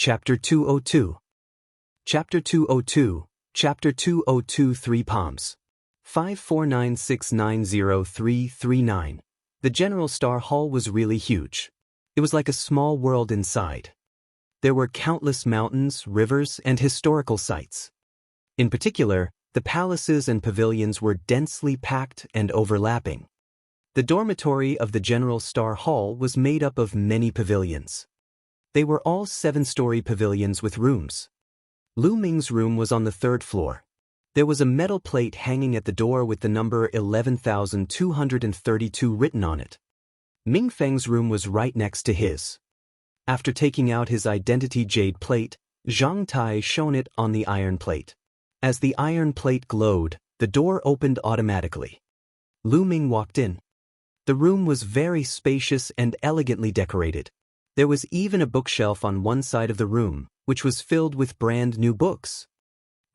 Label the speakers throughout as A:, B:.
A: Chapter 202. Chapter 202. Chapter 202 3 Palms. 549690339. The General Star Hall was really huge. It was like a small world inside. There were countless mountains, rivers, and historical sites. In particular, the palaces and pavilions were densely packed and overlapping. The dormitory of the General Star Hall was made up of many pavilions. They were all 7-story pavilions with rooms. Lu Ming's room was on the 3rd floor. There was a metal plate hanging at the door with the number 11,232 written on it. Ming Feng's room was right next to his. After taking out his identity jade plate, Zhang Tai shone it on the iron plate. As the iron plate glowed, the door opened automatically. Lu Ming walked in. The room was very spacious and elegantly decorated. There was even a bookshelf on one side of the room, which was filled with brand new books.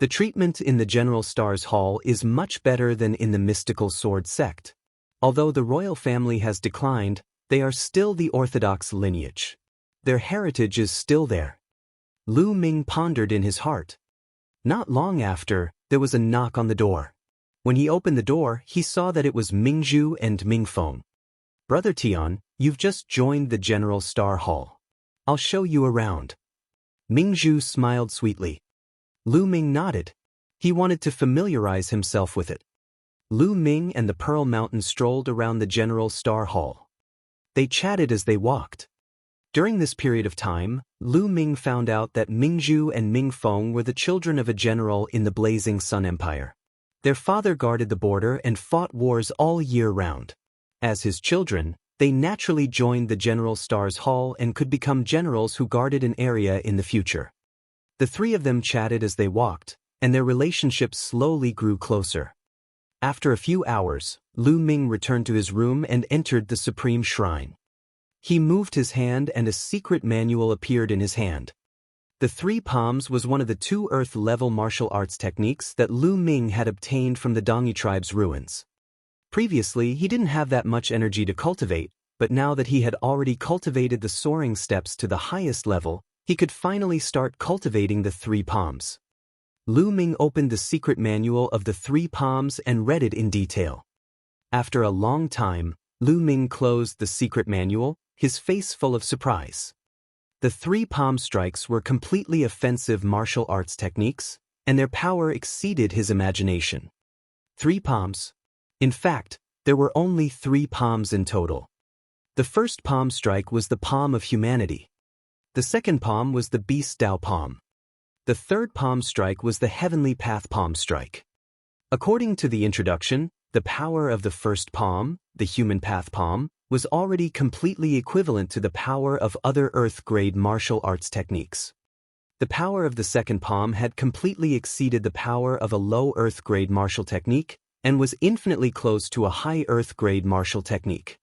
A: The treatment in the General Star's Hall is much better than in the mystical sword sect. Although the royal family has declined, they are still the orthodox lineage. Their heritage is still there. Lu Ming pondered in his heart. Not long after, there was a knock on the door. When he opened the door, he saw that it was Mingzhu and Mingfeng. "Brother Tian, you've just joined the General Star Hall. I'll show you around." Mingzhu smiled sweetly. Lu Ming nodded. He wanted to familiarize himself with it. Lu Ming and the Pearl Mountain strolled around the General Star Hall. They chatted as they walked. During this period of time, Lu Ming found out that Mingzhu and Mingfeng were the children of a general in the Blazing Sun Empire. Their father guarded the border and fought wars all year round. As his children, they naturally joined the General Star's Hall and could become generals who guarded an area in the future. The three of them chatted as they walked, and their relationship slowly grew closer. After a few hours, Lu Ming returned to his room and entered the Supreme Shrine. He moved his hand and a secret manual appeared in his hand. The 3 Palms was one of the 2 Earth-level martial arts techniques that Lu Ming had obtained from the Dongyi tribe's ruins. Previously, he didn't have that much energy to cultivate, but now that he had already cultivated the soaring steps to the highest level, he could finally start cultivating the 3 Palms. Lu Ming opened the secret manual of the 3 Palms and read it in detail. After a long time, Lu Ming closed the secret manual, his face full of surprise. The 3 Palm strikes were completely offensive martial arts techniques, and their power exceeded his imagination. 3 Palms. In fact, there were only 3 palms in total. The first palm strike was the palm of humanity. The second palm was the beast Dao palm. The third palm strike was the heavenly path palm strike. According to the introduction, the power of the first palm, the human path palm, was already completely equivalent to the power of other earth-grade martial arts techniques. The power of the second palm had completely exceeded the power of a low earth-grade martial technique, and was infinitely close to a high earth-grade martial technique.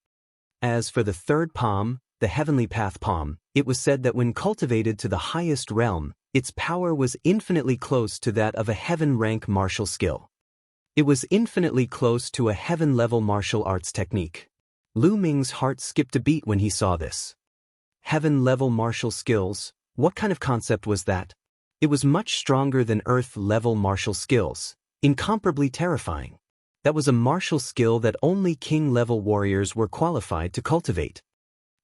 A: As for the third palm, the heavenly path palm, it was said that when cultivated to the highest realm, its power was infinitely close to that of a heaven-rank martial skill. It was infinitely close to a heaven-level martial arts technique. Lu Ming's heart skipped a beat when he saw this. Heaven-level martial skills, what kind of concept was that? It was much stronger than earth-level martial skills, incomparably terrifying. That was a martial skill that only king-level warriors were qualified to cultivate.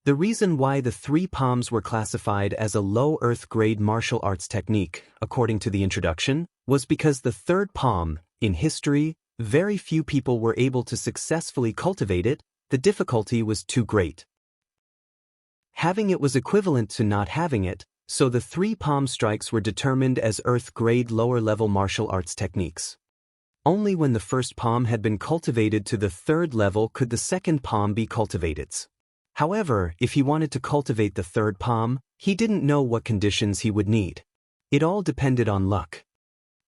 A: The reason why the 3 Palms were classified as a low earth-grade martial arts technique, according to the introduction, was because the third palm, in history, very few people were able to successfully cultivate it. The difficulty was too great. Having it was equivalent to not having it, so the 3 palm strikes were determined as earth-grade lower-level martial arts techniques. Only when the first palm had been cultivated to the 3rd level could the second palm be cultivated. However, if he wanted to cultivate the 3rd palm, he didn't know what conditions he would need. It all depended on luck.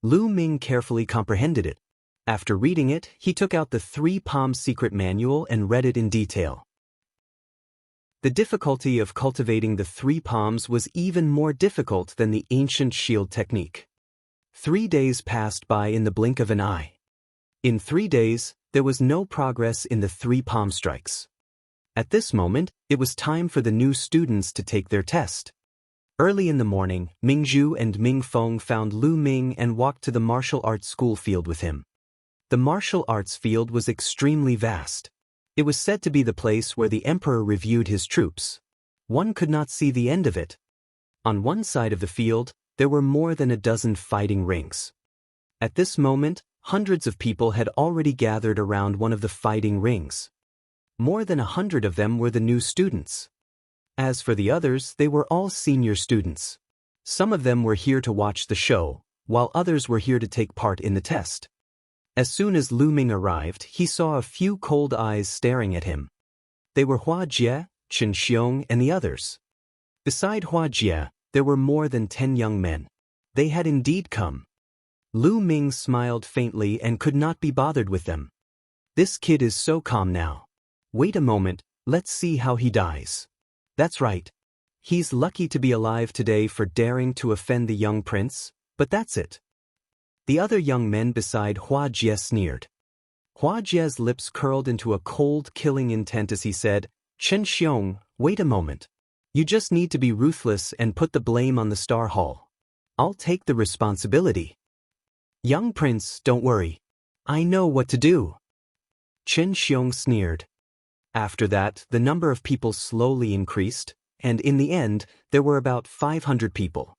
A: Lu Ming carefully comprehended it. After reading it, he took out the 3 Palm secret manual and read it in detail. The difficulty of cultivating the 3 Palms was even more difficult than the ancient shield technique. 3 days passed by in the blink of an eye. In 3 days, there was no progress in the 3 palm strikes. At this moment, it was time for the new students to take their test. Early in the morning, Mingzhu and Mingfeng found Lu Ming and walked to the martial arts school field with him. The martial arts field was extremely vast. It was said to be the place where the emperor reviewed his troops. One could not see the end of it. On one side of the field, there were more than a dozen fighting rings. At this moment, hundreds of people had already gathered around one of the fighting rings. More than 100 of them were the new students. As for the others, they were all senior students. Some of them were here to watch the show, while others were here to take part in the test. As soon as Lu Ming arrived, he saw a few cold eyes staring at him. They were Hua Jie, Chen Xiong, and the others. Beside Hua Jie, there were more than 10 young men. They had indeed come. Lu Ming smiled faintly and could not be bothered with them. This kid is so calm now. Wait a moment, let's see how he dies. That's right. He's lucky to be alive today for daring to offend the young prince, but that's it. The other young men beside Hua Jie sneered. Hua Jie's lips curled into a cold, killing intent as he said, Chen Xiong, wait a moment. You just need to be ruthless and put the blame on the Star Hall. I'll take the responsibility. Young prince, don't worry. I know what to do. Chen Xiong sneered. After that, the number of people slowly increased, and in the end, there were about 500 people.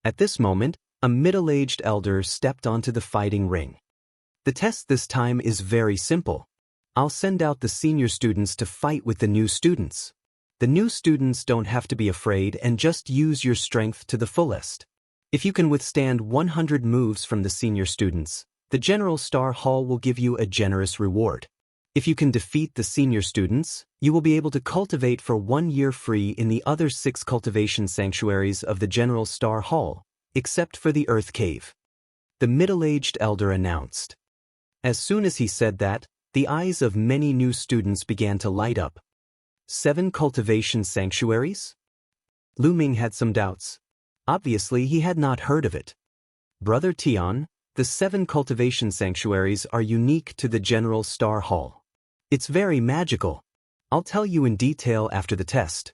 A: At this moment, a middle-aged elder stepped onto the fighting ring. The test this time is very simple. I'll send out the senior students to fight with the new students. The new students don't have to be afraid and just use your strength to the fullest. If you can withstand 100 moves from the senior students, the General Star Hall will give you a generous reward. If you can defeat the senior students, you will be able to cultivate for 1 year free in the other 6 cultivation sanctuaries of the General Star Hall, except for the Earth Cave. The middle-aged elder announced. As soon as he said that, the eyes of many new students began to light up. 7 cultivation sanctuaries? Lu Ming had some doubts. Obviously, he had not heard of it. Brother Tian, the 7 cultivation sanctuaries are unique to the General Star Hall. It's very magical. I'll tell you in detail after the test.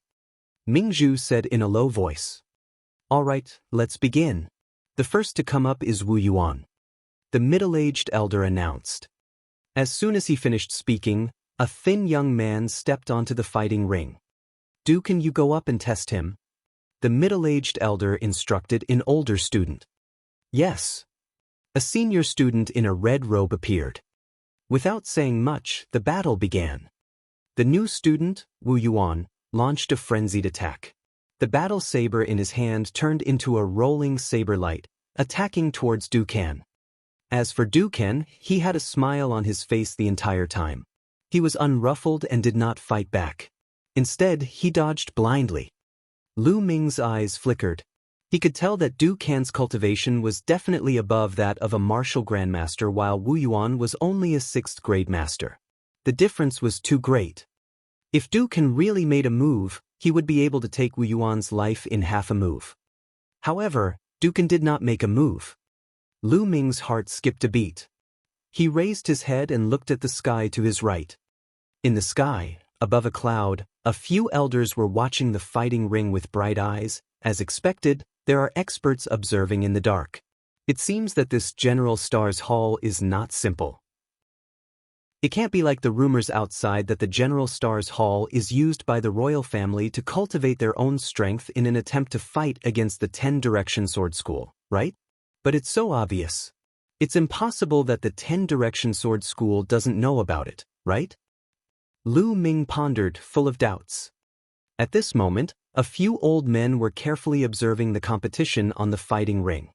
A: Mingzhu said in a low voice. All right, let's begin. The first to come up is Wu Yuan. The middle-aged elder announced. As soon as he finished speaking, a thin young man stepped onto the fighting ring. Can you go up and test him? The middle-aged elder instructed an older student. Yes. A senior student in a red robe appeared. Without saying much, the battle began. The new student, Wu Yuan, launched a frenzied attack. The battle saber in his hand turned into a rolling saber light, attacking towards Dukan. As for Dukan, he had a smile on his face the entire time. He was unruffled and did not fight back. Instead, he dodged blindly. Lu Ming's eyes flickered. He could tell that Dukan's cultivation was definitely above that of a martial grandmaster while Wu Yuan was only a 6th grade master. The difference was too great. If Dukan really made a move, he would be able to take Wu Yuan's life in half a move. However, Dukan did not make a move. Lu Ming's heart skipped a beat. He raised his head and looked at the sky to his right. In the sky, above a cloud, a few elders were watching the fighting ring with bright eyes. As expected, there are experts observing in the dark. It seems that this General Star's Hall is not simple. It can't be like the rumors outside that the General Star's Hall is used by the royal family to cultivate their own strength in an attempt to fight against the 10-Direction Sword School, right? But it's so obvious. It's impossible that the 10-Direction Sword School doesn't know about it, right? Lu Ming pondered, full of doubts. At this moment, a few old men were carefully observing the competition on the fighting ring.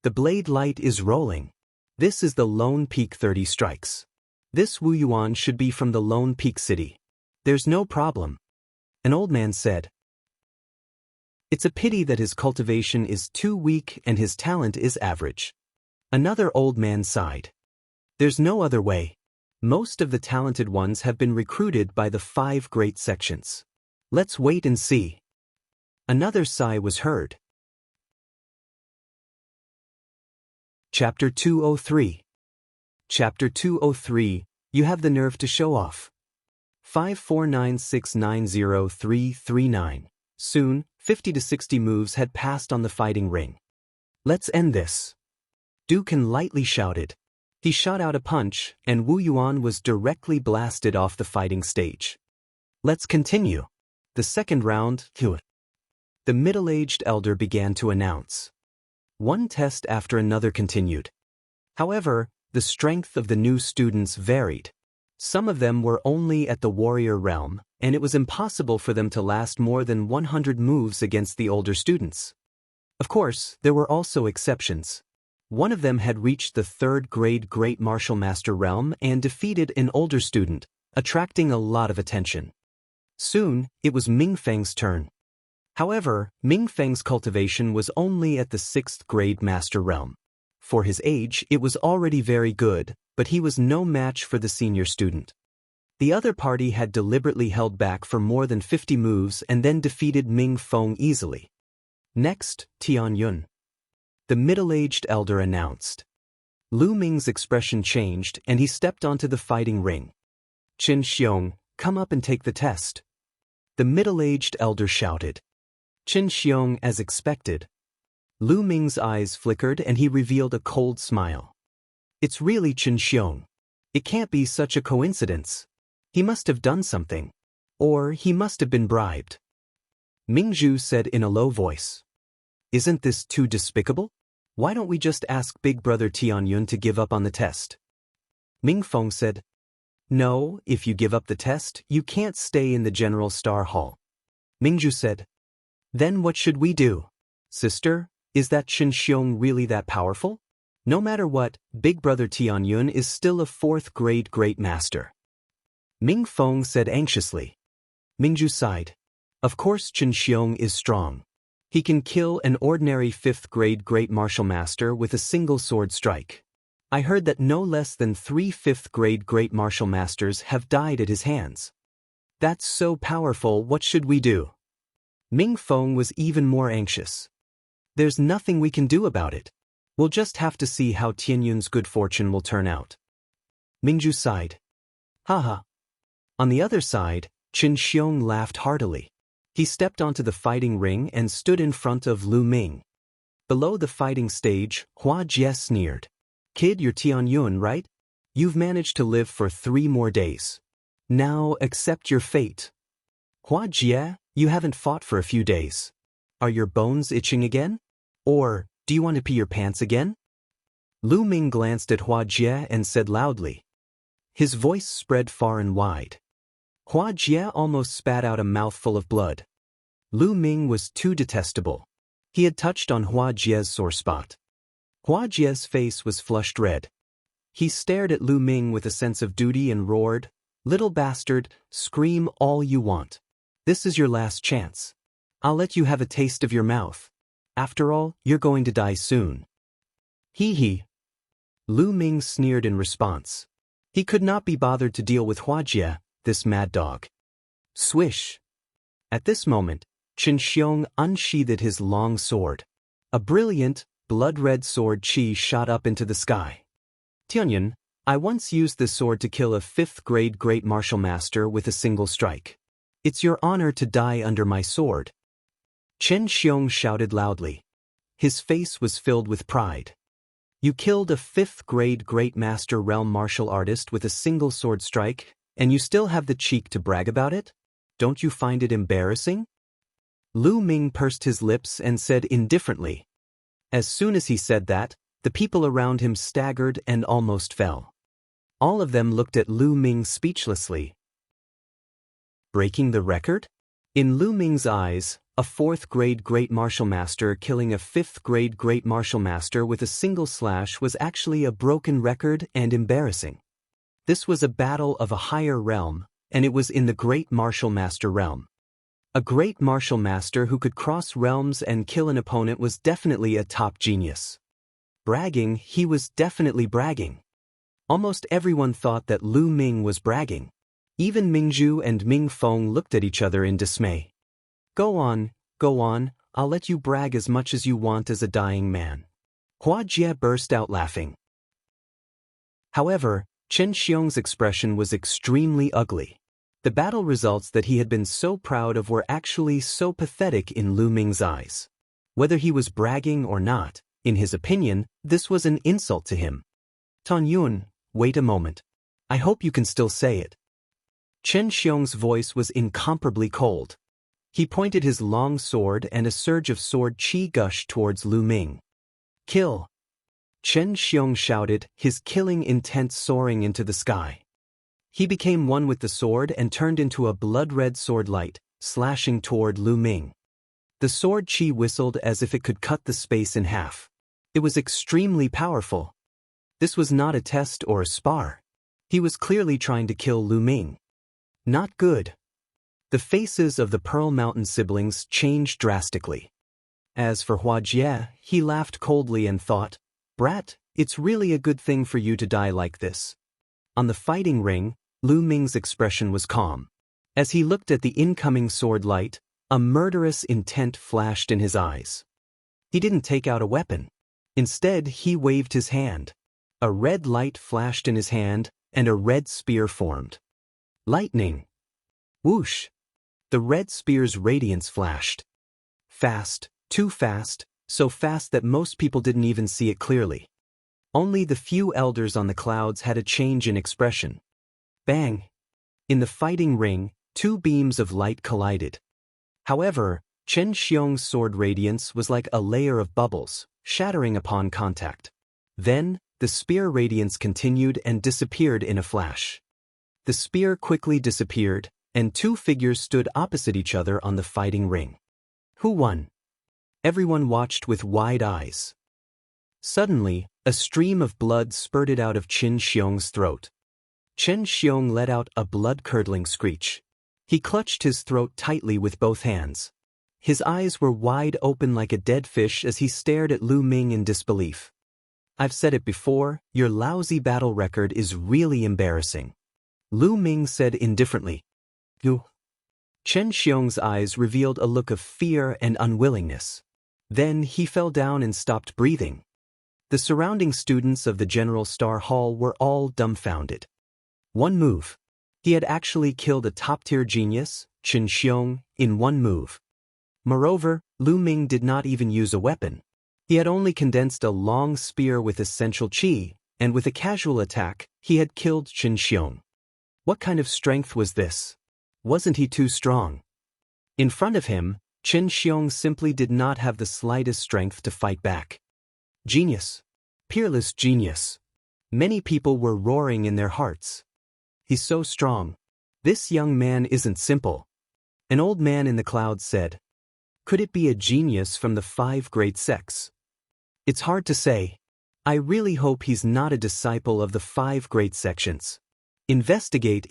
A: The blade light is rolling. This is the Lone Peak 30 strikes. This Wu Yuan should be from the Lone Peak City. There's no problem. An old man said. It's a pity that his cultivation is too weak and his talent is average. Another old man sighed. There's no other way. Most of the talented ones have been recruited by the 5 great sections. Let's wait and see. Another sigh was heard. Chapter 203. Chapter 203, You have the nerve to show off. 549690339. Soon, 50 to 60 moves had passed on the fighting ring. Let's end this. Dukan lightly shouted. He shot out a punch, and Wu Yuan was directly blasted off the fighting stage. Let's continue. The second round, the middle-aged elder began to announce. One test after another continued. However, the strength of the new students varied. Some of them were only at the warrior realm, and it was impossible for them to last more than 100 moves against the older students. Of course, there were also exceptions. One of them had reached the third-grade Great Martial Master realm and defeated an older student, attracting a lot of attention. Soon, it was Mingfeng's turn. However, Mingfeng's cultivation was only at the 6th grade Master realm. For his age, it was already very good, but he was no match for the senior student. The other party had deliberately held back for more than 50 moves and then defeated Ming Feng easily. Next, Tianyun. The middle-aged elder announced. Lu Ming's expression changed and he stepped onto the fighting ring. Qin Xiong, come up and take the test. The middle-aged elder shouted. Qin Xiong as expected. Lu Ming's eyes flickered and he revealed a cold smile. It's really Qin Xiong. It can't be such a coincidence. He must have done something. Or he must have been bribed. Mingzhu said in a low voice. Isn't this too despicable? Why don't we just ask Big Brother Tianyun to give up on the test? Mingfeng said. No, if you give up the test, you can't stay in the General Star Hall. Mingzhu said. Then what should we do? Sister, is that Qin Xiong really that powerful? No matter what, Big Brother Tianyun is still a 4th grade Great Master. Mingfeng said anxiously. Mingzhu sighed. Of course Qin Xiong is strong. He can kill an ordinary 5th grade Great Martial Master with a single sword strike. I heard that no less than 3 5th grade Great Martial Masters have died at his hands. That's so powerful, what should we do? Mingfeng was even more anxious. There's nothing we can do about it. We'll just have to see how Tianyun's good fortune will turn out. Mingzhu sighed. Haha. On the other side, Qin Xiong laughed heartily. He stepped onto the fighting ring and stood in front of Lu Ming. Below the fighting stage, Hua Jie sneered. Kid, you're Tianyun, right? You've managed to live for 3 more days. Now accept your fate. Hua Jie, you haven't fought for a few days. Are your bones itching again? Or, do you want to pee your pants again? Lu Ming glanced at Hua Jie and said loudly. His voice spread far and wide. Hua Jie almost spat out a mouthful of blood. Lu Ming was too detestable. He had touched on Hua Jie's sore spot. Hua Jie's face was flushed red. He stared at Lu Ming with a sense of duty and roared, Little bastard, scream all you want. This is your last chance. I'll let you have a taste of your mouth. After all, you're going to die soon. Hee hee. Lu Ming sneered in response. He could not be bothered to deal with Hua Jie, this mad dog. Swish. At this moment, Qin Xiong unsheathed his long sword. A brilliant, blood-red sword chi shot up into the sky. Tianyun, I once used this sword to kill a 5th grade Great Martial Master with a single strike. It's your honor to die under my sword. Qin Xiong shouted loudly. His face was filled with pride. You killed a 5th grade Great Master Realm martial artist with a single sword strike, and you still have the cheek to brag about it? Don't you find it embarrassing? Lu Ming pursed his lips and said indifferently. As soon as he said that, the people around him staggered and almost fell. All of them looked at Lu Ming speechlessly. Breaking the record? In Lu Ming's eyes, a 4th grade Great Martial Master killing a 5th grade Great Martial Master with a single slash was actually a broken record and embarrassing. This was a battle of a higher realm, and it was in the Great Martial Master realm. A Great Martial Master who could cross realms and kill an opponent was definitely a top genius. Bragging, he was definitely bragging. Almost everyone thought that Lu Ming was bragging. Even Mingzhu and Mingfeng looked at each other in dismay. Go on, I'll let you brag as much as you want as a dying man. Hua Jie burst out laughing. However, Qin Xiong's expression was extremely ugly. The battle results that he had been so proud of were actually so pathetic in Lu Ming's eyes. Whether he was bragging or not, in his opinion, this was an insult to him. Tan Yun, wait a moment. I hope you can still say it. Chen Xiong's voice was incomparably cold. He pointed his long sword and a surge of sword qi gushed towards Lu Ming. Kill! Chen Xiong shouted, his killing intent soaring into the sky. He became one with the sword and turned into a blood-red sword light, slashing toward Lu Ming. The sword qi whistled as if it could cut the space in half. It was extremely powerful. This was not a test or a spar. He was clearly trying to kill Lu Ming. Not good. The faces of the Pearl Mountain siblings changed drastically. As for Hua Jie, he laughed coldly and thought, "Brat, it's really a good thing for you to die like this." On the fighting ring, Lu Ming's expression was calm. As he looked at the incoming sword light, a murderous intent flashed in his eyes. He didn't take out a weapon. Instead, he waved his hand. A red light flashed in his hand, and a red spear formed. Lightning! Whoosh! The red spear's radiance flashed. Fast, too fast, so fast that most people didn't even see it clearly. Only the few elders on the clouds had a change in expression. Bang! In the fighting ring, two beams of light collided. However, Chen Xiong's sword radiance was like a layer of bubbles, shattering upon contact. Then, the spear radiance continued and disappeared in a flash. The spear quickly disappeared, and two figures stood opposite each other on the fighting ring. Who won? Everyone watched with wide eyes. Suddenly, a stream of blood spurted out of Chen Xiong's throat. Chen Xiong let out a blood-curdling screech. He clutched his throat tightly with both hands. His eyes were wide open like a dead fish as he stared at Lu Ming in disbelief. I've said it before, your lousy battle record is really embarrassing. Lu Ming said indifferently. You. Chen Xiong's eyes revealed a look of fear and unwillingness. Then he fell down and stopped breathing. The surrounding students of the General Star Hall were all dumbfounded. One move. He had actually killed a top-tier genius, Chen Xiong, in one move. Moreover, Lu Ming did not even use a weapon. He had only condensed a long spear with essential qi, and with a casual attack, he had killed Chen Xiong. What kind of strength was this? Wasn't he too strong? In front of him, Chen Xiong simply did not have the slightest strength to fight back. Genius. Peerless genius. Many people were roaring in their hearts. He's so strong. This young man isn't simple. An old man in the clouds said. Could it be a genius from the 5 great sects? It's hard to say. I really hope he's not a disciple of the 5 great sections. Investigate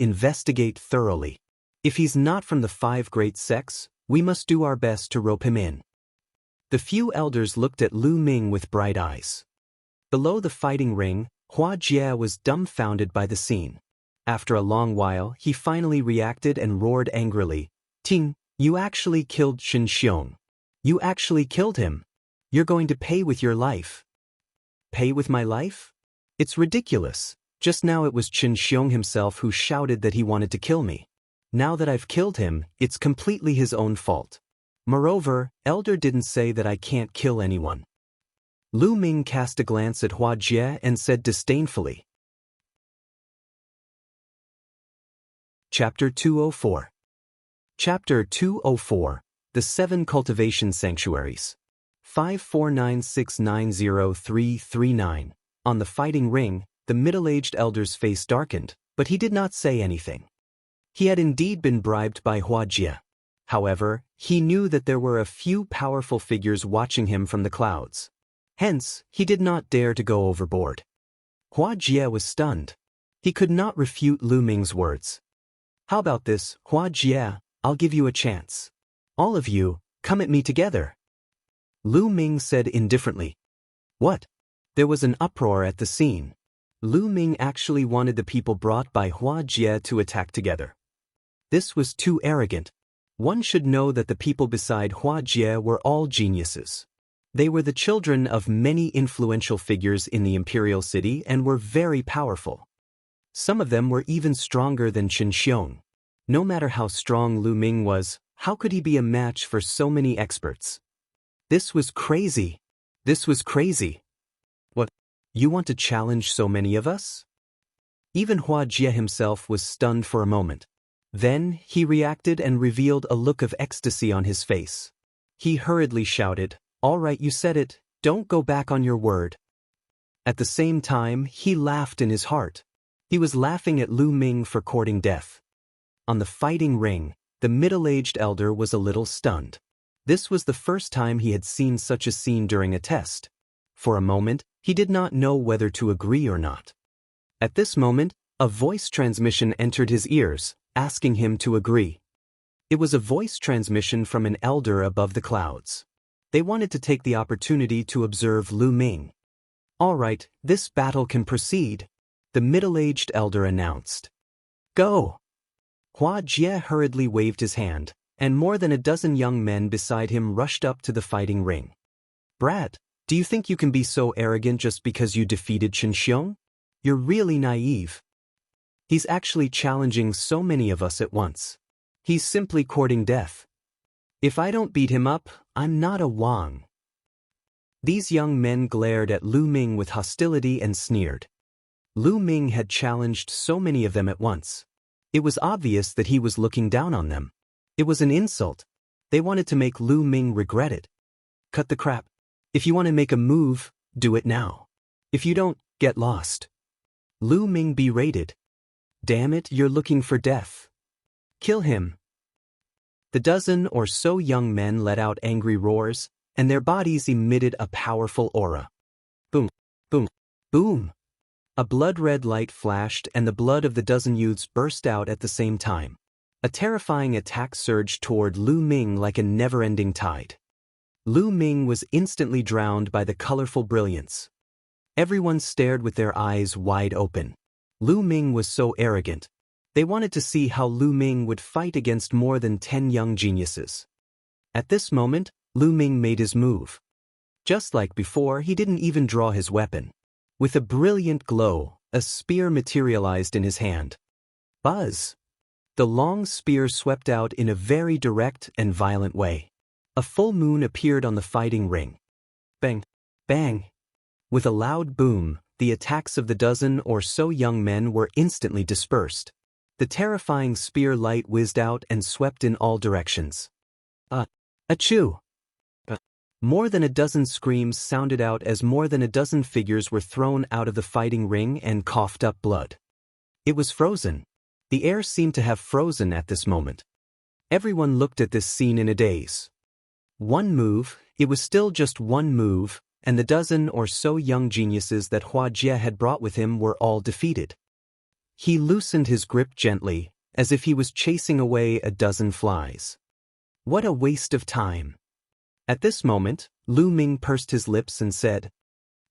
A: thoroughly. If he's not from the 5 great sects, we must do our best to rope him in. The few elders looked at Lu Ming with bright eyes. Below the fighting ring, Hua Jie was dumbfounded by the scene. After a long while, he finally reacted and roared angrily. Ting, you actually killed Chen Xiong. You actually killed him. You're going to pay with your life. Pay with my life? It's ridiculous. Just now it was Chen Xiong himself who shouted that he wanted to kill me. Now that I've killed him, it's completely his own fault. Moreover, Elder didn't say that I can't kill anyone. Lu Ming cast a glance at Hua Jie and said disdainfully. Chapter 204. Chapter 204, The 7 Cultivation Sanctuaries. 549690339. On the fighting ring, the middle-aged elder's face darkened, but he did not say anything. He had indeed been bribed by Hua Jie. However, he knew that there were a few powerful figures watching him from the clouds. Hence, he did not dare to go overboard. Hua Jie was stunned. He could not refute Lu Ming's words. How about this, Hua Jie? I'll give you a chance. All of you, come at me together. Lu Ming said indifferently. What? There was an uproar at the scene. Lu Ming actually wanted the people brought by Hua Jie to attack together. This was too arrogant. One should know that the people beside Hua Jie were all geniuses. They were the children of many influential figures in the imperial city and were very powerful. Some of them were even stronger than Chen Xiong. No matter how strong Lu Ming was, how could he be a match for so many experts? This was crazy. This was crazy. What? You want to challenge so many of us? Even Hua Jie himself was stunned for a moment. Then, he reacted and revealed a look of ecstasy on his face. He hurriedly shouted, "All right, you said it, don't go back on your word." At the same time, he laughed in his heart. He was laughing at Lu Ming for courting death. On the fighting ring, the middle-aged elder was a little stunned. This was the first time he had seen such a scene during a test. For a moment, he did not know whether to agree or not. At this moment, a voice transmission entered his ears, asking him to agree. It was a voice transmission from an elder above the clouds. They wanted to take the opportunity to observe Lu Ming. "All right, this battle can proceed," the middle-aged elder announced. "Go!" Hua Jie hurriedly waved his hand, and more than a dozen young men beside him rushed up to the fighting ring. "Brat, do you think you can be so arrogant just because you defeated Xianxia? You're really naive. He's actually challenging so many of us at once. He's simply courting death. If I don't beat him up, I'm not a Wang." These young men glared at Lu Ming with hostility and sneered. Lu Ming had challenged so many of them at once. It was obvious that he was looking down on them. It was an insult. They wanted to make Lu Ming regret it. "Cut the crap. If you want to make a move, do it now. If you don't, get lost." Lu Ming berated. "Damn it, you're looking for death. Kill him." The dozen or so young men let out angry roars, and their bodies emitted a powerful aura. Boom, boom, boom. A blood-red light flashed and the blood of the dozen youths burst out at the same time. A terrifying attack surged toward Lu Ming like a never-ending tide. Lu Ming was instantly drowned by the colorful brilliance. Everyone stared with their eyes wide open. Lu Ming was so arrogant. They wanted to see how Lu Ming would fight against more than 10 young geniuses. At this moment, Lu Ming made his move. Just like before, he didn't even draw his weapon. With a brilliant glow, a spear materialized in his hand. Buzz! The long spear swept out in a very direct and violent way. A full moon appeared on the fighting ring. Bang! Bang! With a loud boom, the attacks of the dozen or so young men were instantly dispersed. The terrifying spear light whizzed out and swept in all directions. Achoo! More than a dozen screams sounded out as more than a dozen figures were thrown out of the fighting ring and coughed up blood. It was frozen. The air seemed to have frozen at this moment. Everyone looked at this scene in a daze. One move, it was still just one move, and the dozen or so young geniuses that Hua Jie had brought with him were all defeated. He loosened his grip gently, as if he was chasing away a dozen flies. What a waste of time. At this moment, Lu Ming pursed his lips and said.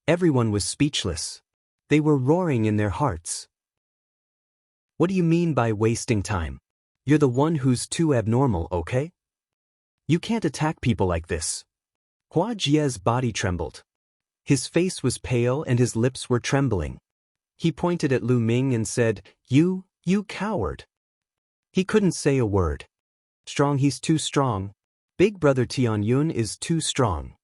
A: Everyone was speechless. They were roaring in their hearts. "What do you mean by wasting time? You're the one who's too abnormal, okay? You can't attack people like this." Hua Jie's body trembled. His face was pale and his lips were trembling. He pointed at Lu Ming and said, You coward." He couldn't say a word. "Strong, he's too strong. Big brother Tianyun is too strong."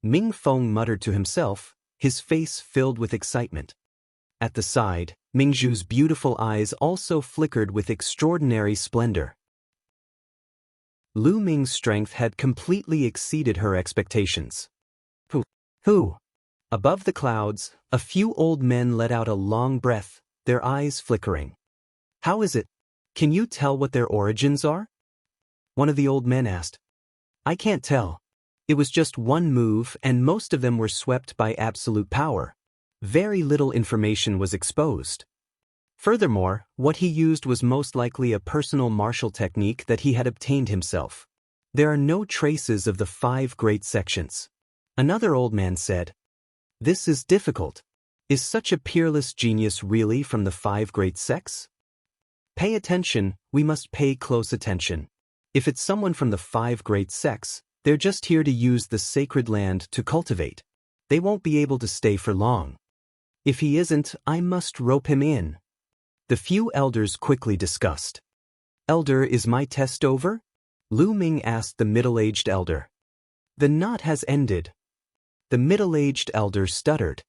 A: Ming Feng muttered to himself, his face filled with excitement. At the side, Mingzhu's beautiful eyes also flickered with extraordinary splendor. Lu Ming's strength had completely exceeded her expectations. Who? Above the clouds, a few old men let out a long breath, their eyes flickering. "How is it? Can you tell what their origins are?" One of the old men asked. "I can't tell. It was just one move and most of them were swept by absolute power. Very little information was exposed. Furthermore, what he used was most likely a personal martial technique that he had obtained himself. There are no traces of the 5 great sections." Another old man said, "This is difficult. Is such a peerless genius really from the 5 great sects? Pay attention, we must pay close attention. If it's someone from the 5 great sects, they're just here to use the sacred land to cultivate. They won't be able to stay for long. If he isn't, I must rope him in." The few elders quickly discussed. Elder, is my test over? Lu Ming asked the middle-aged elder. The knot has ended. The middle-aged elder stuttered.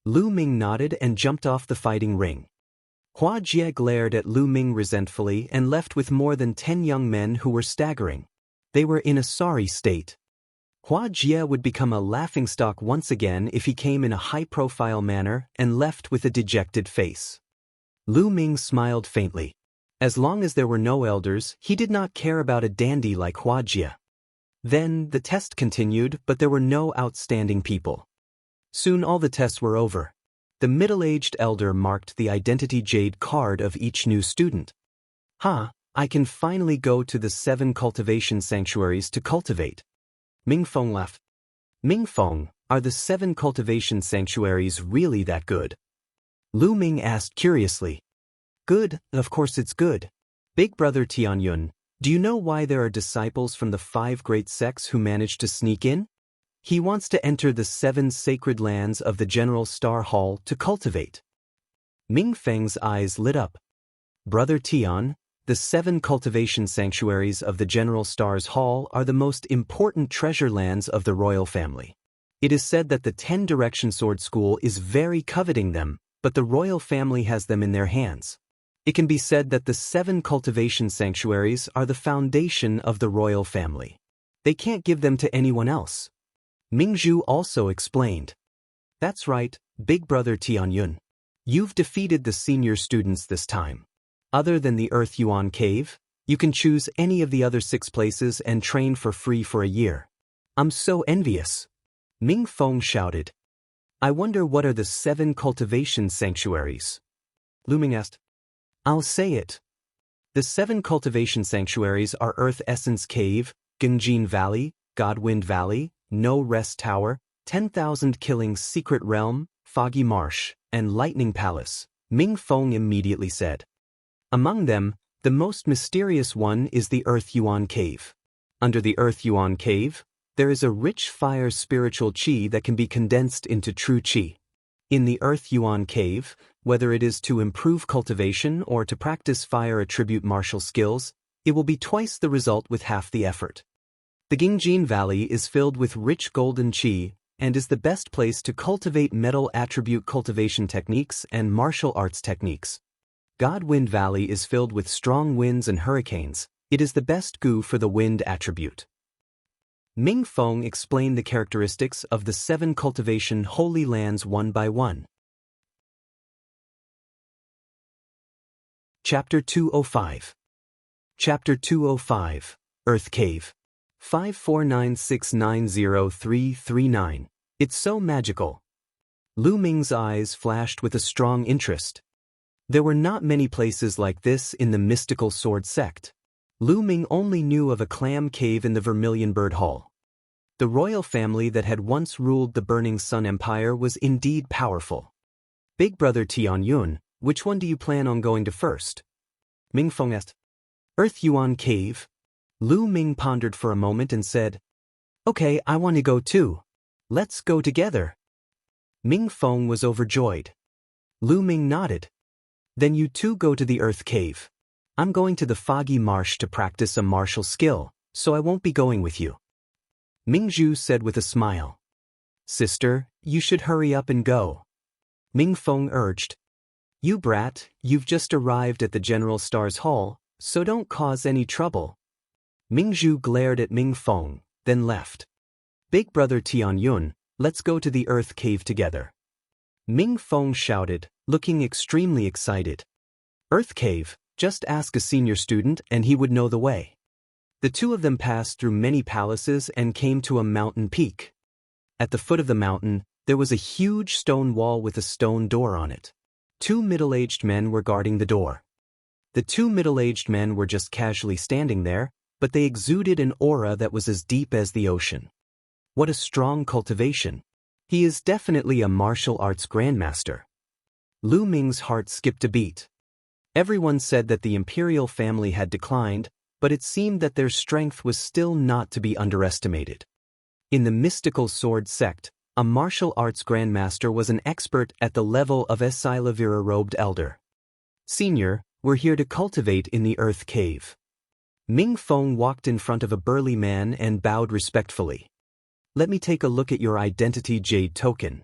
A: Lu Ming nodded and jumped off the fighting ring. Hua Jie glared at Lu Ming resentfully and left with more than 10 young men who were staggering. They were in a sorry state. Hua Jie would become a laughingstock once again if he came in a high-profile manner and left with a dejected face. Lu Ming smiled faintly. As long as there were no elders, he did not care about a dandy like Hua Jie. Then, the test continued, but there were no outstanding people. Soon all the tests were over. The middle-aged elder marked the identity jade card of each new student. I can finally go to the 7 cultivation sanctuaries to cultivate. Ming Feng laughed. Ming Feng, are the 7 cultivation sanctuaries really that good? Lu Ming asked curiously. Good, of course it's good. Big brother Tianyun, do you know why there are disciples from the 5 great sects who managed to sneak in? He wants to enter the 7 sacred lands of the General Star Hall to cultivate. Ming Feng's eyes lit up. Brother Tian, the 7 cultivation sanctuaries of the General Star's Hall are the most important treasure lands of the royal family. It is said that the 10 Direction Sword School is very coveting them, but the royal family has them in their hands. It can be said that the 7 cultivation sanctuaries are the foundation of the royal family. They can't give them to anyone else. Mingzhu also explained. That's right, big brother Tianyun. You've defeated the senior students this time. Other than the Earth Yuan Cave, you can choose any of the other 6 places and train for free for a year. I'm so envious. Ming Feng shouted. I wonder what are the 7 cultivation sanctuaries? Lu Ming asked. I'll say it. The 7 cultivation sanctuaries are Earth Essence Cave, Gengjin Valley, Godwind Valley, No Rest Tower, 10,000 Killings Secret Realm, Foggy Marsh, and Lightning Palace, Ming Feng immediately said. Among them, the most mysterious one is the Earth Yuan Cave. Under the Earth Yuan Cave, there is a rich fire spiritual qi that can be condensed into true qi. In the Earth Yuan Cave, whether it is to improve cultivation or to practice fire attribute martial skills, it will be twice the result with half the effort. The Gengjin Valley is filled with rich golden qi and is the best place to cultivate metal attribute cultivation techniques and martial arts techniques. Godwind Valley is filled with strong winds and hurricanes. It is the best gu for the wind attribute. Ming Feng explained the characteristics of the 7 cultivation holy lands one by one. Chapter 205. Chapter 205, Earth Cave. 549690339. It's so magical. Lu Ming's eyes flashed with a strong interest. There were not many places like this in the mystical sword sect. Lu Ming only knew of a clam cave in the Vermilion Bird Hall. The royal family that had once ruled the Burning Sun Empire was indeed powerful. Big brother Tianyun, which one do you plan on going to first? Ming Feng asked. Earth Yuan Cave. Lu Ming pondered for a moment and said, Okay, I want to go too. Let's go together. Ming Feng was overjoyed. Lu Ming nodded. Then you two go to the Earth Cave. I'm going to the Foggy Marsh to practice a martial skill, so I won't be going with you. Mingzhu said with a smile. Sister, you should hurry up and go. Ming Feng urged. You brat, you've just arrived at the General Star's Hall, so don't cause any trouble. Mingzhu glared at Ming Feng, then left. Big brother Tianyun, let's go to the Earth Cave together. Ming Feng shouted, looking extremely excited. Earth Cave, just ask a senior student and he would know the way. The two of them passed through many palaces and came to a mountain peak. At the foot of the mountain, there was a huge stone wall with a stone door on it. 2 middle-aged men were guarding the door. The 2 middle-aged men were just casually standing there, but they exuded an aura that was as deep as the ocean. What a strong cultivation. He is definitely a martial arts grandmaster. Lu Ming's heart skipped a beat. Everyone said that the imperial family had declined, but it seemed that their strength was still not to be underestimated. In the mystical sword sect, a martial arts grandmaster was an expert at the level of a Silavira-robed elder. Senior, We're here to cultivate in the earth cave. Ming Feng walked in front of a burly man and bowed respectfully. Let me take a look at your identity jade token.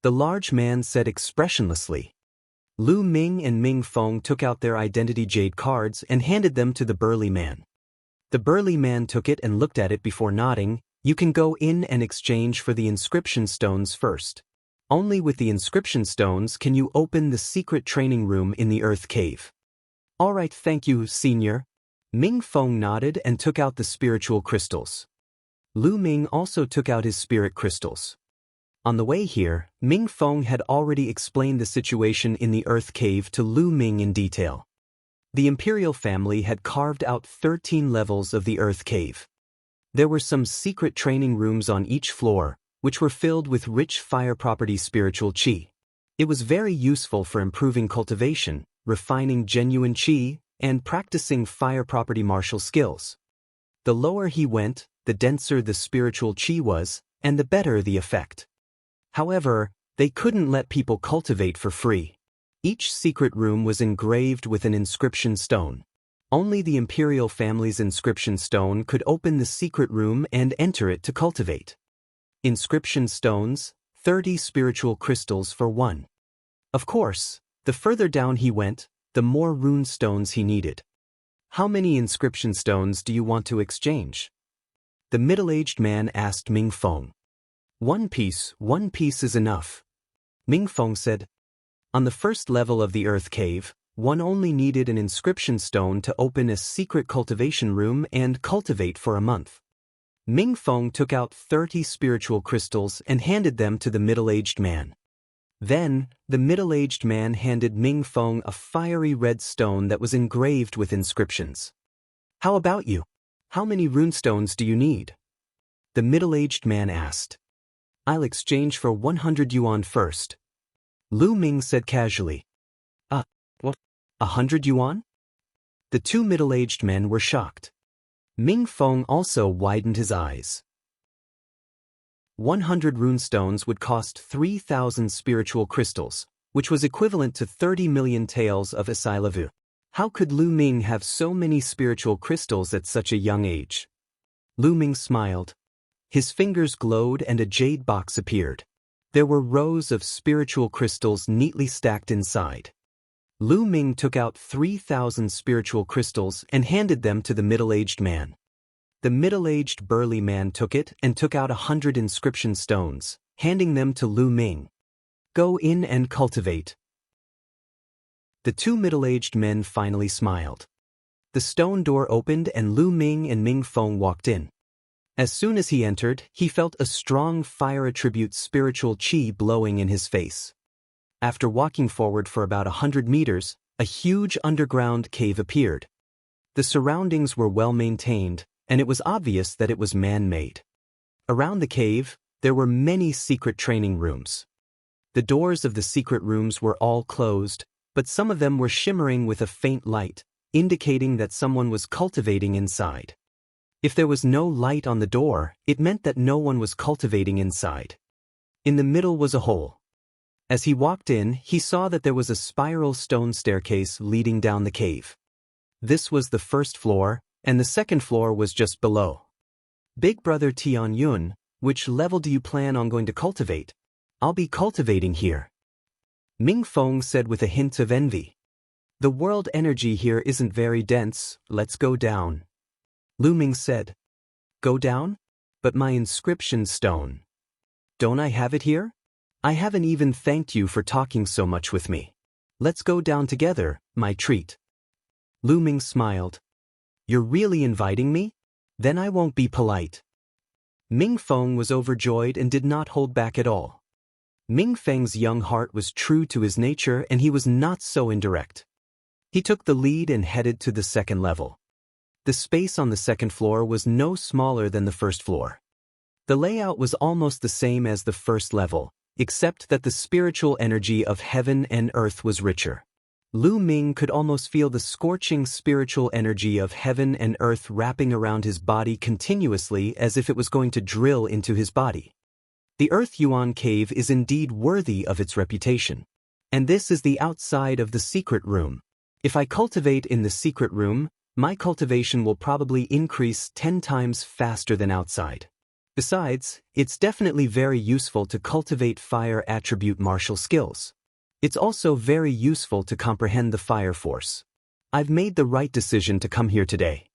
A: The large man said expressionlessly. Lu Ming and Ming Feng took out their identity jade cards and handed them to the burly man. The burly man took it and looked at it before nodding. You can go in and exchange for the inscription stones first. Only with the inscription stones can you open the secret training room in the earth cave. All right, thank you, senior. Ming Feng nodded and took out the spiritual crystals. Lu Ming also took out his spirit crystals. On the way here, Ming Feng had already explained the situation in the earth cave to Lu Ming in detail. The imperial family had carved out 13 levels of the earth cave. There were some secret training rooms on each floor, which were filled with rich fire property spiritual qi. It was very useful for improving cultivation, refining genuine qi, and practicing fire property martial skills. The lower he went, the denser the spiritual qi was, and the better the effect. However, they couldn't let people cultivate for free. Each secret room was engraved with an inscription stone. Only the imperial family's inscription stone could open the secret room and enter it to cultivate. Inscription stones, 30 spiritual crystals for one. Of course, the further down he went, the more rune stones he needed. How many inscription stones do you want to exchange? The middle-aged man asked Ming Feng. One piece is enough. Ming Feng said. On the first level of the earth cave, one only needed an inscription stone to open a secret cultivation room and cultivate for a month. Ming Feng took out 30 spiritual crystals and handed them to the middle-aged man. Then, the middle-aged man handed Ming Feng a fiery red stone that was engraved with inscriptions. How about you? How many runestones do you need? The middle-aged man asked. I'll exchange for 100 yuan first. Lu Ming said casually. What? 100 yuan? The two middle-aged men were shocked. Ming Feng also widened his eyes. 100 runestones would cost 3,000 spiritual crystals, which was equivalent to 30 million taels of Asilavu. How could Lu Ming have so many spiritual crystals at such a young age? Lu Ming smiled. His fingers glowed and a jade box appeared. There were rows of spiritual crystals neatly stacked inside. Lu Ming took out 3,000 spiritual crystals and handed them to the middle-aged man. The middle-aged burly man took it and took out 100 inscription stones, handing them to Lu Ming. Go in and cultivate. The two middle-aged men finally smiled. The stone door opened and Lu Ming and Ming Feng walked in. As soon as he entered, he felt a strong fire attribute spiritual qi blowing in his face. After walking forward for about 100 meters, a huge underground cave appeared. The surroundings were well maintained, and it was obvious that it was man-made. Around the cave, there were many secret training rooms. The doors of the secret rooms were all closed, but some of them were shimmering with a faint light, indicating that someone was cultivating inside. If there was no light on the door, it meant that no one was cultivating inside. In the middle was a hole. As he walked in, he saw that there was a spiral stone staircase leading down the cave. This was the first floor, and the second floor was just below. Big brother Tian Yun, which level do you plan on going to cultivate? I'll be cultivating here. Ming Feng said with a hint of envy. The world energy here isn't very dense, let's go down. Lu Ming said. Go down? But my inscription stone. Don't I have it here? I haven't even thanked you for talking so much with me. Let's go down together, my treat. Lu Ming smiled. You're really inviting me? Then I won't be polite. Ming Feng was overjoyed and did not hold back at all. Ming Feng's young heart was true to his nature and he was not so indirect. He took the lead and headed to the second level. The space on the second floor was no smaller than the first floor. The layout was almost the same as the first level, except that the spiritual energy of heaven and earth was richer. Lu Ming could almost feel the scorching spiritual energy of heaven and earth wrapping around his body continuously as if it was going to drill into his body. The Earth Yuan Cave is indeed worthy of its reputation. And this is the outside of the secret room. If I cultivate in the secret room, my cultivation will probably increase 10 times faster than outside. Besides, it's definitely very useful to cultivate fire attribute martial skills. It's also very useful to comprehend the fire force. I've made the right decision to come here today.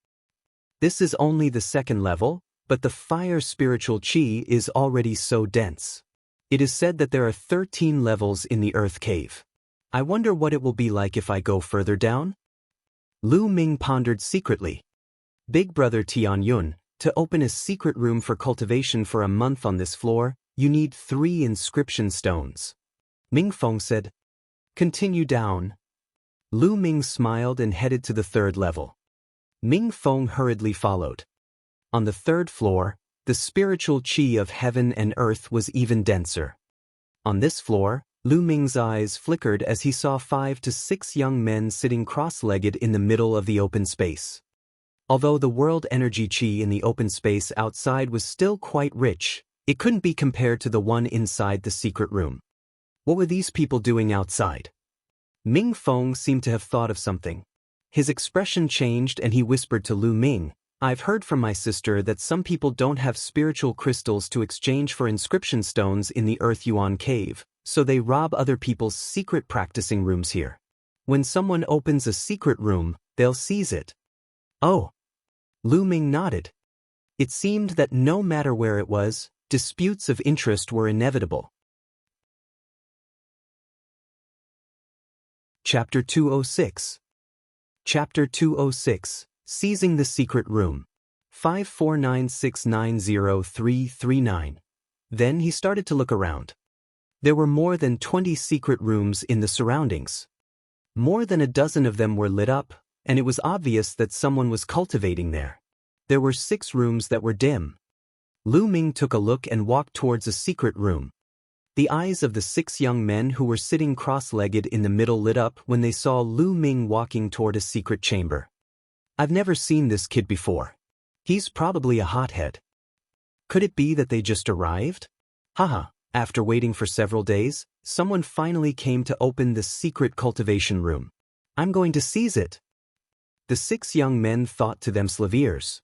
A: This is only the second level, but the fire spiritual chi is already so dense. It is said that there are 13 levels in the earth cave. I wonder what it will be like if I go further down? Lu Ming pondered secretly. Big brother Tianyun, to open a secret room for cultivation for a month on this floor, you need 3 inscription stones. Ming Feng said, continue down. Lu Ming smiled and headed to the 3rd level. Ming Feng hurriedly followed. On the 3rd floor, the spiritual chi of heaven and earth was even denser. On this floor, Lu Ming's eyes flickered as he saw 5 to 6 young men sitting cross-legged in the middle of the open space. Although the world energy chi in the open space outside was still quite rich, it couldn't be compared to the one inside the secret room. What were these people doing outside? Ming Feng seemed to have thought of something. His expression changed and he whispered to Lu Ming, I've heard from my sister that some people don't have spiritual crystals to exchange for inscription stones in the Earth Yuan cave, so they rob other people's secret practicing rooms here. When someone opens a secret room, they'll seize it. Oh. Lu Ming nodded. It seemed that no matter where it was, disputes of interest were inevitable. Chapter 206. Chapter 206, Seizing the Secret Room. 549690339. Then he started to look around. There were more than 20 secret rooms in the surroundings. More than a dozen of them were lit up, and it was obvious that someone was cultivating there. There were 6 rooms that were dim. Lu Ming took a look and walked towards a secret room. The eyes of the 6 young men who were sitting cross-legged in the middle lit up when they saw Lu Ming walking toward a secret chamber. I've never seen this kid before. He's probably a hothead. Could it be that they just arrived? Haha, after waiting for several days, someone finally came to open the secret cultivation room. I'm going to seize it. The 6 young men thought to themselves.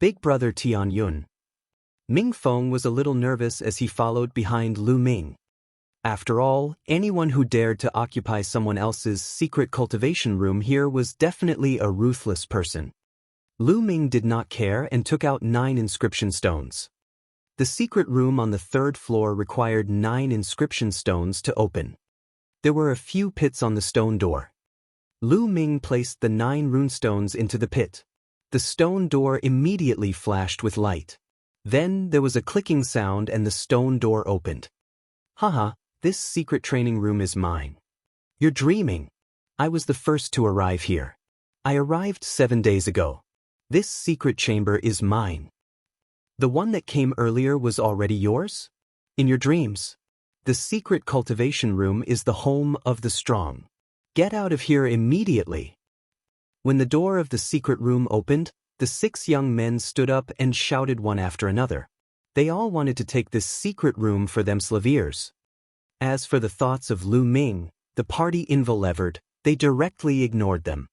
A: Big brother Tianyun. Ming Feng was a little nervous as he followed behind Lu Ming. After all, anyone who dared to occupy someone else's secret cultivation room here was definitely a ruthless person. Lu Ming did not care and took out 9 inscription stones. The secret room on the 3rd floor required 9 inscription stones to open. There were a few pits on the stone door. Lu Ming placed the 9 runestones into the pit. The stone door immediately flashed with light. Then there was a clicking sound and the stone door opened. Haha, this secret training room is mine. You're dreaming. I was the first to arrive here. I arrived 7 days ago. This secret chamber is mine. The one that came earlier was already yours? In your dreams. The secret cultivation room is the home of the strong. Get out of here immediately. When the door of the secret room opened, the 6 young men stood up and shouted one after another. They all wanted to take this secret room for themselves. As for the thoughts of Lu Ming, the party involvered, they directly ignored them.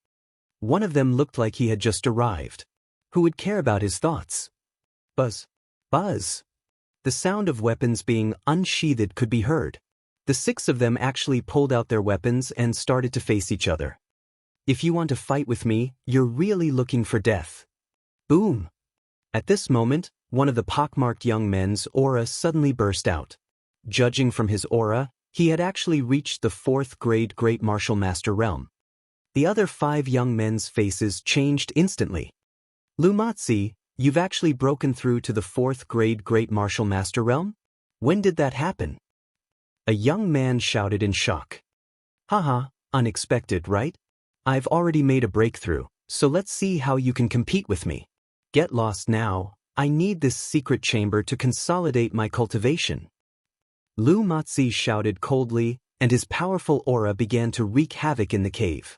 A: One of them looked like he had just arrived. Who would care about his thoughts? Buzz. Buzz. The sound of weapons being unsheathed could be heard. The 6 of them actually pulled out their weapons and started to face each other. If you want to fight with me, you're really looking for death. Boom! At this moment, one of the pockmarked young men's aura suddenly burst out. Judging from his aura, he had actually reached the 4th grade Great Martial Master realm. The other 5 young men's faces changed instantly. Lu Matzi, you've actually broken through to the 4th grade Great Martial Master realm? When did that happen? A young man shouted in shock. Haha, unexpected, right? I've already made a breakthrough, so let's see how you can compete with me. Get lost now. I need this secret chamber to consolidate my cultivation. Lu Matzi shouted coldly, and his powerful aura began to wreak havoc in the cave.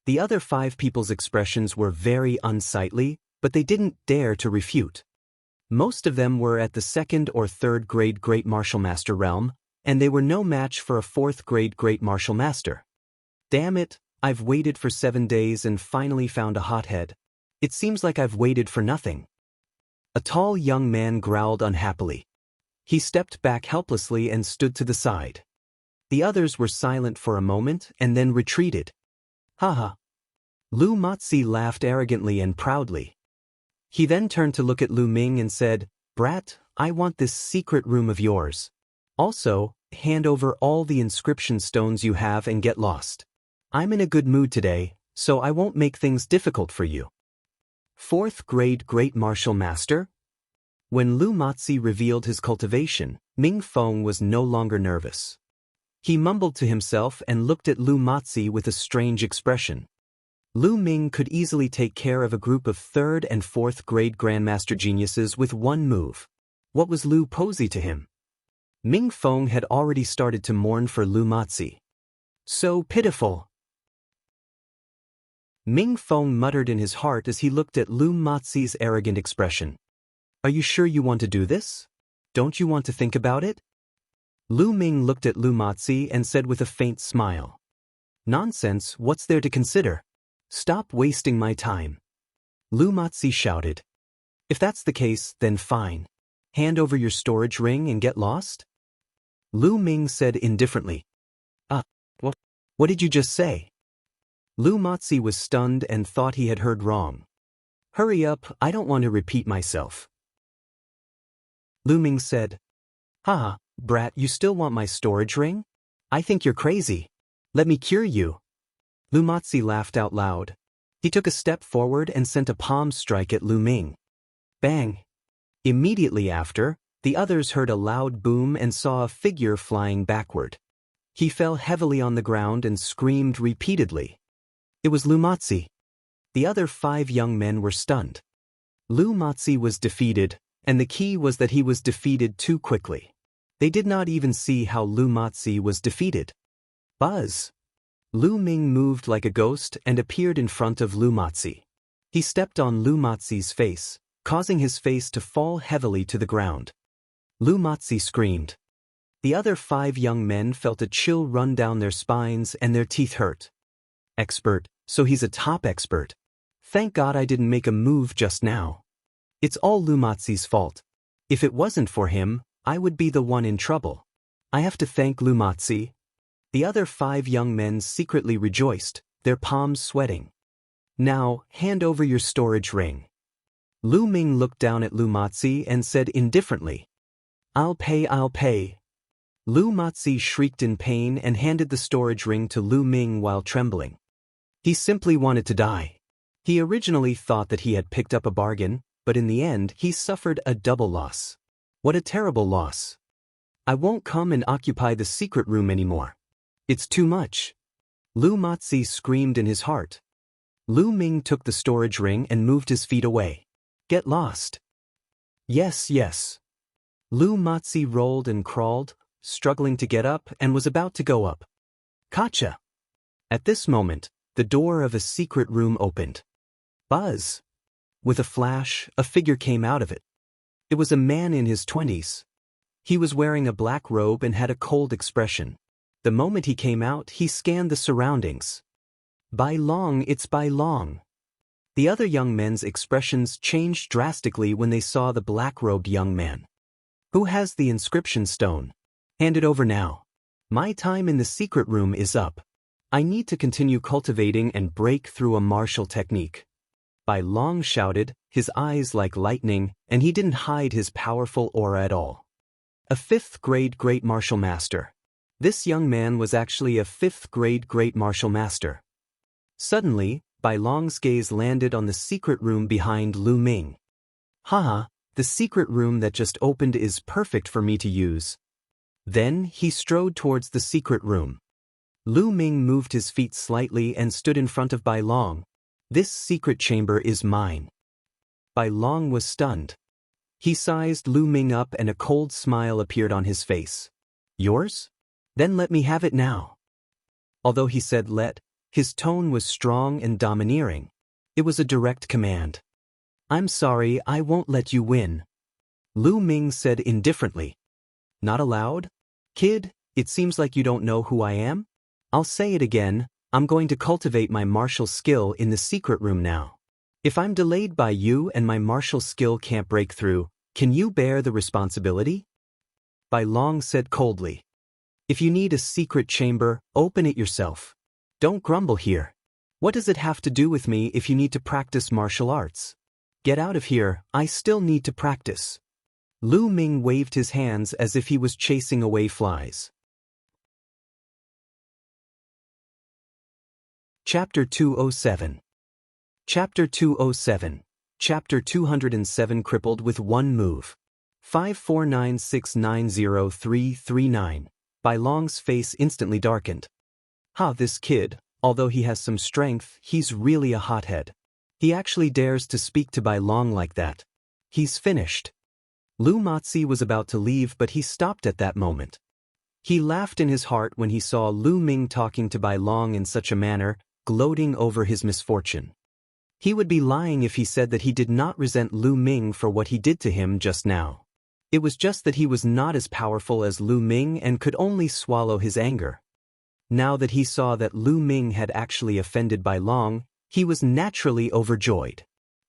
A: The other 5 people's expressions were very unsightly, but they didn't dare to refute. Most of them were at the 2nd or 3rd grade Great Martial Master realm, and they were no match for a 4th grade Great Martial Master. Damn it, I've waited for 7 days and finally found a hothead. It seems like I've waited for nothing. A tall young man growled unhappily. He stepped back helplessly and stood to the side. The others were silent for a moment and then retreated. Haha. Lu Matzi laughed arrogantly and proudly. He then turned to look at Lu Ming and said, "Brat, I want this secret room of yours. Also, hand over all the inscription stones you have and get lost. I'm in a good mood today, so I won't make things difficult for you." 4th grade Great Martial Master? When Lu Matzi revealed his cultivation, Ming Feng was no longer nervous. He mumbled to himself and looked at Lu Matzi with a strange expression. Lu Ming could easily take care of a group of 3rd and 4th grade Grandmaster geniuses with one move. What was Lu Posey to him? Ming Feng had already started to mourn for Lu Matzi. So pitiful. Ming Feng muttered in his heart as he looked at Lu Matzi's arrogant expression. Are you sure you want to do this? Don't you want to think about it? Lu Ming looked at Lu Matzi and said with a faint smile. Nonsense, what's there to consider? Stop wasting my time. Lu Matzi shouted. If that's the case, then fine. Hand over your storage ring and get lost? Lu Ming said indifferently. What did you just say? Lu Matzi was stunned and thought he had heard wrong. Hurry up, I don't want to repeat myself. Lu Ming said. Haha, brat, you still want my storage ring? I think you're crazy. Let me cure you. Lu Matzi laughed out loud. He took a step forward and sent a palm strike at Lu Ming. Bang! Immediately after, the others heard a loud boom and saw a figure flying backward. He fell heavily on the ground and screamed repeatedly. It was Lu Matzi. The other 5 young men were stunned. Lu Matzi was defeated, and the key was that he was defeated too quickly. They did not even see how Lu Matzi was defeated. Buzz! Lu Ming moved like a ghost and appeared in front of Lu Matzi. He stepped on Lu Matzi's face, causing his face to fall heavily to the ground. Lu Matzi screamed. The other 5 young men felt a chill run down their spines and their teeth hurt. Expert, so he's a top expert. Thank God I didn't make a move just now. It's all Lu Matzi's fault. If it wasn't for him, I would be the one in trouble. I have to thank Lu Matzi. The other 5 young men secretly rejoiced, their palms sweating. Now, hand over your storage ring. Lu Ming looked down at Lu Matzi and said indifferently. I'll pay. Lu Matzi shrieked in pain and handed the storage ring to Lu Ming while trembling. He simply wanted to die. He originally thought that he had picked up a bargain, but in the end he suffered a double loss. What a terrible loss. I won't come and occupy the secret room anymore. It's too much. Lu Matzi screamed in his heart. Lu Ming took the storage ring and moved his feet away. Get lost. Yes. Lu Matzi rolled and crawled, struggling to get up, and was about to go up. Gotcha! At this moment, the door of a secret room opened. Buzz! With a flash, a figure came out of it. It was a man in his 20s. He was wearing a black robe and had a cold expression. The moment he came out, he scanned the surroundings. Bai Long, it's Bai Long. The other young men's expressions changed drastically when they saw the black-robed young man. Who has the inscription stone? Hand it over now. My time in the secret room is up. I need to continue cultivating and break through a martial technique. Bai Long shouted, his eyes like lightning, and he didn't hide his powerful aura at all. A 5th grade Great Martial Master. This young man was actually a 5th grade Great Martial Master. Suddenly, Bai Long's gaze landed on the secret room behind Lu Ming. Haha, the secret room that just opened is perfect for me to use. Then he strode towards the secret room. Lu Ming moved his feet slightly and stood in front of Bai Long. This secret chamber is mine. Bai Long was stunned. He sized Lu Ming up and a cold smile appeared on his face. Yours? Then let me have it now. Although he said let, his tone was strong and domineering. It was a direct command. I'm sorry, I won't let you win. Lu Ming said indifferently. Not allowed? Kid, it seems like you don't know who I am. I'll say it again, I'm going to cultivate my martial skill in the secret room now. If I'm delayed by you and my martial skill can't break through, can you bear the responsibility? Bai Long said coldly. If you need a secret chamber, open it yourself. Don't grumble here. What does it have to do with me if you need to practice martial arts? Get out of here, I still need to practice. Lu Ming waved his hands as if he was chasing away flies. Chapter 207. Chapter 207. Chapter 207 Crippled with one move. 549690339. Bai Long's face instantly darkened. This kid, although he has some strength, he's really a hothead. He actually dares to speak to Bai Long like that. He's finished. Lu Matzi was about to leave, but he stopped at that moment. He laughed in his heart when he saw Lu Ming talking to Bai Long in such a manner, gloating over his misfortune. He would be lying if he said that he did not resent Lu Ming for what he did to him just now. It was just that he was not as powerful as Lu Ming and could only swallow his anger. Now that he saw that Lu Ming had actually offended Bai Long, he was naturally overjoyed.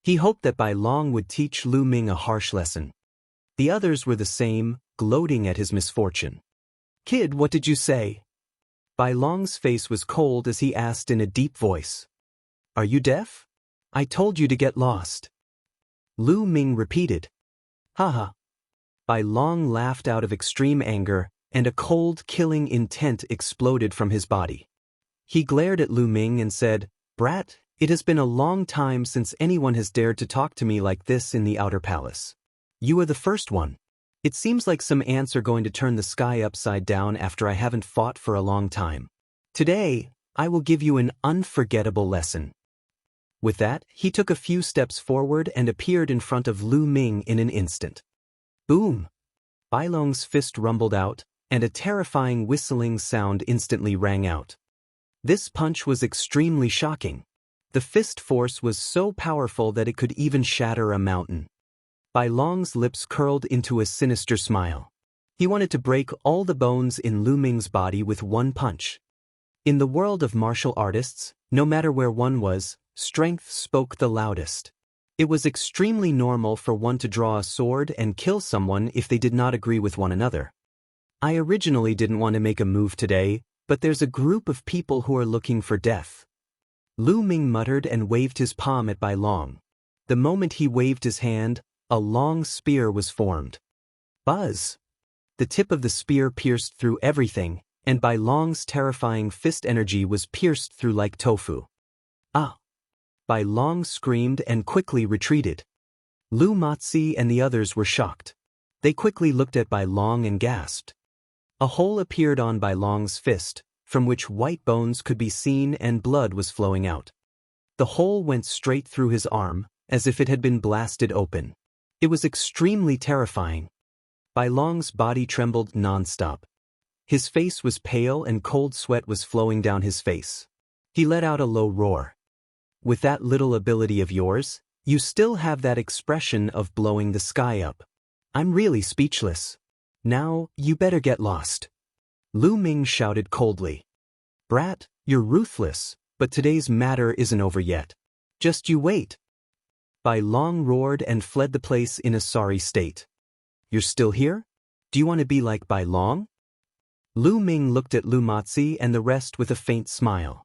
A: He hoped that Bai Long would teach Lu Ming a harsh lesson. The others were the same, gloating at his misfortune. Kid, what did you say? Bai Long's face was cold as he asked in a deep voice. Are you deaf? I told you to get lost. Lu Ming repeated. Haha. Bai Long laughed out of extreme anger, and a cold, killing intent exploded from his body. He glared at Lu Ming and said, Brat, it has been a long time since anyone has dared to talk to me like this in the outer palace. You are the first one. It seems like some ants are going to turn the sky upside down after I haven't fought for a long time. Today, I will give you an unforgettable lesson. With that, he took a few steps forward and appeared in front of Lu Ming in an instant. Boom! Bai Long's fist rumbled out, and a terrifying whistling sound instantly rang out. This punch was extremely shocking. The fist force was so powerful that it could even shatter a mountain. Bai Long's lips curled into a sinister smile. He wanted to break all the bones in Lu Ming's body with one punch. In the world of martial artists, no matter where one was, strength spoke the loudest. It was extremely normal for one to draw a sword and kill someone if they did not agree with one another. I originally didn't want to make a move today, but there's a group of people who are looking for death. Lu Ming muttered and waved his palm at Bai Long. The moment he waved his hand, a long spear was formed. Buzz! The tip of the spear pierced through everything, and Bai Long's terrifying fist energy was pierced through like tofu. Ah! Bai Long screamed and quickly retreated. Lu Matzi and the others were shocked. They quickly looked at Bai Long and gasped. A hole appeared on Bai Long's fist, from which white bones could be seen and blood was flowing out. The hole went straight through his arm, as if it had been blasted open. It was extremely terrifying. Bai Long's body trembled non-stop. His face was pale and cold sweat was flowing down his face. He let out a low roar. With that little ability of yours, you still have that expression of blowing the sky up. I'm really speechless. Now, you better get lost. Lu Ming shouted coldly. Brat, you're ruthless, but today's matter isn't over yet. Just you wait. Bai Long roared and fled the place in a sorry state. You're still here? Do you want to be like Bai Long? Lu Ming looked at Lu Matzi and the rest with a faint smile.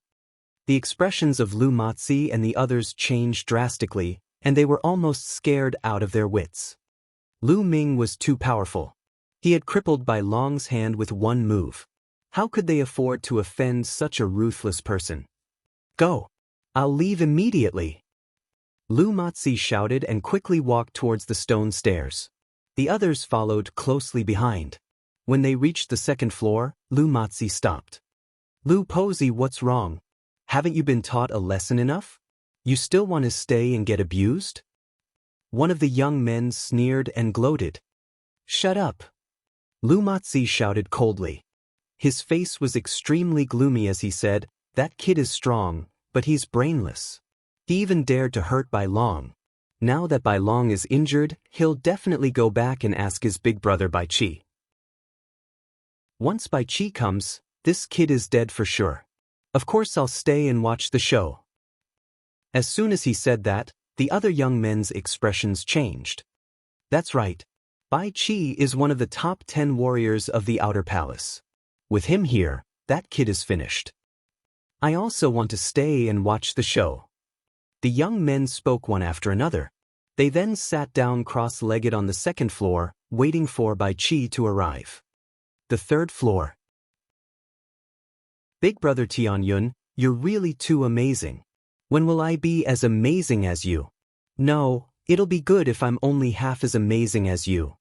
A: The expressions of Lu Matzi and the others changed drastically, and they were almost scared out of their wits. Lu Ming was too powerful. He had crippled Bai Long's hand with one move. How could they afford to offend such a ruthless person? Go! I'll leave immediately! Lu Matzi shouted and quickly walked towards the stone stairs. The others followed closely behind. When they reached the second floor, Lu Matzi stopped. Lu Pozi, what's wrong? Haven't you been taught a lesson enough? You still want to stay and get abused? One of the young men sneered and gloated. Shut up! Lu Matzi shouted coldly. His face was extremely gloomy as he said, That kid is strong, but he's brainless. He even dared to hurt Bai Long. Now that Bai Long is injured, he'll definitely go back and ask his big brother Bai Qi. Once Bai Qi comes, this kid is dead for sure. Of course I'll stay and watch the show. As soon as he said that, the other young men's expressions changed. That's right. Bai Qi is one of the top 10 warriors of the Outer Palace. With him here, that kid is finished. I also want to stay and watch the show. The young men spoke one after another. They then sat down cross-legged on the second floor, waiting for Bai Qi to arrive. The third floor. Big brother Tianyun, you're really too amazing. When will I be as amazing as you? No, it'll be good if I'm only half as amazing as you.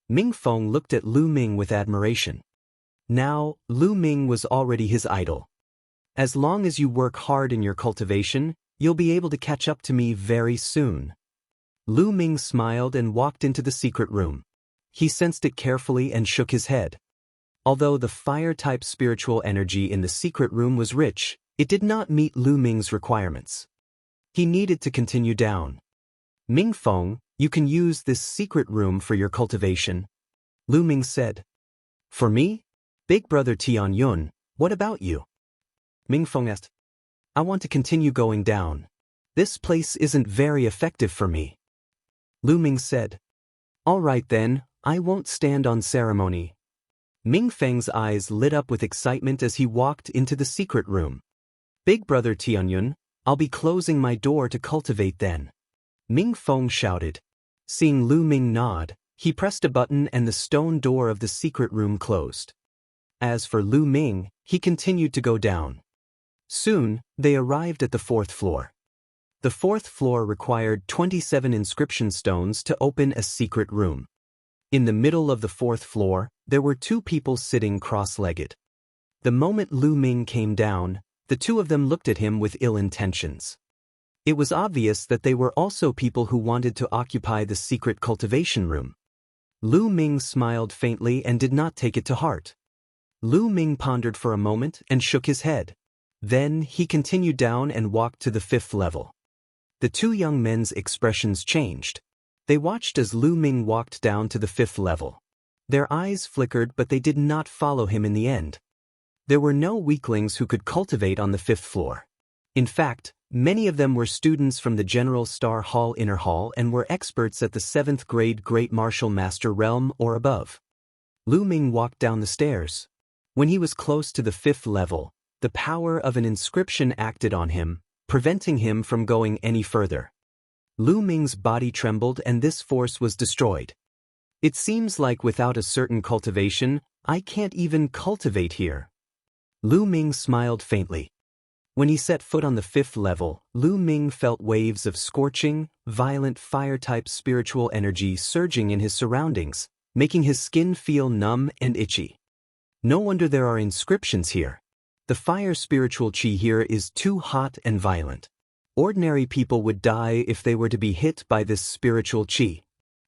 A: Ming Feng looked at Lu Ming with admiration. Now, Lu Ming was already his idol. As long as you work hard in your cultivation, you'll be able to catch up to me very soon. Lu Ming smiled and walked into the secret room. He sensed it carefully and shook his head. Although the fire-type spiritual energy in the secret room was rich, it did not meet Lu Ming's requirements. He needed to continue down. Ming Feng, you can use this secret room for your cultivation, Lu Ming said. For me? Big brother Tianyun, what about you? Ming Feng asked. I want to continue going down. This place isn't very effective for me. Lu Ming said. All right then, I won't stand on ceremony. Ming Feng's eyes lit up with excitement as he walked into the secret room. Big brother Tianyun, I'll be closing my door to cultivate then. Ming Feng shouted. Seeing Lu Ming nod, he pressed a button and the stone door of the secret room closed. As for Lu Ming, he continued to go down. Soon, they arrived at the fourth floor. The fourth floor required 27 inscription stones to open a secret room. In the middle of the fourth floor, there were two people sitting cross-legged. The moment Lu Ming came down, the two of them looked at him with ill intentions. It was obvious that they were also people who wanted to occupy the secret cultivation room. Lu Ming smiled faintly and did not take it to heart. Lu Ming pondered for a moment and shook his head. Then he continued down and walked to the fifth level. The two young men's expressions changed. They watched as Lu Ming walked down to the fifth level. Their eyes flickered, but they did not follow him in the end. There were no weaklings who could cultivate on the fifth floor. In fact, many of them were students from the General Star Hall Inner Hall and were experts at the 7th grade Great Martial Master realm or above. Lu Ming walked down the stairs. When he was close to the fifth level, the power of an inscription acted on him, preventing him from going any further. Lu Ming's body trembled and this force was destroyed. It seems like without a certain cultivation, I can't even cultivate here. Lu Ming smiled faintly. When he set foot on the fifth level, Lu Ming felt waves of scorching, violent fire-type spiritual energy surging in his surroundings, making his skin feel numb and itchy. No wonder there are inscriptions here. The fire spiritual chi here is too hot and violent. Ordinary people would die if they were to be hit by this spiritual chi.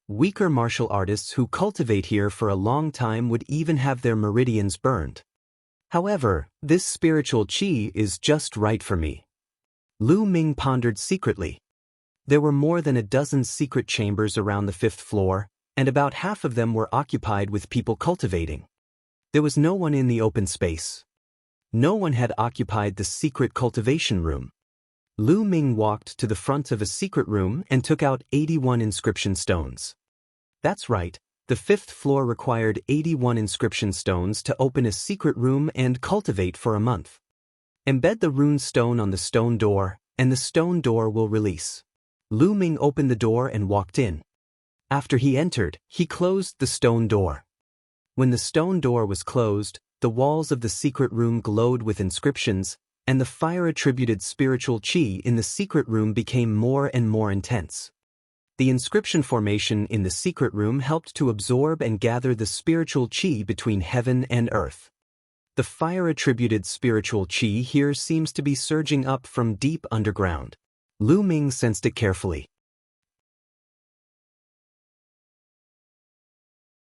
A: Weaker martial artists who cultivate here for a long time would even have their meridians burned. However, this spiritual chi is just right for me. Lu Ming pondered secretly. There were more than a dozen secret chambers around the fifth floor, and about half of them were occupied with people cultivating. There was no one in the open space. No one had occupied the secret cultivation room. Lu Ming walked to the front of a secret room and took out 81 inscription stones. That's right. The fifth floor required 81 inscription stones to open a secret room and cultivate for a month. Embed the rune stone on the stone door, and the stone door will release. Lu Ming opened the door and walked in. After he entered, he closed the stone door. When the stone door was closed, the walls of the secret room glowed with inscriptions, and the fire-attributed spiritual chi in the secret room became more and more intense. The inscription formation in the secret room helped to absorb and gather the spiritual chi between heaven and earth. The fire-attributed spiritual chi here seems to be surging up from deep underground. Lu Ming sensed it carefully.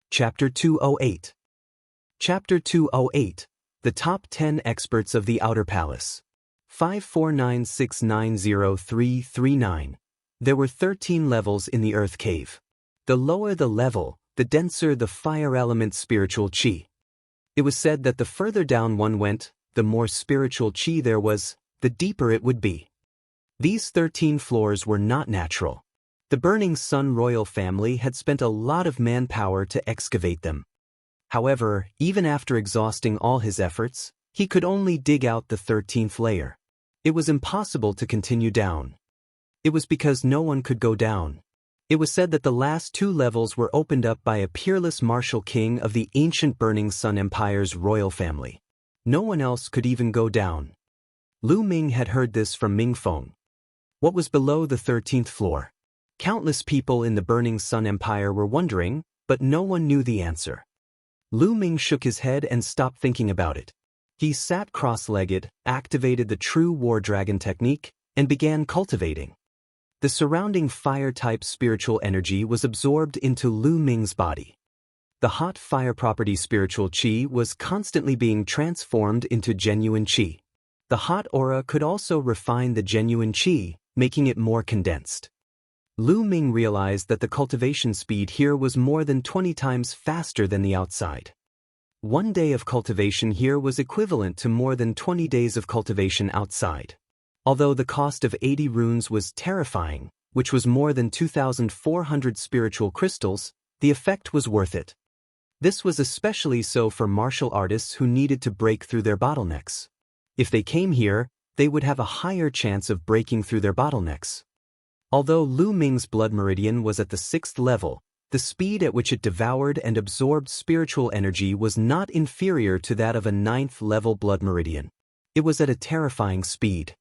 A: Chapter 208. Chapter 208. The Top 10 Experts of the Outer Palace. 549690339. There were 13 levels in the Earth Cave. The lower the level, the denser the fire element spiritual chi. It was said that the further down one went, the more spiritual qi there was, the deeper it would be. These 13 floors were not natural. The Burning Sun royal family had spent a lot of manpower to excavate them. However, even after exhausting all his efforts, he could only dig out the 13th layer. It was impossible to continue down. It was because no one could go down. It was said that the last 2 levels were opened up by a peerless martial king of the ancient Burning Sun Empire's royal family. No one else could even go down. Lu Ming had heard this from Ming Feng. What was below the 13th floor? Countless people in the Burning Sun Empire were wondering, but no one knew the answer. Lu Ming shook his head and stopped thinking about it. He sat cross-legged, activated the true War Dragon technique, and began cultivating. The surrounding fire-type spiritual energy was absorbed into Lu Ming's body. The hot fire property spiritual qi was constantly being transformed into genuine qi. The hot aura could also refine the genuine qi, making it more condensed. Lu Ming realized that the cultivation speed here was more than 20 times faster than the outside. 1 day of cultivation here was equivalent to more than 20 days of cultivation outside. Although the cost of 80 runes was terrifying, which was more than 2,400 spiritual crystals, the effect was worth it. This was especially so for martial artists who needed to break through their bottlenecks. If they came here, they would have a higher chance of breaking through their bottlenecks. Although Lu Ming's blood meridian was at the 6th level, the speed at which it devoured and absorbed spiritual energy was not inferior to that of a 9th level blood meridian. It was at a terrifying speed.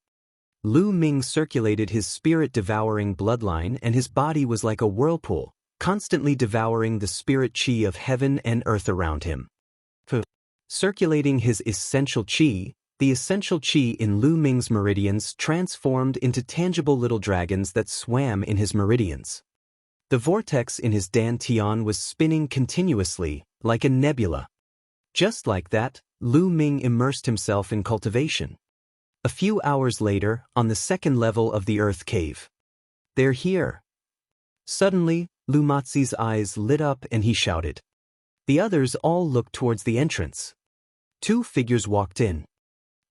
A: Lu Ming circulated his spirit-devouring bloodline, and his body was like a whirlpool, constantly devouring the spirit qi of heaven and earth around him. Circulating his essential qi, the essential qi in Lu Ming's meridians transformed into tangible little dragons that swam in his meridians. The vortex in his dantian was spinning continuously, like a nebula. Just like that, Lu Ming immersed himself in cultivation. A few hours later, on the 2nd level of the Earth Cave. They're here. Suddenly, Lu Mazi's eyes lit up and he shouted. The others all looked towards the entrance. 2 figures walked in.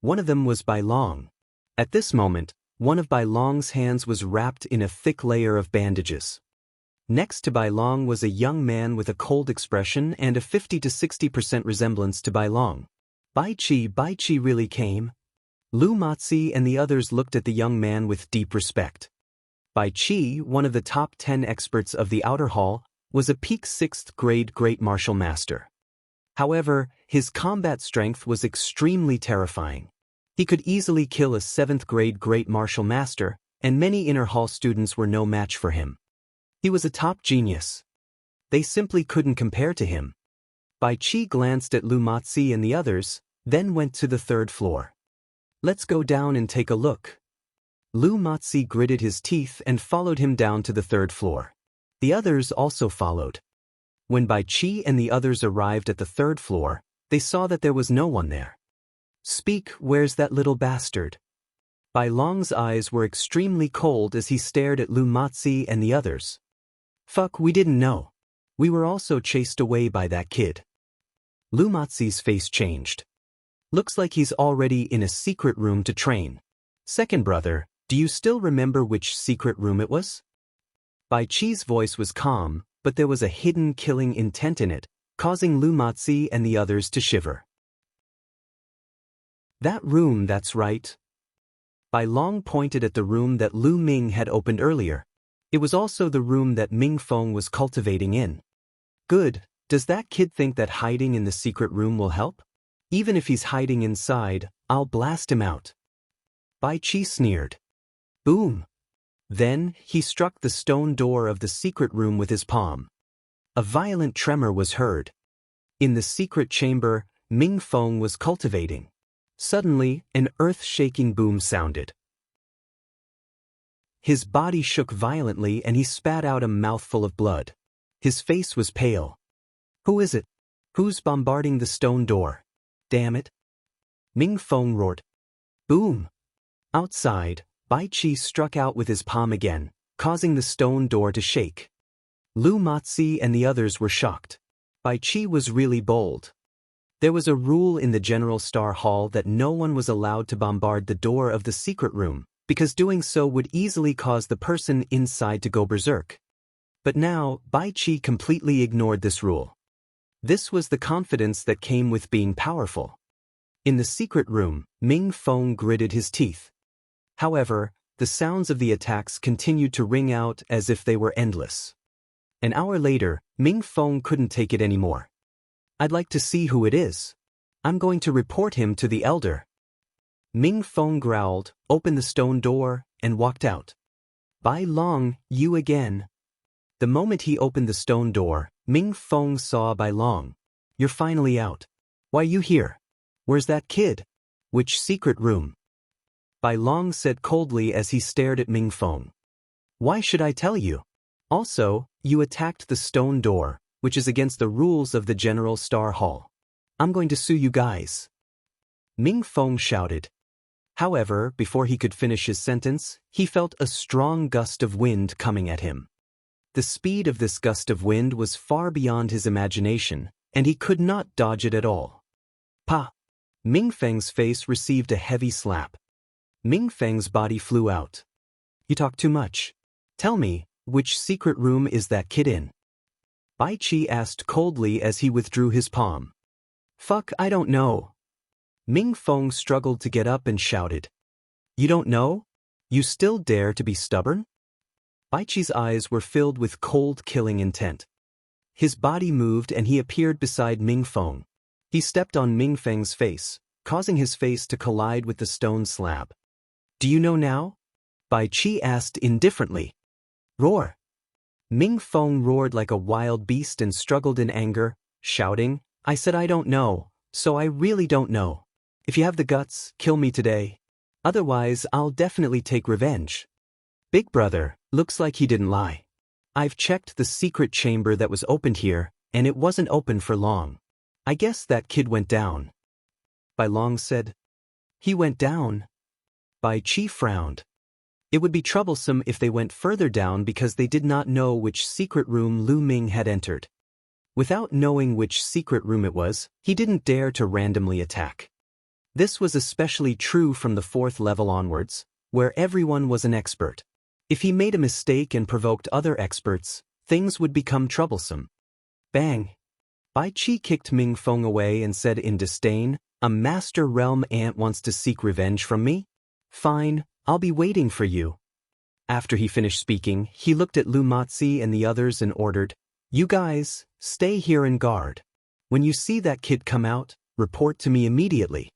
A: One of them was Bai Long. At this moment, one of Bai Long's hands was wrapped in a thick layer of bandages. Next to Bai Long was a young man with a cold expression and a 50 to 60% resemblance to Bai Long. Bai Qi really came? Lu Mazi and the others looked at the young man with deep respect. Bai Qi, one of the top 10 experts of the Outer Hall, was a peak 6th grade great martial master. However, his combat strength was extremely terrifying. He could easily kill a 7th grade great martial master, and many Inner Hall students were no match for him. He was a top genius. They simply couldn't compare to him. Bai Qi glanced at Lu Mazi and the others, then went to the 3rd floor. Let's go down and take a look. Lu Mazi gritted his teeth and followed him down to the 3rd floor. The others also followed. When Bai Qi and the others arrived at the 3rd floor, they saw that there was no one there. Speak, where's that little bastard? Bai Long's eyes were extremely cold as he stared at Lu Mazi and the others. Fuck, we didn't know. We were also chased away by that kid. Lu Mazi's face changed. Looks like he's already in a secret room to train. Second brother, do you still remember which secret room it was? Bai Qi's voice was calm, but there was a hidden killing intent in it, causing Lu Mazi and the others to shiver. That room, that's right. Bai Long pointed at the room that Lu Ming had opened earlier. It was also the room that Ming Feng was cultivating in. Good, does that kid think that hiding in the secret room will help? Even if he's hiding inside, I'll blast him out. Bai Qi sneered. Boom. Then, he struck the stone door of the secret room with his palm. A violent tremor was heard. In the secret chamber, Ming Feng was cultivating. Suddenly, an earth-shaking boom sounded. His body shook violently and he spat out a mouthful of blood. His face was pale. Who is it? Who's bombarding the stone door? Damn it. Ming Feng roared. Boom. Outside, Bai Qi struck out with his palm again, causing the stone door to shake. Lu Mazi and the others were shocked. Bai Qi was really bold. There was a rule in the General Star Hall that no one was allowed to bombard the door of the secret room, because doing so would easily cause the person inside to go berserk. But now, Bai Qi completely ignored this rule. This was the confidence that came with being powerful. In the secret room, Ming Feng gritted his teeth. However, the sounds of the attacks continued to ring out as if they were endless. An hour later, Ming Feng couldn't take it anymore. I'd like to see who it is. I'm going to report him to the elder. Ming Feng growled, opened the stone door, and walked out. Bai Long, you again. The moment he opened the stone door, Ming Feng saw Bai Long. You're finally out. Why are you here? Where's that kid? Which secret room? Bai Long said coldly as he stared at Ming Feng. Why should I tell you? Also, you attacked the stone door, which is against the rules of the General Star Hall. I'm going to sue you guys. Ming Feng shouted. However, before he could finish his sentence, he felt a strong gust of wind coming at him. The speed of this gust of wind was far beyond his imagination, and he could not dodge it at all. Pa! Ming Feng's face received a heavy slap. Ming Feng's body flew out. You talk too much. Tell me, which secret room is that kid in? Bai Qi asked coldly as he withdrew his palm. Fuck, I don't know. Ming Feng struggled to get up and shouted. You don't know? You still dare to be stubborn? Bai Qi's eyes were filled with cold, killing intent. His body moved and he appeared beside Ming Feng. He stepped on Ming Feng's face, causing his face to collide with the stone slab. Do you know now? Bai Qi asked indifferently. Roar! Ming Feng roared like a wild beast and struggled in anger, shouting, I said I don't know, so I really don't know. If you have the guts, kill me today. Otherwise, I'll definitely take revenge. Big brother, looks like he didn't lie. I've checked the secret chamber that was opened here, and it wasn't open for long. I guess that kid went down. Bai Long said. He went down. Bai Qi frowned. It would be troublesome if they went further down because they did not know which secret room Lu Ming had entered. Without knowing which secret room it was, he didn't dare to randomly attack. This was especially true from the 4th level onwards, where everyone was an expert. If he made a mistake and provoked other experts, things would become troublesome. Bang! Bai Qi kicked Ming Feng away and said in disdain, a Master Realm ant wants to seek revenge from me? Fine, I'll be waiting for you. After he finished speaking, he looked at Lu Matzi and the others and ordered, You guys, stay here and guard. When you see that kid come out, report to me immediately.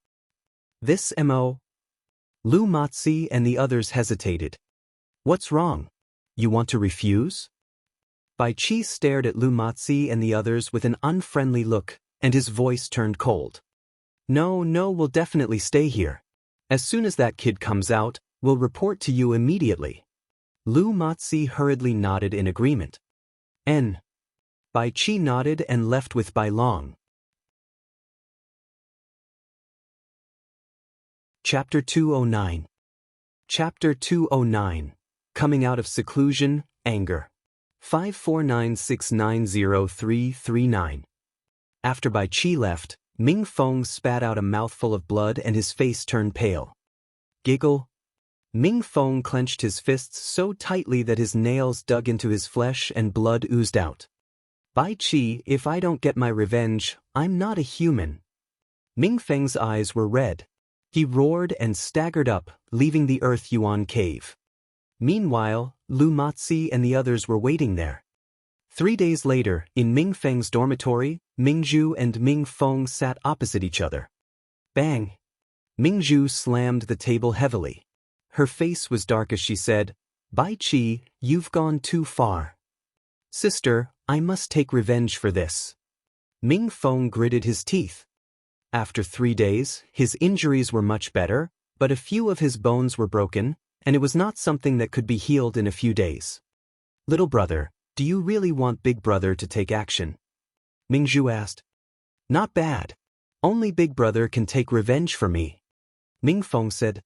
A: This M.O. Lu Matzi and the others hesitated. What's wrong? You want to refuse? Bai Qi stared at Lu Matzi and the others with an unfriendly look, and his voice turned cold. No, we'll definitely stay here. As soon as that kid comes out, we'll report to you immediately. Lu Matzi hurriedly nodded in agreement. N. Bai Qi nodded and left with Bai Long. Chapter 209. Chapter 209. Coming out of seclusion, anger. 549690339. After Bai Qi left, Ming Feng spat out a mouthful of blood and his face turned pale. Giggle. Ming Feng clenched his fists so tightly that his nails dug into his flesh and blood oozed out. Bai Qi, if I don't get my revenge, I'm not a human. Ming Feng's eyes were red. He roared and staggered up, leaving the Earth Yuan cave. Meanwhile, Lu Matzi and the others were waiting there. 3 days later, in Ming Feng's dormitory, Mingzhu and Ming Feng sat opposite each other. Bang! Mingzhu slammed the table heavily. Her face was dark as she said, Bai Qi, you've gone too far. Sister, I must take revenge for this. Ming Feng gritted his teeth. After 3 days, his injuries were much better, but a few of his bones were broken, and it was not something that could be healed in a few days. Little brother, do you really want Big Brother to take action? Mingzhu asked. Not bad. Only Big Brother can take revenge for me. Ming Feng said.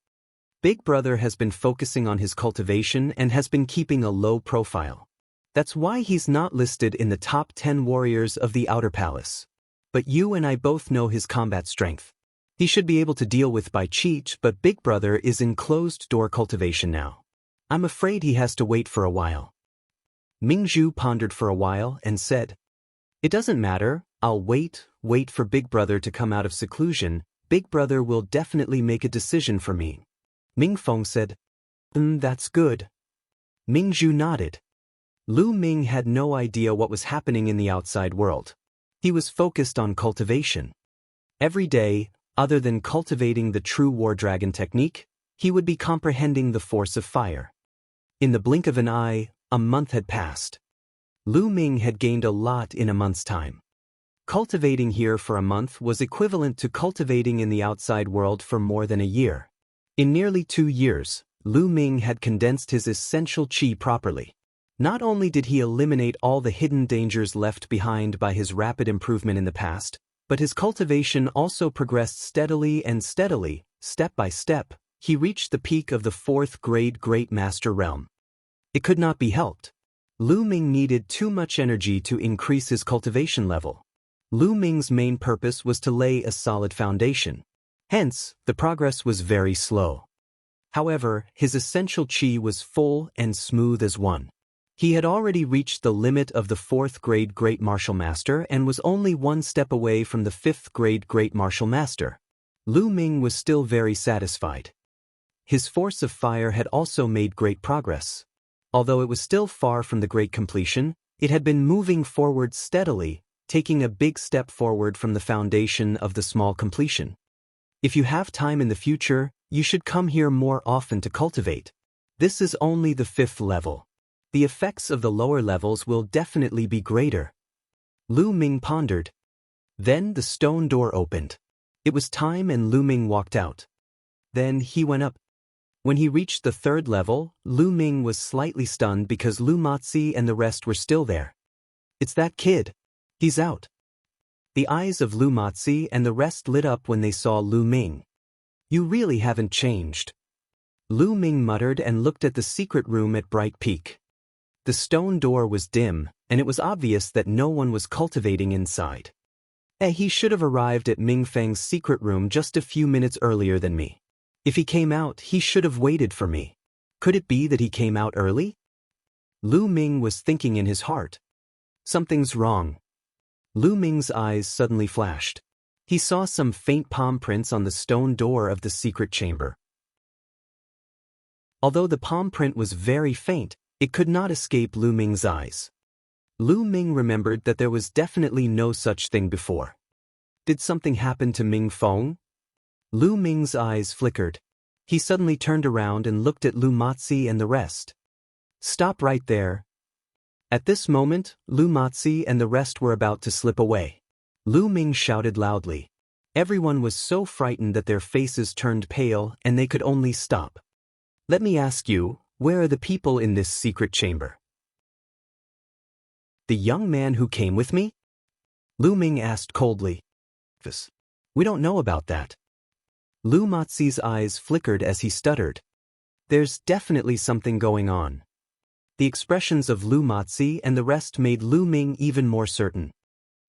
A: Big Brother has been focusing on his cultivation and has been keeping a low profile. That's why he's not listed in the top 10 warriors of the Outer Palace. but you and I both know his combat strength. He should be able to deal with Bai Qi, but Big Brother is in closed-door cultivation now. I'm afraid he has to wait for a while. Mingzhu pondered for a while and said, It doesn't matter, I'll wait for Big Brother to come out of seclusion. Big Brother will definitely make a decision for me. Mingfeng said, That's good. Mingzhu nodded. Lu Ming had no idea what was happening in the outside world. He was focused on cultivation. Every day, other than cultivating the true war dragon technique, he would be comprehending the force of fire. In the blink of an eye, a month had passed. Lu Ming had gained a lot in a month's time. Cultivating here for a month was equivalent to cultivating in the outside world for more than a year. In nearly 2 years, Lu Ming had condensed his essential qi properly. Not only did he eliminate all the hidden dangers left behind by his rapid improvement in the past, but his cultivation also progressed steadily, step by step. He reached the peak of the 4th grade Great Master realm. It could not be helped. Lu Ming needed too much energy to increase his cultivation level. Lu Ming's main purpose was to lay a solid foundation. Hence, the progress was very slow. However, his essential qi was full and smooth as one. He had already reached the limit of the 4th grade Great Martial Master and was only 1 step away from the 5th grade Great Martial Master. Lu Ming was still very satisfied. His force of fire had also made great progress. Although it was still far from the great completion, it had been moving forward steadily, taking a big step forward from the foundation of the small completion. If you have time in the future, you should come here more often to cultivate. This is only the 5th level. The effects of the lower levels will definitely be greater. Lu Ming pondered. Then the stone door opened. It was time and Lu Ming walked out. Then he went up. When he reached the 3rd level, Lu Ming was slightly stunned because Lu Matzi and the rest were still there. It's that kid. He's out. The eyes of Lu Matzi and the rest lit up when they saw Lu Ming. You really haven't changed. Lu Ming muttered and looked at the secret room at Bright Peak. The stone door was dim, and it was obvious that no one was cultivating inside. He should have arrived at Mingfeng's secret room just a few minutes earlier than me. If he came out, he should have waited for me. Could it be that he came out early? Lu Ming was thinking in his heart. Something's wrong. Lu Ming's eyes suddenly flashed. He saw some faint palm prints on the stone door of the secret chamber. Although the palm print was very faint, it could not escape Lu Ming's eyes. Lu Ming remembered that there was definitely no such thing before. Did something happen to Mingfeng? Lu Ming's eyes flickered. He suddenly turned around and looked at Lu Matzi and the rest. Stop right there. At this moment, Lu Matzi and the rest were about to slip away. Lu Ming shouted loudly. Everyone was so frightened that their faces turned pale and they could only stop. Let me ask you, where are the people in this secret chamber? The young man who came with me? Lu Ming asked coldly. We don't know about that. Lu Matzi's eyes flickered as he stuttered. There's definitely something going on. The expressions of Lu Matzi and the rest made Lu Ming even more certain.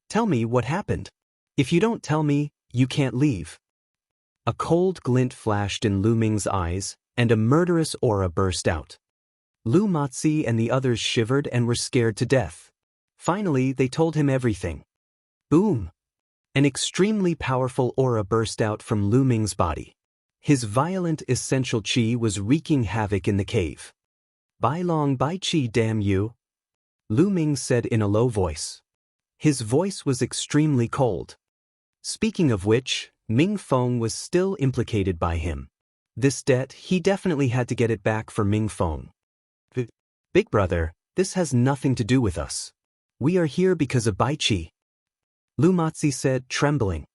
A: Tell me what happened. If you don't tell me, you can't leave. A cold glint flashed in Lu Ming's eyes, and a murderous aura burst out. Lu Matzi and the others shivered and were scared to death. Finally, they told him everything. Boom! An extremely powerful aura burst out from Lu Ming's body. His violent essential qi was wreaking havoc in the cave. Bai Long Bai Qi, damn you! Lu Ming said in a low voice. His voice was extremely cold. Speaking of which, Mingfeng was still implicated by him. This debt, he definitely had to get it back for Mingfeng. Big brother, this has nothing to do with us. We are here because of Bai Qi. Lu Matzi said, trembling.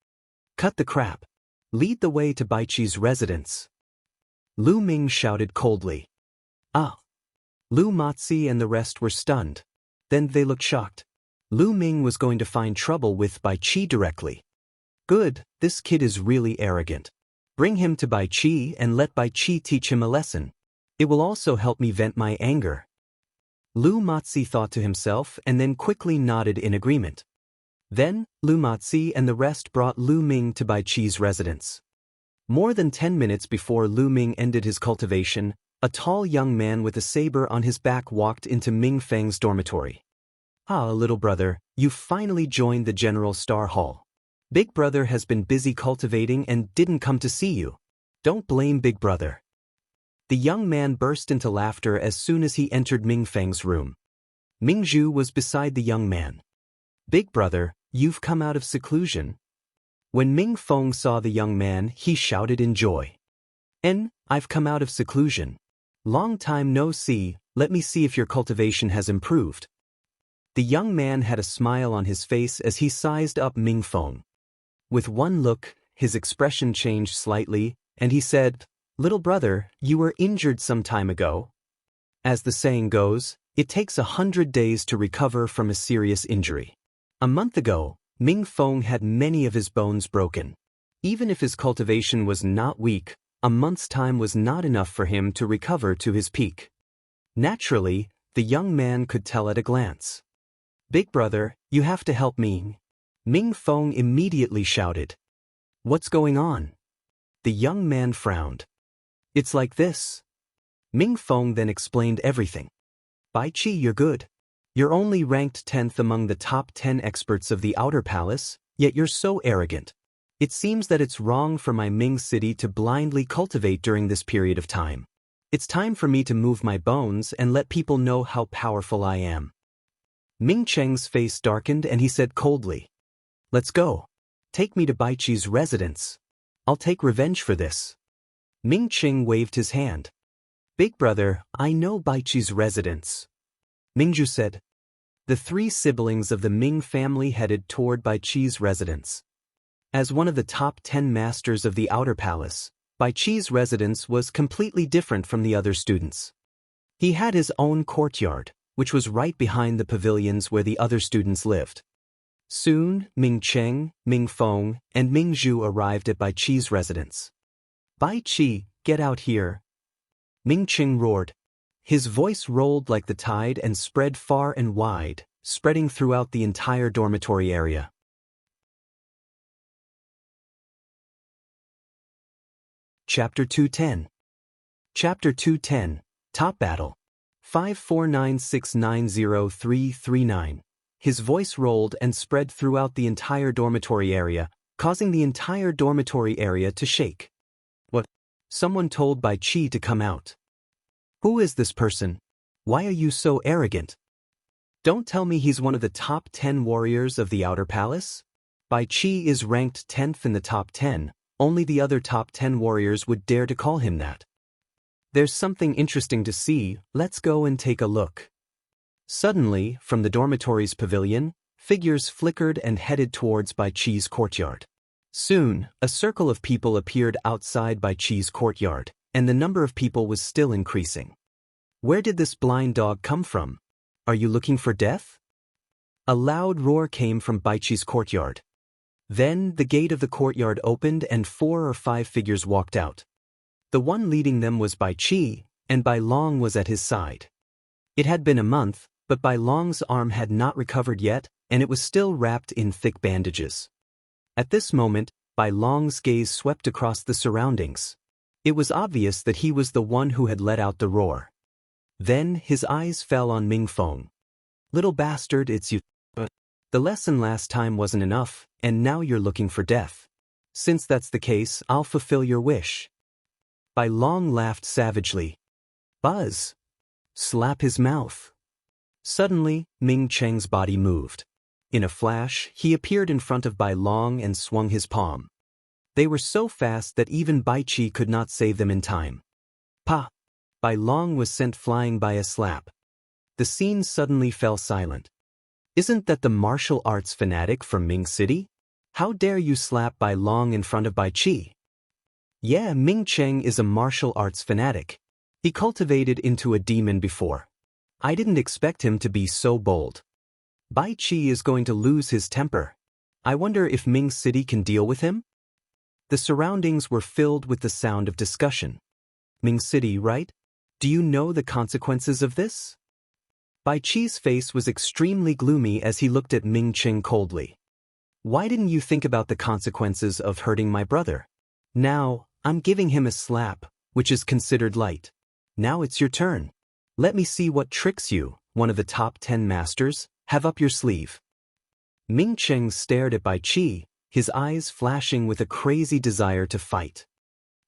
A: Cut the crap. Lead the way to Bai Qi's residence. Lu Ming shouted coldly. Ah! Lu Matzi and the rest were stunned. Then they looked shocked. Lu Ming was going to find trouble with Bai Qi directly. Good, this kid is really arrogant. Bring him to Bai Qi and let Bai Qi teach him a lesson. It will also help me vent my anger. Lu Matzi thought to himself and then quickly nodded in agreement. Then, Lu Matzi and the rest brought Lu Ming to Bai Qi's residence. More than 10 minutes before Lu Ming ended his cultivation, a tall young man with a saber on his back walked into Ming Feng's dormitory. "Ah, little brother, you've finally joined the General Star Hall. Big brother has been busy cultivating and didn't come to see you. Don't blame big brother." The young man burst into laughter as soon as he entered Ming Feng's room. Ming Zhu was beside the young man. "Big brother, you've come out of seclusion." When Ming Feng saw the young man, he shouted in joy. "I've come out of seclusion. Long time no see, let me see if your cultivation has improved." The young man had a smile on his face as he sized up Ming Feng. With one look, his expression changed slightly, and he said, "Little brother, you were injured some time ago." As the saying goes, it takes 100 days to recover from a serious injury. A month ago, Ming Feng had many of his bones broken. Even if his cultivation was not weak, a month's time was not enough for him to recover to his peak. Naturally, the young man could tell at a glance. "Big brother, you have to help me." Ming Feng immediately shouted. "What's going on?" The young man frowned. "It's like this." Ming Feng then explained everything. "Bai Qi, you're good. You're only ranked 10th among the top 10 experts of the Outer Palace, yet you're so arrogant. It seems that it's wrong for my Ming city to blindly cultivate during this period of time. It's time for me to move my bones and let people know how powerful I am." Ming Cheng's face darkened and he said coldly, "Let's go. Take me to Bai Qi's residence. I'll take revenge for this." Ming Cheng waved his hand. "Big brother, I know Bai Qi's residence." Mingzhu said. The three siblings of the Ming family headed toward Bai Qi's residence. As one of the top 10 masters of the Outer Palace, Bai Qi's residence was completely different from the other students. He had his own courtyard, which was right behind the pavilions where the other students lived. Soon, Ming Cheng, Ming Feng, and Ming Zhu arrived at Bai Qi's residence. "Bai Qi, get out here!" Ming Cheng roared. His voice rolled like the tide and spread far and wide, spreading throughout the entire dormitory area. Chapter 210. Chapter 210, Top Battle. 549690339. His voice rolled and spread throughout the entire dormitory area, causing the entire dormitory area to shake. "What?" Someone told Bai Qi to come out. "Who is this person? Why are you so arrogant? Don't tell me he's one of the top 10 warriors of the Outer Palace?" Bai Qi is ranked 10th in the top 10, only the other top 10 warriors would dare to call him that. "There's something interesting to see, let's go and take a look." Suddenly, from the dormitory's pavilion, figures flickered and headed towards Bai Qi's courtyard. Soon, a circle of people appeared outside Bai Qi's courtyard, and the number of people was still increasing. "Where did this blind dog come from? Are you looking for death?" A loud roar came from Bai Qi's courtyard. Then, the gate of the courtyard opened and 4 or 5 figures walked out. The one leading them was Bai Qi, and Bai Long was at his side. It had been a month, but Bai Long's arm had not recovered yet, and it was still wrapped in thick bandages. At this moment, Bai Long's gaze swept across the surroundings. It was obvious that he was the one who had let out the roar. Then, his eyes fell on Ming Feng. "Little bastard, it's you. But the lesson last time wasn't enough, and now you're looking for death. Since that's the case, I'll fulfill your wish." Bai Long laughed savagely. "Buzz! Slap his mouth." Suddenly, Ming Cheng's body moved. In a flash, he appeared in front of Bai Long and swung his palm. They were so fast that even Bai Qi could not save them in time. "Pa!" Bai Long was sent flying by a slap. The scene suddenly fell silent. "Isn't that the martial arts fanatic from Ming City? How dare you slap Bai Long in front of Bai Qi?" "Yeah, Ming Cheng is a martial arts fanatic. He cultivated into a demon before. I didn't expect him to be so bold. Bai Qi is going to lose his temper. I wonder if Ming City can deal with him?" The surroundings were filled with the sound of discussion. "Ming City, right? Do you know the consequences of this?" Bai Qi's face was extremely gloomy as he looked at Ming Cheng coldly. Why didn't you think about the consequences of hurting my brother? Now, I'm giving him a slap, which is considered light. Now it's your turn. Let me see what tricks you, one of the top 10 masters, have up your sleeve. Ming Cheng stared at Bai Qi, his eyes flashing with a crazy desire to fight.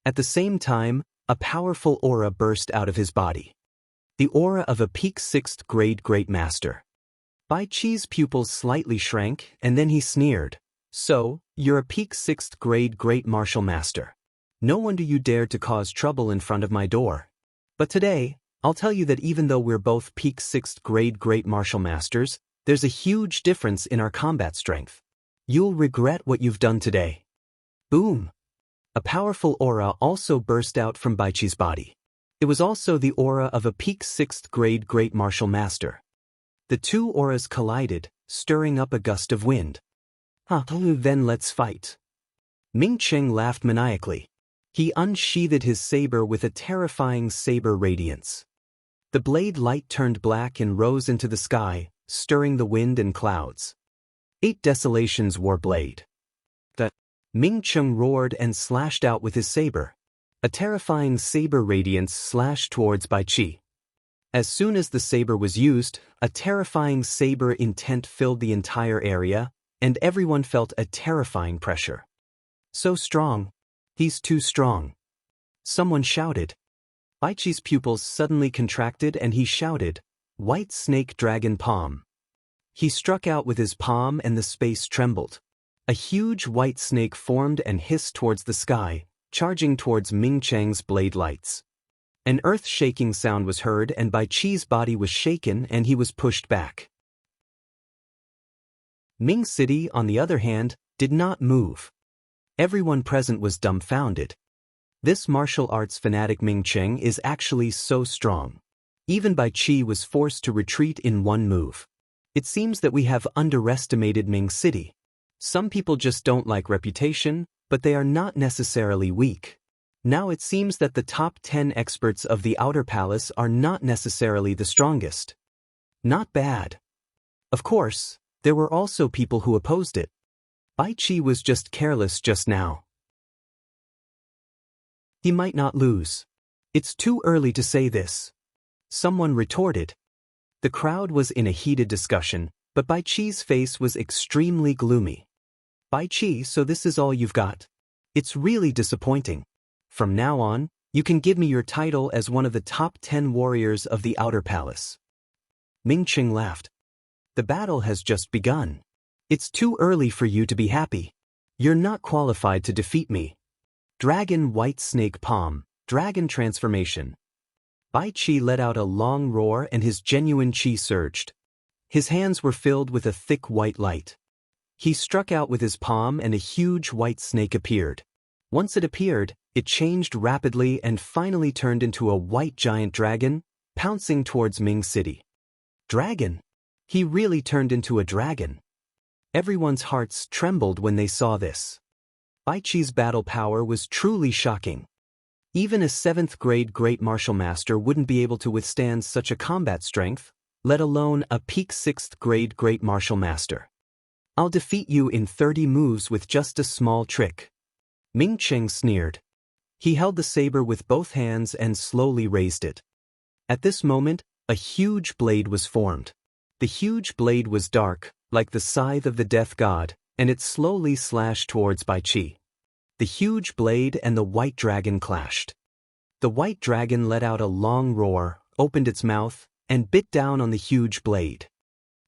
A: At the same time, a powerful aura burst out of his body. The aura of a peak 6th grade great master. Bai Qi's pupils slightly shrank, and then he sneered. So, you're a peak 6th grade great martial master. No wonder you dared to cause trouble in front of my door. But today, I'll tell you that even though we're both peak 6th grade great martial masters, there's a huge difference in our combat strength. You'll regret what you've done today. Boom! A powerful aura also burst out from Bai Qi's body. It was also the aura of a peak 6th grade great martial master. The two auras collided, stirring up a gust of wind. Then let's fight. Ming Cheng laughed maniacally. He unsheathed his saber with a terrifying saber radiance. The blade light turned black and rose into the sky, stirring the wind and clouds. 8 Desolations War Blade. Ming Cheng roared and slashed out with his saber. A terrifying saber radiance slashed towards Bai Qi. As soon as the saber was used, a terrifying saber intent filled the entire area, and everyone felt a terrifying pressure. So strong. He's too strong. Someone shouted. Bai Qi's pupils suddenly contracted and he shouted, "White Snake Dragon Palm." He struck out with his palm and the space trembled. A huge white snake formed and hissed towards the sky, charging towards Ming Cheng's blade lights. An earth-shaking sound was heard and Bai Qi's body was shaken and he was pushed back. Ming City, on the other hand, did not move. Everyone present was dumbfounded. This martial arts fanatic Ming Cheng is actually so strong. Even Bai Qi was forced to retreat in one move. It seems that we have underestimated Ming City. Some people just don't like reputation, but they are not necessarily weak. Now it seems that the top 10 experts of the Outer Palace are not necessarily the strongest. Not bad. Of course, there were also people who opposed it. Bai Qi was just careless just now. He might not lose. It's too early to say this. Someone retorted. The crowd was in a heated discussion, but Bai Qi's face was extremely gloomy. Bai Qi, so this is all you've got? It's really disappointing. From now on, you can give me your title as one of the top 10 warriors of the Outer Palace. Ming Cheng laughed. The battle has just begun. It's too early for you to be happy. You're not qualified to defeat me. Dragon White Snake Palm, Dragon Transformation. Bai Qi let out a long roar and his genuine qi surged. His hands were filled with a thick white light. He struck out with his palm and a huge white snake appeared. Once it appeared, it changed rapidly and finally turned into a white giant dragon, pouncing towards Ming City. Dragon? He really turned into a dragon. Everyone's hearts trembled when they saw this. Bai Qi's battle power was truly shocking. Even a 7th grade great martial master wouldn't be able to withstand such a combat strength, let alone a peak 6th grade great martial master. I'll defeat you in 30 moves with just a small trick. Ming Cheng sneered. He held the saber with both hands and slowly raised it. At this moment, a huge blade was formed. The huge blade was dark, like the scythe of the death god, and it slowly slashed towards Bai Qi. The huge blade and the white dragon clashed. The white dragon let out a long roar, opened its mouth, and bit down on the huge blade.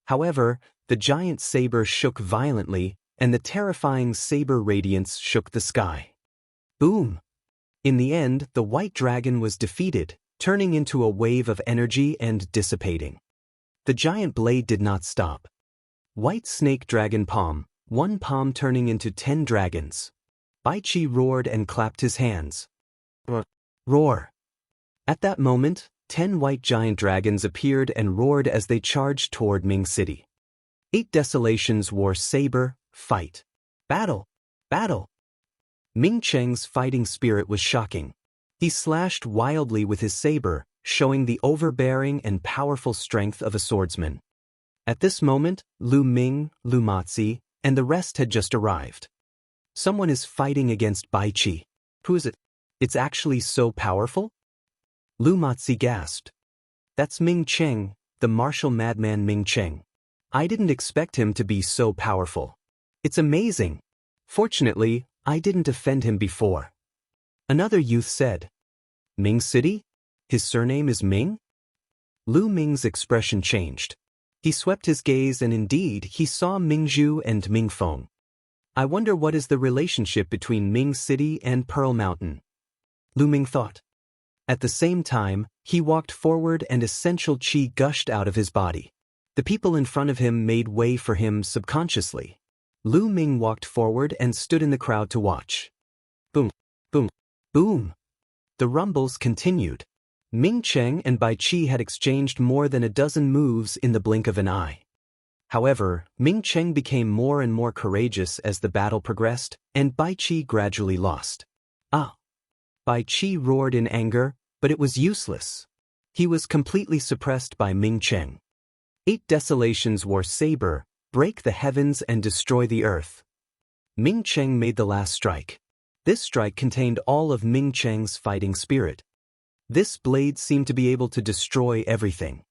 A: However, the giant saber shook violently, and the terrifying saber radiance shook the sky. Boom! In the end, the white dragon was defeated, turning into a wave of energy and dissipating. The giant blade did not stop. White Snake Dragon Palm, one palm turning into 10 dragons. Bai Qi roared and clapped his hands. Roar! At that moment, 10 white giant dragons appeared and roared as they charged toward Ming City. 8 Desolations War Saber, Fight. Battle! Battle! Ming Cheng's fighting spirit was shocking. He slashed wildly with his saber, showing the overbearing and powerful strength of a swordsman. At this moment, Lu Ming, Lu Matzi, and the rest had just arrived. Someone is fighting against Bai Qi. Who is it? It's actually so powerful? Lu Matzi gasped. That's Ming Cheng, the martial madman Ming Cheng. I didn't expect him to be so powerful. It's amazing. Fortunately, I didn't offend him before. Another youth said. Ming City? His surname is Ming? Lu Ming's expression changed. He swept his gaze and indeed he saw Mingzhu and Mingfeng. I wonder what is the relationship between Ming City and Pearl Mountain. Lu Ming thought. At the same time, he walked forward and essential qi gushed out of his body. The people in front of him made way for him subconsciously. Lu Ming walked forward and stood in the crowd to watch. Boom, boom, boom. The rumbles continued. Ming Cheng and Bai Qi had exchanged more than a dozen moves in the blink of an eye. However, Ming Cheng became more and more courageous as the battle progressed, and Bai Qi gradually lost. Ah! Bai Qi roared in anger, but it was useless. He was completely suppressed by Ming Cheng. 8 desolations war saber, break the heavens and destroy the earth. Ming Cheng made the last strike. This strike contained all of Ming Cheng's fighting spirit. This blade seemed to be able to destroy everything.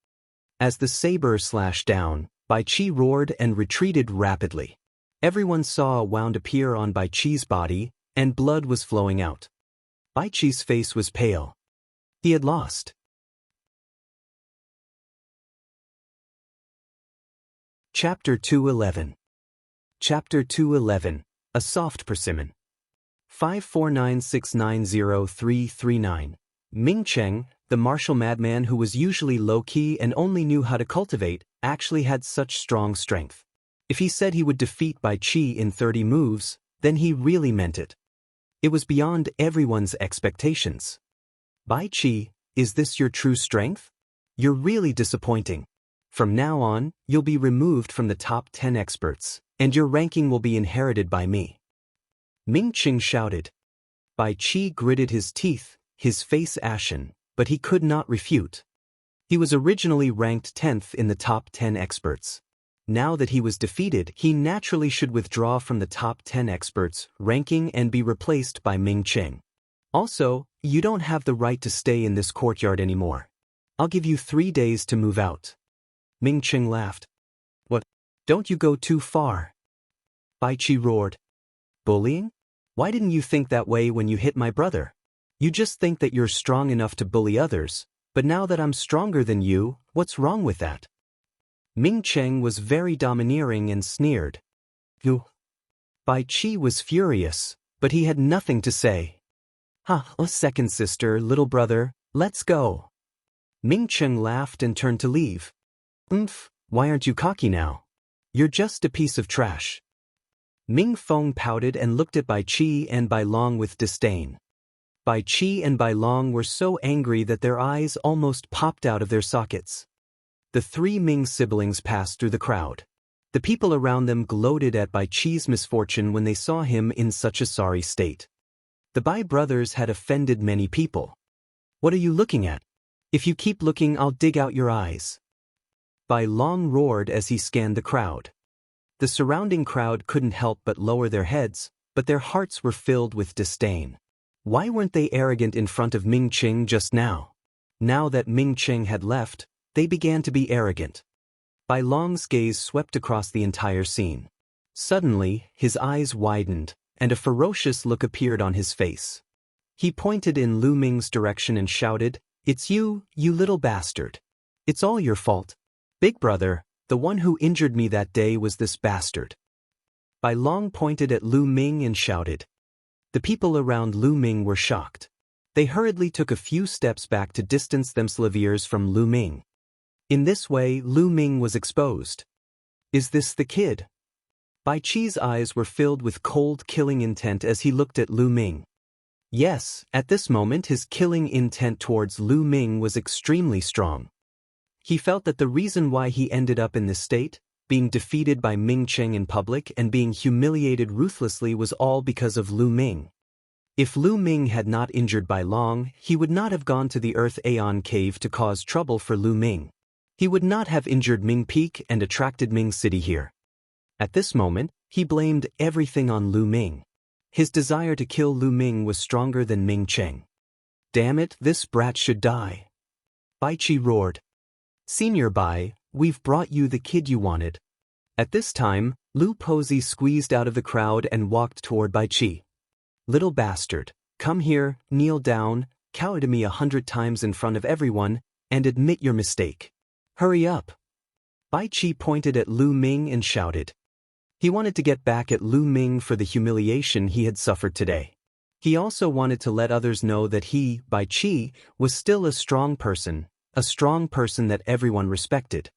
A: As the saber slashed down, Bai Qi roared and retreated rapidly. Everyone saw a wound appear on Bai Qi's body, and blood was flowing out. Bai Qi's face was pale. He had lost. Chapter 211. Chapter 211, A Soft Persimmon. 549690339. Ming Cheng, the martial madman who was usually low-key and only knew how to cultivate, actually had such strong strength. If he said he would defeat Bai Qi in 30 moves, then he really meant it. It was beyond everyone's expectations. Bai Qi, is this your true strength? You're really disappointing. From now on, you'll be removed from the top 10 experts, and your ranking will be inherited by me. Ming Cheng shouted. Bai Qi gritted his teeth, his face ashen, but he could not refute. He was originally ranked 10th in the top 10 experts. Now that he was defeated, he naturally should withdraw from the top 10 experts ranking and be replaced by Ming Cheng. Also, you don't have the right to stay in this courtyard anymore. I'll give you 3 days to move out. Ming Cheng laughed. What? Don't you go too far. Bai Qi roared. Bullying? Why didn't you think that way when you hit my brother? You just think that you're strong enough to bully others, but now that I'm stronger than you, what's wrong with that? Ming Cheng was very domineering and sneered. You. Bai Qi was furious, but he had nothing to say. Second sister, little brother, let's go. Ming Cheng laughed and turned to leave. Why aren't you cocky now? You're just a piece of trash. Ming Feng pouted and looked at Bai Qi and Bai Long with disdain. Bai Qi and Bai Long were so angry that their eyes almost popped out of their sockets. The 3 Ming siblings passed through the crowd. The people around them gloated at Bai Qi's misfortune when they saw him in such a sorry state. The Bai brothers had offended many people. What are you looking at? If you keep looking, I'll dig out your eyes. Bai Long roared as he scanned the crowd. The surrounding crowd couldn't help but lower their heads, but their hearts were filled with disdain. Why weren't they arrogant in front of Ming Cheng just now? Now that Ming Cheng had left, they began to be arrogant. Bai Long's gaze swept across the entire scene. Suddenly, his eyes widened, and a ferocious look appeared on his face. He pointed in Lu Ming's direction and shouted, "It's you, you little bastard. It's all your fault. Big brother, the one who injured me that day was this bastard." Bai Long pointed at Lu Ming and shouted. The people around Lu Ming were shocked. They hurriedly took a few steps back to distance themselves from Lu Ming. In this way, Lu Ming was exposed. Is this the kid? Bai Qi's eyes were filled with cold killing intent as he looked at Lu Ming. Yes, at this moment his killing intent towards Lu Ming was extremely strong. He felt that the reason why he ended up in this state, being defeated by Ming Cheng in public and being humiliated ruthlessly, was all because of Lu Ming. If Lu Ming had not injured Bai Long, he would not have gone to the Earth Aeon Cave to cause trouble for Lu Ming. He would not have injured Ming Peak and attracted Ming City here. At this moment, He blamed everything on Lu Ming. His desire to kill Lu Ming was stronger than Ming Cheng. Damn it, this brat should die. Bai Qi roared. Senior Bai, we've brought you the kid you wanted. At this time, Lu Posey squeezed out of the crowd and walked toward Bai Qi. Little bastard, come here, kneel down, cow to me 100 times in front of everyone, and admit your mistake. Hurry up. Bai Qi pointed at Lu Ming and shouted. He wanted to get back at Lu Ming for the humiliation he had suffered today. He also wanted to let others know that he, Bai Qi, was still a strong person that everyone respected.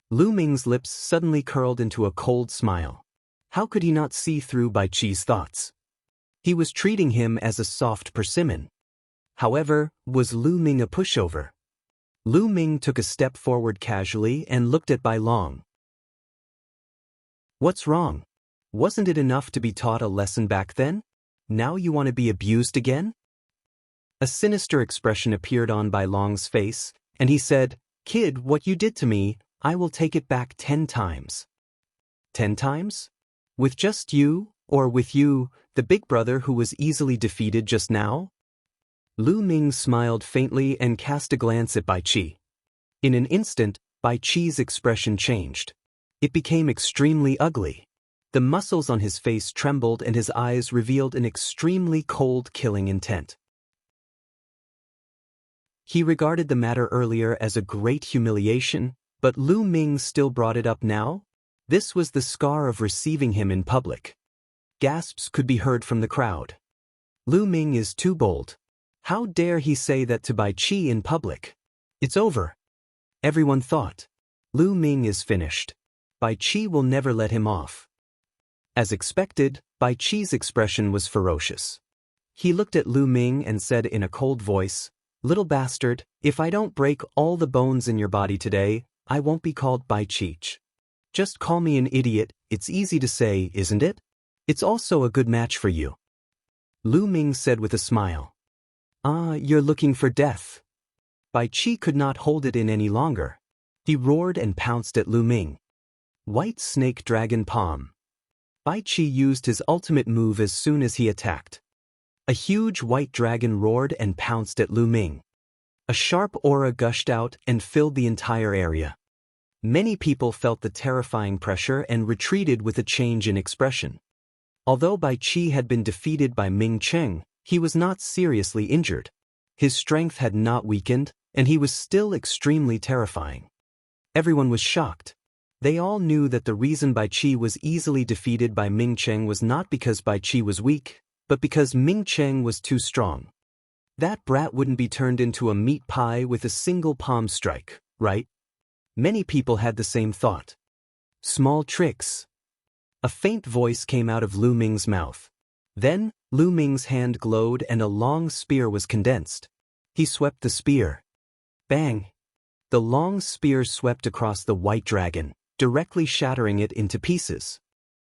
A: Lu Ming's lips suddenly curled into a cold smile. How could he not see through Bai Qi's thoughts? He was treating him as a soft persimmon. However, was Lu Ming a pushover? Lu Ming took a step forward casually and looked at Bai Long. What's wrong? Wasn't it enough to be taught a lesson back then? Now you want to be abused again? A sinister expression appeared on Bai Long's face, and he said, Kid, what you did to me, I will take it back 10 times. 10 times? With just you, or with you, the big brother who was easily defeated just now? Lu Ming smiled faintly and cast a glance at Bai Qi. In an instant, Bai Qi's expression changed. It became extremely ugly. The muscles on his face trembled and his eyes revealed an extremely cold, killing intent. He regarded the matter earlier as a great humiliation, but Lu Ming still brought it up now? This was the scar of receiving him in public. Gasps could be heard from the crowd. Lu Ming is too bold. How dare he say that to Bai Qi in public? It's over. Everyone thought. Lu Ming is finished. Bai Qi will never let him off. As expected, Bai Qi's expression was ferocious. He looked at Lu Ming and said in a cold voice, Little bastard, if I don't break all the bones in your body today, I won't be called Bai Qi. Just call me an idiot, it's easy to say, isn't it? It's also a good match for you. Lu Ming said with a smile. Ah, you're looking for death. Bai Qi could not hold it in any longer. He roared and pounced at Lu Ming. White Snake Dragon Palm. Bai Qi used his ultimate move as soon as he attacked. A huge white dragon roared and pounced at Lu Ming. A sharp aura gushed out and filled the entire area. Many people felt the terrifying pressure and retreated with a change in expression. Although Bai Qi had been defeated by Ming Cheng, he was not seriously injured. His strength had not weakened, and he was still extremely terrifying. Everyone was shocked. They all knew that the reason Bai Qi was easily defeated by Ming Cheng was not because Bai Qi was weak, but because Ming Cheng was too strong. That brat wouldn't be turned into a meat pie with a single palm strike, right? Many people had the same thought. Small tricks. A faint voice came out of Lu Ming's mouth. Then, Lu Ming's hand glowed and a long spear was condensed. He swept the spear. Bang! The long spear swept across the white dragon, directly shattering it into pieces.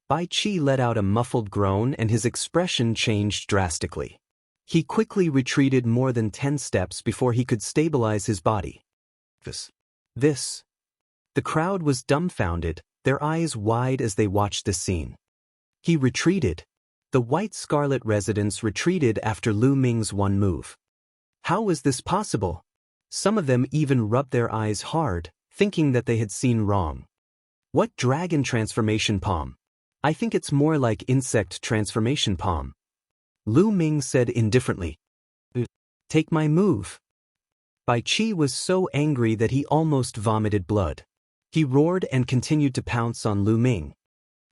A: Bai Qi let out a muffled groan and his expression changed drastically. He quickly retreated more than 10 steps before he could stabilize his body. This. The crowd was dumbfounded, their eyes wide as they watched the scene. He retreated. The White Scarlet residents retreated after Lu Ming's one move. How was this possible? Some of them even rubbed their eyes hard, thinking that they had seen wrong. What dragon transformation palm? I think it's more like insect transformation palm. Lu Ming said indifferently. Take my move. Bai Qi was so angry that he almost vomited blood. He roared and continued to pounce on Lu Ming.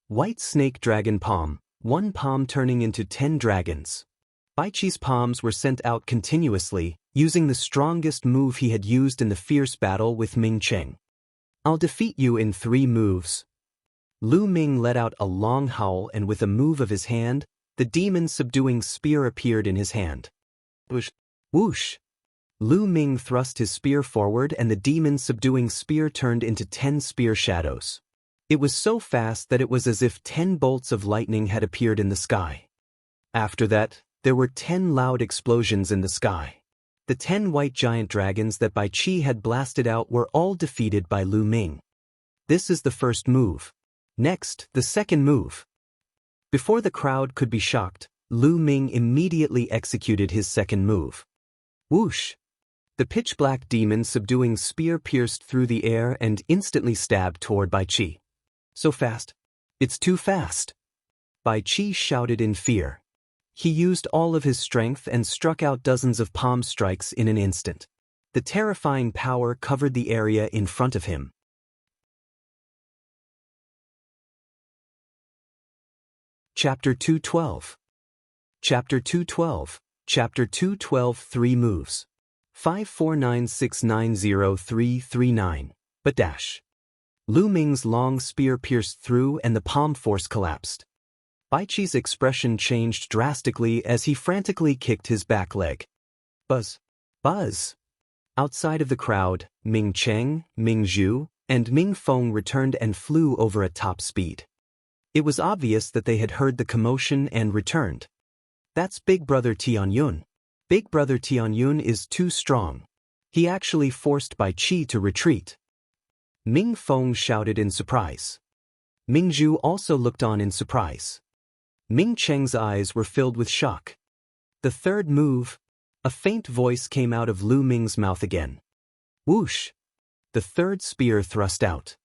A: White Snake Dragon Palm, one palm turning into 10 dragons. Bai Qi's palms were sent out continuously, using the strongest move he had used in the fierce battle with Ming Cheng. I'll defeat you in 3 moves. Lu Ming let out a long howl and with a move of his hand, the demon-subduing spear appeared in his hand. Whoosh! Whoosh! Lu Ming thrust his spear forward and the demon-subduing spear turned into 10 spear shadows. It was so fast that it was as if 10 bolts of lightning had appeared in the sky. After that, there were 10 loud explosions in the sky. The 10 white giant dragons that Bai Qi had blasted out were all defeated by Lu Ming. This is the first move. Next, the second move. Before the crowd could be shocked, Lu Ming immediately executed his second move. Whoosh! The pitch-black demon subduing spear pierced through the air and instantly stabbed toward Bai Qi. So fast. It's too fast. Bai Qi shouted in fear. He used all of his strength and struck out dozens of palm strikes in an instant. The terrifying power covered the area in front of him. Chapter 212. Chapter 212. Chapter 212 3 moves. 549690339. But dash. Lu Ming's long spear pierced through and the palm force collapsed. Bai Qi's expression changed drastically as he frantically kicked his back leg. Buzz. Buzz. Outside of the crowd, Ming Cheng, Ming Zhu, and Ming Feng returned and flew over at top speed. It was obvious that they had heard the commotion and returned. That's Big Brother Tianyun. Big Brother Tianyun is too strong. He actually forced Bai Qi to retreat. Ming Feng shouted in surprise. Ming Zhu also looked on in surprise. Ming Cheng's eyes were filled with shock. The third move, a faint voice came out of Lu Ming's mouth again. Whoosh! The third spear thrust out.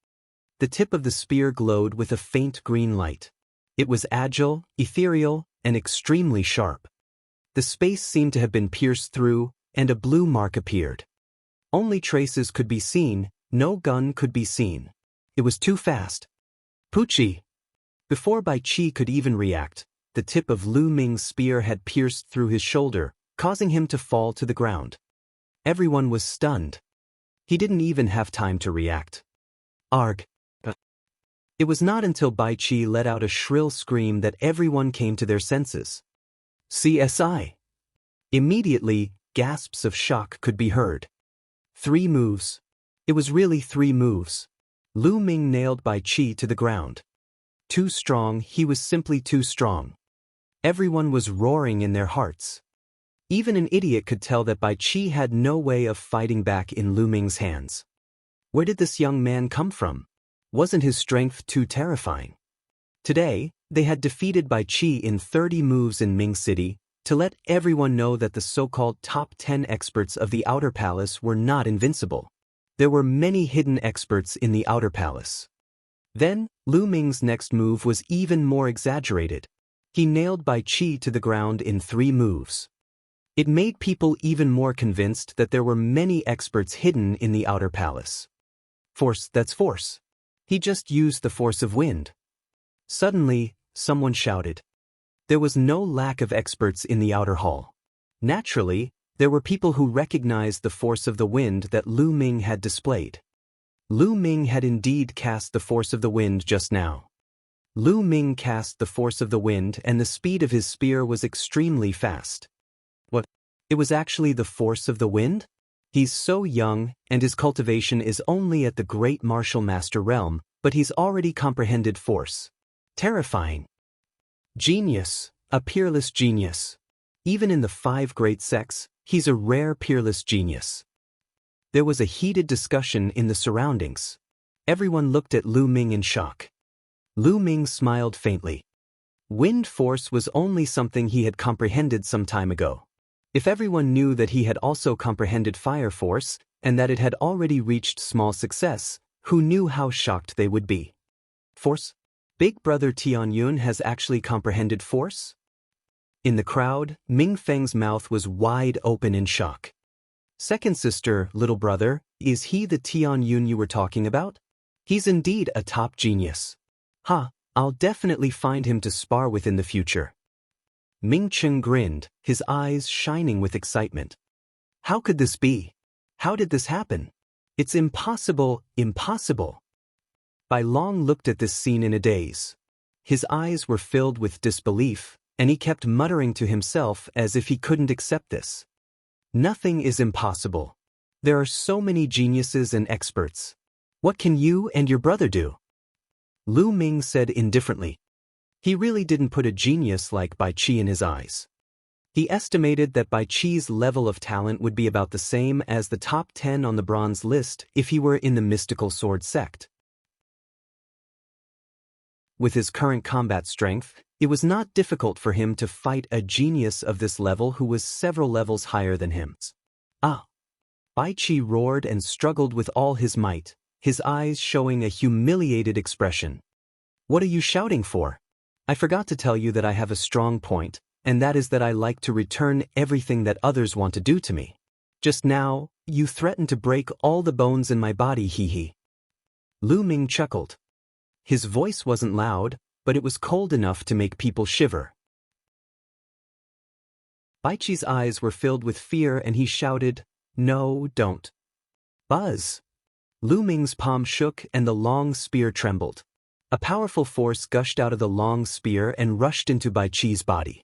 A: The tip of the spear glowed with a faint green light. It was agile, ethereal, and extremely sharp. The space seemed to have been pierced through, and a blue mark appeared. Only traces could be seen, no gun could be seen. It was too fast. Pucci! Before Bai Qi could even react, the tip of Lu Ming's spear had pierced through his shoulder, causing him to fall to the ground. Everyone was stunned. He didn't even have time to react. Arg! It was not until Bai Qi let out a shrill scream that everyone came to their senses. CSI! Immediately, gasps of shock could be heard. 3 moves. It was really 3 moves. Lu Ming nailed Bai Qi to the ground. Too strong, he was simply too strong. Everyone was roaring in their hearts. Even an idiot could tell that Bai Qi had no way of fighting back in Lu Ming's hands. Where did this young man come from? Wasn't his strength too terrifying? Today, they had defeated Bai Qi in 30 moves in Ming City, to let everyone know that the so-called top 10 experts of the Outer Palace were not invincible. There were many hidden experts in the Outer Palace. Then, Lu Ming's next move was even more exaggerated. He nailed Bai Qi to the ground in 3 moves. It made people even more convinced that there were many experts hidden in the Outer Palace. Force, that's force. He just used the force of wind. Suddenly, someone shouted. There was no lack of experts in the outer hall. Naturally, there were people who recognized the force of the wind that Lu Ming had displayed. Lu Ming had indeed cast the force of the wind just now. Lu Ming cast the force of the wind and the speed of his spear was extremely fast. What? It was actually the force of the wind? He's so young, and his cultivation is only at the great martial master realm, but he's already comprehended force. Terrifying. Genius, a peerless genius. Even in the 5 great sects, he's a rare peerless genius. There was a heated discussion in the surroundings. Everyone looked at Lu Ming in shock. Lu Ming smiled faintly. Wind force was only something he had comprehended some time ago. If everyone knew that he had also comprehended fire force, and that it had already reached small success, who knew how shocked they would be? Force? Big Brother Tianyun has actually comprehended force? In the crowd, Ming Feng's mouth was wide open in shock. Second sister, little brother, is he the Tianyun you were talking about? He's indeed a top genius. I'll definitely find him to spar with in the future. Ming Cheng grinned, his eyes shining with excitement. How could this be? How did this happen? It's impossible, impossible. Bai Long looked at this scene in a daze. His eyes were filled with disbelief, and he kept muttering to himself as if he couldn't accept this. Nothing is impossible. There are so many geniuses and experts. What can you and your brother do? Lu Ming said indifferently. He really didn't put a genius like Bai Qi in his eyes. He estimated that Bai Qi's level of talent would be about the same as the top 10 on the bronze list if he were in the mystical sword sect. With his current combat strength, it was not difficult for him to fight a genius of this level who was several levels higher than him. Ah! Bai Qi roared and struggled with all his might, his eyes showing a humiliated expression. What are you shouting for? I forgot to tell you that I have a strong point, and that is that I like to return everything that others want to do to me. Just now, you threatened to break all the bones in my body, hee. Lu Ming chuckled. His voice wasn't loud, but it was cold enough to make people shiver. Bai Qi's eyes were filled with fear and he shouted, "No, don't." Buzz! Lu Ming's palm shook and the long spear trembled. A powerful force gushed out of the long spear and rushed into Bai Qi's body.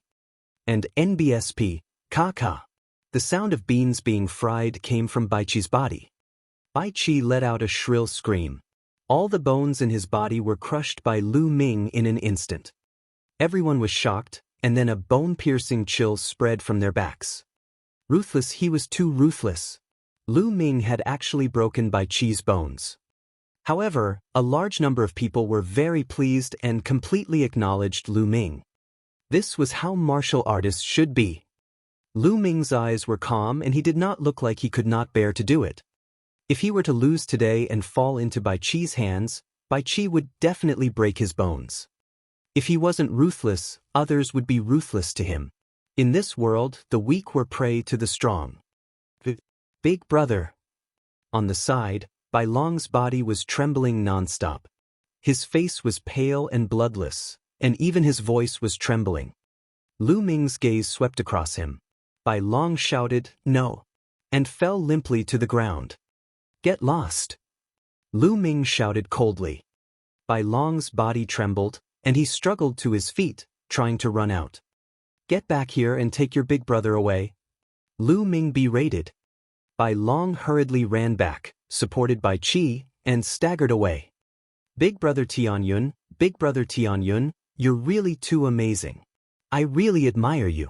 A: And NBSP, ka. The sound of beans being fried came from Bai Qi's body. Bai Qi let out a shrill scream. All the bones in his body were crushed by Lu Ming in an instant. Everyone was shocked, and then a bone-piercing chill spread from their backs. Ruthless, he was too ruthless. Lu Ming had actually broken Bai Qi's bones. However, a large number of people were very pleased and completely acknowledged Lu Ming. This was how martial artists should be. Lu Ming's eyes were calm and he did not look like he could not bear to do it. If he were to lose today and fall into Bai Qi's hands, Bai Qi would definitely break his bones. If he wasn't ruthless, others would be ruthless to him. In this world, the weak were prey to the strong. Big brother. On the side, Bai Long's body was trembling non-stop. His face was pale and bloodless, and even his voice was trembling. Lu Ming's gaze swept across him. Bai Long shouted, "No," and fell limply to the ground. "Get lost!" Lu Ming shouted coldly. Bai Long's body trembled, and he struggled to his feet, trying to run out. "Get back here and take your big brother away," Lu Ming berated. Bai Long hurriedly ran back, supported by Qi, and staggered away. Big brother Tianyun, you're really too amazing. I really admire you."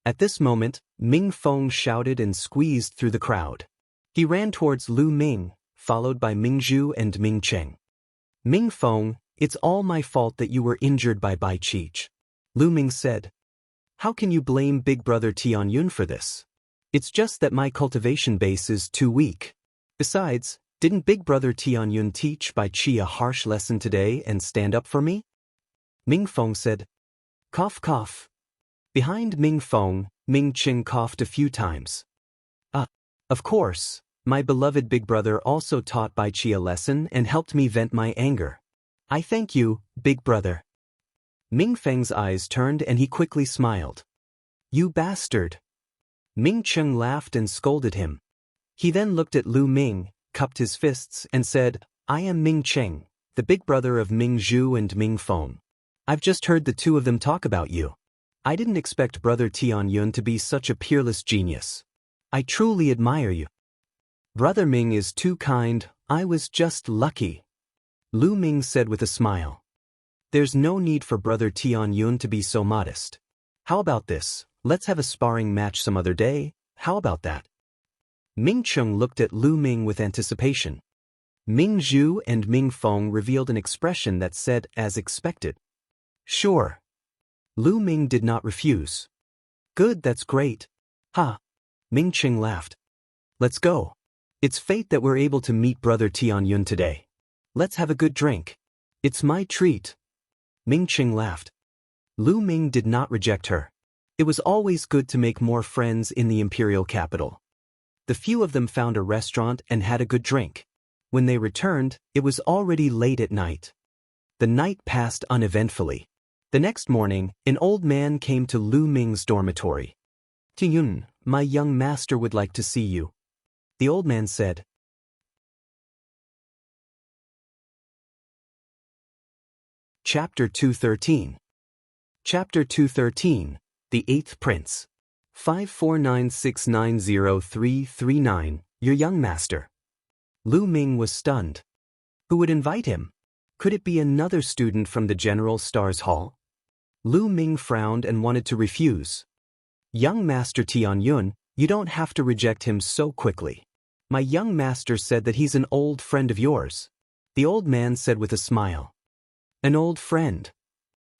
A: At this moment, Ming Feng shouted and squeezed through the crowd. He ran towards Lu Ming, followed by Ming Zhu and Ming Cheng. "Ming Feng, it's all my fault that you were injured by Bai Qi," Lu Ming said. "How can you blame Big Brother Tianyun for this? It's just that my cultivation base is too weak. Besides, didn't Big Brother Tianyun teach Bai Qi a harsh lesson today and stand up for me?" Ming Feng said. Cough cough. Behind Ming Feng, Ming Cheng coughed a few times. Of course, my beloved big brother also taught Bai Qi a lesson and helped me vent my anger. I thank you, big brother. Ming Feng's eyes turned and he quickly smiled. You bastard. Ming Cheng laughed and scolded him. He then looked at Lu Ming, cupped his fists, and said, I am Ming Cheng, the big brother of Ming Zhu and Ming Feng. I've just heard the two of them talk about you. I didn't expect Brother Tianyun to be such a peerless genius. I truly admire you. Brother Ming is too kind, I was just lucky. Lu Ming said with a smile. There's no need for Brother Tianyun to be so modest. How about this, let's have a sparring match some other day, how about that? Ming Cheng looked at Lu Ming with anticipation. Ming Zhu and Ming Feng revealed an expression that said as expected. Sure. Lu Ming did not refuse. Good, that's great. Ha! Ming Cheng laughed. Let's go. It's fate that we're able to meet Brother Tianyun today. Let's have a good drink. It's my treat. Ming Cheng laughed. Lu Ming did not reject her. It was always good to make more friends in the imperial capital. The few of them found a restaurant and had a good drink. When they returned, it was already late at night. The night passed uneventfully. The next morning, an old man came to Lu Ming's dormitory. Tianyun, my young master would like to see you. The old man said. Chapter 213. Chapter 213, The Eighth Prince. 549690339, your young master. Lu Ming was stunned. Who would invite him? Could it be another student from the General Stars Hall? Lu Ming frowned and wanted to refuse. Young Master Tianyun, you don't have to reject him so quickly. My young master said that he's an old friend of yours. The old man said with a smile. An old friend.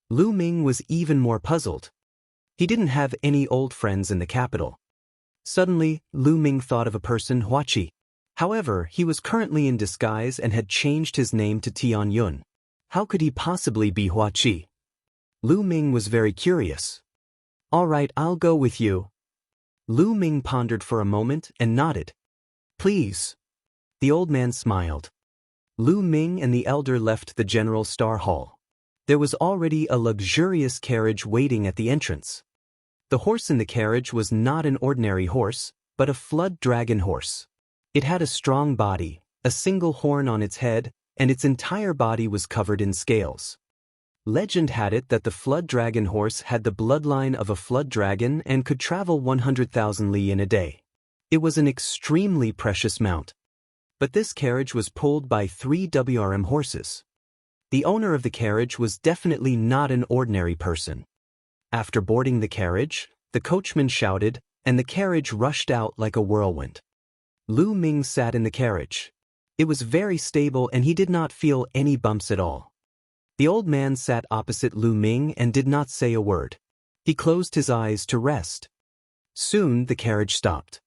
A: Lu Ming was even more puzzled. He didn't have any old friends in the capital. Suddenly, Lu Ming thought of a person, Huaqi. However, he was currently in disguise and had changed his name to Tianyun. How could he possibly be Huaqi? Lu Ming was very curious. All right, I'll go with you. Lu Ming pondered for a moment and nodded. Please. The old man smiled. Lu Ming and the elder left the General Star Hall. There was already a luxurious carriage waiting at the entrance. The horse in the carriage was not an ordinary horse, but a flood dragon horse. It had a strong body, a single horn on its head, and its entire body was covered in scales. Legend had it that the flood dragon horse had the bloodline of a flood dragon and could travel 100,000 li in a day. It was an extremely precious mount. But this carriage was pulled by 3 WRM horses. The owner of the carriage was definitely not an ordinary person. After boarding the carriage, the coachman shouted, and the carriage rushed out like a whirlwind. Lu Ming sat in the carriage. It was very stable and he did not feel any bumps at all. The old man sat opposite Lu Ming and did not say a word. He closed his eyes to rest. Soon the carriage stopped.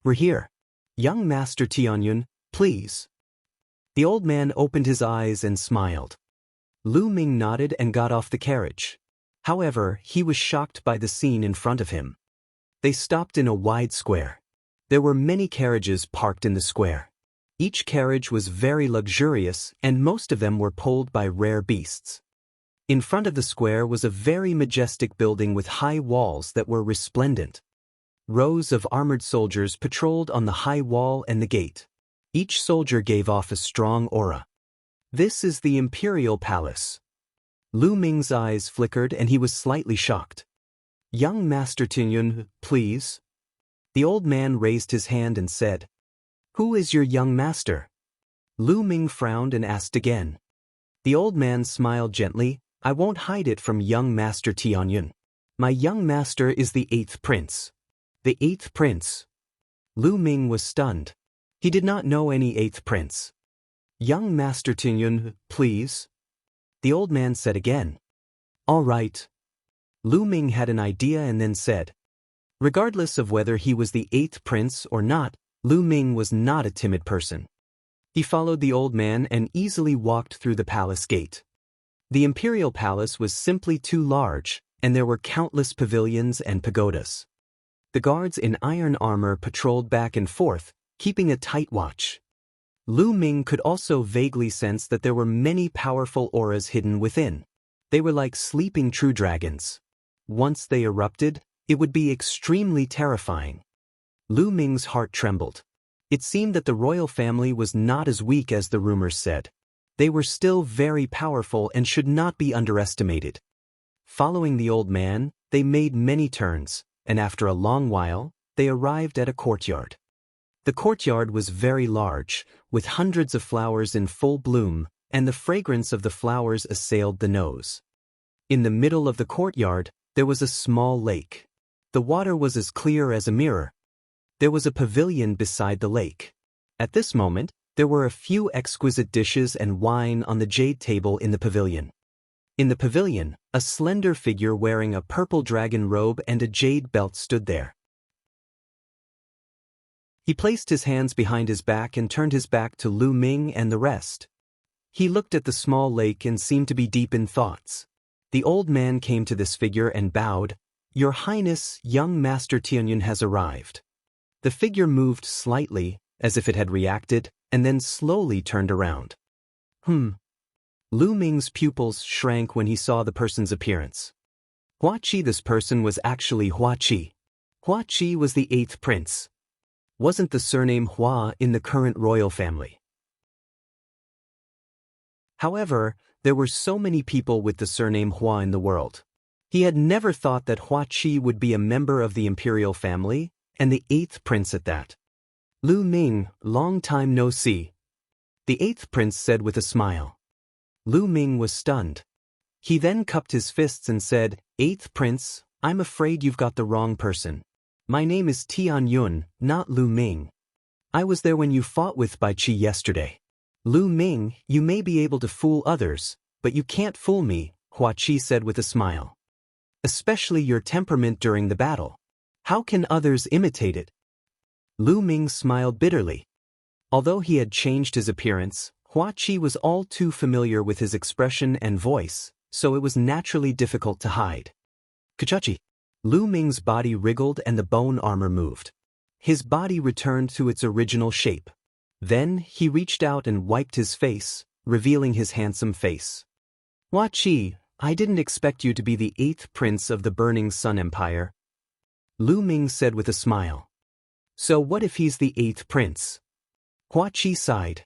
A: We're here. Young Master Tianyun, please. The old man opened his eyes and smiled. Lu Ming nodded and got off the carriage. However, he was shocked by the scene in front of him. They stopped in a wide square. There were many carriages parked in the square. Each carriage was very luxurious and most of them were pulled by rare beasts. In front of the square was a very majestic building with high walls that were resplendent. Rows of armored soldiers patrolled on the high wall and the gate. Each soldier gave off a strong aura. This is the Imperial Palace. Lu Ming's eyes flickered and he was slightly shocked. Young Master Tianyun, please. The old man raised his hand and said, Who is your young master? Lu Ming frowned and asked again. The old man smiled gently, I won't hide it from young Master Tianyun. My young master is the 8th prince. The 8th prince. Lu Ming was stunned. He did not know any 8th prince. Young Master Tianyun, please. The old man said again. All right. Lu Ming had an idea and then said. Regardless of whether he was the 8th prince or not, Lu Ming was not a timid person. He followed the old man and easily walked through the palace gate. The imperial palace was simply too large, and there were countless pavilions and pagodas. The guards in iron armor patrolled back and forth, keeping a tight watch. Lu Ming could also vaguely sense that there were many powerful auras hidden within. They were like sleeping true dragons. Once they erupted, it would be extremely terrifying. Lu Ming's heart trembled. It seemed that the royal family was not as weak as the rumors said. They were still very powerful and should not be underestimated. Following the old man, they made many turns, and after a long while, they arrived at a courtyard. The courtyard was very large, with hundreds of flowers in full bloom, and the fragrance of the flowers assailed the nose. In the middle of the courtyard, there was a small lake. The water was as clear as a mirror. There was a pavilion beside the lake. At this moment, there were a few exquisite dishes and wine on the jade table in the pavilion. In the pavilion, a slender figure wearing a purple dragon robe and a jade belt stood there. He placed his hands behind his back and turned his back to Lu Ming and the rest. He looked at the small lake and seemed to be deep in thoughts. The old man came to this figure and bowed. Your Highness, young Master Tianyun has arrived. The figure moved slightly, as if it had reacted, and then slowly turned around. Lu Ming's pupils shrank when he saw the person's appearance. Huaqi, this person was actually Huaqi. Huaqi was the 8th prince. Wasn't the surname Hua in the current royal family? However, there were so many people with the surname Hua in the world. He had never thought that Huaqi would be a member of the imperial family, and the 8th prince at that. Lu Ming, long time no see. The 8th prince said with a smile. Lu Ming was stunned. He then cupped his fists and said, 8th prince, I'm afraid you've got the wrong person. My name is Tianyun, not Lu Ming. I was there when you fought with Bai Qi yesterday. Lu Ming, you may be able to fool others, but you can't fool me, Hua Qi said with a smile. Especially your temperament during the battle. How can others imitate it? Lu Ming smiled bitterly. Although he had changed his appearance, Hua Qi was all too familiar with his expression and voice, so it was naturally difficult to hide. Kachachi. Lu Ming's body wriggled and the bone armor moved. His body returned to its original shape. Then he reached out and wiped his face, revealing his handsome face. Hua Qi, I didn't expect you to be the 8th prince of the Burning Sun Empire. Lu Ming said with a smile. So what if he's the 8th prince? Hua Qi sighed.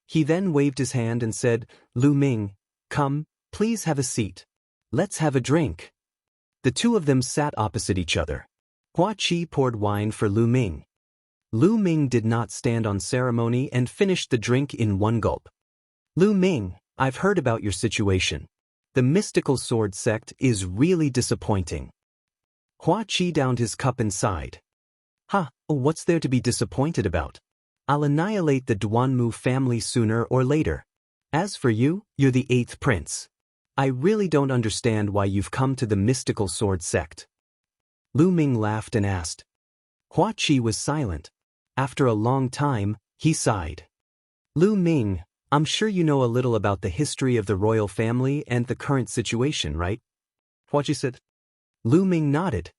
A: He then waved his hand and said, Lu Ming, come, please have a seat. Let's have a drink. The two of them sat opposite each other. Hua Qi poured wine for Lu Ming. Lu Ming did not stand on ceremony and finished the drink in one gulp. Lu Ming, I've heard about your situation. The mystical sword sect is really disappointing. Hua Qi downed his cup and sighed. What's there to be disappointed about? I'll annihilate the Duanmu family sooner or later. As for you, you're the 8th prince. I really don't understand why you've come to the mystical sword sect. Lu Ming laughed and asked. Hua Qi was silent. After a long time, he sighed. Lu Ming, I'm sure you know a little about the history of the royal family and the current situation, right? Hua Qi said. Lu Ming nodded.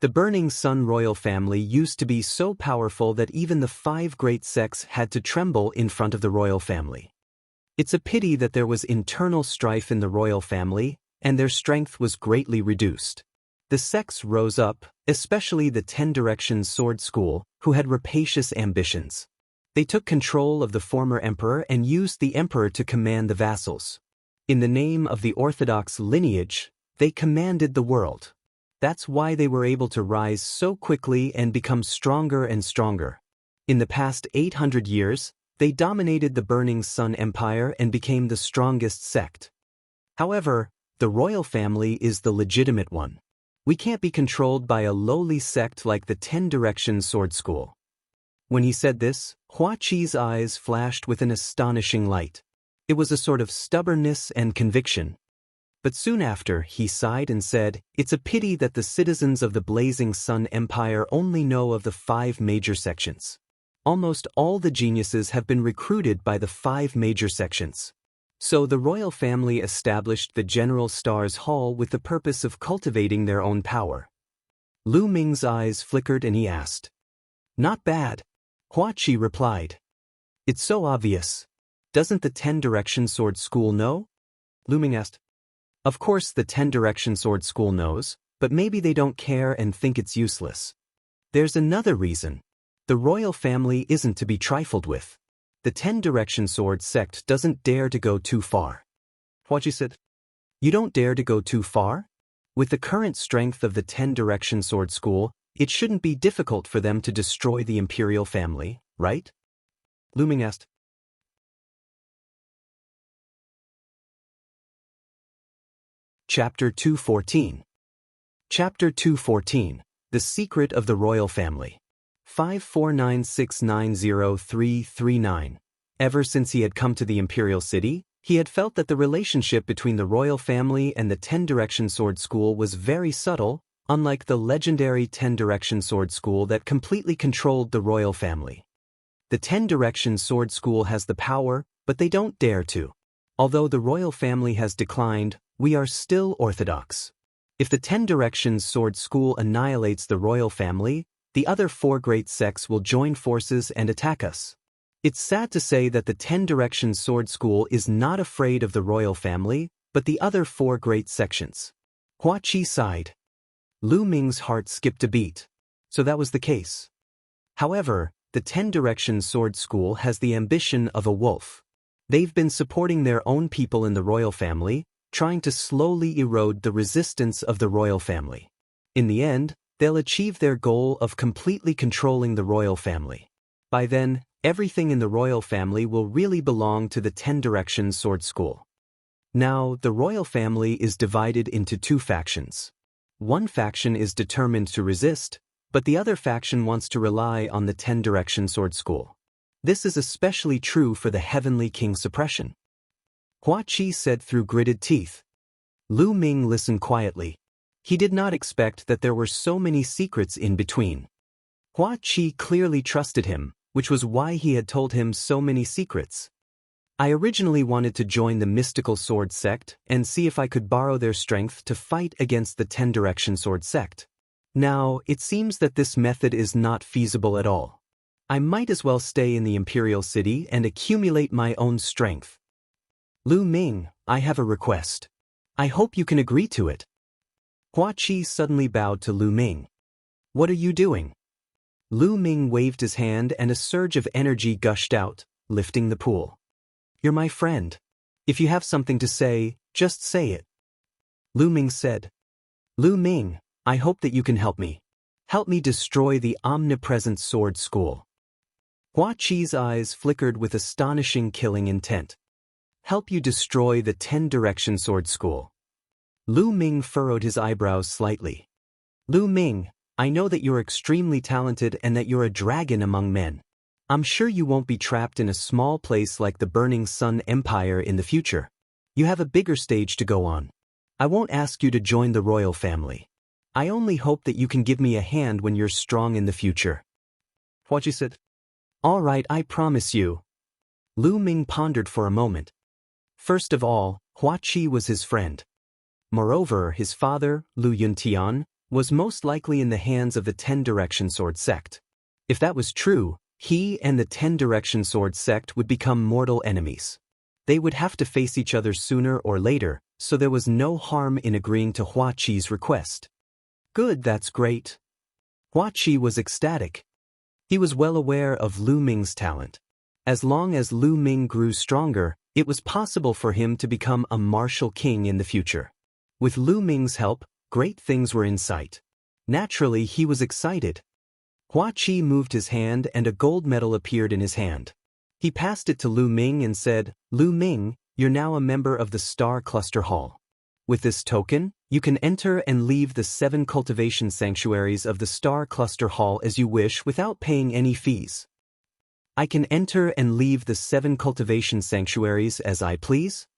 A: The Burning Sun royal family used to be so powerful that even the 5 great sects had to tremble in front of the royal family. It's a pity that there was internal strife in the royal family, and their strength was greatly reduced. The sects rose up, especially the 10 Directions Sword School, who had rapacious ambitions. They took control of the former emperor and used the emperor to command the vassals. In the name of the orthodox lineage, they commanded the world. That's why they were able to rise so quickly and become stronger and stronger. In the past 800 years, they dominated the Burning Sun Empire and became the strongest sect. However, the royal family is the legitimate one. We can't be controlled by a lowly sect like the 10 Directions Sword School. When he said this, Hua Qi's eyes flashed with an astonishing light. It was a sort of stubbornness and conviction. But soon after, he sighed and said, it's a pity that the citizens of the Blazing Sun Empire only know of the 5 major sections. Almost all the geniuses have been recruited by the 5 major sections. So the royal family established the General Stars Hall with the purpose of cultivating their own power. Lu Ming's eyes flickered and he asked. Not bad. Hua Qi replied. It's so obvious. Doesn't the 10 Directions Sword School know? Lu Ming asked. Of course the 10 Directions Sword School knows, but maybe they don't care and think it's useless. There's another reason. The royal family isn't to be trifled with. The 10 Directions Sword sect doesn't dare to go too far. Hua Qi said. You don't dare to go too far? With the current strength of the 10 Directions Sword School, it shouldn't be difficult for them to destroy the imperial family, right? Lu Ming asked. Chapter 214. Chapter 214. The Secret of the Royal Family. 549690339. Ever since he had come to the imperial city, he had felt that the relationship between the royal family and the 10 Directions Sword School was very subtle, unlike the legendary 10 Directions Sword School that completely controlled the royal family. The 10 Directions Sword School has the power, but they don't dare to. Although the royal family has declined, we are still orthodox. If the 10 Directions Sword School annihilates the royal family, the other 4 great sects will join forces and attack us. It's sad to say that the 10 Directions Sword School is not afraid of the royal family, but the other 4 great sections. Hua Qi sighed. Lu Ming's heart skipped a beat. So that was the case. However, the 10 Directions Sword School has the ambition of a wolf. They've been supporting their own people in the royal family, trying to slowly erode the resistance of the royal family. In the end, they'll achieve their goal of completely controlling the royal family. By then, everything in the royal family will really belong to the 10 Directions Sword School. Now, the royal family is divided into 2 factions. One faction is determined to resist, but the other faction wants to rely on the 10 Directions Sword School. This is especially true for the Heavenly King suppression. Hua Qi said through gritted teeth. Lu Ming listened quietly. He did not expect that there were so many secrets in between. Hua Qi clearly trusted him, which was why he had told him so many secrets. I originally wanted to join the mystical sword sect and see if I could borrow their strength to fight against the 10-direction sword sect. Now, it seems that this method is not feasible at all. I might as well stay in the Imperial City and accumulate my own strength. Lu Ming, I have a request. I hope you can agree to it. Hua Qi suddenly bowed to Lu Ming. What are you doing? Lu Ming waved his hand and a surge of energy gushed out, lifting the pool. You're my friend. If you have something to say, just say it. Lu Ming said. Lu Ming, I hope that you can help me. Help me destroy the omnipresent sword school. Hua Qi's eyes flickered with astonishing killing intent. Help you destroy the 10-direction sword school. Lu Ming furrowed his eyebrows slightly. Lu Ming, I know that you're extremely talented and that you're a dragon among men. I'm sure you won't be trapped in a small place like the Burning Sun Empire in the future. You have a bigger stage to go on. I won't ask you to join the royal family. I only hope that you can give me a hand when you're strong in the future. Hua Qi said. All right, I promise you. Lu Ming pondered for a moment. First of all, Hua Qi was his friend. Moreover, his father, Lu Yuntian, was most likely in the hands of the 10-direction sword sect. If that was true, he and the 10-direction sword sect would become mortal enemies. They would have to face each other sooner or later, so there was no harm in agreeing to Hua Qi's request. Good, that's great. Hua Qi was ecstatic. He was well aware of Lu Ming's talent. As long as Lu Ming grew stronger, it was possible for him to become a martial king in the future. With Lu Ming's help, great things were in sight. Naturally, he was excited. Hua Qi moved his hand and a gold medal appeared in his hand. He passed it to Lu Ming and said, Lu Ming, you're now a member of the Star Cluster Hall. With this token, you can enter and leave the 7 cultivation sanctuaries of the Star Cluster Hall as you wish without paying any fees. I can enter and leave the 7 cultivation sanctuaries as I please?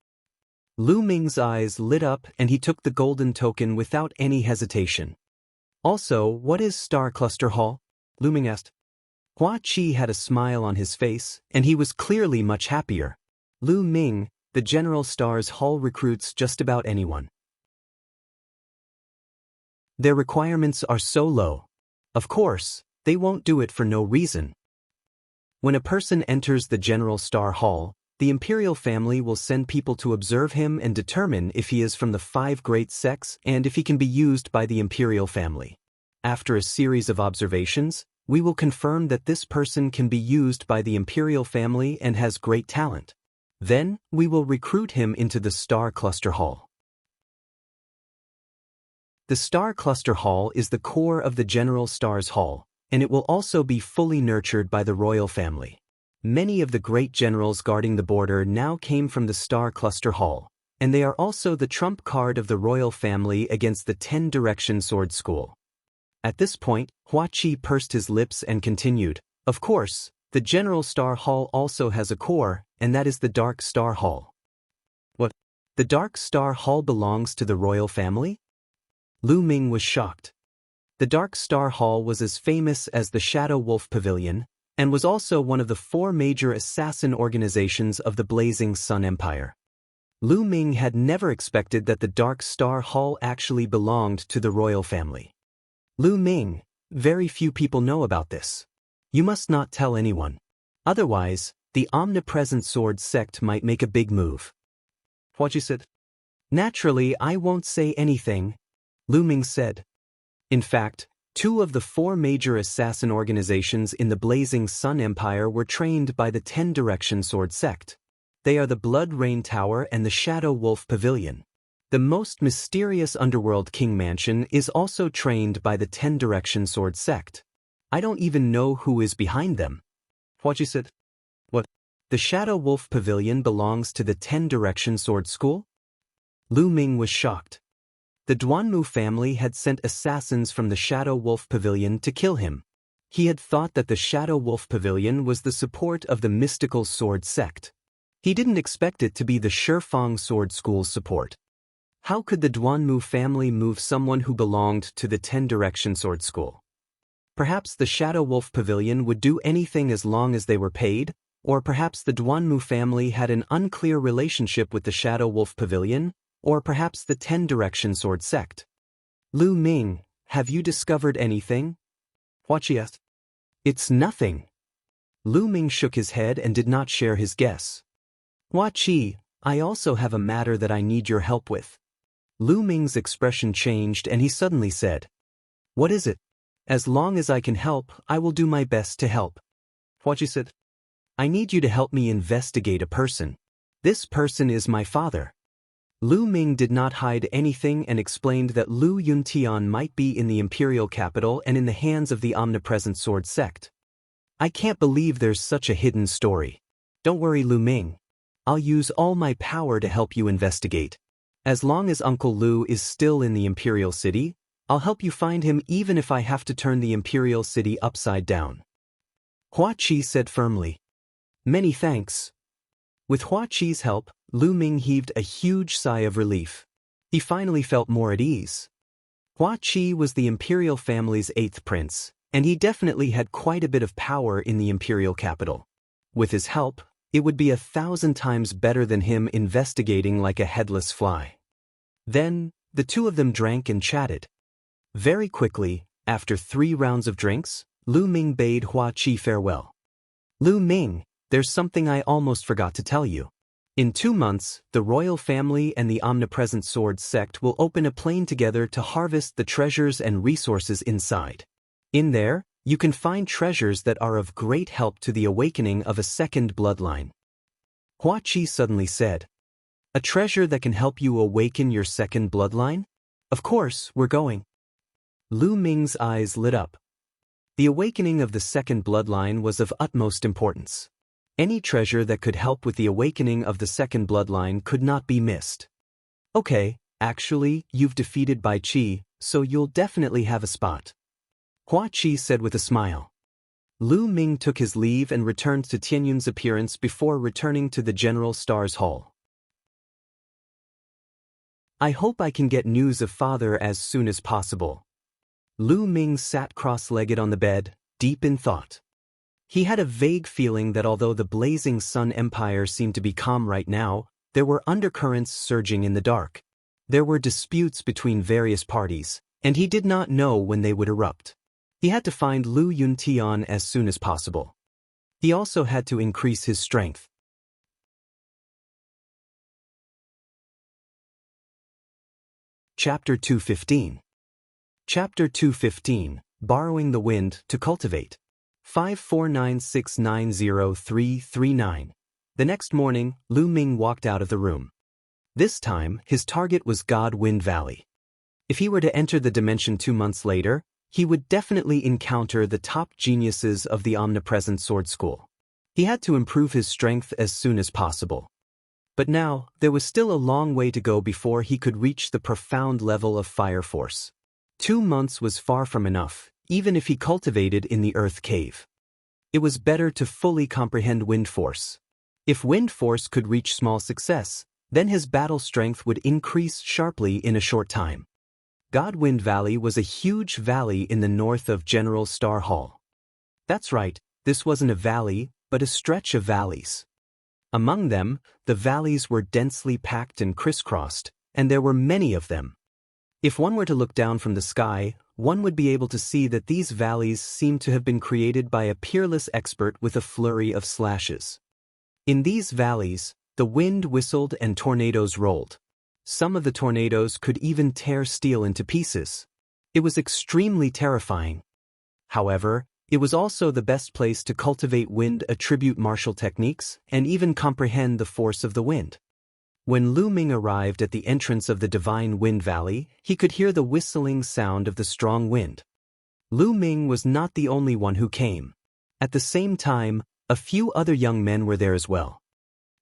A: Lu Ming's eyes lit up and he took the golden token without any hesitation. Also, what is Star Cluster Hall? Lu Ming asked. Hua Qi had a smile on his face, and he was clearly much happier. Lu Ming, the General Stars Hall recruits just about anyone. Their requirements are so low. Of course, they won't do it for no reason. When a person enters the General Star Hall, the Imperial family will send people to observe him and determine if he is from the 5 great sects and if he can be used by the Imperial family. After a series of observations, we will confirm that this person can be used by the Imperial family and has great talent. Then, we will recruit him into the Star Cluster Hall. The Star Cluster Hall is the core of the General Stars Hall, and it will also be fully nurtured by the royal family. Many of the great generals guarding the border now came from the Star Cluster Hall, and they are also the trump card of the royal family against the 10-direction sword school. At this point, Hua Qi pursed his lips and continued, of course, the General Star Hall also has a core, and that is the Dark Star Hall. What? The Dark Star Hall belongs to the royal family? Lu Ming was shocked. The Dark Star Hall was as famous as the Shadow Wolf Pavilion, and was also one of the 4 major assassin organizations of the Blazing Sun Empire. Lu Ming had never expected that the Dark Star Hall actually belonged to the royal family. Lu Ming, very few people know about this. You must not tell anyone. Otherwise, the omnipresent sword sect might make a big move. Hua Qi said. Naturally, I won't say anything, Lu Ming said. In fact, 2 of the 4 major assassin organizations in the Blazing Sun Empire were trained by the 10-direction sword sect. They are the Blood Rain Tower and the Shadow Wolf Pavilion. The most mysterious underworld king mansion is also trained by the 10-direction sword sect. I don't even know who is behind them. Hua Qi said. What? The Shadow Wolf Pavilion belongs to the 10-direction sword school? Lu Ming was shocked. The Duanmu family had sent assassins from the Shadow Wolf Pavilion to kill him. He had thought that the Shadow Wolf Pavilion was the support of the mystical sword sect. He didn't expect it to be the Shifeng Sword School's support. How could the Duanmu family move someone who belonged to the 10 Direction Sword School? Perhaps the Shadow Wolf Pavilion would do anything as long as they were paid, or perhaps the Duanmu family had an unclear relationship with the Shadow Wolf Pavilion, or perhaps the 10 Direction Sword Sect. Lu Ming, have you discovered anything? Hua Qi asked. It's nothing. Lu Ming shook his head and did not share his guess. Hua Qi, I also have a matter that I need your help with. Lu Ming's expression changed and he suddenly said, What is it? As long as I can help, I will do my best to help. Hua Qi said, I need you to help me investigate a person. This person is my father. Lu Ming did not hide anything and explained that Lu Yuntian might be in the imperial capital and in the hands of the omnipresent sword sect. I can't believe there's such a hidden story. Don't worry, Lu Ming. I'll use all my power to help you investigate. As long as Uncle Lu is still in the imperial city, I'll help you find him even if I have to turn the imperial city upside down. Hua Qi said firmly. Many thanks. With Hua Qi's help, Lu Ming heaved a huge sigh of relief. He finally felt more at ease. Hua Qi was the imperial family's 8th prince, and he definitely had quite a bit of power in the imperial capital. With his help, it would be 1,000 times better than him investigating like a headless fly. Then, the two of them drank and chatted. Very quickly, after 3 rounds of drinks, Lu Ming bade Hua Qi farewell. Lu Ming, there's something I almost forgot to tell you. In 2 months, the royal family and the omnipresent sword sect will open a plane together to harvest the treasures and resources inside. In there, you can find treasures that are of great help to the awakening of a second bloodline. Hua Qi suddenly said, A treasure that can help you awaken your second bloodline? Of course, we're going. Lu Ming's eyes lit up. The awakening of the second bloodline was of utmost importance. Any treasure that could help with the awakening of the second bloodline could not be missed. Okay, actually, you've defeated Bai Qi, so you'll definitely have a spot. Hua Qi said with a smile. Lu Ming took his leave and returned to Tianyun's appearance before returning to the General Star's Hall. I hope I can get news of father as soon as possible. Lu Ming sat cross-legged on the bed, deep in thought. He had a vague feeling that although the blazing Sun Empire seemed to be calm right now, there were undercurrents surging in the dark. There were disputes between various parties, and he did not know when they would erupt. He had to find Lu Yuntian as soon as possible. He also had to increase his strength. Chapter 215. Chapter 215, Borrowing the Wind to Cultivate. 549690339. The next morning, Lu Ming walked out of the room. This time, his target was God Wind Valley. If he were to enter the dimension 2 months later, he would definitely encounter the top geniuses of the omnipresent sword school. He had to improve his strength as soon as possible. But now, there was still a long way to go before he could reach the profound level of fire force. 2 months was far from enough, even if he cultivated in the earth cave. It was better to fully comprehend wind force. If wind force could reach small success, then his battle strength would increase sharply in a short time. Godwind Valley was a huge valley in the north of General Star Hall. That's right, this wasn't a valley, but a stretch of valleys. Among them, the valleys were densely packed and crisscrossed, and there were many of them. If one were to look down from the sky, one would be able to see that these valleys seemed to have been created by a peerless expert with a flurry of slashes. In these valleys, the wind whistled and tornadoes rolled. Some of the tornadoes could even tear steel into pieces. It was extremely terrifying. However, it was also the best place to cultivate wind attribute martial techniques and even comprehend the force of the wind. When Lu Ming arrived at the entrance of the Divine Wind Valley, he could hear the whistling sound of the strong wind. Lu Ming was not the only one who came. At the same time, a few other young men were there as well.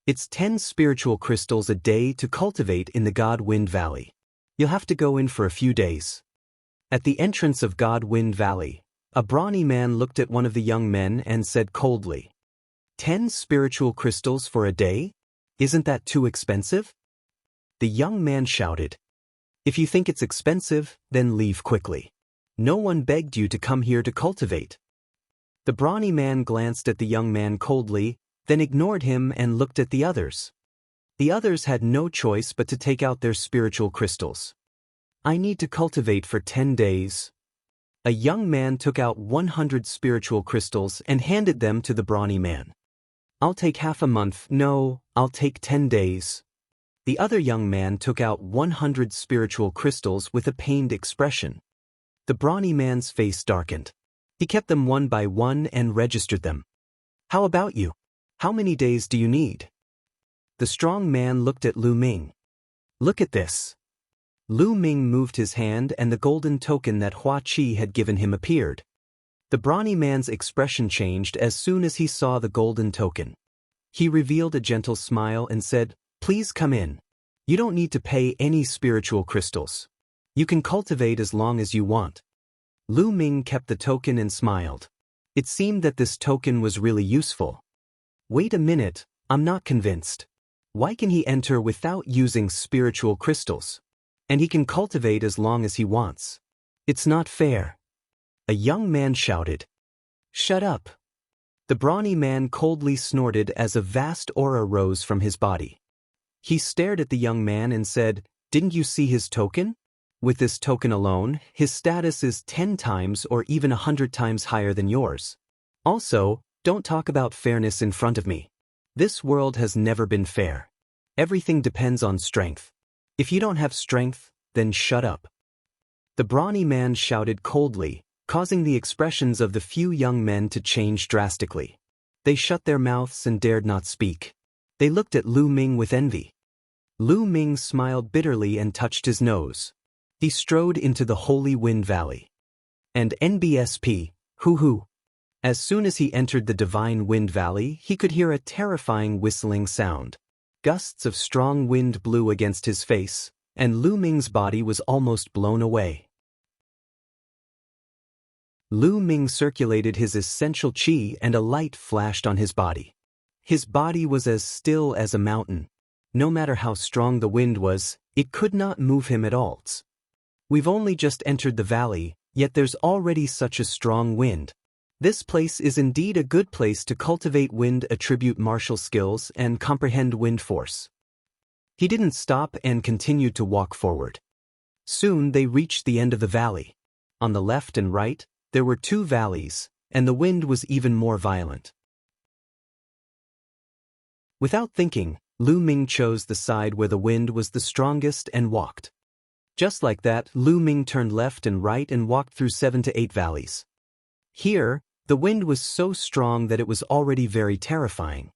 A: It's 10 spiritual crystals a day to cultivate in the God Wind Valley. You'll have to go in for a few days. At the entrance of God Wind Valley, a brawny man looked at one of the young men and said coldly, 10 spiritual crystals for a day? Isn't that too expensive? The young man shouted. If you think it's expensive, then leave quickly. No one begged you to come here to cultivate. The brawny man glanced at the young man coldly, then ignored him and looked at the others. The others had no choice but to take out their spiritual crystals. I need to cultivate for 10 days. A young man took out 100 spiritual crystals and handed them to the brawny man. I'll take half a month. No, I'll take 10 days. The other young man took out 100 spiritual crystals with a pained expression. The brawny man's face darkened. He kept them one by one and registered them. How about you? How many days do you need? The strong man looked at Lu Ming. Look at this. Lu Ming moved his hand and the golden token that Hua Qi had given him appeared. The brawny man's expression changed as soon as he saw the golden token. He revealed a gentle smile and said, Please come in. You don't need to pay any spiritual crystals. You can cultivate as long as you want. Lu Ming kept the token and smiled. It seemed that this token was really useful. Wait a minute, I'm not convinced. Why can he enter without using spiritual crystals? And he can cultivate as long as he wants. It's not fair. A young man shouted. Shut up. The brawny man coldly snorted as a vast aura rose from his body. He stared at the young man and said, Didn't you see his token? With this token alone, his status is 10 times or even 100 times higher than yours. Also, don't talk about fairness in front of me. This world has never been fair. Everything depends on strength. If you don't have strength, then shut up. The brawny man shouted coldly, causing the expressions of the few young men to change drastically. They shut their mouths and dared not speak. They looked at Lu Ming with envy. Lu Ming smiled bitterly and touched his nose. He strode into the Holy Wind Valley. And NBSP, hoo-hoo. As soon as he entered the Divine Wind Valley, he could hear a terrifying whistling sound. Gusts of strong wind blew against his face, and Lu Ming's body was almost blown away. Lu Ming circulated his essential qi and a light flashed on his body. His body was as still as a mountain. No matter how strong the wind was, it could not move him at all. We've only just entered the valley, yet there's already such a strong wind. This place is indeed a good place to cultivate wind attribute martial skills and comprehend wind force. He didn't stop and continued to walk forward. Soon they reached the end of the valley. On the left and right, there were 2 valleys, and the wind was even more violent. Without thinking, Lu Ming chose the side where the wind was the strongest and walked. Just like that, Lu Ming turned left and right and walked through 7 to 8 valleys. Here, the wind was so strong that it was already very terrifying.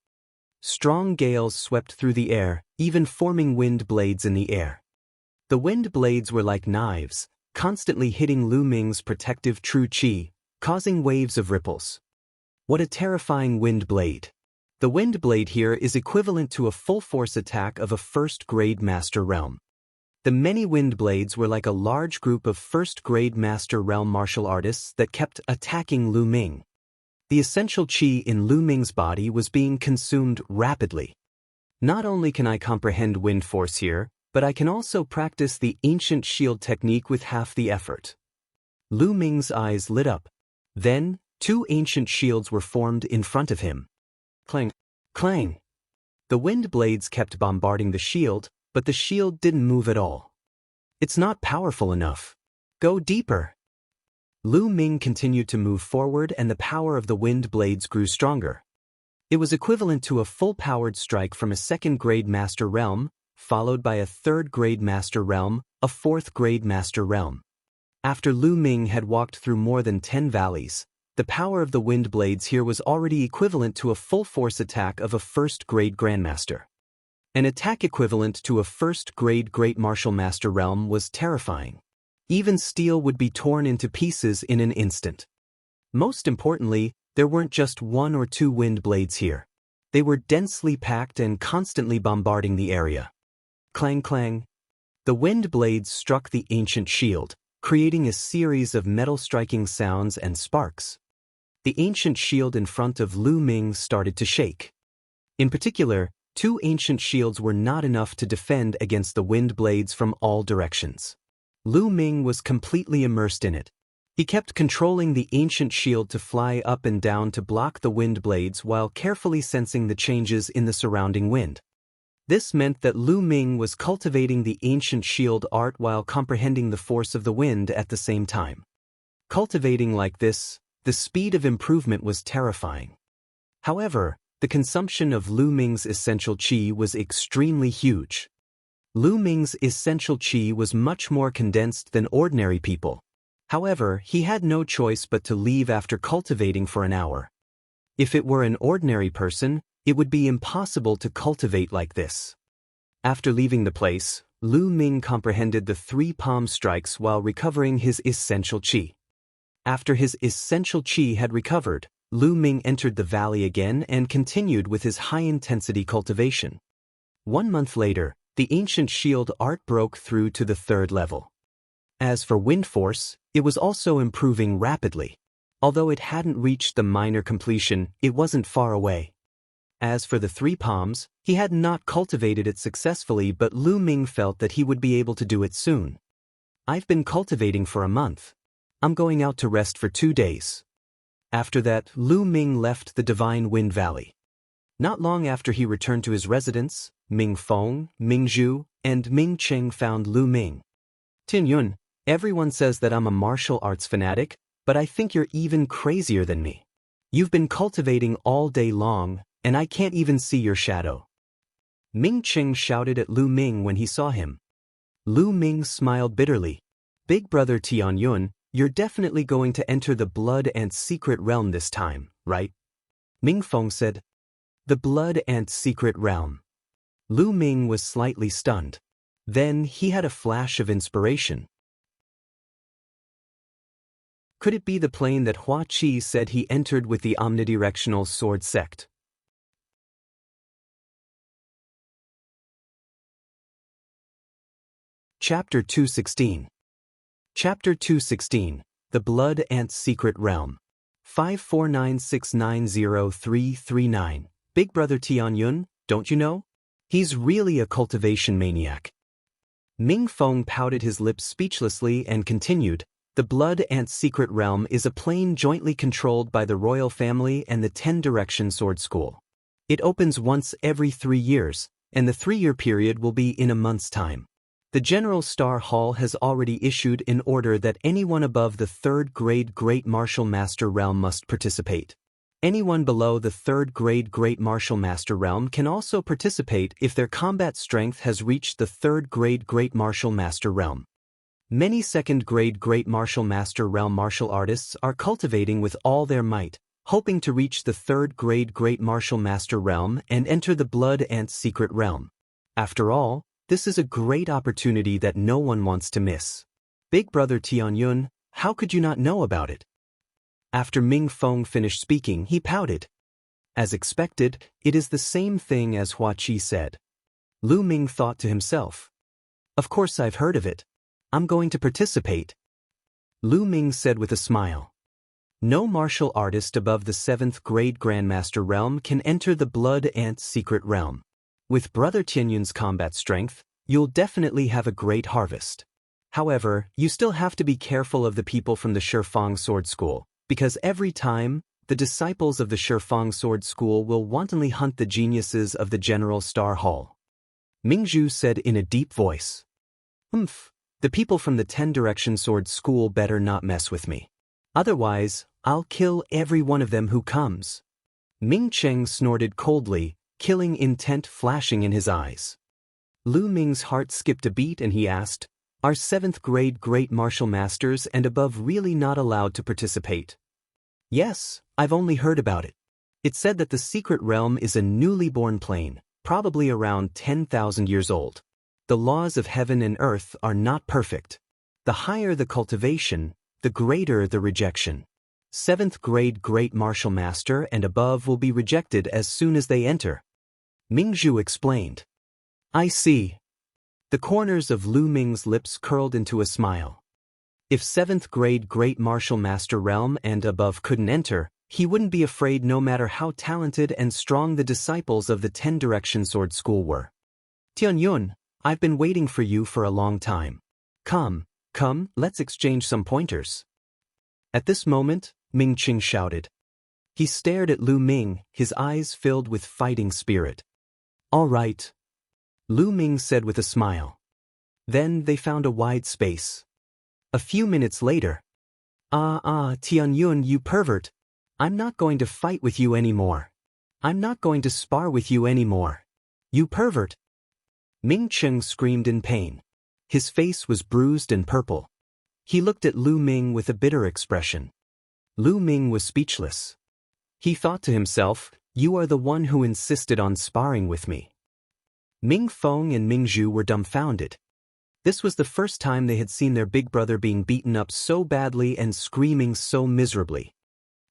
A: Strong gales swept through the air, even forming wind blades in the air. The wind blades were like knives, constantly hitting Lu Ming's protective true qi, causing waves of ripples. What a terrifying wind blade! The wind blade here is equivalent to a full-force attack of a first-grade Master Realm. The many wind blades were like a large group of first-grade Master Realm martial artists that kept attacking Lu Ming. The essential qi in Lu Ming's body was being consumed rapidly. Not only can I comprehend wind force here, but I can also practice the ancient shield technique with half the effort. Lu Ming's eyes lit up. Then, 2 ancient shields were formed in front of him. Clang, clang. The wind blades kept bombarding the shield, but the shield didn't move at all. It's not powerful enough. Go deeper. Lu Ming continued to move forward and the power of the wind blades grew stronger. It was equivalent to a full-powered strike from a 2nd-grade Master Realm, followed by a 3rd-grade Master Realm, a 4th-grade Master Realm. After Lu Ming had walked through more than 10 valleys, the power of the wind blades here was already equivalent to a full-force attack of a 1st-grade Grandmaster. An attack equivalent to a 1st-grade Great Martial Master Realm was terrifying. Even steel would be torn into pieces in an instant. Most importantly, there weren't just 1 or 2 wind blades here. They were densely packed and constantly bombarding the area. Clang clang. The wind blades struck the ancient shield, creating a series of metal-striking sounds and sparks. The ancient shield in front of Lu Ming started to shake. In particular, 2 ancient shields were not enough to defend against the wind blades from all directions. Lu Ming was completely immersed in it. He kept controlling the ancient shield to fly up and down to block the wind blades while carefully sensing the changes in the surrounding wind. This meant that Lu Ming was cultivating the ancient shield art while comprehending the force of the wind at the same time. Cultivating like this, the speed of improvement was terrifying. However, the consumption of Lu Ming's essential qi was extremely huge. Lu Ming's essential qi was much more condensed than ordinary people. However, he had no choice but to leave after cultivating for an hour. If it were an ordinary person, it would be impossible to cultivate like this. After leaving the place, Lu Ming comprehended the 3 palm strikes while recovering his essential qi. After his essential qi had recovered, Lu Ming entered the valley again and continued with his high-intensity cultivation. 1 month later, the ancient shield art broke through to the 3rd level. As for wind force, it was also improving rapidly. Although it hadn't reached the minor completion, it wasn't far away. As for the 3 palms, he had not cultivated it successfully, but Lu Ming felt that he would be able to do it soon. I've been cultivating for a month. I'm going out to rest for 2 days. After that, Lu Ming left the Divine Wind Valley. Not long after he returned to his residence, Ming Feng, Ming Zhu, and Ming Cheng found Lu Ming. Tianyun, everyone says that I'm a martial arts fanatic, but I think you're even crazier than me. You've been cultivating all day long, and I can't even see your shadow. Ming Cheng shouted at Lu Ming when he saw him. Lu Ming smiled bitterly. Big brother Tianyun, you're definitely going to enter the Blood Ant Secret Realm this time, right? Ming Feng said. The Blood Ant Secret Realm. Lu Ming was slightly stunned. Then he had a flash of inspiration. Could it be the plane that Hua Qi said he entered with the omnidirectional sword sect? Chapter 216. Chapter 216, The Blood Ant Secret Realm. 549690339. Big brother Tianyun, don't you know? He's really a cultivation maniac. Ming Feng pouted his lips speechlessly and continued, The Blood Ant Secret Realm is a plane jointly controlled by the royal family and the 10-Direction Sword School. It opens once every 3 years, and the 3-year period will be in a month's time. The General Star Hall has already issued an order that anyone above the 3rd grade Great Martial Master Realm must participate. Anyone below the 3rd grade Great Martial Master Realm can also participate if their combat strength has reached the 3rd grade Great Martial Master Realm. Many 2nd grade Great Martial Master Realm martial artists are cultivating with all their might, hoping to reach the 3rd grade Great Martial Master Realm and enter the Blood Ant Secret Realm. After all, this is a great opportunity that no one wants to miss. Big brother Tianyun, how could you not know about it? After Ming Feng finished speaking, he pouted. As expected, it is the same thing as Hua Qi said. Lu Ming thought to himself. Of course I've heard of it. I'm going to participate. Lu Ming said with a smile. No martial artist above the 7th grade Grandmaster Realm can enter the Blood Ant Secret Realm. With Brother Tianyun's combat strength, you'll definitely have a great harvest. However, you still have to be careful of the people from the Shifang Sword School, because every time, the disciples of the Shifang Sword School will wantonly hunt the geniuses of the General Star Hall. Ming Zhu said in a deep voice. The people from the 10-Direction Sword School better not mess with me. Otherwise, I'll kill every one of them who comes. Ming Cheng snorted coldly, killing intent flashing in his eyes. Lu Ming's heart skipped a beat and he asked, Are 7th grade Great Martial Masters and above really not allowed to participate? Yes, I've only heard about it. It said that the secret realm is a newly born plane, probably around 10,000 years old. The laws of heaven and earth are not perfect. The higher the cultivation, the greater the rejection. 7th grade Great Martial Master and above will be rejected as soon as they enter. Ming Zhu explained. I see. The corners of Lu Ming's lips curled into a smile. If 7th grade Great Martial Master Realm and above couldn't enter, He wouldn't be afraid no matter how talented and strong the disciples of the 10 Direction Sword School were. Tianyun, I've been waiting for you for a long time. Come, let's exchange some pointers. At this moment, Ming Qing shouted. He stared at Lu Ming, his eyes filled with fighting spirit. All right, Lu Ming said with a smile. Then they found a wide space. A few minutes later. Tianyun, you pervert. I'm not going to fight with you anymore. I'm not going to spar with you anymore. You pervert. Ming Qing screamed in pain. His face was bruised and purple. He looked at Lu Ming with a bitter expression. Lu Ming was speechless. He thought to himself, you are the one who insisted on sparring with me. Ming Feng and Ming Zhu were dumbfounded. This was the first time they had seen their big brother being beaten up so badly and screaming so miserably.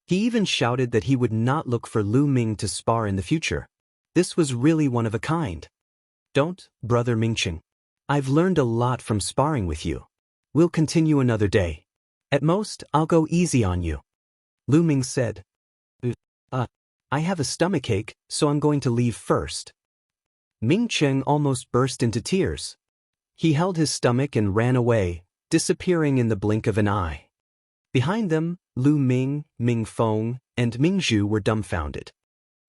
A: He even shouted that he would not look for Lu Ming to spar in the future. This was really one of a kind. Don't, brother Mingqing. I've learned a lot from sparring with you. We'll continue another day. At most, I'll go easy on you. Lu Ming said. I have a stomachache, so I'm going to leave first. Ming Qing almost burst into tears. He held his stomach and ran away, disappearing in the blink of an eye. Behind them, Lu Ming, Ming Feng, and Ming Zhu were dumbfounded.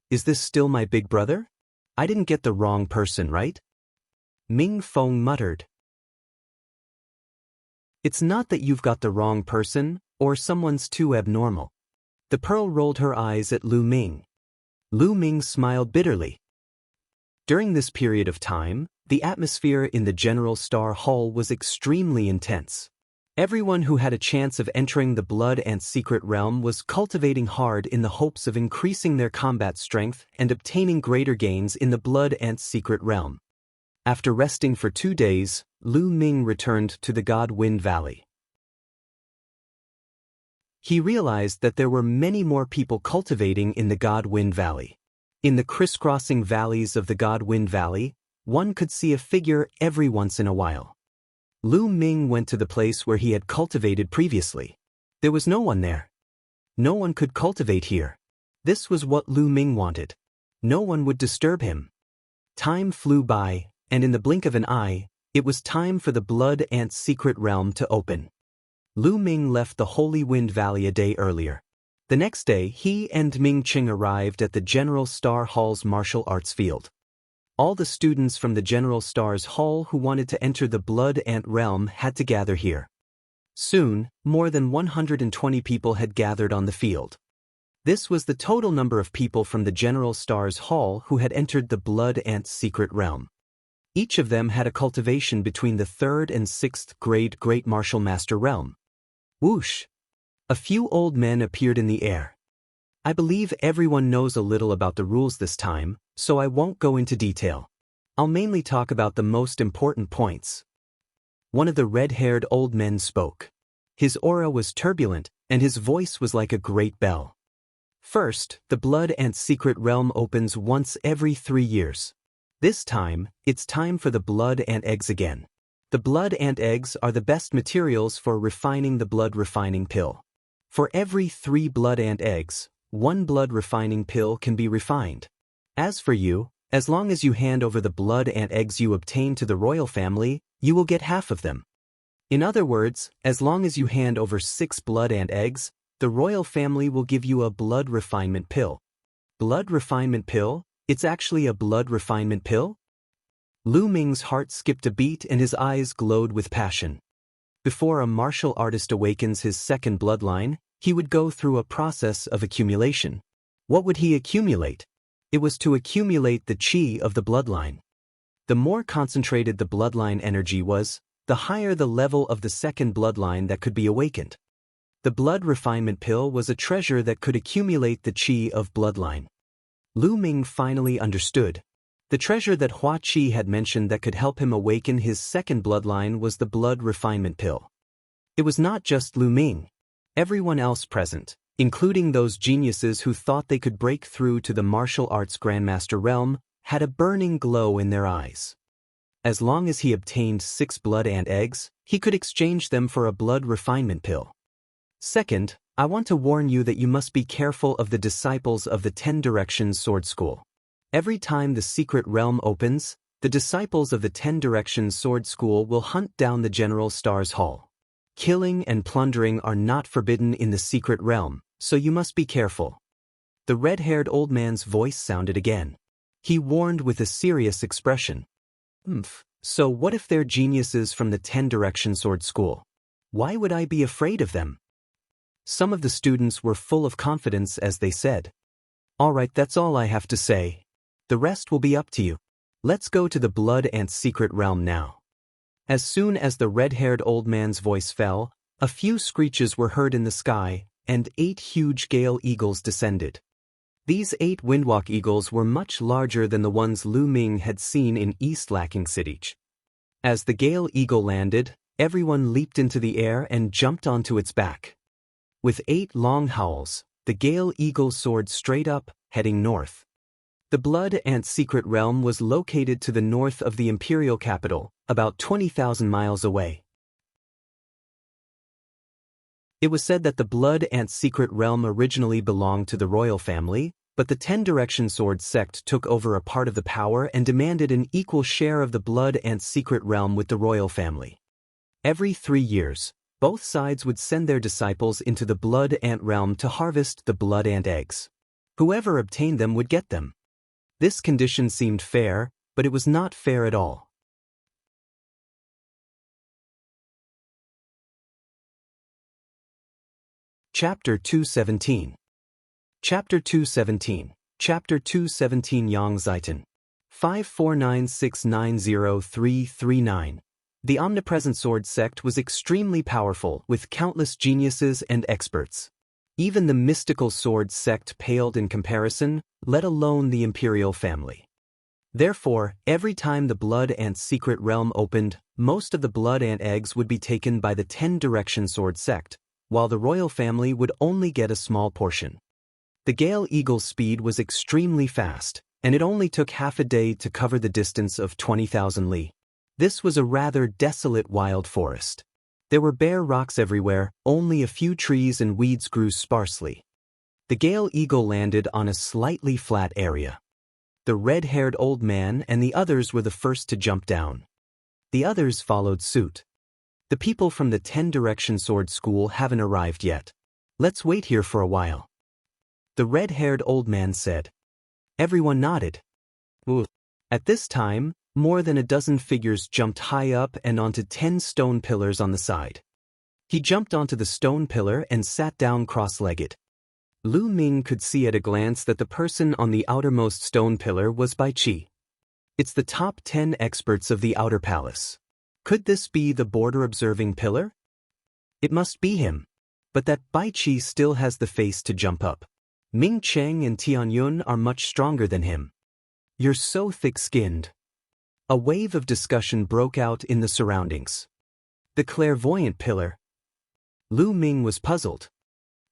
A: Is this still my big brother? I didn't get the wrong person, right? Ming Feng muttered. It's not that you've got the wrong person, or someone's too abnormal. The Pearl rolled her eyes at Lu Ming. Lu Ming smiled bitterly. During this period of time, the atmosphere in the General Star Hall was extremely intense. Everyone who had a chance of entering the Blood Ant Secret Realm was cultivating hard in the hopes of increasing their combat strength and obtaining greater gains in the Blood Ant Secret Realm. After resting for 2 days, Lu Ming returned to the God Wind Valley. He realized that there were many more people cultivating in the God Wind Valley. In the crisscrossing valleys of the God Wind Valley, one could see a figure every once in a while. Lu Ming went to the place where he had cultivated previously. There was no one there. No one could cultivate here. This was what Lu Ming wanted. No one would disturb him. Time flew by, and in the blink of an eye, it was time for the Blood Ant Secret Realm to open. Lu Ming left the Holy Wind Valley a day earlier. The next day, he and Ming Qing arrived at the General Star Hall's martial arts field. All the students from the General Star's Hall who wanted to enter the Blood Ant Realm had to gather here. Soon, more than 120 people had gathered on the field. This was the total number of people from the General Star's Hall who had entered the Blood Ant Secret Realm. Each of them had a cultivation between the 3rd and 6th grade Great Martial Master Realm. Whoosh! A few old men appeared in the air. I believe everyone knows a little about the rules this time, so I won't go into detail. I'll mainly talk about the most important points. One of the red-haired old men spoke. His aura was turbulent, and his voice was like a great bell. First, the Blood Ant Secret Realm opens once every 3 years. This time, it's time for the Blood Ant Eggs again. The Blood Ant Eggs are the best materials for refining the blood refining pill. For every 3 Blood Ant Eggs, 1 blood refining pill can be refined. As for you, as long as you hand over the Blood Ant Eggs you obtain to the royal family, you will get half of them. In other words, as long as you hand over 6 Blood Ant Eggs, the royal family will give you a blood refinement pill. Blood refinement pill? It's actually a blood refinement pill? Lu Ming's heart skipped a beat and his eyes glowed with passion. Before a martial artist awakens his second bloodline, he would go through a process of accumulation. What would he accumulate? It was to accumulate the qi of the bloodline. The more concentrated the bloodline energy was, the higher the level of the second bloodline that could be awakened. The blood refinement pill was a treasure that could accumulate the qi of bloodline. Lu Ming finally understood. The treasure that Hua Qi had mentioned that could help him awaken his second bloodline was the blood refinement pill. It was not just Lu Ming. Everyone else present, including those geniuses who thought they could break through to the martial arts Grandmaster realm, had a burning glow in their eyes. As long as he obtained 6 Blood Ant Eggs, he could exchange them for a blood refinement pill. Second, I want to warn you that you must be careful of the disciples of the 10 Directions Sword School. Every time the secret realm opens, the disciples of the 10 Directions Sword School will hunt down the General Star's Hall. Killing and plundering are not forbidden in the secret realm, so you must be careful. The red-haired old man's voice sounded again. He warned with a serious expression. So what if they're geniuses from the 10 Directions Sword School? Why would I be afraid of them? Some of the students were full of confidence as they said, "All right, that's all I have to say. The rest will be up to you. Let's go to the Blood Ant's secret realm now." As soon as the red-haired old man's voice fell, a few screeches were heard in the sky, and 8 huge gale eagles descended. These 8 windwalk eagles were much larger than the ones Lu Ming had seen in East Lacking City. As the gale eagle landed, everyone leaped into the air and jumped onto its back. With 8 long howls, the gale eagle soared straight up, heading north. The Blood Ant's secret realm was located to the north of the imperial capital, about 20,000 miles away. It was said that the Blood Ant's secret realm originally belonged to the royal family, but the 10 Direction Sword sect took over a part of the power and demanded an equal share of the Blood Ant's secret realm with the royal family. Every 3 years, both sides would send their disciples into the Blood Ant realm to harvest the Blood Ant eggs. Whoever obtained them would get them. This condition seemed fair, but it was not fair at all. Chapter 217. Chapter 217. Chapter 217 Yang Zaitan. 549690339. The omnipresent sword sect was extremely powerful, with countless geniuses and experts. Even the mystical sword sect paled in comparison, let alone the imperial family. Therefore, every time the Blood Ant's secret realm opened, most of the Blood Ant eggs would be taken by the 10 Direction Sword sect, while the royal family would only get a small portion. The Gale Eagle's speed was extremely fast, and it only took half a day to cover the distance of 20,000 li. This was a rather desolate wild forest. There were bare rocks everywhere, only a few trees and weeds grew sparsely. The Gale Eagle landed on a slightly flat area. The red-haired old man and the others were the first to jump down. The others followed suit. The people from the 10 Direction Sword School haven't arrived yet. Let's wait here for a while. The red-haired old man said. Everyone nodded. At this time, more than a dozen figures jumped high up and onto 10 stone pillars on the side. He jumped onto the stone pillar and sat down cross-legged. Lu Ming could see at a glance that the person on the outermost stone pillar was Bai Qi. It's the top 10 experts of the outer palace. Could this be the border-observing pillar? It must be him. But that Bai Qi still has the face to jump up. Ming Cheng and Tianyun are much stronger than him. You're so thick-skinned. A wave of discussion broke out in the surroundings. The clairvoyant pillar. Lu Ming was puzzled.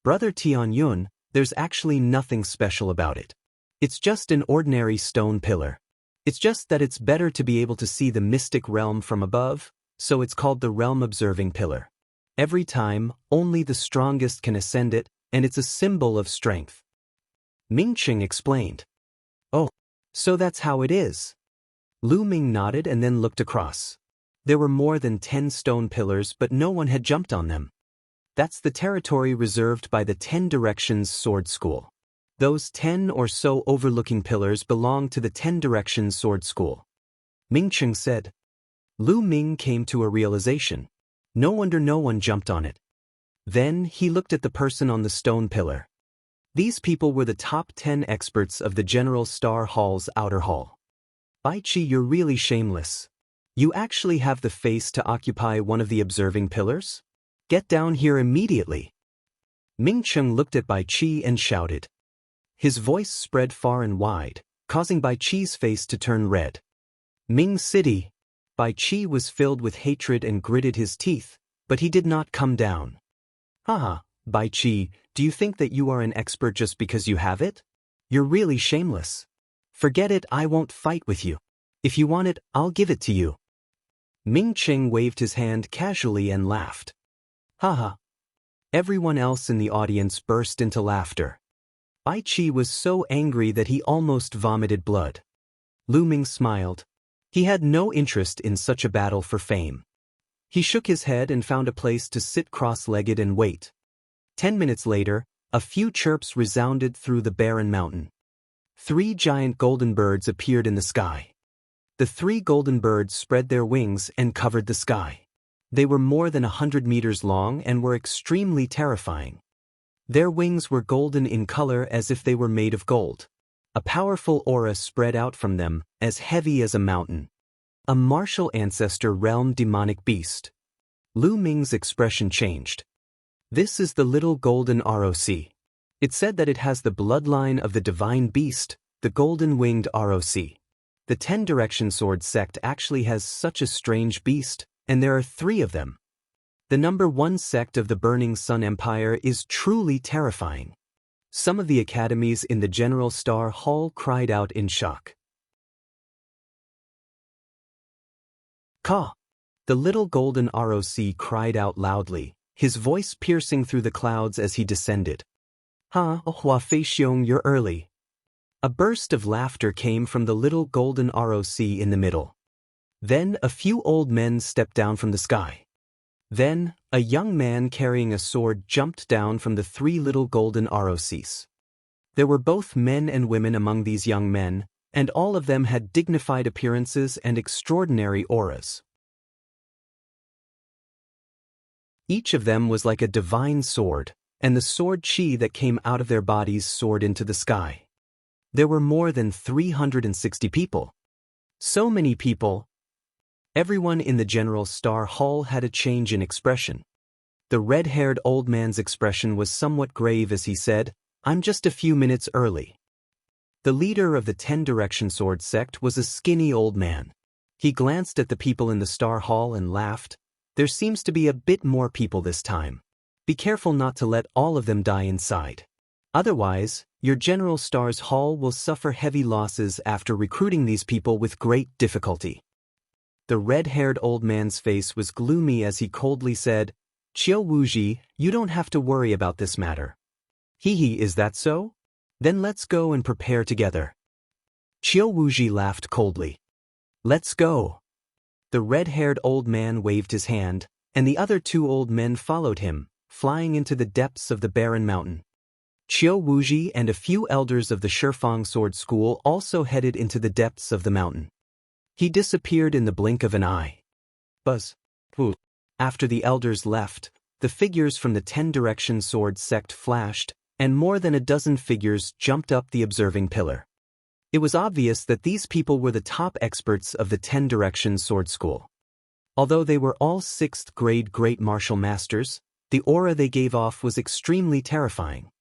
A: Brother Tianyun, there's actually nothing special about it. It's just an ordinary stone pillar. It's just that it's better to be able to see the mystic realm from above, so it's called the realm-observing pillar. Every time, only the strongest can ascend it, and it's a symbol of strength. Ming Cheng explained. Oh, so that's how it is. Lu Ming nodded and then looked across. There were more than 10 stone pillars, but no one had jumped on them. That's the territory reserved by the 10 Directions Sword School. Those 10 or so overlooking pillars belong to the 10 Directions Sword School. Ming Cheng said. Lu Ming came to a realization. No wonder no one jumped on it. Then he looked at the person on the stone pillar. These people were the top 10 experts of the General Star Hall's outer hall. Bai Qi, you're really shameless. You actually have the face to occupy one of the observing pillars? Get down here immediately. Ming Cheng looked at Bai Qi and shouted. His voice spread far and wide, causing Bai Qi's face to turn red. Ming City. Bai Qi was filled with hatred and gritted his teeth, but he did not come down. Haha, Bai Qi, do you think that you are an expert just because you have it? You're really shameless. Forget it, I won't fight with you. If you want it, I'll give it to you. Ming Cheng waved his hand casually and laughed. Haha. Everyone else in the audience burst into laughter. Bai Qi was so angry that he almost vomited blood. Lu Ming smiled. He had no interest in such a battle for fame. He shook his head and found a place to sit cross-legged and wait. 10 minutes later, a few chirps resounded through the barren mountain. 3 giant golden birds appeared in the sky. The 3 golden birds spread their wings and covered the sky. They were more than 100 meters long and were extremely terrifying. Their wings were golden in color as if they were made of gold. A powerful aura spread out from them, as heavy as a mountain. A martial ancestor realm demonic beast. Lu Ming's expression changed. This is the little golden ROC. It said that it has the bloodline of the divine beast, the golden-winged ROC. The 10 Direction Sword sect actually has such a strange beast, and there are 3 of them. The number 1 sect of the Burning Sun Empire is truly terrifying. Some of the academies in the General Star Hall cried out in shock. Ka! The little golden ROC cried out loudly, his voice piercing through the clouds as he descended. Ha, Hua Fei Xiong, you're early. A burst of laughter came from the little golden ROC in the middle. Then a few old men stepped down from the sky. Then, a young man carrying a sword jumped down from the 3 little golden ROCs. There were both men and women among these young men, and all of them had dignified appearances and extraordinary auras. Each of them was like a divine sword, and the sword chi that came out of their bodies soared into the sky. There were more than 360 people. So many people. Everyone in the General Star Hall had a change in expression. The red-haired old man's expression was somewhat grave as he said, "I'm just a few minutes early." The leader of the 10 Direction Sword sect was a skinny old man. He glanced at the people in the Star Hall and laughed. There seems to be a bit more people this time. Be careful not to let all of them die inside. Otherwise, your General Star's Hall will suffer heavy losses after recruiting these people with great difficulty. The red-haired old man's face was gloomy as he coldly said, "Qiu Wuji, you don't have to worry about this matter." "Hee, is that so? Then let's go and prepare together." Qiu Wuji laughed coldly. "Let's go." The red-haired old man waved his hand, and the other 2 old men followed him, flying into the depths of the barren mountain. Qiu Wuji and a few elders of the Shifang Sword School also headed into the depths of the mountain. He disappeared in the blink of an eye. Buzz. Woo. After the elders left, the figures from the 10 Direction Sword sect flashed, and more than a dozen figures jumped up the observing pillar. It was obvious that these people were the top experts of the 10 Direction Sword School. Although they were all 6th grade great martial masters, the aura they gave off was extremely terrifying.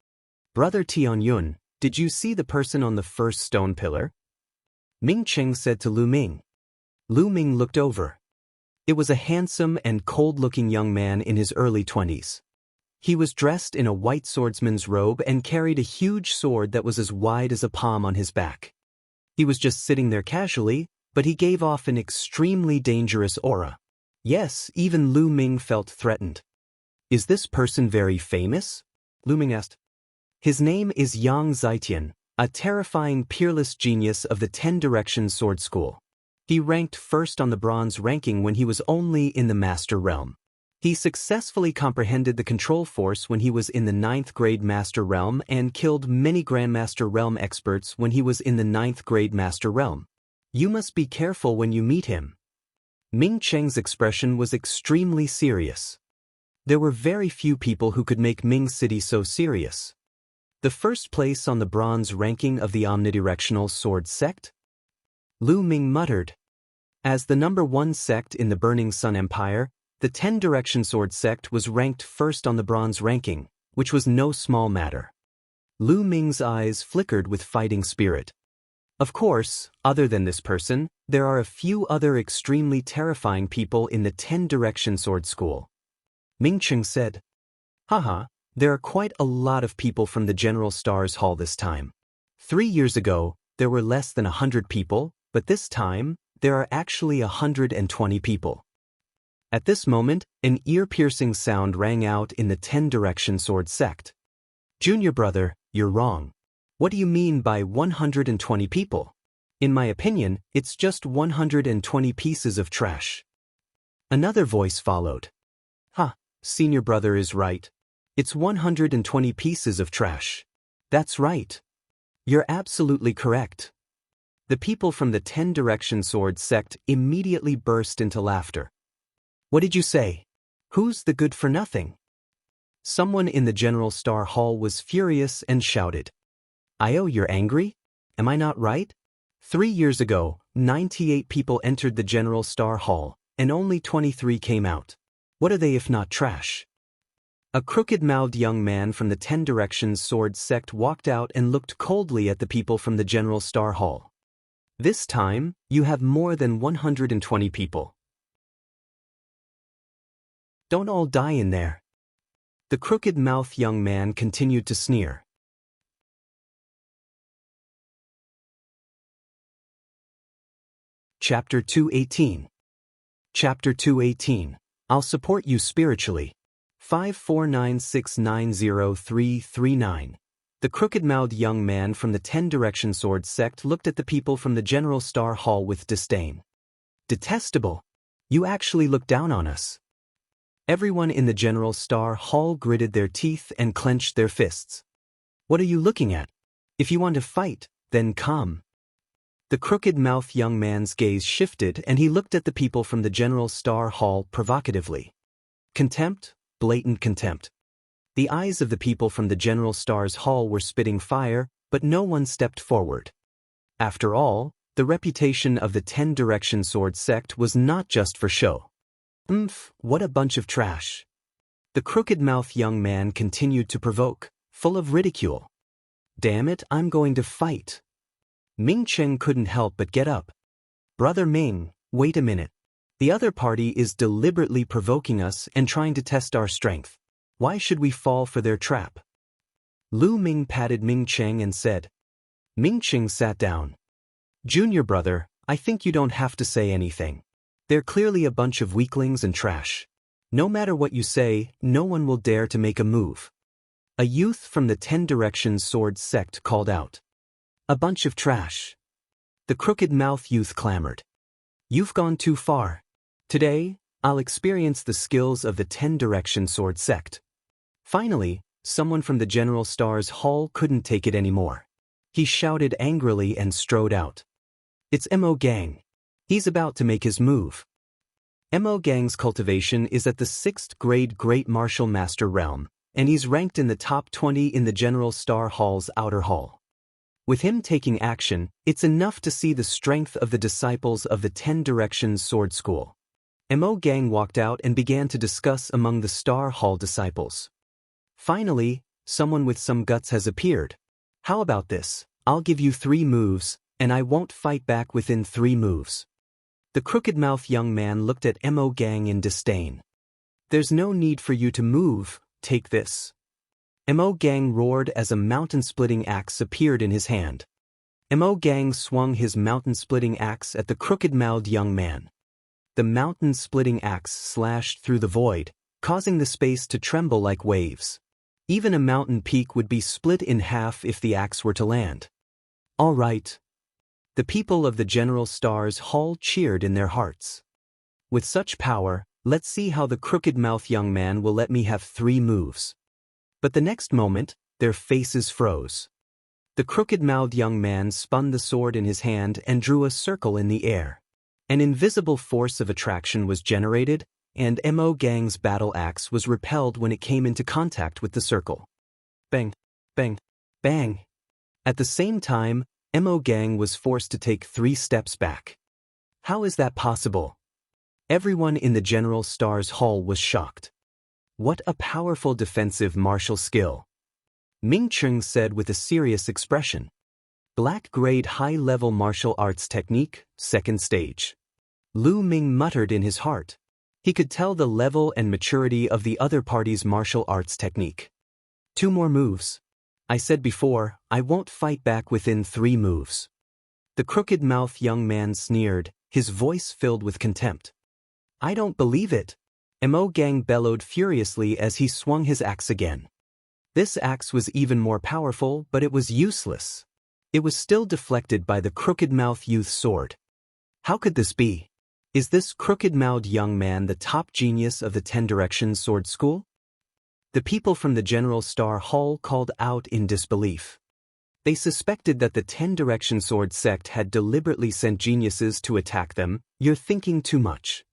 A: "Brother Tianyun, did you see the person on the first stone pillar?" Ming Cheng said to Lu Ming. Lu Ming looked over. It was a handsome and cold-looking young man in his early 20s. He was dressed in a white swordsman's robe and carried a huge sword that was as wide as a palm on his back. He was just sitting there casually, but he gave off an extremely dangerous aura. Yes, even Lu Ming felt threatened. "Is this person very famous?" Lu Ming asked. "His name is Yang Zitian, a terrifying peerless genius of the 10 Direction Sword School. He ranked first on the bronze ranking when he was only in the Master Realm. He successfully comprehended the control force when he was in the 9th grade Master Realm and killed many Grandmaster Realm experts when he was in the 9th grade Master Realm. You must be careful when you meet him." Ming Cheng's expression was extremely serious. There were very few people who could make Ming City so serious. The first place on the bronze ranking of the omnidirectional sword sect? Lu Ming muttered. As the number 1 sect in the Burning Sun Empire, the 10 Direction Sword sect was ranked first on the bronze ranking, which was no small matter. Lu Ming's eyes flickered with fighting spirit. Of course, other than this person, there are a few other extremely terrifying people in the 10 Direction Sword School. Ming Cheng said. Haha, there are quite a lot of people from the General Stars Hall this time. 3 years ago, there were less than 100 people, but this time, there are actually 120 people. At this moment, an ear-piercing sound rang out in the 10-direction sword sect. Junior brother, you're wrong. What do you mean by 120 people? In my opinion, it's just 120 pieces of trash. Another voice followed. Senior brother is right. It's 120 pieces of trash. That's right. You're absolutely correct. The people from the 10-direction sword sect immediately burst into laughter. What did you say? Who's the good for nothing? Someone in the General Star Hall was furious and shouted. Io, you're angry? Am I not right? 3 years ago, 98 people entered the General Star Hall, and only 23 came out. What are they if not trash? A crooked-mouthed young man from the 10 Directions sword sect walked out and looked coldly at the people from the General Star Hall. This time, you have more than 120 people. Don't all die in there. The crooked-mouthed young man continued to sneer. Chapter 218. Chapter 218. I'll support you spiritually. 549690339. The crooked-mouthed young man from the 10-direction sword sect looked at the people from the General Star Hall with disdain. Detestable. You actually look down on us. Everyone in the General Star Hall gritted their teeth and clenched their fists. What are you looking at? If you want to fight, then come. The crooked-mouthed young man's gaze shifted and he looked at the people from the General Star Hall provocatively. Contempt, blatant contempt. The eyes of the people from the General Star's Hall were spitting fire, but no one stepped forward. After all, the reputation of the 10-direction sword sect was not just for show. What a bunch of trash. The crooked-mouthed young man continued to provoke, full of ridicule. Damn it, I'm going to fight. Ming Cheng couldn't help but get up. Brother Ming, wait a minute. The other party is deliberately provoking us and trying to test our strength. Why should we fall for their trap? Lu Ming patted Ming Cheng and said. Ming Cheng sat down. Junior brother, I think you don't have to say anything. They're clearly a bunch of weaklings and trash. No matter what you say, no one will dare to make a move. A youth from the 10 Directions sword sect called out. A bunch of trash. The crooked-mouthed youth clamored. You've gone too far. Today, I'll experience the skills of the 10 Direction sword sect. Finally, someone from the General Star's Hall couldn't take it anymore. He shouted angrily and strode out. It's Mo Gang. He's about to make his move. Mo Gang's cultivation is at the 6th grade Great Martial Master realm, and he's ranked in the top 20 in the General Star Hall's outer hall. With him taking action, it's enough to see the strength of the disciples of the 10 Directions Sword School. Mo Gang walked out and began to discuss among the Star Hall disciples. Finally, someone with some guts has appeared. How about this? I'll give you 3 moves, and I won't fight back within 3 moves. The crooked-mouthed young man looked at Mo Gang in disdain. There's no need for you to move, take this. Mo Gang roared as a mountain-splitting axe appeared in his hand. Mo Gang swung his mountain-splitting axe at the crooked-mouthed young man. The mountain-splitting axe slashed through the void, causing the space to tremble like waves. Even a mountain peak would be split in half if the axe were to land. All right. The people of the General Star's Hall cheered in their hearts. With such power, let's see how the crooked-mouthed young man will let me have 3 moves. But the next moment, their faces froze. The crooked-mouthed young man spun the sword in his hand and drew a circle in the air. An invisible force of attraction was generated, and Mo Gang's battle axe was repelled when it came into contact with the circle. Bang, bang, bang. At the same time, Mo Gang was forced to take 3 steps back. How is that possible? Everyone in the General Star's Hall was shocked. What a powerful defensive martial skill. Ming Cheng said with a serious expression. Black-grade high-level martial arts technique, 2nd stage. Lu Ming muttered in his heart. He could tell the level and maturity of the other party's martial arts technique. 2 more moves. I said before, I won't fight back within 3 moves. The crooked-mouthed young man sneered, his voice filled with contempt. I don't believe it. Mo Gang bellowed furiously as he swung his axe again. This axe was even more powerful, but it was useless. It was still deflected by the crooked-mouthed youth's sword. How could this be? Is this crooked-mouthed young man the top genius of the 10 Directions Sword School? The people from the General Star Hall called out in disbelief. They suspected that the 10 Direction Sword sect had deliberately sent geniuses to attack them. You're thinking too much.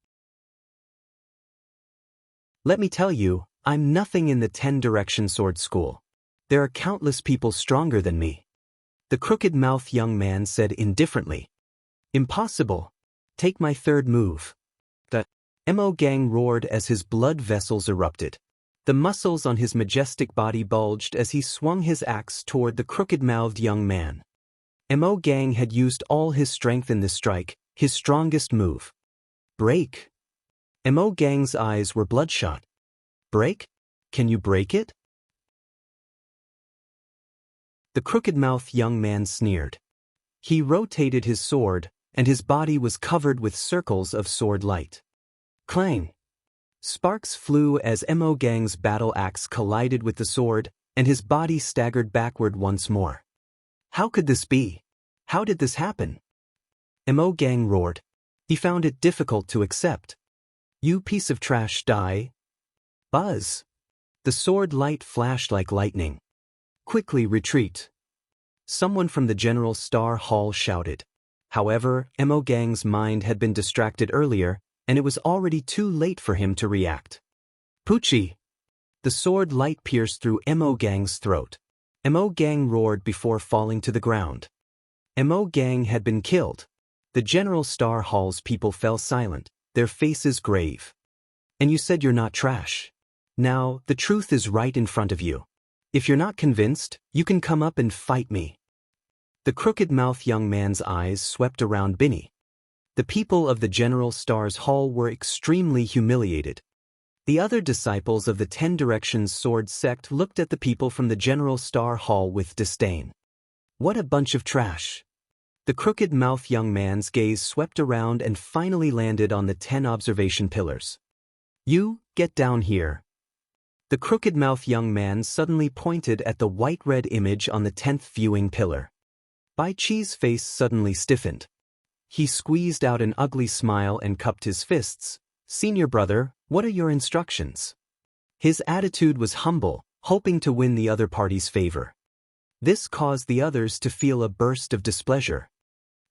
A: Let me tell you, I'm nothing in the 10 Direction Sword School. There are countless people stronger than me. The crooked-mouthed young man said indifferently. Impossible. Take my third move. The Mo Gang roared as his blood vessels erupted. The muscles on his majestic body bulged as he swung his axe toward the crooked-mouthed young man. Mo Gang had used all his strength in this strike, his strongest move. Break. Mo Gang's eyes were bloodshot. Break? Can you break it? The crooked-mouthed young man sneered. He rotated his sword, and his body was covered with circles of sword light. Clang! Sparks flew as Mo Gang's battle axe collided with the sword, and his body staggered backward once more. How could this be? How did this happen? Mo Gang roared. He found it difficult to accept. You piece of trash, die. Buzz. The sword light flashed like lightning. Quickly retreat. Someone from the General Star Hall shouted. However, Mo Gang's mind had been distracted earlier, and it was already too late for him to react. Poochie! The sword light pierced through Mo Gang's throat. Mo Gang roared before falling to the ground. Mo Gang had been killed. The General Star Hall's people fell silent, their faces grave. And you said you're not trash. Now, the truth is right in front of you. If you're not convinced, you can come up and fight me. The crooked-mouthed young man's eyes swept around Binny. The people of the General Star's Hall were extremely humiliated. The other disciples of the 10 Directions Sword sect looked at the people from the General Star Hall with disdain. What a bunch of trash. The crooked-mouthed young man's gaze swept around and finally landed on the 10 observation pillars. You, get down here. The crooked-mouthed young man suddenly pointed at the white-red image on the 10th viewing pillar. Bai Chi's face suddenly stiffened. He squeezed out an ugly smile and cupped his fists. Senior brother, what are your instructions? His attitude was humble, hoping to win the other party's favor. This caused the others to feel a burst of displeasure.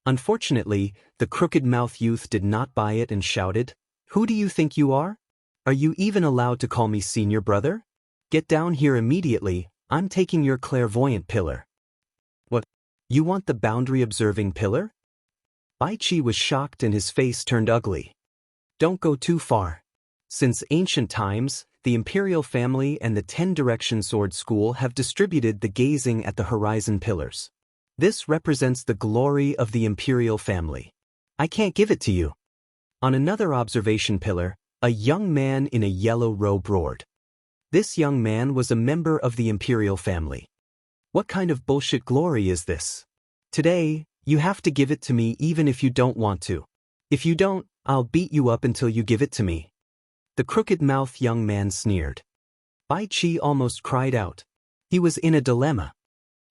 A: Unfortunately, the crooked-mouthed youth did not buy it and shouted, Who do you think you are? Are you even allowed to call me senior brother? Get down here immediately, I'm taking your clairvoyant pillar. What? You want the boundary-observing pillar? Bai Chi was shocked and his face turned ugly. Don't go too far. Since ancient times, the Imperial family and the 10 Direction Sword School have distributed the gazing at the horizon pillars. This represents the glory of the Imperial family. I can't give it to you. On another observation pillar, a young man in a yellow robe roared. This young man was a member of the Imperial family. What kind of bullshit glory is this? Today, you have to give it to me even if you don't want to. If you don't, I'll beat you up until you give it to me. The crooked-mouthed young man sneered. Bai Chi almost cried out. He was in a dilemma.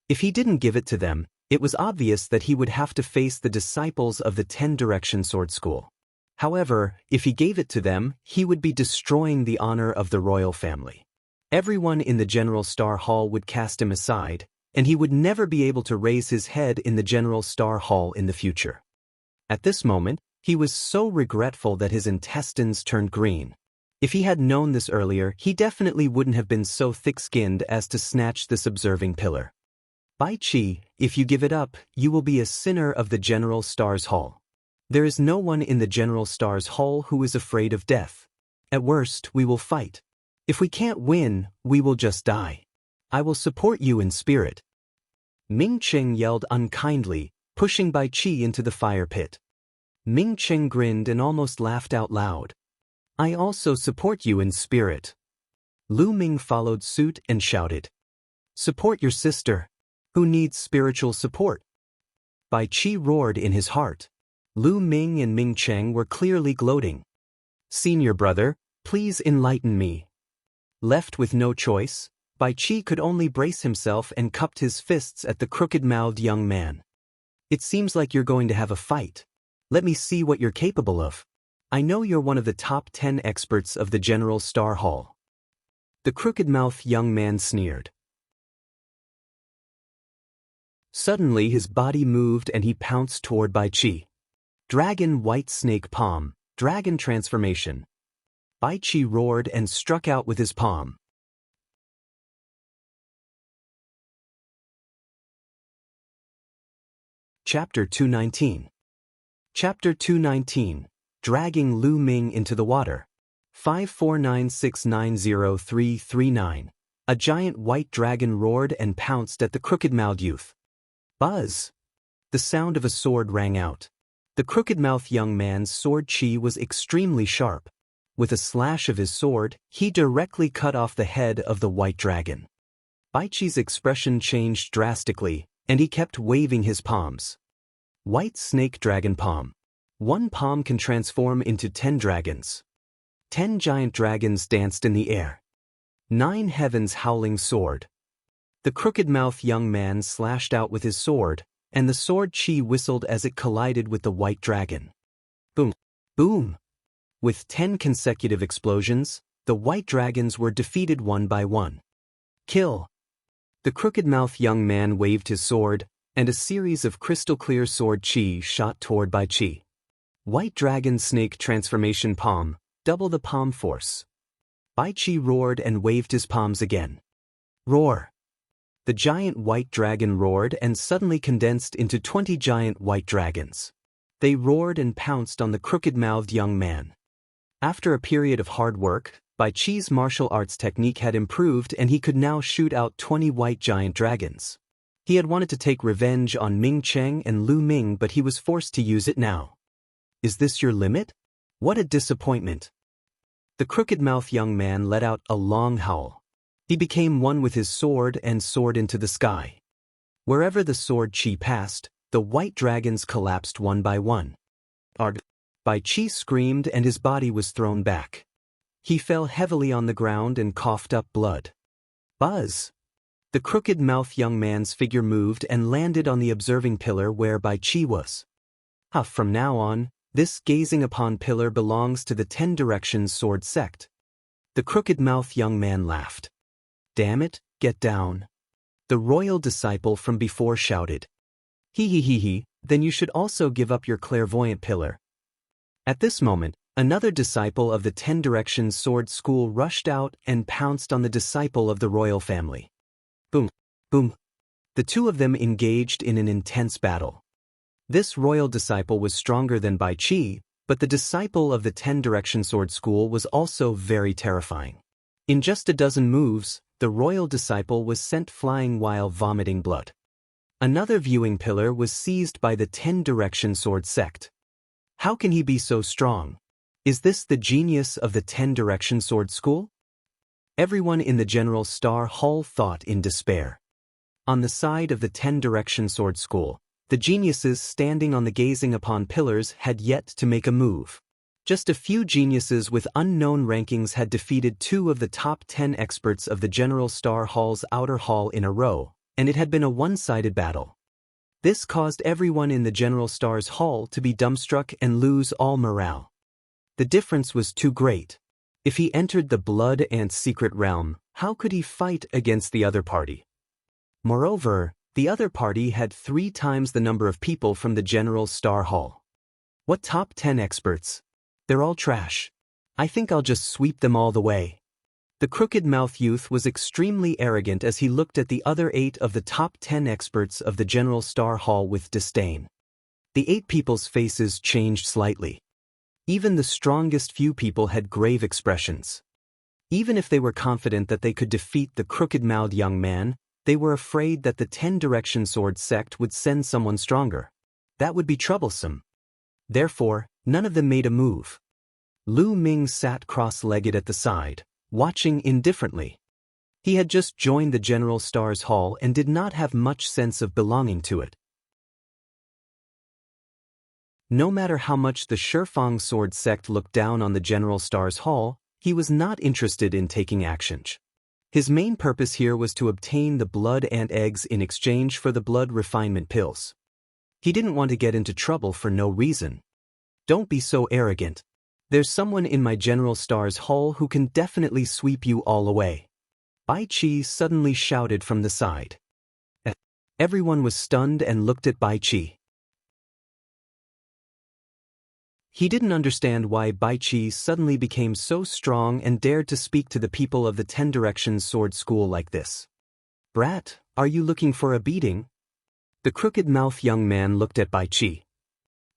A: If he didn't give it to them, it was obvious that he would have to face the disciples of the 10 Direction Sword School. However, if he gave it to them, he would be destroying the honor of the royal family. Everyone in the General Star Hall would cast him aside, and he would never be able to raise his head in the General Star Hall in the future. At this moment, he was so regretful that his intestines turned green. If he had known this earlier, he definitely wouldn't have been so thick-skinned as to snatch this observing pillar. Bai Chi, if you give it up, you will be a sinner of the General Star's Hall. There is no one in the General Star's Hall who is afraid of death. At worst, we will fight. If we can't win, we will just die. I will support you in spirit. Ming Cheng yelled unkindly, pushing Bai Chi into the fire pit. Ming Cheng grinned and almost laughed out loud. I also support you in spirit. Lu Ming followed suit and shouted. Support your sister. Who needs spiritual support? Bai Chi roared in his heart. Lu Ming and Ming Cheng were clearly gloating. Senior brother, please enlighten me. Left with no choice, Bai Qi could only brace himself and cupped his fists at the crooked-mouthed young man. It seems like you're going to have a fight. Let me see what you're capable of. I know you're one of the top 10 experts of the General Star Hall. The crooked-mouthed young man sneered. Suddenly his body moved and he pounced toward Bai Qi. Dragon White Snake Palm, Dragon Transformation. Bai Qi roared and struck out with his palm. Chapter 219. Chapter 219, Dragging Lu Ming into the Water. 549690339. A giant white dragon roared and pounced at the crooked-mouthed youth. Buzz! The sound of a sword rang out. The crooked-mouthed young man's sword chi was extremely sharp. With a slash of his sword, he directly cut off the head of the white dragon. Bai Qi's expression changed drastically, and he kept waving his palms. White Snake Dragon Palm. One palm can transform into 10 dragons. 10 giant dragons danced in the air. 9 Heaven's Howling Sword. The crooked-mouthed young man slashed out with his sword, and the sword chi whistled as it collided with the white dragon. Boom! Boom! With 10 consecutive explosions, the white dragons were defeated one by one. Kill! The crooked-mouthed young man waved his sword, and a series of crystal-clear sword chi shot toward Bai Qi. White Dragon Snake Transformation Palm, double the palm force. Bai Qi roared and waved his palms again. Roar! The giant white dragon roared and suddenly condensed into 20 giant white dragons. They roared and pounced on the crooked-mouthed young man. After a period of hard work, Bai Qi's martial arts technique had improved and he could now shoot out 20 white giant dragons. He had wanted to take revenge on Ming Cheng and Lu Ming, but he was forced to use it now. Is this your limit? What a disappointment. The crooked-mouthed young man let out a long howl. He became one with his sword and soared into the sky. Wherever the sword chi passed, the white dragons collapsed one by one. Arg! Bai Qi screamed and his body was thrown back. He fell heavily on the ground and coughed up blood. Buzz! The crooked-mouthed young man's figure moved and landed on the observing pillar where Bai Qi was. From now on, this gazing upon pillar belongs to the 10 Directions Sword Sect. The crooked-mouthed young man laughed. Damn it, get down. The royal disciple from before shouted. He, then you should also give up your clairvoyant pillar. At this moment, another disciple of the 10 Directions Sword School rushed out and pounced on the disciple of the royal family. Boom, boom. The two of them engaged in an intense battle. This royal disciple was stronger than Bai Qi, but the disciple of the 10 Direction Sword School was also very terrifying. In just a dozen moves, the royal disciple was sent flying while vomiting blood. Another viewing pillar was seized by the 10 Direction Sword Sect. How can he be so strong? Is this the genius of the 10 Direction Sword School? Everyone in the General Star Hall thought in despair. On the side of the 10 Direction Sword School, the geniuses standing on the gazing upon pillars had yet to make a move. Just a few geniuses with unknown rankings had defeated 2 of the top 10 experts of the General Star Hall's outer hall in a row, and it had been a one-sided battle. This caused everyone in the General Star's hall to be dumbstruck and lose all morale. The difference was too great. If he entered the Blood Ant secret realm, how could he fight against the other party? Moreover, the other party had 3 times the number of people from the General Star Hall. What top 10 experts? They're all trash. I think I'll just sweep them all the way. The crooked-mouthed youth was extremely arrogant as he looked at the other 8 of the top 10 experts of the General Star Hall with disdain. The 8 people's faces changed slightly. Even the strongest few people had grave expressions. Even if they were confident that they could defeat the crooked-mouthed young man, they were afraid that the 10 Direction Sword Sect would send someone stronger. That would be troublesome. Therefore, none of them made a move. Lu Ming sat cross-legged at the side, watching indifferently. He had just joined the General Star's hall and did not have much sense of belonging to it. No matter how much the Shifang sword sect looked down on the General Star's Hall, he was not interested in taking action. His main purpose here was to obtain the blood ant eggs in exchange for the blood refinement pills. He didn't want to get into trouble for no reason. Don't be so arrogant. There's someone in my General Star's Hall who can definitely sweep you all away. Bai Qi suddenly shouted from the side. Everyone was stunned and looked at Bai Qi. He didn't understand why Bai Qi suddenly became so strong and dared to speak to the people of the 10 Directions Sword School like this. Brat, are you looking for a beating? The crooked-mouthed young man looked at Bai Qi.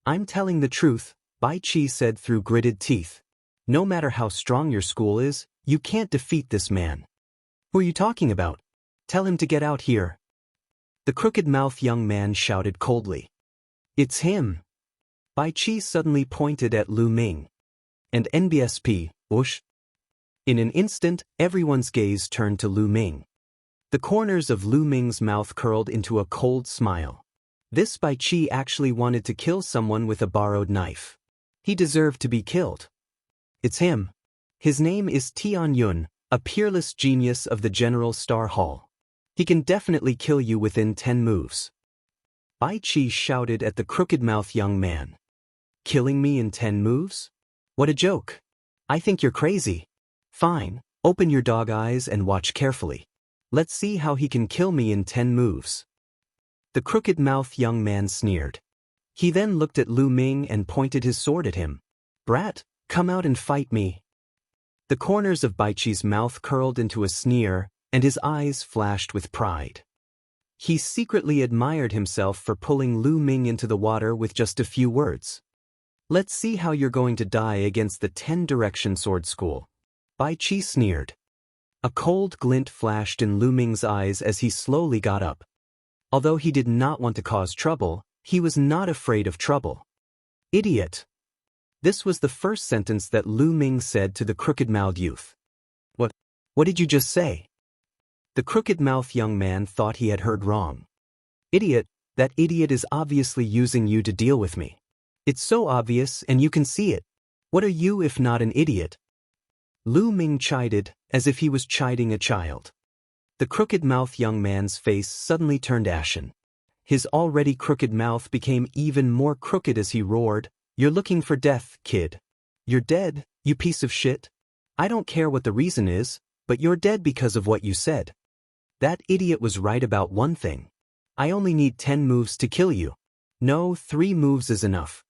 A: I'm telling the truth, Bai Qi said through gritted teeth. No matter how strong your school is, you can't defeat this man. Who are you talking about? Tell him to get out here. The crooked-mouthed young man shouted coldly. It's him. Bai Qi suddenly pointed at Lu Ming. And NBSP, whoosh. In an instant, everyone's gaze turned to Lu Ming. The corners of Lu Ming's mouth curled into a cold smile. This Bai Qi actually wanted to kill someone with a borrowed knife. He deserved to be killed. It's him. His name is Tian Yun, a peerless genius of the General Star Hall. He can definitely kill you within 10 moves. Bai Qi shouted at the crooked-mouthed young man. Killing me in 10 moves? What a joke. I think you're crazy. Fine, open your dog eyes and watch carefully. Let's see how he can kill me in 10 moves. The crooked-mouthed young man sneered. He then looked at Lu Ming and pointed his sword at him. Brat, come out and fight me. The corners of Bai Qi's mouth curled into a sneer, and his eyes flashed with pride. He secretly admired himself for pulling Lu Ming into the water with just a few words. Let's see how you're going to die against the 10 Direction Sword School. Bai Qi sneered. A cold glint flashed in Lu Ming's eyes as he slowly got up. Although he did not want to cause trouble, he was not afraid of trouble. Idiot! This was the first sentence that Lu Ming said to the crooked-mouthed youth. What did you just say? The crooked-mouthed young man thought he had heard wrong. Idiot, that idiot is obviously using you to deal with me. It's so obvious and you can see it. What are you if not an idiot? Lu Ming chided, as if he was chiding a child. The crooked-mouthed young man's face suddenly turned ashen. His already crooked mouth became even more crooked as he roared, You're looking for death, kid. You're dead, you piece of shit. I don't care what the reason is, but you're dead because of what you said. That idiot was right about one thing. I only need 10 moves to kill you. No, 3 moves is enough.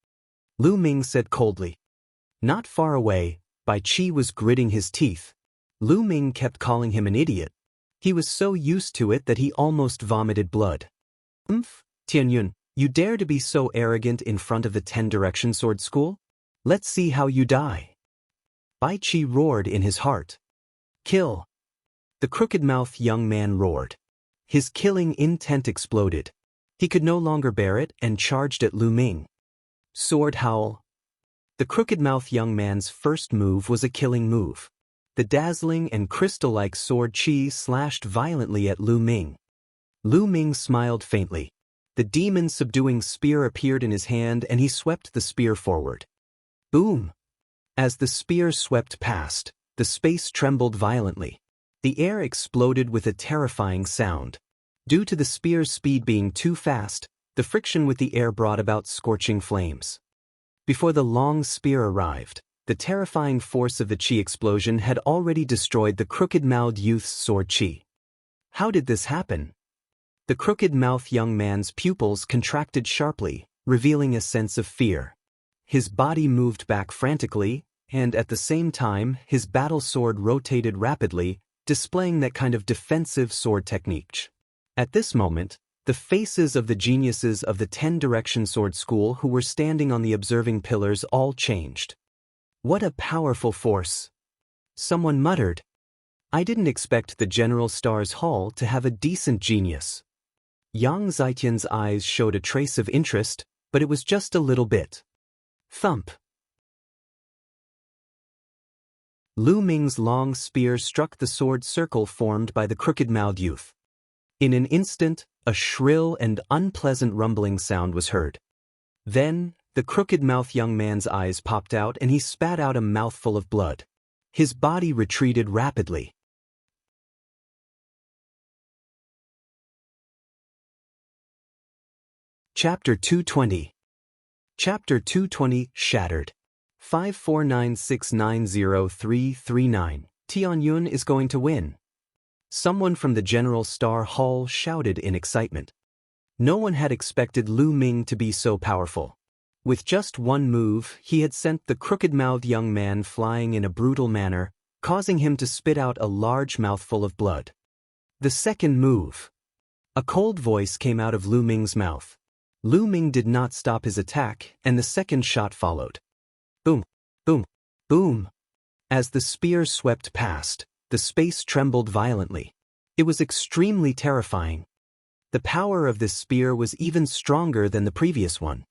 A: Lu Ming said coldly. Not far away, Bai Qi was gritting his teeth. Lu Ming kept calling him an idiot. He was so used to it that he almost vomited blood. Tianyun, you dare to be so arrogant in front of the 10 Direction Sword School? Let's see how you die. Bai Qi roared in his heart. Kill. The crooked-mouthed young man roared. His killing intent exploded. He could no longer bear it and charged at Lu Ming. Sword howl. The crooked-mouthed young man's first move was a killing move. The dazzling and crystal-like sword chi slashed violently at Lu Ming. Lu Ming smiled faintly. The demon-subduing spear appeared in his hand and he swept the spear forward. Boom! As the spear swept past, the space trembled violently. The air exploded with a terrifying sound. Due to the spear's speed being too fast, the friction with the air brought about scorching flames. Before the long spear arrived, the terrifying force of the chi explosion had already destroyed the crooked-mouthed youth's sword chi. How did this happen? The crooked-mouthed young man's pupils contracted sharply, revealing a sense of fear. His body moved back frantically, and at the same time, his battle sword rotated rapidly, displaying that kind of defensive sword technique. At this moment, the faces of the geniuses of the 10 Direction Sword School who were standing on the observing pillars all changed. What a powerful force! Someone muttered. I didn't expect the General Star's Hall to have a decent genius. Yang Zitian's eyes showed a trace of interest, but it was just a little bit. Thump! Lu Ming's long spear struck the sword circle formed by the crooked-mouthed youth. In an instant, a shrill and unpleasant rumbling sound was heard. Then, The crooked-mouthed young man's eyes popped out and he spat out a mouthful of blood. His body retreated rapidly. Chapter 220. Chapter 220, Shattered. 549690339. Tianyun is going to win. Someone from the General Star Hall shouted in excitement. No one had expected Lu Ming to be so powerful. With just one move, he had sent the crooked-mouthed young man flying in a brutal manner, causing him to spit out a large mouthful of blood. The second move. A cold voice came out of Lu Ming's mouth. Lu Ming did not stop his attack, and the second shot followed. Boom, boom, boom. As the spear swept past, the space trembled violently. It was extremely terrifying. The power of this spear was even stronger than the previous one.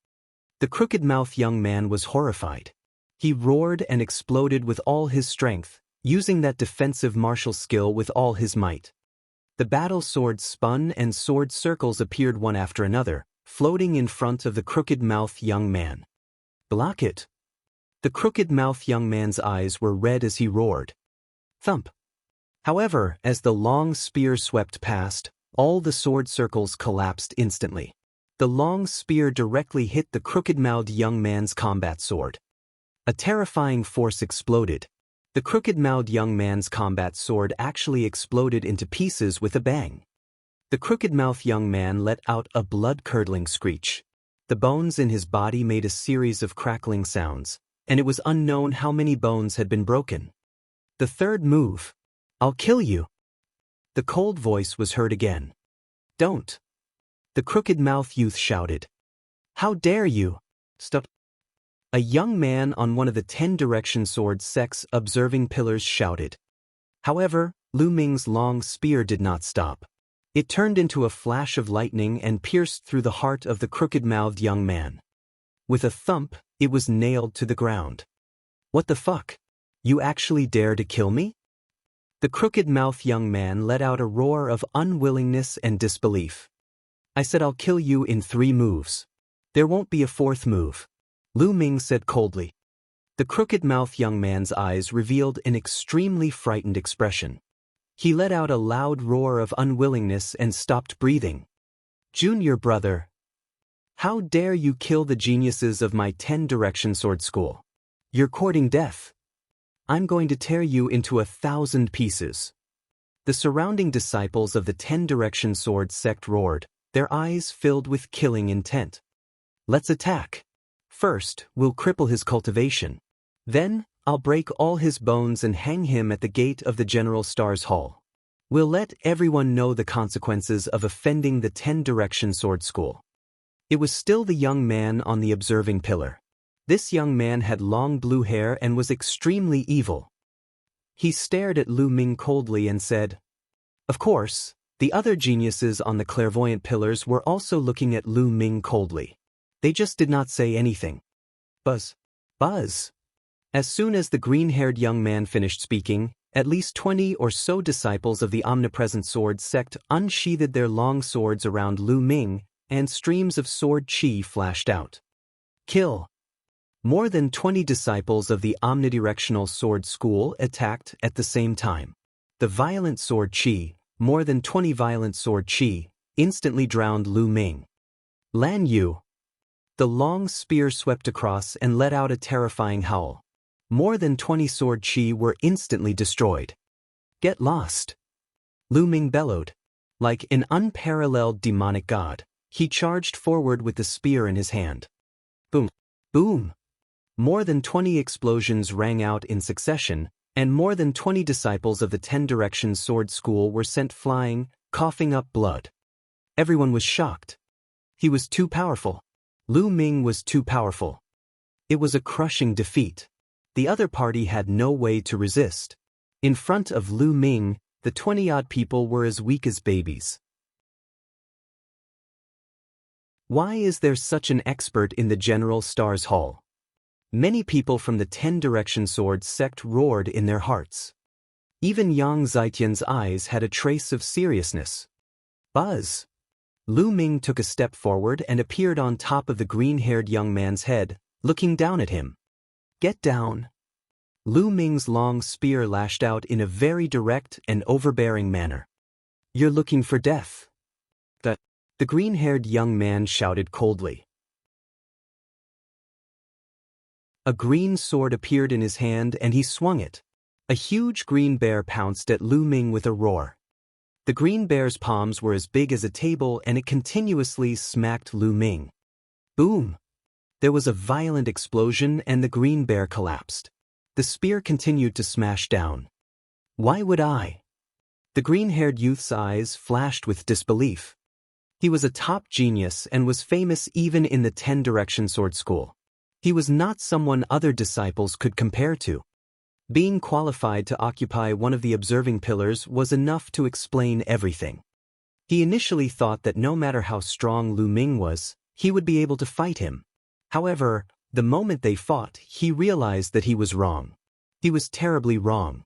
A: The crooked-mouthed young man was horrified. He roared and exploded with all his strength, using that defensive martial skill with all his might. The battle swords spun and sword circles appeared one after another, floating in front of the crooked-mouthed young man. Block it! The crooked-mouthed young man's eyes were red as he roared. Thump! However, as the long spear swept past, all the sword circles collapsed instantly. The long spear directly hit the crooked-mouthed young man's combat sword. A terrifying force exploded. The crooked-mouthed young man's combat sword actually exploded into pieces with a bang. The crooked-mouthed young man let out a blood-curdling screech. The bones in his body made a series of crackling sounds, and it was unknown how many bones had been broken. The third move. I'll kill you. The cold voice was heard again. Don't. The crooked-mouthed youth shouted. How dare you? Stop. A young man on one of the 10 direction sword sect's observing pillars shouted. However, Lu Ming's long spear did not stop. It turned into a flash of lightning and pierced through the heart of the crooked-mouthed young man. With a thump, it was nailed to the ground. What the fuck? You actually dare to kill me? The crooked-mouthed young man let out a roar of unwillingness and disbelief. I said I'll kill you in 3 moves. There won't be a 4th move. Lu Ming said coldly. The crooked-mouthed young man's eyes revealed an extremely frightened expression. He let out a loud roar of unwillingness and stopped breathing. Junior brother. How dare you kill the geniuses of my 10 direction sword school? You're courting death. I'm going to tear you into 1,000 pieces. The surrounding disciples of the 10 direction sword sect roared, their eyes filled with killing intent. Let's attack. First, we'll cripple his cultivation. Then, I'll break all his bones and hang him at the gate of the General Star's Hall. We'll let everyone know the consequences of offending the 10 direction sword school. It was still the young man on the observing pillar. This young man had long blue hair and was extremely evil. He stared at Lu Ming coldly and said, Of course, the other geniuses on the clairvoyant pillars were also looking at Lu Ming coldly. They just did not say anything. Buzz. Buzz. As soon as the green-haired young man finished speaking, at least 20 or so disciples of the omnipresent sword sect unsheathed their long swords around Lu Ming, and streams of sword chi flashed out. Kill. More than 20 disciples of the omnidirectional sword school attacked at the same time. The violent sword chi, more than 20 violent sword chi, instantly drowned Lu Ming. Lan Yu. The long spear swept across and let out a terrifying howl. More than 20 sword chi were instantly destroyed. Get lost. Lu Ming bellowed. Like an unparalleled demonic god, he charged forward with the spear in his hand. Boom. Boom. More than 20 explosions rang out in succession, and more than 20 disciples of the 10 direction sword school were sent flying, coughing up blood. Everyone was shocked. He was too powerful. Lu Ming was too powerful. It was a crushing defeat. The other party had no way to resist. In front of Lu Ming, the 20-odd people were as weak as babies. Why is there such an expert in the General Star's Hall? Many people from the 10 direction sword sect roared in their hearts. Even Yang Zitian's eyes had a trace of seriousness. Buzz. Lu Ming took a step forward and appeared on top of the green-haired young man's head, looking down at him. Get down. Lu Ming's long spear lashed out in a very direct and overbearing manner. You're looking for death. The green-haired young man shouted coldly. A green sword appeared in his hand and he swung it. A huge green bear pounced at Lu Ming with a roar. The green bear's palms were as big as a table and it continuously smacked Lu Ming. Boom! There was a violent explosion and the green bear collapsed. The spear continued to smash down. Why would I? The green-haired youth's eyes flashed with disbelief. He was a top genius and was famous even in the 10-direction sword school. He was not someone other disciples could compare to. Being qualified to occupy one of the observing pillars was enough to explain everything. He initially thought that no matter how strong Lu Ming was, he would be able to fight him. However, the moment they fought, he realized that he was wrong. He was terribly wrong.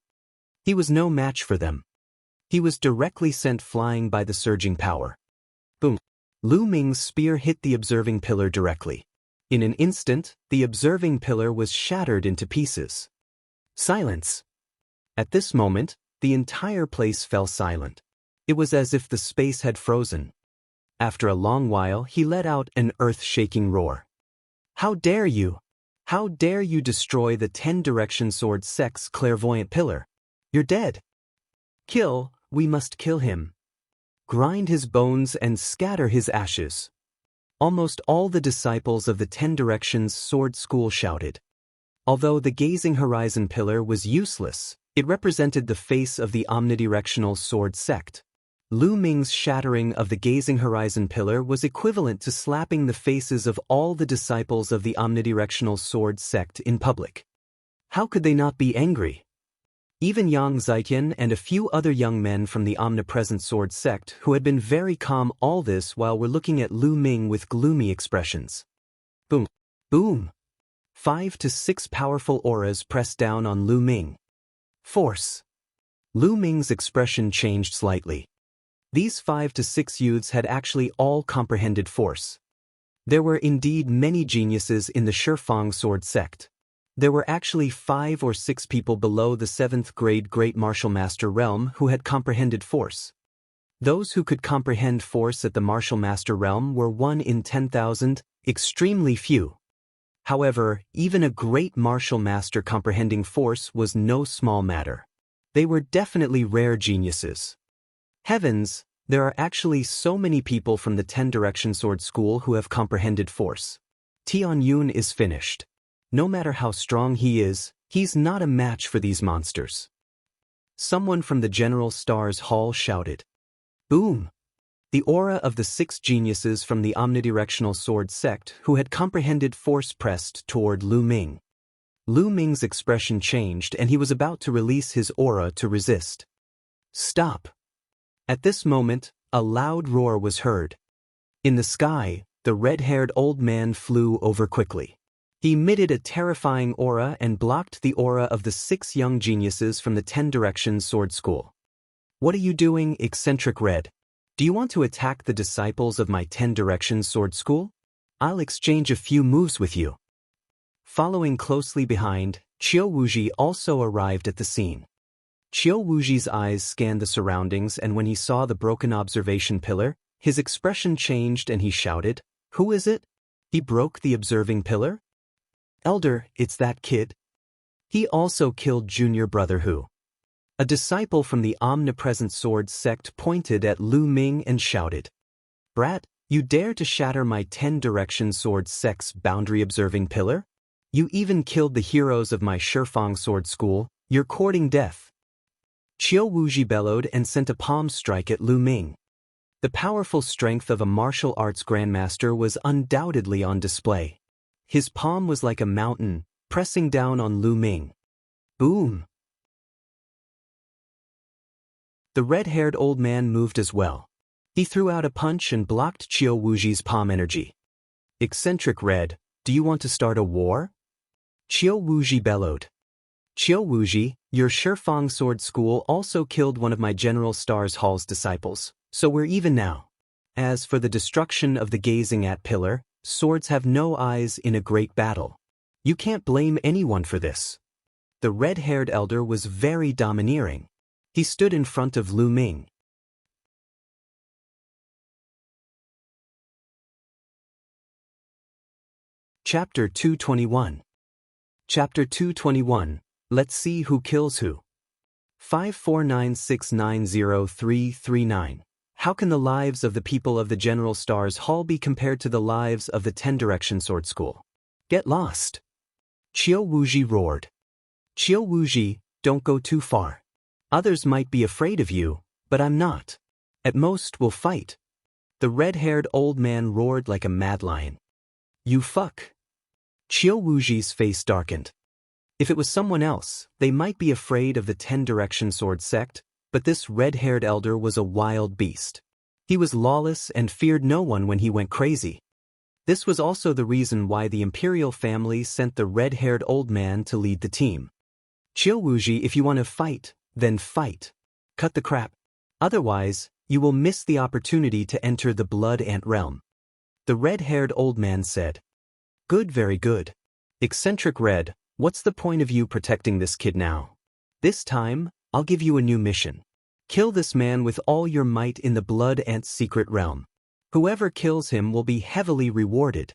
A: He was no match for them. He was directly sent flying by the surging power. Boom! Lu Ming's spear hit the observing pillar directly. In an instant, the observing pillar was shattered into pieces. Silence! At this moment, the entire place fell silent. It was as if the space had frozen. After a long while, he let out an earth-shaking roar. How dare you! How dare you destroy the 10-direction sword sect's clairvoyant pillar? You're dead! Kill, we must kill him. Grind his bones and scatter his ashes. Almost all the disciples of the 10 Directions Sword School shouted. Although the Gazing Horizon pillar was useless, it represented the face of the omnidirectional sword sect. Lu Ming's shattering of the Gazing Horizon pillar was equivalent to slapping the faces of all the disciples of the omnidirectional sword sect in public. How could they not be angry? Even Yang Zitian and a few other young men from the omnipresent sword sect who had been very calm all this while were looking at Lu Ming with gloomy expressions. Boom! Boom! 5 to 6 powerful auras pressed down on Lu Ming. Force! Lu Ming's expression changed slightly. These 5 to 6 youths had actually all comprehended force. There were indeed many geniuses in the Shifang sword sect. There were actually 5 or 6 people below the 7th grade Great Martial Master realm who had comprehended force. Those who could comprehend force at the Martial Master realm were 1 in 10,000, extremely few. However, even a Great Martial Master comprehending force was no small matter. They were definitely rare geniuses. Heavens, there are actually so many people from the 10-direction sword school who have comprehended force. Tian Yun is finished. No matter how strong he is, he's not a match for these monsters. Someone from the General Stars Hall shouted. Boom! The aura of the 6 geniuses from the omnidirectional sword sect who had comprehended force pressed toward Lu Ming. Lu Ming's expression changed and he was about to release his aura to resist. Stop! At this moment, a loud roar was heard. In the sky, the red-haired old man flew over quickly. He emitted a terrifying aura and blocked the aura of the 6 young geniuses from the 10 Directions Sword School. What are you doing, eccentric Red? Do you want to attack the disciples of my 10 Directions Sword School? I'll exchange a few moves with you. Following closely behind, Qiu Wuji also arrived at the scene. Qiu Wuji's eyes scanned the surroundings and when he saw the broken observation pillar, his expression changed and he shouted, Who is it? He broke the observing pillar? Elder, it's that kid. He also killed junior brother Hu. A disciple from the omnipresent sword sect pointed at Lu Ming and shouted, Brat, you dare to shatter my 10 Direction sword sect's boundary observing pillar? You even killed the heroes of my Shifang sword school, you're courting death. Qiu Wuji bellowed and sent a palm strike at Lu Ming. The powerful strength of a martial arts grandmaster was undoubtedly on display. His palm was like a mountain, pressing down on Lu Ming. Boom! The red-haired old man moved as well. He threw out a punch and blocked Qiu Wuji's palm energy. Eccentric Red, do you want to start a war? Qiu Wuji bellowed. Qiu Wuji, your Shifang sword school also killed one of my General Stars Hall's disciples, so we're even now. As for the destruction of the gazing at pillar, swords have no eyes in a great battle. You can't blame anyone for this. The red-haired elder was very domineering. He stood in front of Lu Ming. Chapter 221. Chapter 221. Let's see who kills who. 549690339. How can the lives of the people of the General Stars Hall be compared to the lives of the 10 Direction Sword School? Get lost. Qiu Wuji roared. Qiu Wuji, don't go too far. Others might be afraid of you, but I'm not. At most we'll fight. The red-haired old man roared like a mad lion. You fuck. Qiu Wuji's face darkened. If it was someone else, they might be afraid of the 10 Direction Sword sect, but this red-haired elder was a wild beast. He was lawless and feared no one when he went crazy. This was also the reason why the imperial family sent the red-haired old man to lead the team. Qiu Wuji, if you want to fight, then fight. Cut the crap. Otherwise, you will miss the opportunity to enter the Blood Ant realm. The red-haired old man said. Good, very good. Eccentric Red, what's the point of you protecting this kid now? This time, I'll give you a new mission. Kill this man with all your might in the Blood Ant's secret realm. Whoever kills him will be heavily rewarded.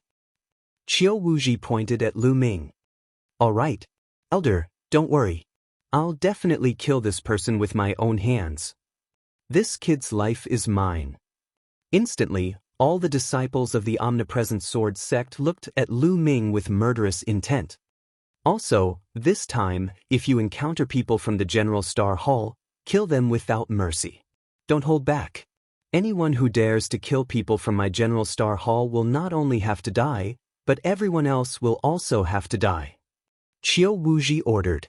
A: Qiu Wuji pointed at Lu Ming. All right, Elder, don't worry. I'll definitely kill this person with my own hands. This kid's life is mine. Instantly, all the disciples of the omnipresent sword sect looked at Lu Ming with murderous intent. Also, this time, if you encounter people from the General Star Hall, kill them without mercy. Don't hold back. Anyone who dares to kill people from my General Star Hall will not only have to die, but everyone else will also have to die. Qiu Wuji ordered.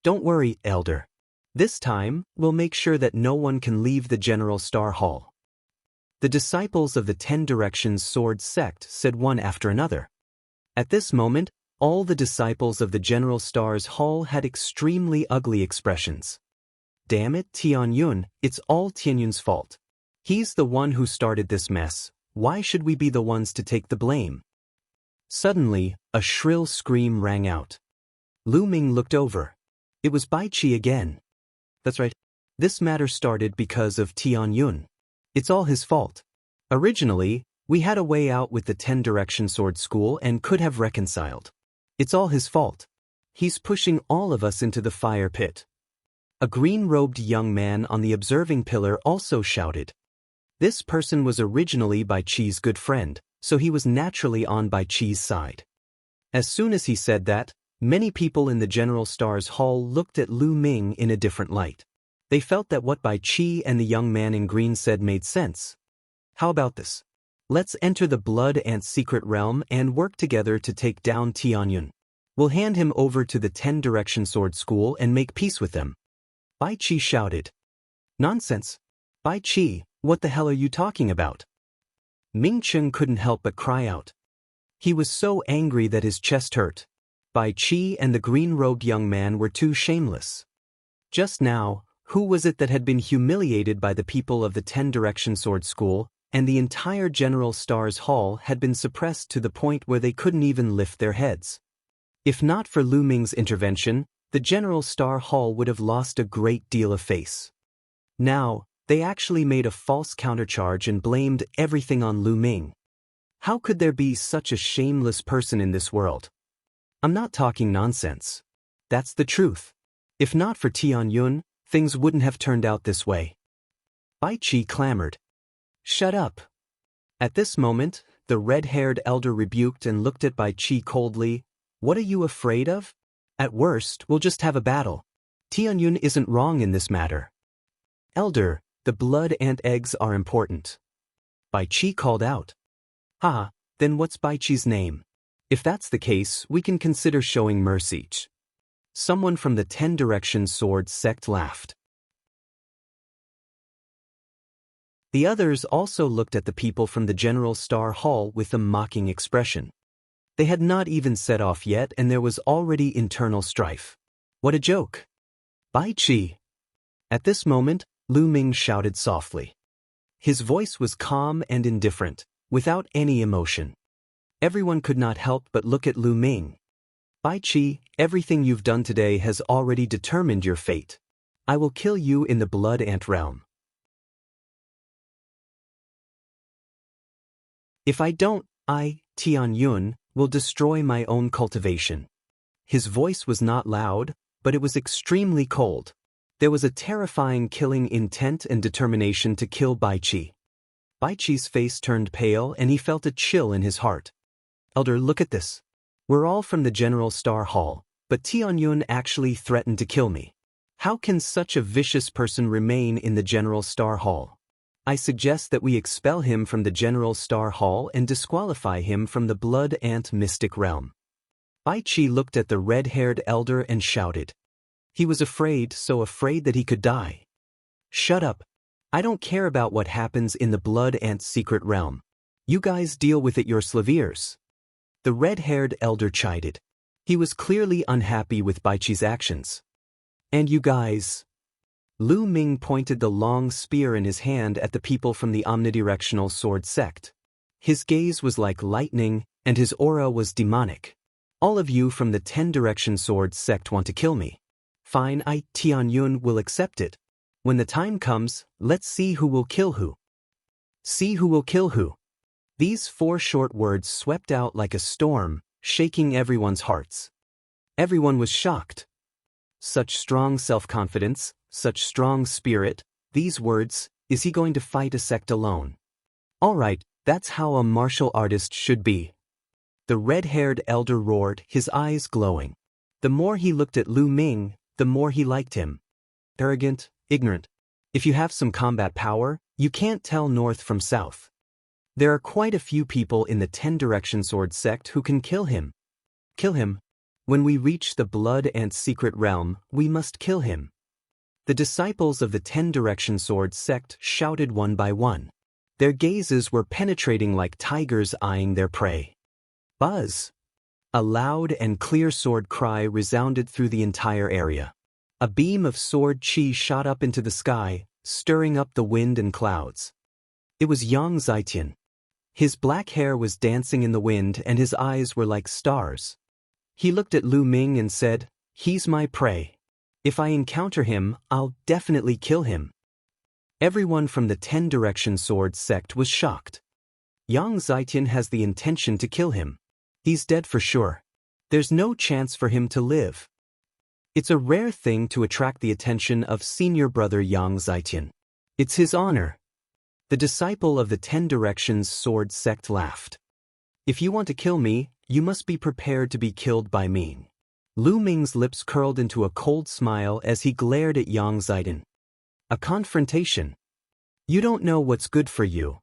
A: Don't worry, Elder. This time, we'll make sure that no one can leave the General Star Hall. The disciples of the 10 Directions Sword sect said one after another. At this moment, all the disciples of the General Stars Hall had extremely ugly expressions. Damn it, Tianyun, it's all Tianyun's fault. He's the one who started this mess. Why should we be the ones to take the blame? Suddenly, a shrill scream rang out. Lu Ming looked over. It was Bai Qi again. That's right. This matter started because of Tianyun. It's all his fault. Originally, we had a way out with the 10 Direction Sword School and could have reconciled. It's all his fault. He's pushing all of us into the fire pit. A green-robed young man on the observing pillar also shouted. This person was originally Bai Qi's good friend, so he was naturally on Bai Qi's side. As soon as he said that, many people in the General Stars Hall looked at Lu Ming in a different light. They felt that what Bai Qi and the young man in green said made sense. How about this? Let's enter the Blood Ant's secret realm and work together to take down Tianyun. We'll hand him over to the 10 Direction Sword School and make peace with them. Bai Qi shouted. Nonsense. Bai Qi, what the hell are you talking about? Ming Chen couldn't help but cry out. He was so angry that his chest hurt. Bai Qi and the green-robed young man were too shameless. Just now, who was it that had been humiliated by the people of the 10 Direction Sword School, and the entire General Stars Hall had been suppressed to the point where they couldn't even lift their heads? If not for Lu Ming's intervention, the General Star Hall would have lost a great deal of face. Now, they actually made a false countercharge and blamed everything on Lu Ming. How could there be such a shameless person in this world? I'm not talking nonsense. That's the truth. If not for Tianyun, things wouldn't have turned out this way. Bai Qi clamored. Shut up. At this moment, the red-haired elder rebuked and looked at Bai Qi coldly. What are you afraid of? At worst, we'll just have a battle. Tianyun isn't wrong in this matter. Elder, the blood ant eggs are important. Bai Qi called out. Then what's Bai Qi's name? If that's the case, we can consider showing mercy. Someone from the 10 Direction Sword sect laughed. The others also looked at the people from the General Star Hall with a mocking expression. They had not even set off yet and there was already internal strife. What a joke! Bai Qi! At this moment, Lu Ming shouted softly. His voice was calm and indifferent, without any emotion. Everyone could not help but look at Lu Ming. Bai Qi, everything you've done today has already determined your fate. I will kill you in the blood ant realm. If I don't, I, Tianyun, will destroy my own cultivation. His voice was not loud, but it was extremely cold. There was a terrifying killing intent and determination to kill Bai Qi. Bai Qi's face turned pale and he felt a chill in his heart. Elder, look at this. We're all from the General Star Hall, but Tianyun actually threatened to kill me. How can such a vicious person remain in the General Star Hall? I suggest that we expel him from the General Star Hall and disqualify him from the Blood Ant Mystic Realm. Bai Qi looked at the red-haired elder and shouted. He was afraid, so afraid that he could die. Shut up. I don't care about what happens in the Blood Ant Secret Realm. You guys deal with it yourselves. The red-haired elder chided. He was clearly unhappy with Bai Qi's actions. And you guys? Lu Ming pointed the long spear in his hand at the people from the omnidirectional sword sect. His gaze was like lightning, and his aura was demonic. All of you from the 10-direction sword sect want to kill me. Fine, I, Tianyun, will accept it. When the time comes, let's see who will kill who. See who will kill who. These 4 short words swept out like a storm, shaking everyone's hearts. Everyone was shocked. Such strong self-confidence, such strong spirit, these words, is he going to fight a sect alone? All right, that's how a martial artist should be. The red-haired elder roared, his eyes glowing. The more he looked at Lu Ming, the more he liked him. Arrogant, ignorant. If you have some combat power, you can't tell north from south. There are quite a few people in the 10-direction sword sect who can kill him. Kill him? When we reach the Blood Ant Secret Realm, we must kill him. The disciples of the 10-direction sword sect shouted one by one. Their gazes were penetrating like tigers eyeing their prey. Buzz! A loud and clear sword cry resounded through the entire area. A beam of sword chi shot up into the sky, stirring up the wind and clouds. It was Yang Zaitian. His black hair was dancing in the wind and his eyes were like stars. He looked at Lu Ming and said, "He's my prey. If I encounter him, I'll definitely kill him." Everyone from the 10-direction sword sect was shocked. Yang Zaitian has the intention to kill him. He's dead for sure. There's no chance for him to live. It's a rare thing to attract the attention of senior brother Yang Zaitian. It's his honor. The disciple of the 10 Directions sword sect laughed. If you want to kill me, you must be prepared to be killed by me. Lu Ming's lips curled into a cold smile as he glared at Yang Zaidan. A confrontation. You don't know what's good for you.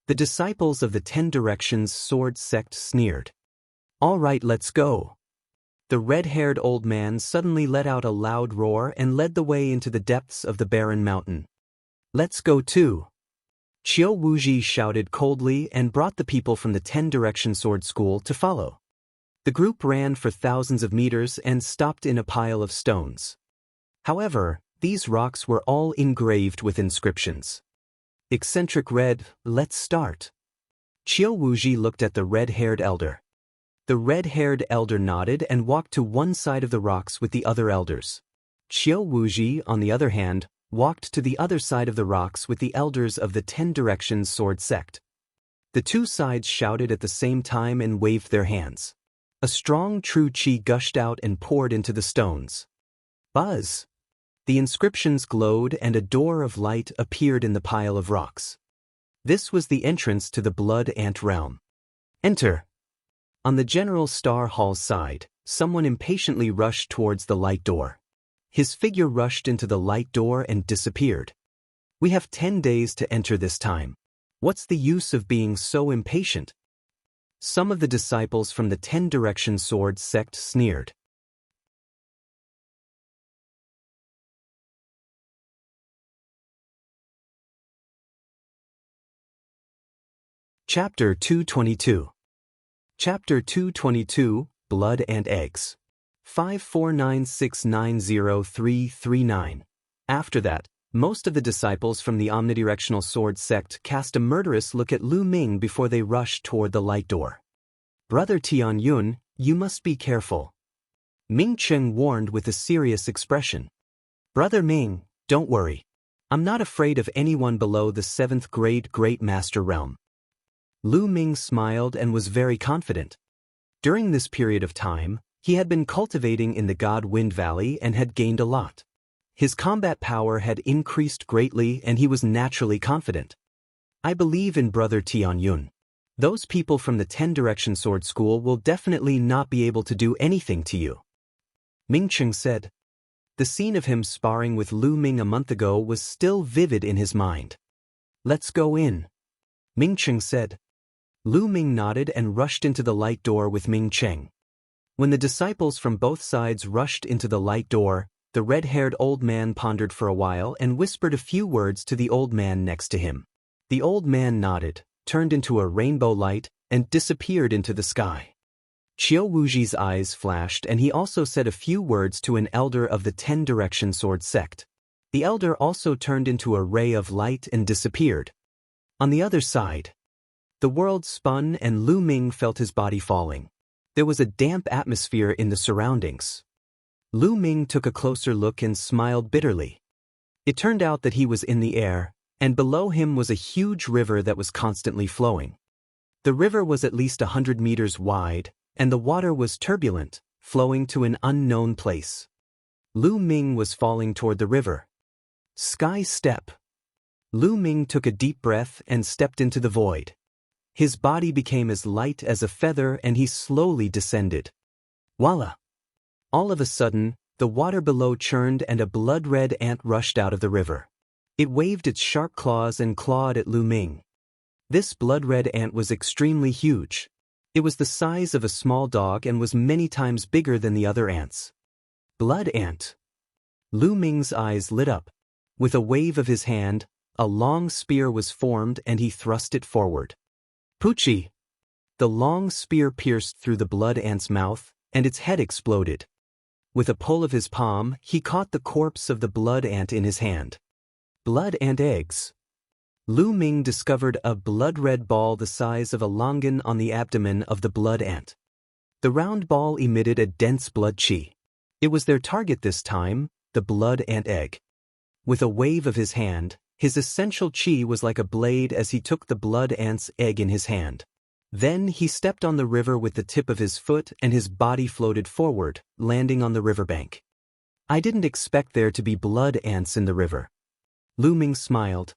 A: The disciples of the 10 Directions sword sect sneered. All right, let's go. The red-haired old man suddenly let out a loud roar and led the way into the depths of the barren mountain. Let's go too. Qiu Wuji shouted coldly and brought the people from the 10 Direction Sword School to follow. The group ran for thousands of meters and stopped in a pile of stones. However, these rocks were all engraved with inscriptions. Eccentric red, let's start. Qiu Wuji looked at the red-haired elder. The red-haired elder nodded and walked to one side of the rocks with the other elders. Qiu Wuji, on the other hand, walked to the other side of the rocks with the elders of the 10 Directions sword sect. The two sides shouted at the same time and waved their hands. A strong true qi gushed out and poured into the stones. Buzz! The inscriptions glowed and a door of light appeared in the pile of rocks. This was the entrance to the Blood Ant realm. Enter! On the General Star Hall side, someone impatiently rushed towards the light door. His figure rushed into the light door and disappeared. We have 10 days to enter this time. What's the use of being so impatient? Some of the disciples from the 10 Direction Sword sect sneered. Chapter 222. Chapter 222, Blood and Eggs. 549690339. After that, Most of the disciples from the omnidirectional sword sect cast a murderous look at Lu Ming before they rushed toward the light door. Brother Tianyun, you must be careful. Ming Cheng warned with a serious expression. Brother Ming, don't worry. I'm not afraid of anyone below the 7th grade Great Master realm. Lu Ming smiled and was very confident. During this period of time, he had been cultivating in the God Wind Valley and had gained a lot. His combat power had increased greatly and he was naturally confident. I believe in Brother Tianyun. Those people from the 10 Direction Sword School will definitely not be able to do anything to you. Ming Cheng said. The scene of him sparring with Lu Ming a month ago was still vivid in his mind. Let's go in. Ming Cheng said. Lu Ming nodded and rushed into the light door with Ming Cheng. When the disciples from both sides rushed into the light door, the red-haired old man pondered for a while and whispered a few words to the old man next to him. The old man nodded, turned into a rainbow light, and disappeared into the sky. Qiu Wuji's eyes flashed and he also said a few words to an elder of the 10 Direction Sword sect. The elder also turned into a ray of light and disappeared. On the other side, the world spun and Lu Ming felt his body falling. There was a damp atmosphere in the surroundings. Lu Ming took a closer look and smiled bitterly. It turned out that he was in the air, and below him was a huge river that was constantly flowing. The river was at least 100 meters wide, and the water was turbulent, flowing to an unknown place. Lu Ming was falling toward the river. Sky step. Lu Ming took a deep breath and stepped into the void. His body became as light as a feather and he slowly descended. Voila! All of a sudden, the water below churned and a blood-red ant rushed out of the river. It waved its sharp claws and clawed at Lu Ming. This blood-red ant was extremely huge. It was the size of a small dog and was many times bigger than the other ants. Blood ant. Lu Ming's eyes lit up. With a wave of his hand, a long spear was formed and he thrust it forward. Poochie! The long spear pierced through the blood ant's mouth, and its head exploded. With a pull of his palm, he caught the corpse of the blood ant in his hand. Blood ant eggs. Lu Ming discovered a blood-red ball the size of a longan on the abdomen of the blood ant. The round ball emitted a dense blood qi. It was their target this time, the blood ant egg. With a wave of his hand, his essential qi was like a blade as he took the blood ant's egg in his hand. Then he stepped on the river with the tip of his foot and his body floated forward, landing on the riverbank. I didn't expect there to be blood ants in the river. Lu Ming smiled.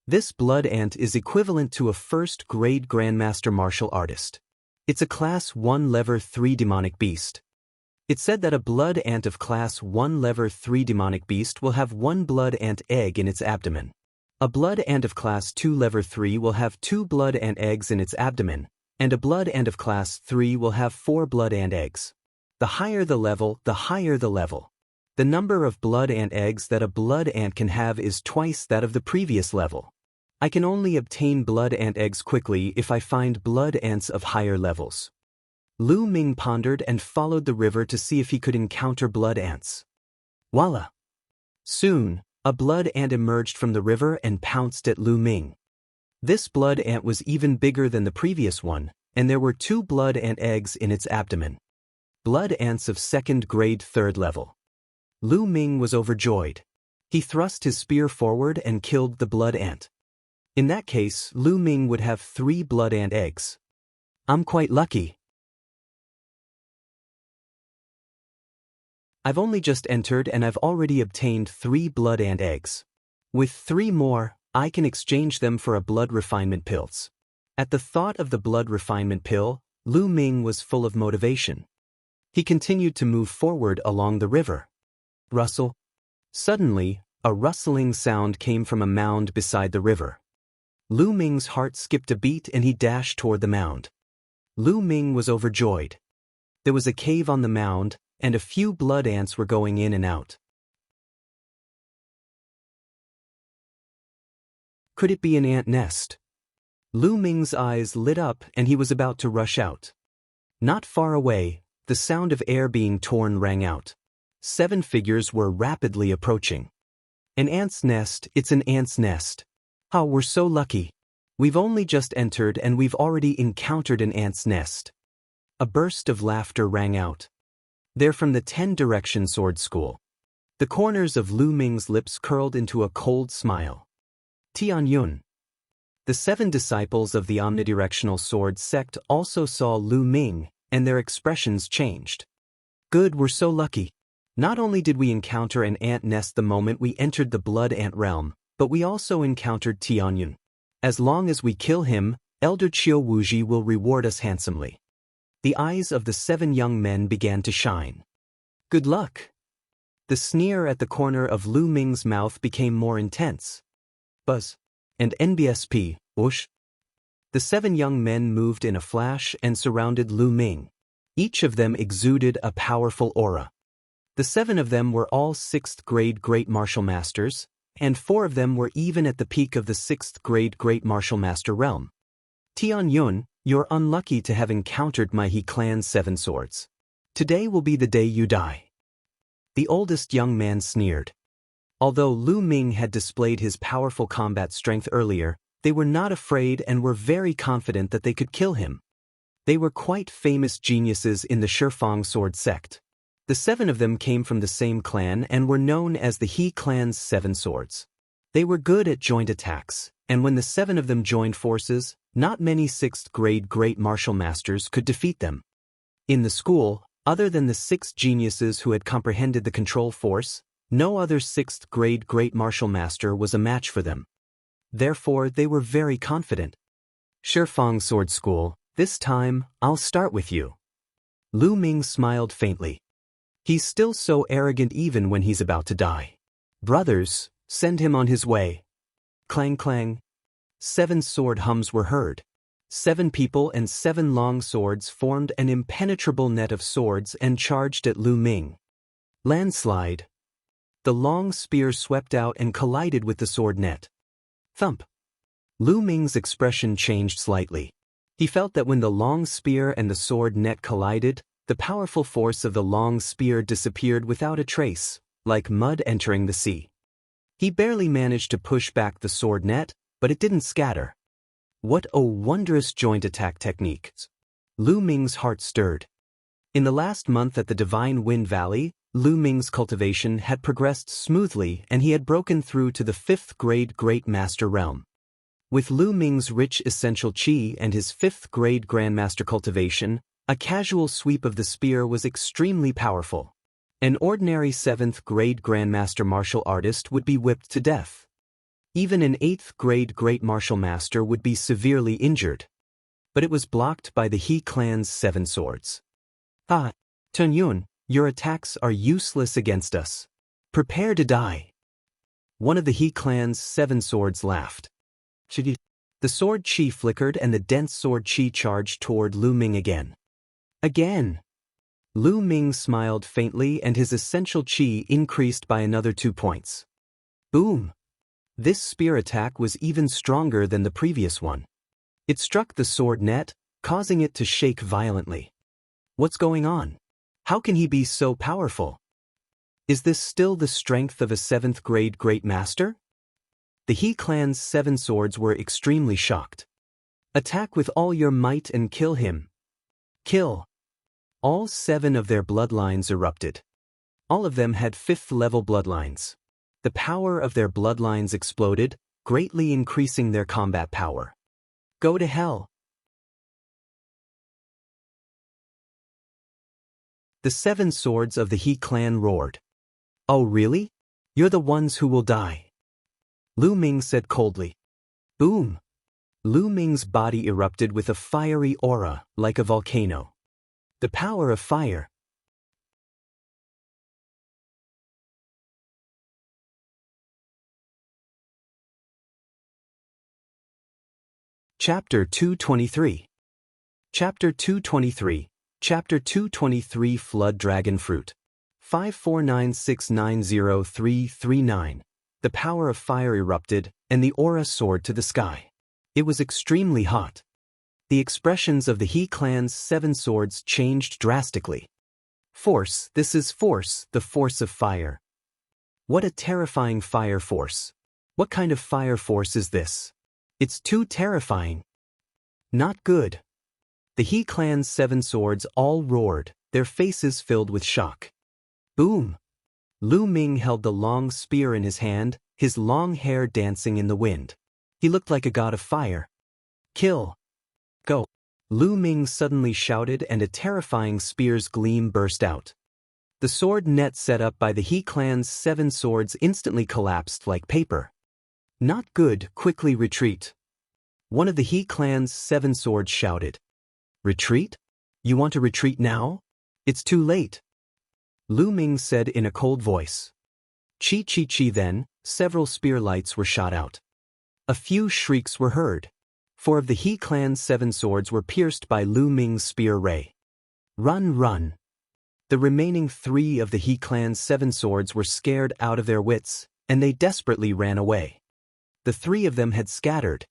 A: This blood ant is equivalent to a first-grade Grandmaster martial artist. It's a Class 1 Level 3 demonic beast. It said that a blood ant of Class 1 Level 3 demonic beast will have 1 blood ant egg in its abdomen. A blood ant of Class 2 Level 3 will have 2 blood ant eggs in its abdomen, and a blood ant of Class 3 will have 4 blood ant eggs. The higher the level, the higher the level. The number of blood ant eggs that a blood ant can have is twice that of the previous level. I can only obtain blood ant eggs quickly if I find blood ants of higher levels. Lu Ming pondered and followed the river to see if he could encounter blood ants. Voila! Soon, a blood ant emerged from the river and pounced at Lu Ming. This blood ant was even bigger than the previous one, and there were 2 blood ant eggs in its abdomen. Blood ants of 2nd grade 3rd level. Lu Ming was overjoyed. He thrust his spear forward and killed the blood ant. In that case, Lu Ming would have 3 blood ant eggs. I'm quite lucky. I've only just entered and I've already obtained 3 blood ant eggs. With 3 more, I can exchange them for a blood refinement pills. At the thought of the blood refinement pill, Lu Ming was full of motivation. He continued to move forward along the river. Rustle. Suddenly, a rustling sound came from a mound beside the river. Lu Ming's heart skipped a beat and he dashed toward the mound. Lu Ming was overjoyed. There was a cave on the mound, and a few blood ants were going in and out. Could it be an ant nest? Lu Ming's eyes lit up and he was about to rush out. Not far away, the sound of air being torn rang out. 7 figures were rapidly approaching. An ant's nest, it's an ant's nest. Oh, we're so lucky. We've only just entered and we've already encountered an ant's nest. A burst of laughter rang out. They're from the 10-direction sword school. The corners of Lu Ming's lips curled into a cold smile. Tianyun. The 7 disciples of the omnidirectional sword sect also saw Lu Ming, and their expressions changed. Good, we're so lucky. Not only did we encounter an ant nest the moment we entered the blood ant realm, but we also encountered Tianyun. As long as we kill him, Elder Qiu Wuji will reward us handsomely. The eyes of the 7 young men began to shine. Good luck. The sneer at the corner of Lu Ming's mouth became more intense. Buzz. And NBSP, whoosh. The 7 young men moved in a flash and surrounded Lu Ming. Each of them exuded a powerful aura. The 7 of them were all 6th grade Great Martial Masters, and 4 of them were even at the peak of the 6th grade Great Martial Master realm. Tianyun, you're unlucky to have encountered my He clan's 7 swords. Today will be the day you die. The oldest young man sneered. Although Lu Ming had displayed his powerful combat strength earlier, they were not afraid and were very confident that they could kill him. They were quite famous geniuses in the Shifang sword sect. The 7 of them came from the same clan and were known as the He clan's 7 swords. They were good at joint attacks, and when the 7 of them joined forces, not many 6th grade Great Martial Masters could defeat them. In the school, other than the 6 geniuses who had comprehended the control force, no other 6th grade Great Martial Master was a match for them. Therefore, they were very confident. Shifang Sword School, this time, I'll start with you. Lu Ming smiled faintly. He's still so arrogant even when he's about to die. Brothers, send him on his way. Clang clang. 7 sword hums were heard. 7 people and 7 long swords formed an impenetrable net of swords and charged at Lu Ming. Landslide. The long spear swept out and collided with the sword net. Thump. Lu Ming's expression changed slightly. He felt that when the long spear and the sword net collided, the powerful force of the long spear disappeared without a trace, like mud entering the sea. He barely managed to push back the sword net, but it didn't scatter. What a wondrous joint attack technique! Lu Ming's heart stirred. In the last month at the Divine Wind Valley, Lu Ming's cultivation had progressed smoothly and he had broken through to the 5th grade Great Master realm. With Lu Ming's rich essential qi and his 5th grade Grandmaster cultivation, a casual sweep of the spear was extremely powerful. An ordinary 7th grade Grandmaster martial artist would be whipped to death. Even an 8th grade Great Martial Master would be severely injured. But it was blocked by the He clan's 7 swords. Ah, Tianyun, your attacks are useless against us. Prepare to die. One of the He clan's 7 swords laughed. The sword chi flickered and the dense sword chi charged toward Lu Ming again. Again. Lu Ming smiled faintly and his essential chi increased by another 2 points. Boom. This spear attack was even stronger than the previous one. It struck the sword net, causing it to shake violently. What's going on? How can he be so powerful? Is this still the strength of a 7th grade Great Master? The He clan's 7 swords were extremely shocked. Attack with all your might and kill him. Kill. All 7 of their bloodlines erupted. All of them had 5th level bloodlines. The power of their bloodlines exploded, greatly increasing their combat power. Go to hell. The 7 swords of the He clan roared. Oh really? You're the ones who will die. Lu Ming said coldly. Boom. Lu Ming's body erupted with a fiery aura, like a volcano. The power of fire. Chapter 223. Chapter 223. Chapter 223 Flood Dragon Fruit. 549690339. The power of fire erupted, and the aura soared to the sky. It was extremely hot. The expressions of the He clan's 7 swords changed drastically. Force, this is force, the force of fire. What a terrifying fire force. What kind of fire force is this? It's too terrifying. Not good. The He clan's 7 swords all roared, their faces filled with shock. Boom! Lu Ming held the long spear in his hand, his long hair dancing in the wind. He looked like a god of fire. Kill! Go! Lu Ming suddenly shouted, and a terrifying spear's gleam burst out. The sword net set up by the He clan's 7 swords instantly collapsed like paper. Not good, quickly retreat. One of the He clan's 7 swords shouted. Retreat? You want to retreat now? It's too late. Lu Ming said in a cold voice. Chi chi chi. Then, several spear lights were shot out. A few shrieks were heard. 4 of the He clan's 7 swords were pierced by Lu Ming's spear ray. Run, run. The remaining 3 of the He clan's 7 swords were scared out of their wits, and they desperately ran away. The 3 of them had scattered.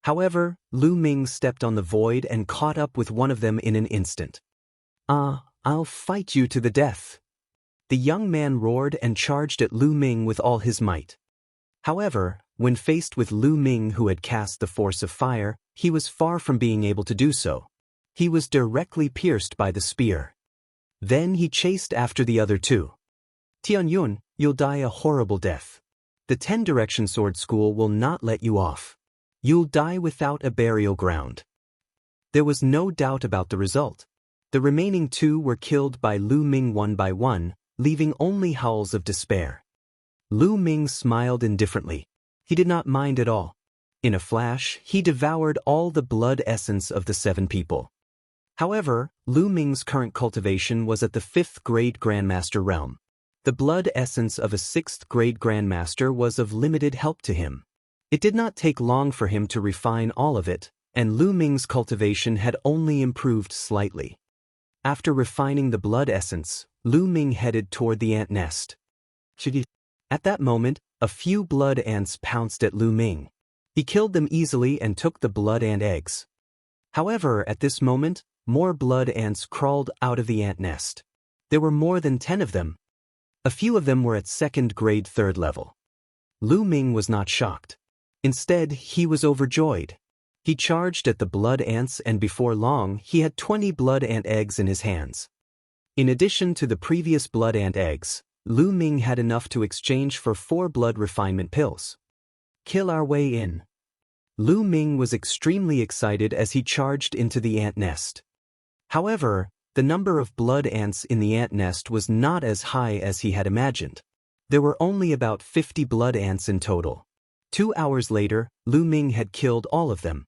A: However, Lu Ming stepped on the void and caught up with one of them in an instant. I'll fight you to the death. The young man roared and charged at Lu Ming with all his might. However, when faced with Lu Ming, who had cast the force of fire, he was far from being able to do so. He was directly pierced by the spear. Then he chased after the other 2. Tianyun, you'll die a horrible death. The 10 Direction Sword School will not let you off. You'll die without a burial ground. There was no doubt about the result. The remaining 2 were killed by Lu Ming one by one, leaving only howls of despair. Lu Ming smiled indifferently. He did not mind at all. In a flash, he devoured all the blood essence of the 7 people. However, Lu Ming's current cultivation was at the 5th grade Grandmaster realm. The blood essence of a 6th grade Grandmaster was of limited help to him. It did not take long for him to refine all of it, and Lu Ming's cultivation had only improved slightly. After refining the blood essence, Lu Ming headed toward the ant nest. At that moment, a few blood ants pounced at Lu Ming. He killed them easily and took the blood ant eggs. However, at this moment, more blood ants crawled out of the ant nest. There were more than 10 of them. A few of them were at 2nd grade 3rd level. Lu Ming was not shocked. Instead, he was overjoyed. He charged at the blood ants, and before long, he had 20 blood ant eggs in his hands. In addition to the previous blood ant eggs, Lu Ming had enough to exchange for 4 blood refinement pills. Kill our way in. Lu Ming was extremely excited as he charged into the ant nest. However, the number of blood ants in the ant nest was not as high as he had imagined. There were only about 50 blood ants in total. 2 hours later, Lu Ming had killed all of them.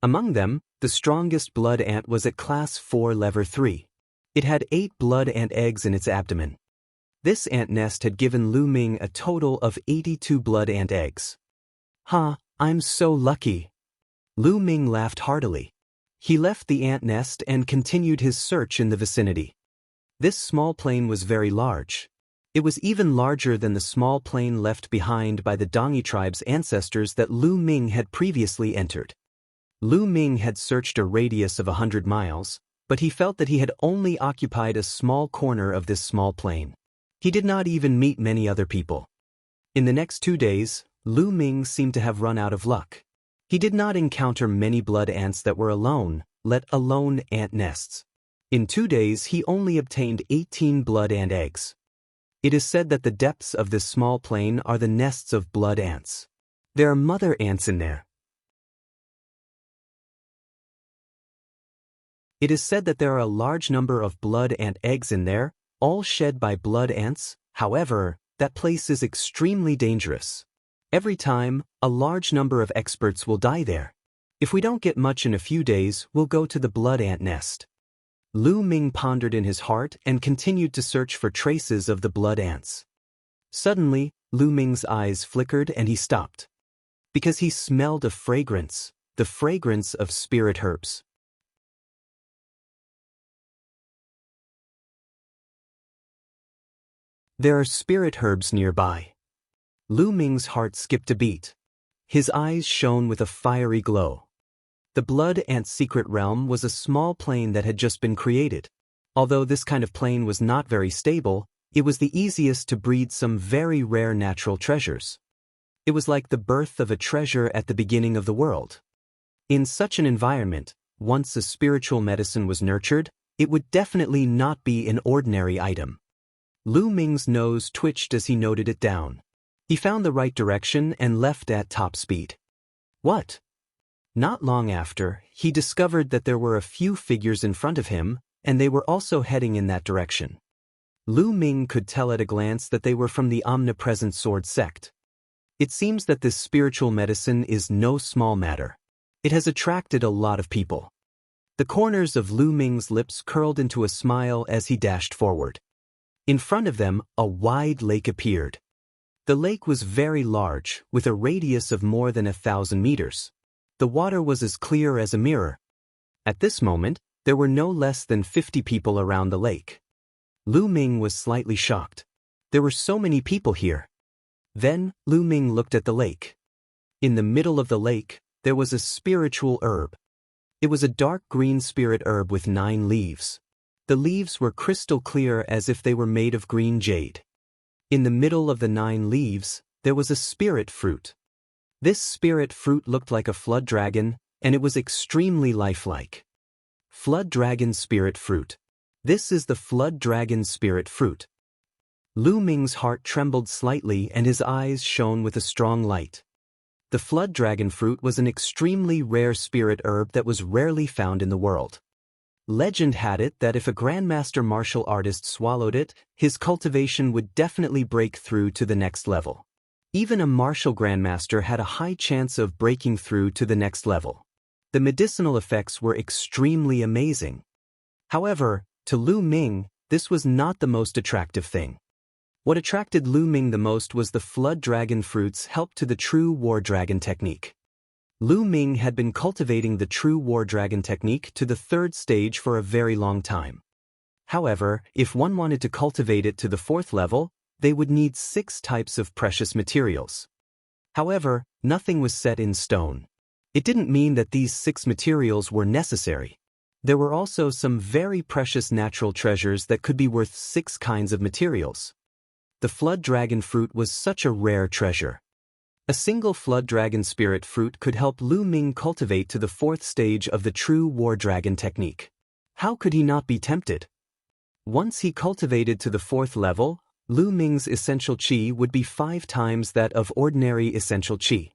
A: Among them, the strongest blood ant was at Class 4 Level 3. It had 8 blood ant eggs in its abdomen. This ant nest had given Lu Ming a total of 82 blood ant eggs. I'm so lucky. Lu Ming laughed heartily. He left the ant nest and continued his search in the vicinity. This small plain was very large. It was even larger than the small plain left behind by the Dongi tribe's ancestors that Lu Ming had previously entered. Lu Ming had searched a radius of 100 miles, but he felt that he had only occupied a small corner of this small plain. He did not even meet many other people. In the next 2 days, Lu Ming seemed to have run out of luck. He did not encounter many blood ants that were alone, let alone ant nests. In 2 days, he only obtained 18 blood ant eggs. It is said that the depths of this small plain are the nests of blood ants. There are mother ants in there. It is said that there are a large number of blood ant eggs in there, all shed by blood ants. However, that place is extremely dangerous. Every time, a large number of experts will die there. If we don't get much in a few days, we'll go to the blood ant nest. Lu Ming pondered in his heart and continued to search for traces of the blood ants. Suddenly, Lu Ming's eyes flickered and he stopped. Because he smelled a fragrance, the fragrance of spirit herbs. There are spirit herbs nearby. Lu Ming's heart skipped a beat. His eyes shone with a fiery glow. The blood ant's secret realm was a small plain that had just been created. Although this kind of plain was not very stable, It was the easiest to breed some very rare natural treasures. It was like the birth of a treasure at the beginning of the world. In such an environment, once a spiritual medicine was nurtured, it would definitely not be an ordinary item. Lu Ming's nose twitched as he noted it down. He found the right direction and left at top speed. What? Not long after, he discovered that there were a few figures in front of him, and they were also heading in that direction. Lu Ming could tell at a glance that they were from the omnipresent sword sect. It seems that this spiritual medicine is no small matter. It has attracted a lot of people. The corners of Lu Ming's lips curled into a smile as he dashed forward. In front of them, a wide lake appeared. The lake was very large, with a radius of more than 1,000 meters. The water was as clear as a mirror. At this moment, there were no less than 50 people around the lake. Lu Ming was slightly shocked. There were so many people here. Then, Lu Ming looked at the lake. In the middle of the lake, there was a spiritual herb. It was a dark green spirit herb with 9 leaves. The leaves were crystal clear as if they were made of green jade. In the middle of the 9 leaves, there was a spirit fruit. This spirit fruit looked like a flood dragon, and it was extremely lifelike. Flood dragon spirit fruit. This is the flood dragon spirit fruit. Lu Ming's heart trembled slightly and his eyes shone with a strong light. The flood dragon fruit was an extremely rare spirit herb that was rarely found in the world. Legend had it that if a grandmaster martial artist swallowed it, his cultivation would definitely break through to the next level. Even a martial grandmaster had a high chance of breaking through to the next level. The medicinal effects were extremely amazing. However, to Lu Ming, this was not the most attractive thing. What attracted Lu Ming the most was the flood dragon fruit's help to the true war dragon technique. Lu Ming had been cultivating the true war dragon technique to the 3rd stage for a very long time. However, if one wanted to cultivate it to the 4th level, they would need 6 types of precious materials. However, nothing was set in stone. It didn't mean that these 6 materials were necessary. There were also some very precious natural treasures that could be worth 6 kinds of materials. The flood dragon fruit was such a rare treasure. A single flood dragon spirit fruit could help Lu Ming cultivate to the 4th stage of the true war dragon technique. How could he not be tempted? Once he cultivated to the 4th level, Lu Ming's essential qi would be 5 times that of ordinary essential qi.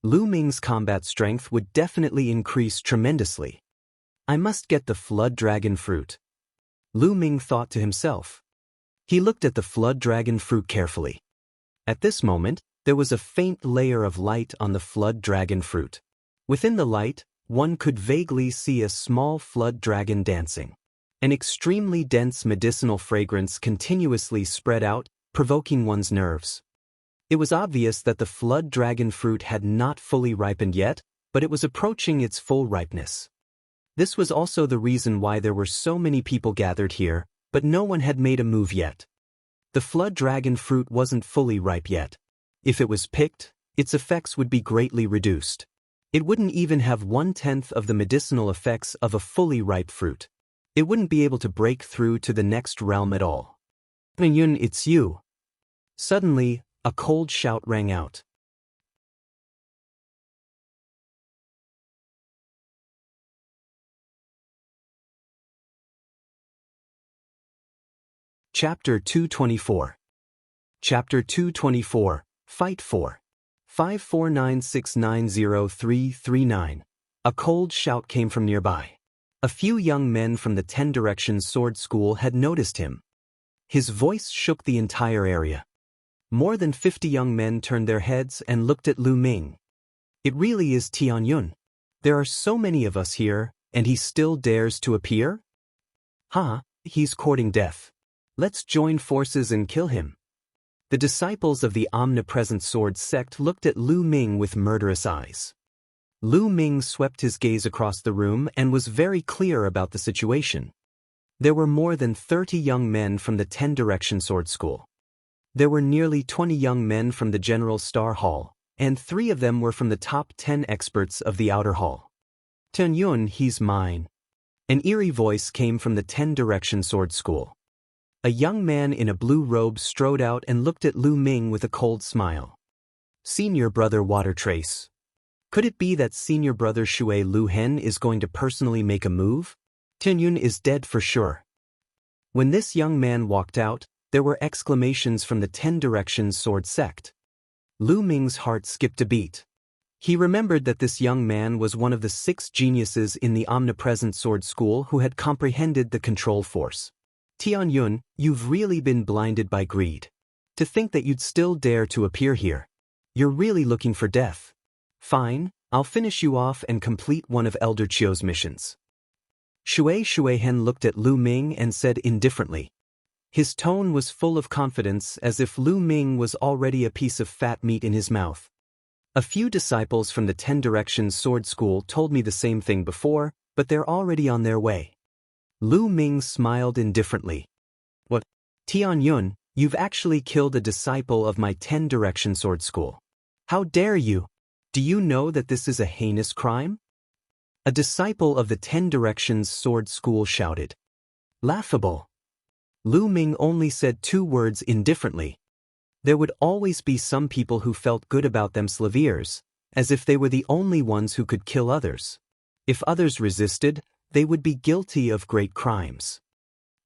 A: Lu Ming's combat strength would definitely increase tremendously. I must get the flood dragon fruit. Lu Ming thought to himself. He looked at the flood dragon fruit carefully. At this moment, there was a faint layer of light on the flood dragon fruit. Within the light, one could vaguely see a small flood dragon dancing. An extremely dense medicinal fragrance continuously spread out, provoking one's nerves. It was obvious that the flood dragon fruit had not fully ripened yet, but it was approaching its full ripeness. This was also the reason why there were so many people gathered here, but no one had made a move yet. The flood dragon fruit wasn't fully ripe yet. If it was picked, its effects would be greatly reduced. It wouldn't even have 1/10 of the medicinal effects of a fully ripe fruit. It wouldn't be able to break through to the next realm at all. Yun, it's you. Suddenly, a cold shout rang out. Chapter 224. Chapter 224, Fight for 549690339. A cold shout came from nearby. A few young men from the 10 Directions Sword School had noticed him. His voice shook the entire area. More than 50 young men turned their heads and looked at Lu Ming. It really is Tianyun. There are so many of us here, and he still dares to appear? He's courting death. Let's join forces and kill him. The disciples of the omnipresent sword sect looked at Lu Ming with murderous eyes. Lu Ming swept his gaze across the room and was very clear about the situation. There were more than 30 young men from the 10 Direction Sword School. There were nearly 20 young men from the General Star Hall, and 3 of them were from the top 10 experts of the Outer Hall. Tianyun, he's mine. An eerie voice came from the 10 Direction Sword School. A young man in a blue robe strode out and looked at Lu Ming with a cold smile. Senior brother Water Trace. Could it be that senior brother Shui Lu Hen is going to personally make a move? Tianyun is dead for sure. When this young man walked out, there were exclamations from the 10 Directions sword sect. Lu Ming's heart skipped a beat. He remembered that this young man was one of the 6 geniuses in the omnipresent sword school who had comprehended the control force. Tianyun, you've really been blinded by greed. To think that you'd still dare to appear here. You're really looking for death. Fine, I'll finish you off and complete one of Elder Chio's missions. Shui Hen looked at Lu Ming and said indifferently. His tone was full of confidence, as if Lu Ming was already a piece of fat meat in his mouth. A few disciples from the 10 Directions sword school told me the same thing before, but they're already on their way. Lu Ming smiled indifferently. What? Tianyun, you've actually killed a disciple of my 10 Directions sword school. How dare you? Do you know that this is a heinous crime? A disciple of the 10 Directions sword school shouted. Laughable. Lu Ming only said 2 words indifferently. There would always be some people who felt good about themselves, as if they were the only ones who could kill others. If others resisted, they would be guilty of great crimes.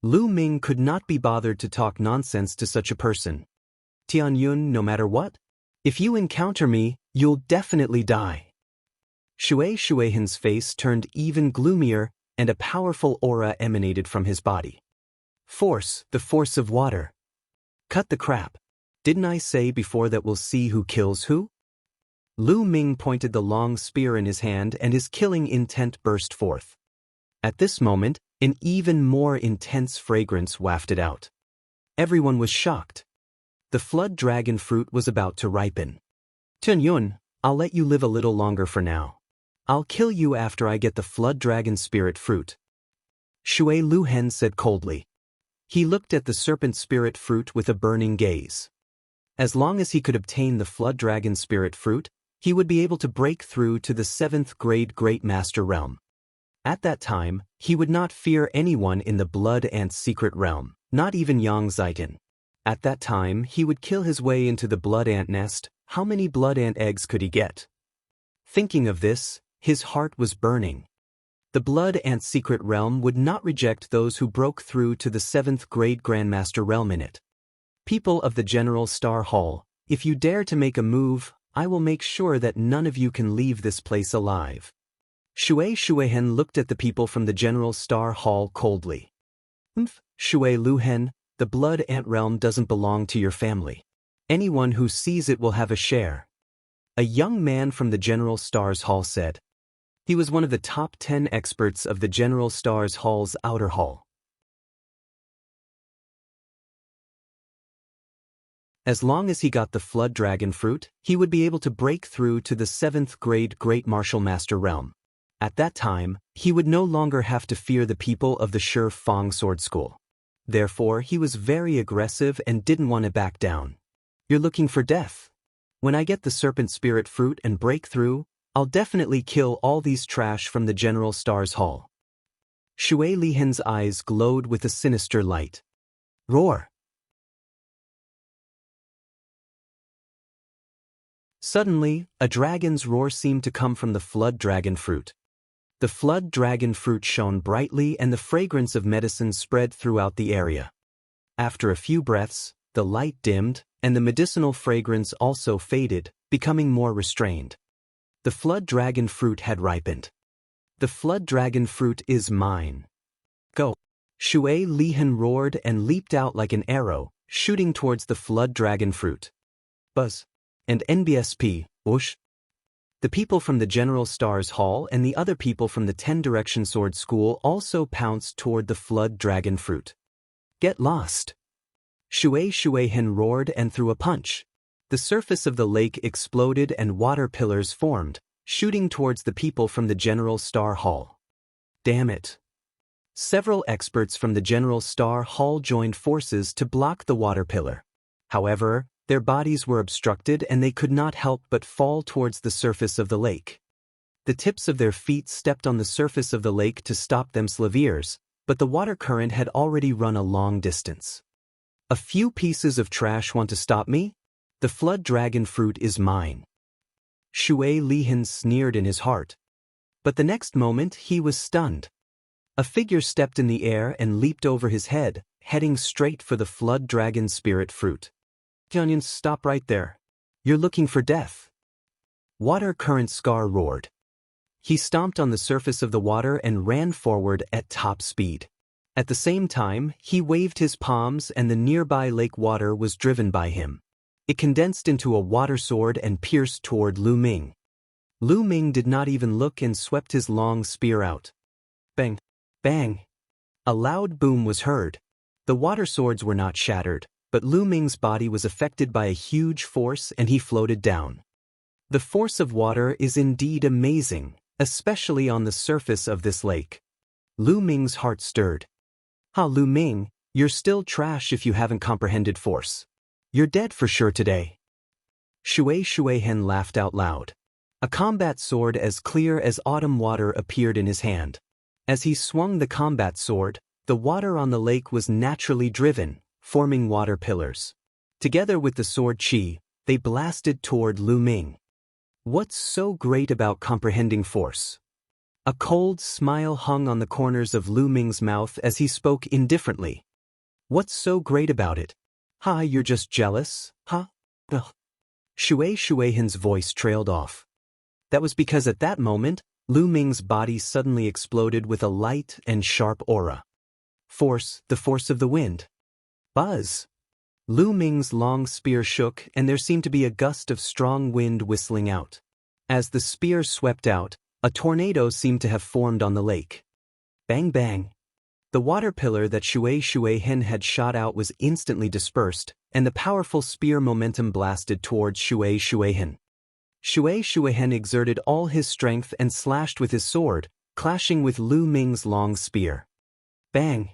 A: Lu Ming could not be bothered to talk nonsense to such a person. Tianyun, no matter what? If you encounter me, you'll definitely die. Shui Hen's face turned even gloomier, and a powerful aura emanated from his body. Force, the force of water. Cut the crap. Didn't I say before that we'll see who kills who? Lu Ming pointed the long spear in his hand and his killing intent burst forth. At this moment, an even more intense fragrance wafted out. Everyone was shocked. The flood dragon fruit was about to ripen. Tianyun, I'll let you live a little longer for now. I'll kill you after I get the flood dragon spirit fruit. Shui Lu Hen said coldly. He looked at the serpent spirit fruit with a burning gaze. As long as he could obtain the flood dragon spirit fruit, he would be able to break through to the 7th grade Great Master realm. At that time, he would not fear anyone in the blood ant secret realm, not even Yang Zaitin. At that time, he would kill his way into the blood ant nest. How many blood ant eggs could he get? Thinking of this, his heart was burning. The blood ant secret realm would not reject those who broke through to the 7th grade Grandmaster realm in it. People of the General Star Hall, if you dare to make a move, I will make sure that none of you can leave this place alive. Shui Hen looked at the people from the General Star Hall coldly. Shui Lu Hen, the blood ant realm doesn't belong to your family. Anyone who sees it will have a share. A young man from the General Stars Hall said. He was one of the top 10 experts of the General Stars Hall's outer hall. As long as he got the flood dragon fruit, he would be able to break through to the 7th grade Great Martial Master realm. At that time, he would no longer have to fear the people of the Shi Fang Sword School. Therefore, he was very aggressive and didn't want to back down. You're looking for death. When I get the serpent spirit fruit and break through, I'll definitely kill all these trash from the General Stars Hall. Shui Lihen's eyes glowed with a sinister light. Roar! Suddenly, a dragon's roar seemed to come from the flood dragon fruit. The flood dragon fruit shone brightly and the fragrance of medicine spread throughout the area. After a few breaths, the light dimmed, and the medicinal fragrance also faded, becoming more restrained. The flood dragon fruit had ripened. The flood dragon fruit is mine. Go! Shui Lihen roared and leaped out like an arrow, shooting towards the flood dragon fruit. Buzz! And NBSP, whoosh! The people from the General Stars Hall and the other people from the 10 Direction Sword School also pounced toward the flood dragon fruit. Get lost! Shui Hen roared and threw a punch. The surface of the lake exploded and water pillars formed, shooting towards the people from the General Star Hall. Damn it! Several experts from the General Star Hall joined forces to block the water pillar. However, their bodies were obstructed and they could not help but fall towards the surface of the lake. The tips of their feet stepped on the surface of the lake to stop themselves, but the water current had already run a long distance. A few pieces of trash want to stop me? The flood dragon fruit is mine. Shui Lihan sneered in his heart. But the next moment he was stunned. A figure stepped in the air and leaped over his head, heading straight for the flood dragon spirit fruit. Tianyan, stop right there. You're looking for death. Water current Scar roared. He stomped on the surface of the water and ran forward at top speed. At the same time, he waved his palms and the nearby lake water was driven by him. It condensed into a water sword and pierced toward Lu Ming. Lu Ming did not even look and swept his long spear out. Bang! Bang! A loud boom was heard. The water swords were not shattered, but Lu Ming's body was affected by a huge force and he floated down. The force of water is indeed amazing, especially on the surface of this lake. Lu Ming's heart stirred. Lu Ming, you're still trash if you haven't comprehended force. You're dead for sure today. Shui Hen laughed out loud. A combat sword as clear as autumn water appeared in his hand. As he swung the combat sword, the water on the lake was naturally driven, forming water pillars. Together with the sword Qi, they blasted toward Lu Ming. What's so great about comprehending force? A cold smile hung on the corners of Lu Ming's mouth as he spoke indifferently. What's so great about it? You're just jealous, huh? Ugh. Shui Hen's voice trailed off. That was because at that moment, Lu Ming's body suddenly exploded with a light and sharp aura. Force, the force of the wind. Buzz! Lu Ming's long spear shook and there seemed to be a gust of strong wind whistling out. As the spear swept out, a tornado seemed to have formed on the lake. Bang bang! The water pillar that Shui Hen had shot out was instantly dispersed, and the powerful spear momentum blasted towards Shui Hen. Shui Hen exerted all his strength and slashed with his sword, clashing with Lu Ming's long spear. Bang!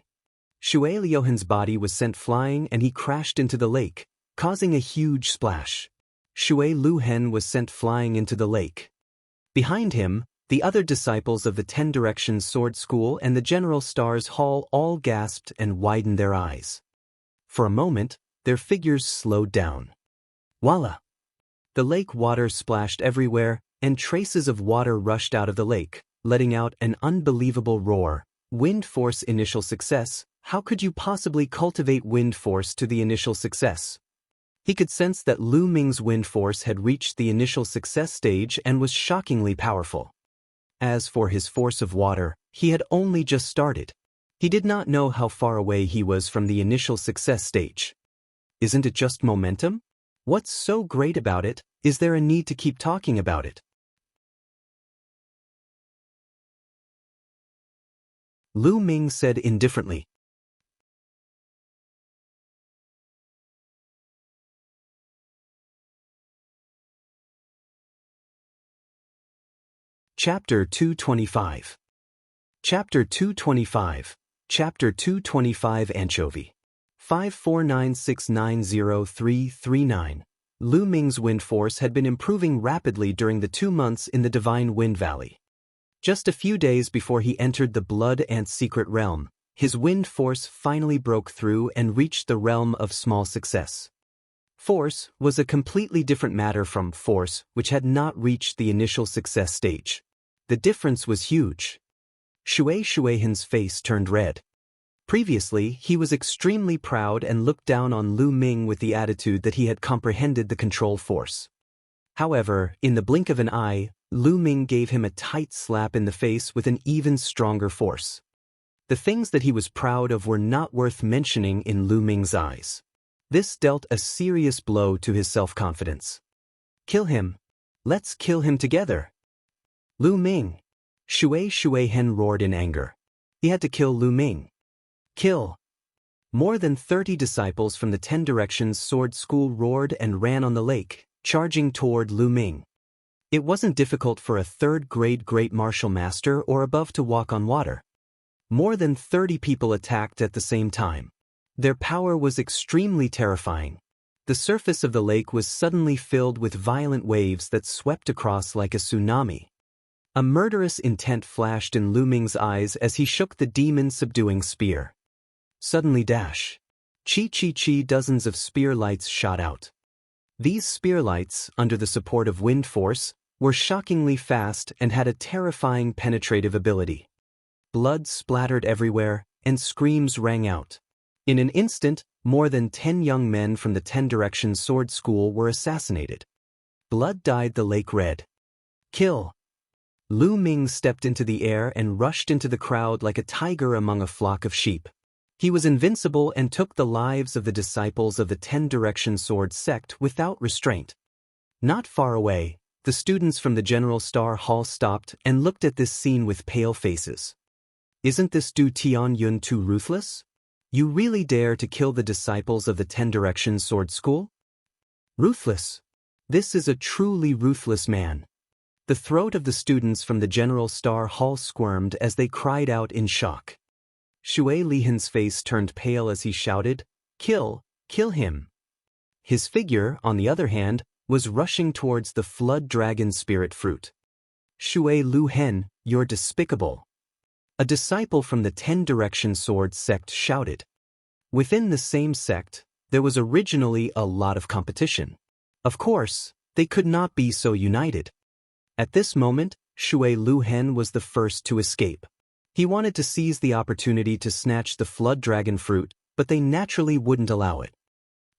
A: Shui Liuhen's body was sent flying and he crashed into the lake, causing a huge splash. Shui Liuhen was sent flying into the lake. Behind him, the other disciples of the 10 Directions Sword School and the General Stars Hall all gasped and widened their eyes. For a moment, their figures slowed down. Voila! The lake water splashed everywhere, and traces of water rushed out of the lake, letting out an unbelievable roar. Wind force initial success. How could you possibly cultivate wind force to the initial success? He could sense that Lu Ming's wind force had reached the initial success stage and was shockingly powerful. As for his force of water, he had only just started. He did not know how far away he was from the initial success stage. Isn't it just momentum? What's so great about it? Is there a need to keep talking about it? Lu Ming said indifferently. Chapter 225. Chapter 225. Chapter 225 Anchovy. 549690339. Lu Ming's wind force had been improving rapidly during the 2 months in the Divine Wind Valley. Just a few days before he entered the Blood Ant Secret Realm, his wind force finally broke through and reached the realm of small success. Force was a completely different matter from force, which had not reached the initial success stage. The difference was huge. Shui Hen's face turned red. Previously, he was extremely proud and looked down on Lu Ming with the attitude that he had comprehended the control force. However, in the blink of an eye, Lu Ming gave him a tight slap in the face with an even stronger force. The things that he was proud of were not worth mentioning in Lu Ming's eyes. This dealt a serious blow to his self-confidence. Kill him. Let's kill him together. Lu Ming. Shui Hen roared in anger. He had to kill Lu Ming. Kill. More than 30 disciples from the 10 Directions Sword School roared and ran on the lake, charging toward Lu Ming. It wasn't difficult for a 3rd-grade Great Martial Master or above to walk on water. More than 30 people attacked at the same time. Their power was extremely terrifying. The surface of the lake was suddenly filled with violent waves that swept across like a tsunami. A murderous intent flashed in Lu Ming's eyes as he shook the demon-subduing spear. Suddenly dash. Chi, dozens of spear lights shot out. These spear lights, under the support of wind force, were shockingly fast and had a terrifying penetrative ability. Blood splattered everywhere, and screams rang out. In an instant, more than 10 young men from the 10 Direction Sword School were assassinated. Blood dyed the lake red. Kill! Lu Ming stepped into the air and rushed into the crowd like a tiger among a flock of sheep. He was invincible and took the lives of the disciples of the 10 Direction Sword sect without restraint. Not far away, the students from the General Star Hall stopped and looked at this scene with pale faces. Isn't this Du Tianyun too ruthless? You really dare to kill the disciples of the 10 Direction Sword School? Ruthless. This is a truly ruthless man. The throat of the students from the General Star Hall squirmed as they cried out in shock. Shui Lihan's face turned pale as he shouted, "Kill him!" His figure, on the other hand, was rushing towards the Flood Dragon Spirit Fruit. "Shui Lihan, you're despicable!" A disciple from the 10 Direction Sword sect shouted. Within the same sect, there was originally a lot of competition. Of course, they could not be so united. At this moment, Shui Lihan was the first to escape. He wanted to seize the opportunity to snatch the Flood Dragon Fruit, but they naturally wouldn't allow it.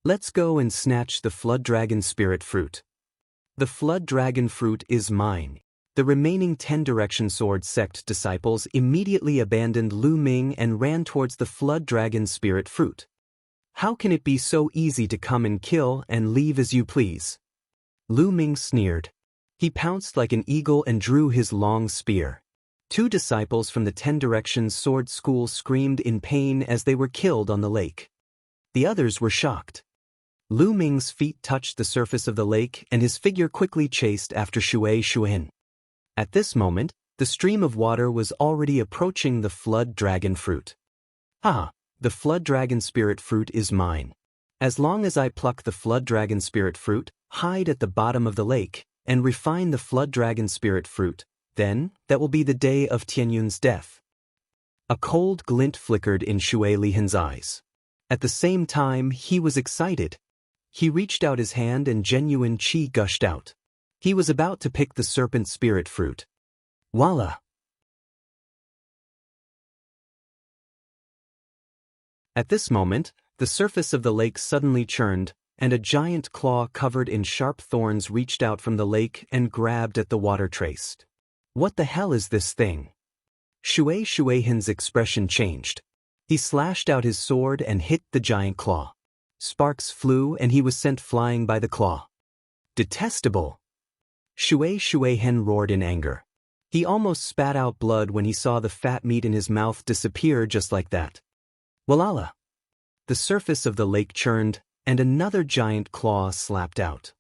A: Let's go and snatch the Flood Dragon Spirit Fruit. The Flood Dragon Fruit is mine. The remaining 10 Direction Sword sect disciples immediately abandoned Lu Ming and ran towards the Flood Dragon Spirit Fruit. How can it be so easy to come and kill and leave as you please? Lu Ming sneered. He pounced like an eagle and drew his long spear. 2 disciples from the 10 Direction Sword School screamed in pain as they were killed on the lake. The others were shocked. Lu Ming's feet touched the surface of the lake and his figure quickly chased after Shui Lihan. At this moment, the stream of water was already approaching the Flood Dragon Fruit. Ah, the Flood Dragon Spirit Fruit is mine. As long as I pluck the Flood Dragon Spirit Fruit, hide at the bottom of the lake, and refine the Flood Dragon Spirit Fruit, then that will be the day of Tianyun's death. A cold glint flickered in Shui Lihan's eyes. At the same time, he was excited. He reached out his hand and genuine qi gushed out. He was about to pick the Serpent Spirit Fruit. Voila! At this moment, the surface of the lake suddenly churned, and a giant claw covered in sharp thorns reached out from the lake and grabbed at the water trace. What the hell is this thing? Shui Lihan's expression changed. He slashed out his sword and hit the giant claw. Sparks flew and he was sent flying by the claw. Detestable! Shui Lihan roared in anger. He almost spat out blood when he saw the fat meat in his mouth disappear just like that. Walala! The surface of the lake churned, and another giant claw slapped out.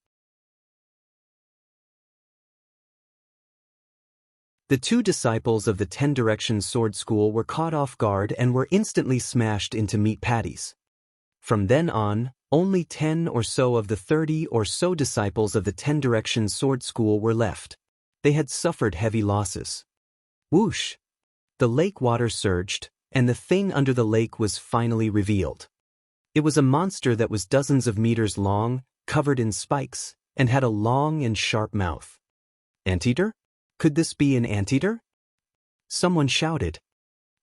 A: The 2 disciples of the 10 Direction Sword School were caught off guard and were instantly smashed into meat patties. From then on, only 10 or so of the 30 or so disciples of the 10 Direction Sword School were left. They had suffered heavy losses. Whoosh! The lake water surged, and the thing under the lake was finally revealed. It was a monster that was dozens of meters long, covered in spikes, and had a long and sharp mouth. Anteater? Could this be an anteater? Someone shouted.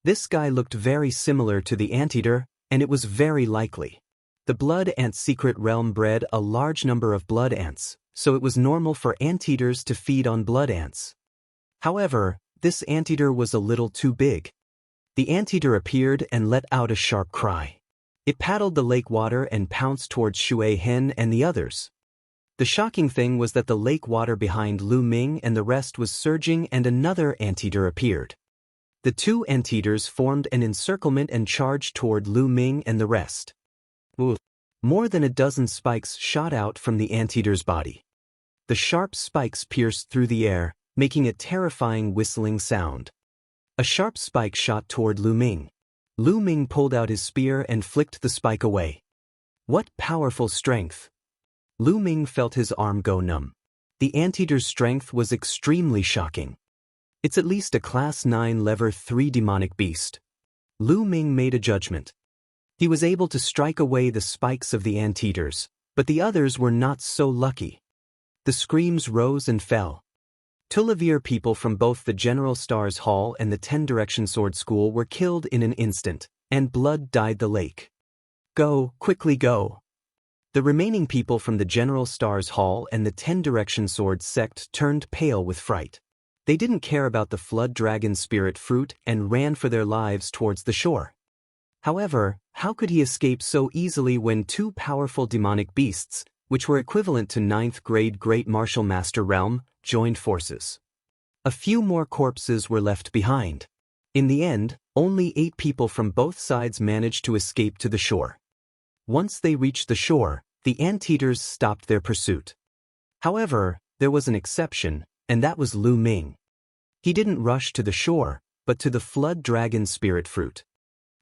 A: This guy looked very similar to the anteater, and it was very likely. The blood ant secret realm bred a large number of blood ants, so it was normal for anteaters to feed on blood ants. However, this anteater was a little too big. The anteater appeared and let out a sharp cry. It paddled the lake water and pounced towards Shui Lihan and the others. The shocking thing was that the lake water behind Lu Ming and the rest was surging and another anteater appeared. The 2 anteaters formed an encirclement and charged toward Lu Ming and the rest. More than a dozen spikes shot out from the anteater's body. The sharp spikes pierced through the air, making a terrifying whistling sound. A sharp spike shot toward Lu Ming. Lu Ming pulled out his spear and flicked the spike away. What powerful strength! Lu Ming felt his arm go numb. The anteater's strength was extremely shocking. It's at least a Class 9 Level 3 demonic beast. Lu Ming made a judgment. He was able to strike away the spikes of the anteaters, but the others were not so lucky. The screams rose and fell. Tulivir people from both the General Stars Hall and the 10 Direction Sword School were killed in an instant, and blood dyed the lake. Go, quickly go. The remaining people from the General Stars Hall and the 10 Direction Sword sect turned pale with fright. They didn't care about the Flood Dragon Spirit Fruit and ran for their lives towards the shore. However, how could he escape so easily when two powerful demonic beasts, which were equivalent to 9th grade Great Martial Master Realm, joined forces? A few more corpses were left behind. In the end, only 8 people from both sides managed to escape to the shore. Once they reached the shore, the anteaters stopped their pursuit. However, there was an exception, and that was Lu Ming. He didn't rush to the shore, but to the Flood Dragon Spirit Fruit.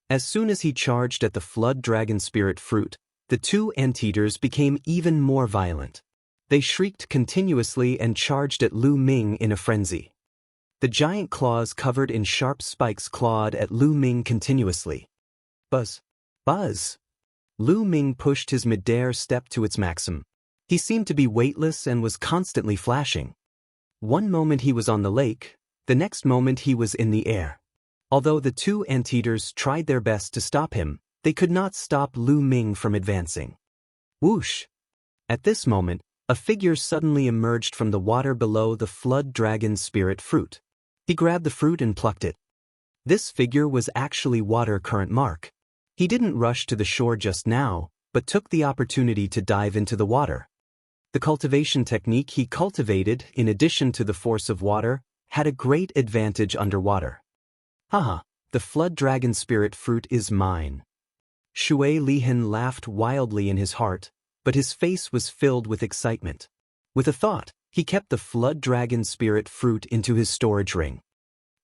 A: As soon as he charged at the Flood Dragon Spirit Fruit, the two anteaters became even more violent. They shrieked continuously and charged at Lu Ming in a frenzy. The giant claws covered in sharp spikes clawed at Lu Ming continuously. Buzz! Buzz! Lu Ming pushed his midair step to its maximum. He seemed to be weightless and was constantly flashing. One moment he was on the lake, the next moment he was in the air. Although the two anteaters tried their best to stop him, they could not stop Lu Ming from advancing. Whoosh! At this moment, a figure suddenly emerged from the water below the Flood Dragon Spirit Fruit. He grabbed the fruit and plucked it. This figure was actually Water Current Mark. He didn't rush to the shore just now, but took the opportunity to dive into the water. The cultivation technique he cultivated, in addition to the force of water, had a great advantage underwater. Haha, the Flood Dragon Spirit Fruit is mine. Shui Lihan laughed wildly in his heart, but his face was filled with excitement. With a thought, he kept the Flood Dragon Spirit Fruit into his storage ring.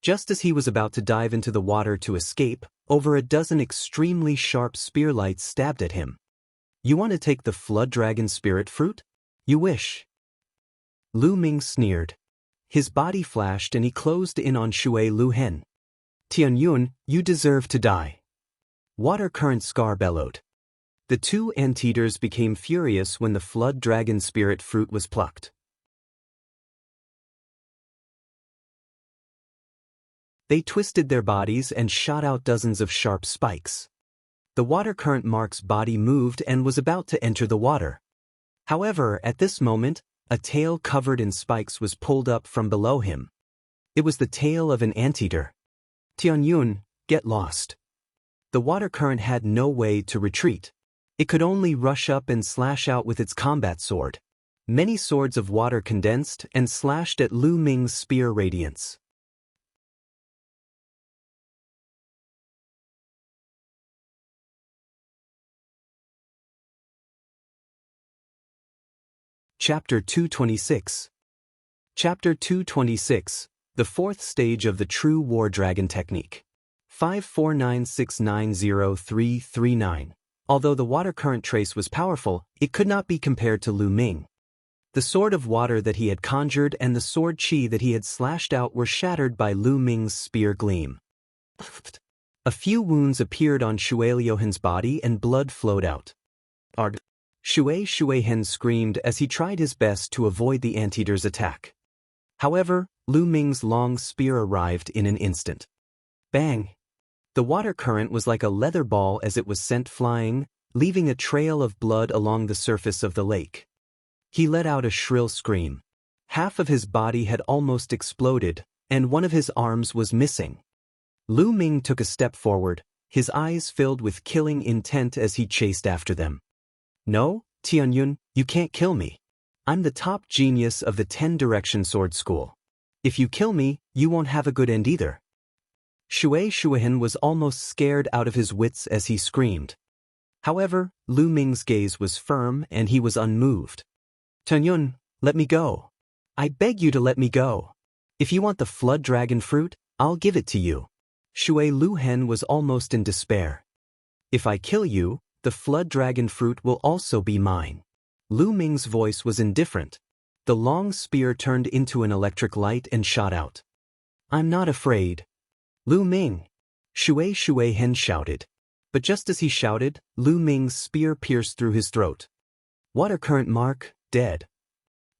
A: Just as he was about to dive into the water to escape, over a dozen extremely sharp spearlights stabbed at him. You want to take the Flood Dragon Spirit Fruit? You wish. Lu Ming sneered. His body flashed and he closed in on Shui Lihan. Tianyun, you deserve to die. Water Current Scar bellowed. The two anteaters became furious when the Flood Dragon Spirit Fruit was plucked. They twisted their bodies and shot out dozens of sharp spikes. The Water Current Mark's body moved and was about to enter the water. However, at this moment, a tail covered in spikes was pulled up from below him. It was the tail of an anteater. Tianyun, get lost. The water current had no way to retreat. It could only rush up and slash out with its combat sword. Many swords of water condensed and slashed at Lu Ming's spear radiance. Chapter 226. Chapter 226, the fourth stage of the True War Dragon Technique. 549690339. Although the water current trace was powerful, it could not be compared to Lu Ming. The sword of water that he had conjured and the sword chi that he had slashed out were shattered by Lu Ming's spear gleam. A few wounds appeared on Shui Liuhen's body and blood flowed out. Arg! Shui Hen screamed as he tried his best to avoid the anteater's attack. However, Lu Ming's long spear arrived in an instant. Bang! The water current was like a leather ball as it was sent flying, leaving a trail of blood along the surface of the lake. He let out a shrill scream. Half of his body had almost exploded, and one of his arms was missing. Lu Ming took a step forward, his eyes filled with killing intent as he chased after them. No, Tianyun, you can't kill me. I'm the top genius of the 10 Direction Sword School. If you kill me, you won't have a good end either. Shui Shuihen was almost scared out of his wits as he screamed. However, Lu Ming's gaze was firm and he was unmoved. Tianyun, let me go. I beg you to let me go. If you want the Flood Dragon Fruit, I'll give it to you. Shui Liuhen was almost in despair. If I kill you, the Flood Dragon Fruit will also be mine. Lu Ming's voice was indifferent. The long spear turned into an electric light and shot out. I'm not afraid. Lu Ming. Shui Hen shouted. But just as he shouted, Lu Ming's spear pierced through his throat. Water current mark, dead.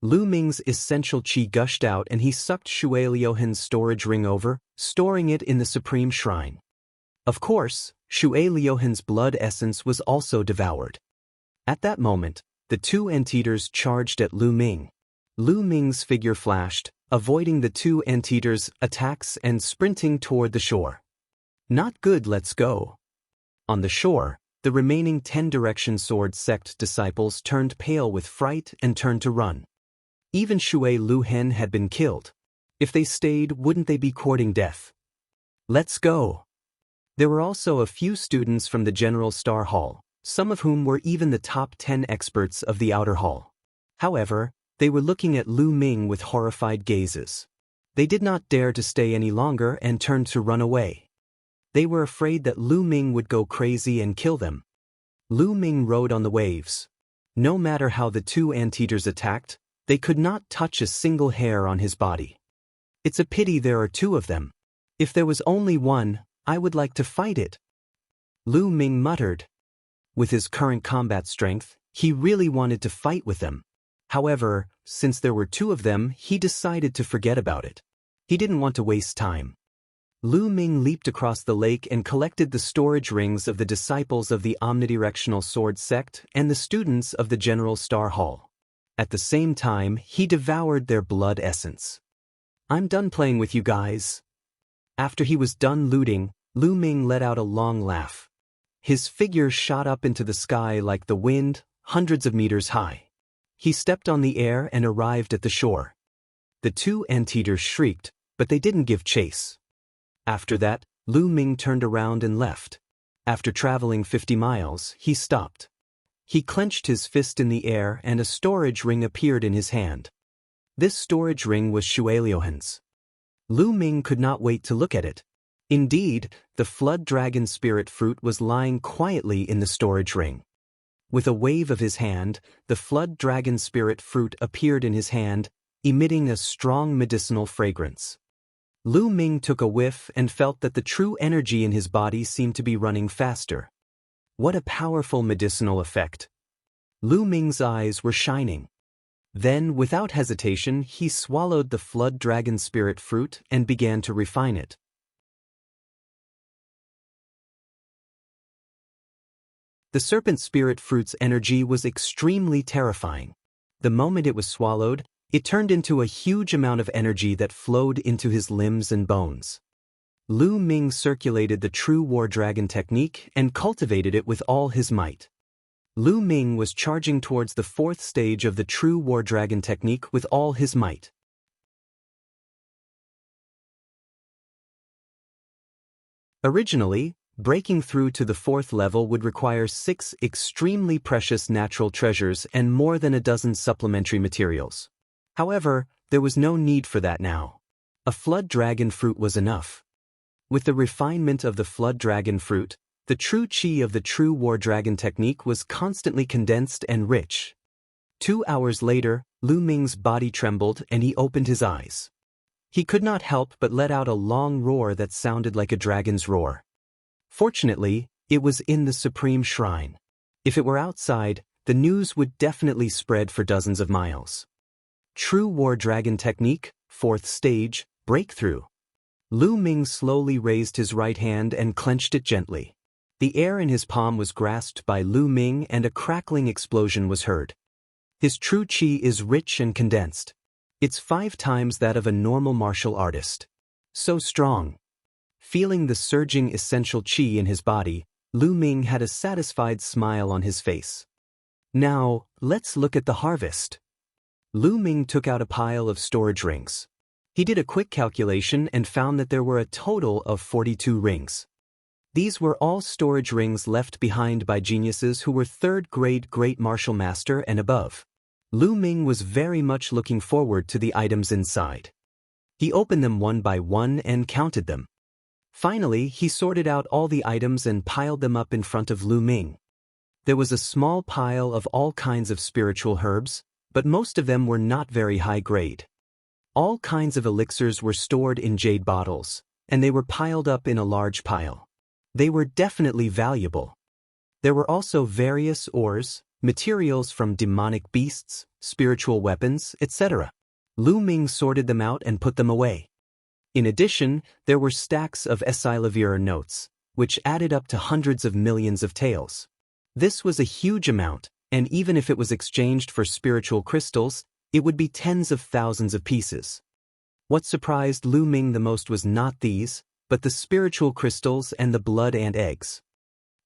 A: Lu Ming's essential qi gushed out and he sucked Shui Liuhen's storage ring over, storing it in the supreme shrine. Of course, Shui Liuhen's blood essence was also devoured. At that moment, the two anteaters charged at Lu Ming. Lu Ming's figure flashed, avoiding the two anteaters' attacks and sprinting toward the shore. Not good, let's go. On the shore, the remaining 10 Direction Sword sect disciples turned pale with fright and turned to run. Even Shui Liuhen had been killed. If they stayed, wouldn't they be courting death? Let's go. There were also a few students from the General Star Hall, some of whom were even the top 10 experts of the Outer Hall. However, they were looking at Lu Ming with horrified gazes. They did not dare to stay any longer and turned to run away. They were afraid that Lu Ming would go crazy and kill them. Lu Ming rode on the waves. No matter how the two anteaters attacked, they could not touch a single hair on his body. It's a pity there are two of them. If there was only one, I would like to fight it. Lu Ming muttered. With his current combat strength, he really wanted to fight with them. However, since there were two of them, he decided to forget about it. He didn't want to waste time. Lu Ming leaped across the lake and collected the storage rings of the disciples of the Omnidirectional Sword sect and the students of the General Star Hall. At the same time, he devoured their blood essence. I'm done playing with you guys. After he was done looting, Lu Ming let out a long laugh. His figure shot up into the sky like the wind, hundreds of meters high. He stepped on the air and arrived at the shore. The two anteaters shrieked, but they didn't give chase. After that, Lu Ming turned around and left. After traveling 50 miles, he stopped. He clenched his fist in the air and a storage ring appeared in his hand. This storage ring was Shui Liuhen's. Lu Ming could not wait to look at it. Indeed, the Flood Dragon Spirit Fruit was lying quietly in the storage ring. With a wave of his hand, the Flood Dragon Spirit Fruit appeared in his hand, emitting a strong medicinal fragrance. Lu Ming took a whiff and felt that the true energy in his body seemed to be running faster. What a powerful medicinal effect. Lu Ming's eyes were shining. Then, without hesitation, he swallowed the Flood Dragon Spirit Fruit and began to refine it. The Serpent Spirit Fruit's energy was extremely terrifying. The moment it was swallowed, it turned into a huge amount of energy that flowed into his limbs and bones. Lu Ming circulated the True War Dragon technique and cultivated it with all his might. Lu Ming was charging towards the 4th stage of the True War Dragon technique with all his might. Originally, breaking through to the 4th level would require 6 extremely precious natural treasures and more than a dozen supplementary materials. However, there was no need for that now. A Flood Dragon Fruit was enough. With the refinement of the Flood Dragon Fruit, the true qi of the True War Dragon technique was constantly condensed and rich. 2 hours later, Lu Ming's body trembled and he opened his eyes. He could not help but let out a long roar that sounded like a dragon's roar. Fortunately, it was in the Supreme Shrine. If it were outside, the news would definitely spread for dozens of miles. True War Dragon technique, 4th stage, breakthrough. Lu Ming slowly raised his right hand and clenched it gently. The air in his palm was grasped by Lu Ming and a crackling explosion was heard. His true qi is rich and condensed. It's 5 times that of a normal martial artist. So strong. Feeling the surging essential qi in his body, Lu Ming had a satisfied smile on his face. Now, let's look at the harvest. Lu Ming took out a pile of storage rings. He did a quick calculation and found that there were a total of 42 rings. These were all storage rings left behind by geniuses who were 3rd grade Great Martial Master and above. Lu Ming was very much looking forward to the items inside. He opened them one by one and counted them. Finally, he sorted out all the items and piled them up in front of Lu Ming. There was a small pile of all kinds of spiritual herbs, but most of them were not very high grade. All kinds of elixirs were stored in jade bottles, and they were piled up in a large pile. They were definitely valuable. There were also various ores, materials from demonic beasts, spiritual weapons, etc. Lu Ming sorted them out and put them away. In addition, there were stacks of Esilavira notes, which added up to hundreds of millions of taels. This was a huge amount, and even if it was exchanged for spiritual crystals, it would be tens of thousands of pieces. What surprised Lu Ming the most was not these, but the spiritual crystals and the blood ant eggs.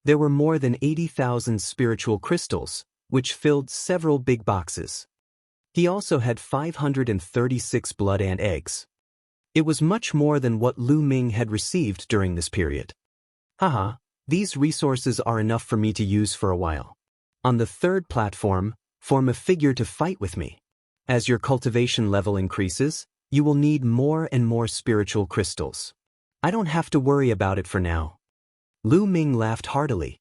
A: There were more than 80,000 spiritual crystals, which filled several big boxes. He also had 536 blood ant eggs. It was much more than what Lu Ming had received during this period. Haha, these resources are enough for me to use for a while. On the third platform, form a figure to fight with me. As your cultivation level increases, you will need more and more spiritual crystals. I don't have to worry about it for now. Lu Ming laughed heartily.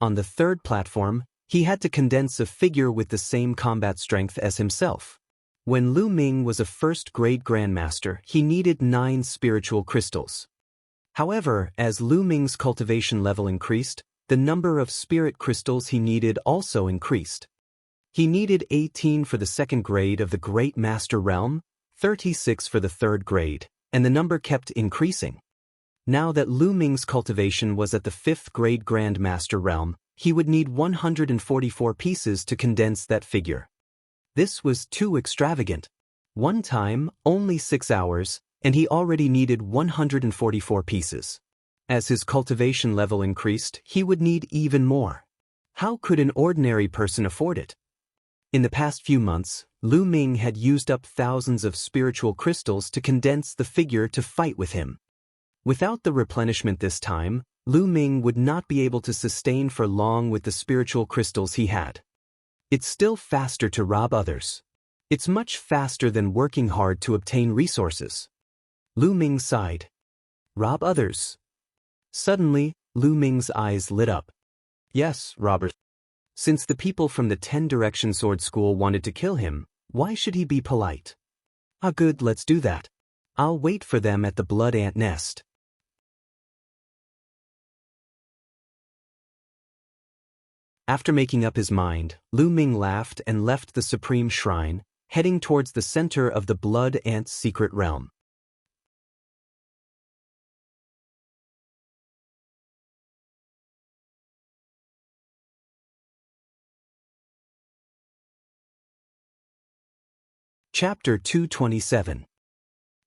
A: On the third platform, he had to condense a figure with the same combat strength as himself. When Lu Ming was a first-grade grandmaster, he needed 9 spiritual crystals. However, as Lu Ming's cultivation level increased, the number of spirit crystals he needed also increased. He needed 18 for the second grade of the Great Master Realm, 36 for the third grade, and the number kept increasing. Now that Lu Ming's cultivation was at the 5th grade Grand Master Realm, he would need 144 pieces to condense that figure. This was too extravagant. One time, only 6 hours, and he already needed 144 pieces. As his cultivation level increased, he would need even more. How could an ordinary person afford it? In the past few months, Lu Ming had used up thousands of spiritual crystals to condense the figure to fight with him. Without the replenishment this time, Lu Ming would not be able to sustain for long with the spiritual crystals he had. It's still faster to rob others. It's much faster than working hard to obtain resources. Lu Ming sighed. Rob others. Suddenly, Lu Ming's eyes lit up. Yes, Robert. Since the people from the 10 Direction Sword School wanted to kill him, why should he be polite? Ah, good, let's do that. I'll wait for them at the blood ant nest. After making up his mind, Lu Ming laughed and left the Supreme Shrine, heading towards the center of the blood ant's secret realm. Chapter 227.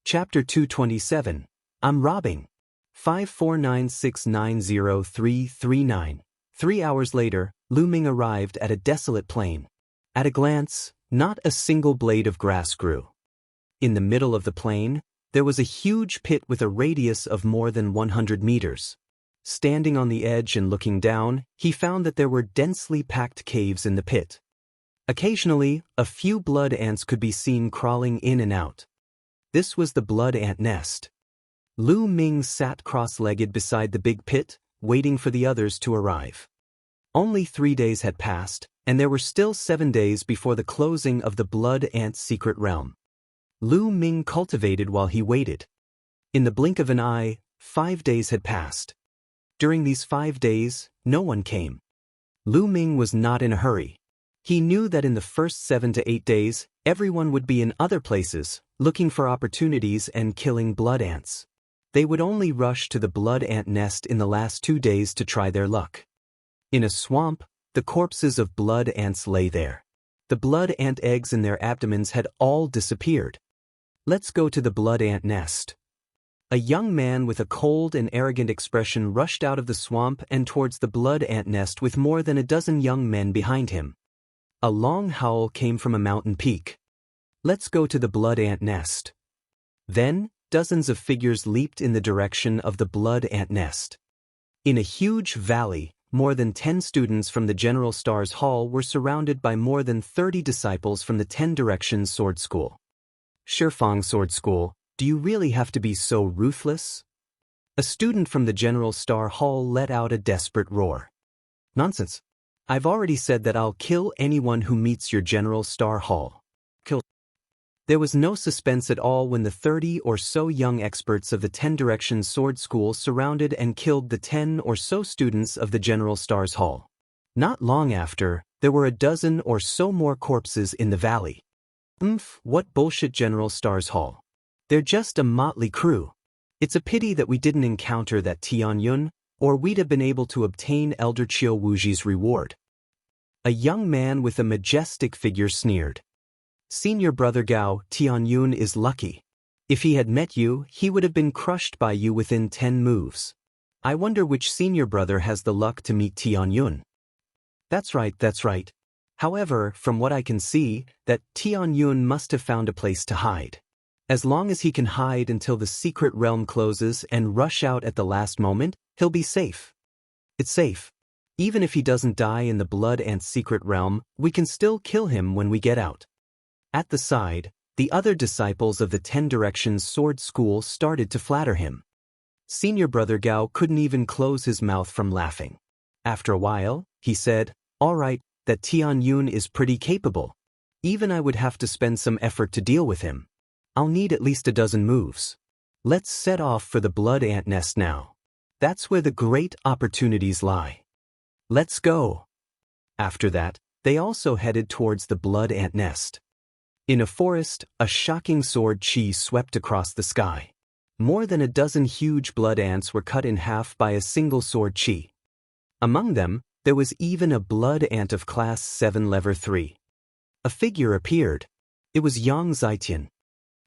A: Chapter 227. I'm robbing. 549690339. 3 hours later, Lu Ming arrived at a desolate plain. At a glance, not a single blade of grass grew. In the middle of the plain, there was a huge pit with a radius of more than 100 meters. Standing on the edge and looking down, he found that there were densely packed caves in the pit. Occasionally, a few blood ants could be seen crawling in and out. This was the blood ant nest. Lu Ming sat cross-legged beside the big pit, waiting for the others to arrive. Only 3 days had passed, and there were still 7 days before the closing of the blood ant's secret realm. Lu Ming cultivated while he waited. In the blink of an eye, 5 days had passed. During these 5 days, no one came. Lu Ming was not in a hurry. He knew that in the first 7 to 8 days, everyone would be in other places, looking for opportunities and killing blood ants. They would only rush to the blood ant nest in the last 2 days to try their luck. In a swamp, the corpses of blood ants lay there. The blood ant eggs in their abdomens had all disappeared. Let's go to the blood ant nest. A young man with a cold and arrogant expression rushed out of the swamp and towards the blood ant nest with more than a dozen young men behind him. A long howl came from a mountain peak. Let's go to the blood ant nest. Then, dozens of figures leaped in the direction of the blood ant nest. In a huge valley, more than 10 students from the General Stars Hall were surrounded by more than 30 disciples from the 10 Directions Sword School. Shifang Sword School, do you really have to be so ruthless? A student from the General Star Hall let out a desperate roar. Nonsense. I've already said that I'll kill anyone who meets your General Star Hall. Kill. There was no suspense at all when the 30 or so young experts of the 10 Directions Sword School surrounded and killed the 10 or so students of the General Stars Hall. Not long after, there were a dozen or so more corpses in the valley. What bullshit General Stars Hall. They're just a motley crew. It's a pity that we didn't encounter that Tianyun, or we'd have been able to obtain Elder Qiu Wuji's reward. A young man with a majestic figure sneered. Senior brother Gao, Tianyun is lucky. If he had met you, he would have been crushed by you within 10 moves. I wonder which senior brother has the luck to meet Tianyun. That's right. However, from what I can see, that Tianyun must have found a place to hide. As long as he can hide until the secret realm closes and rush out at the last moment, he'll be safe. It's safe. Even if he doesn't die in the Blood Ant secret realm, we can still kill him when we get out. At the side, the other disciples of the 10 Directions Sword School started to flatter him. Senior brother Gao couldn't even close his mouth from laughing. After a while, he said, "All right, that Tianyun is pretty capable. Even I would have to spend some effort to deal with him. I'll need at least a dozen moves. Let's set off for the Blood Ant Nest now. That's where the great opportunities lie. Let's go." After that, they also headed towards the Blood Ant Nest. In a forest, a shocking sword chi swept across the sky. More than a dozen huge blood ants were cut in half by a single sword chi. Among them, there was even a blood ant of class 7 level 3. A figure appeared. It was Yang Zitian.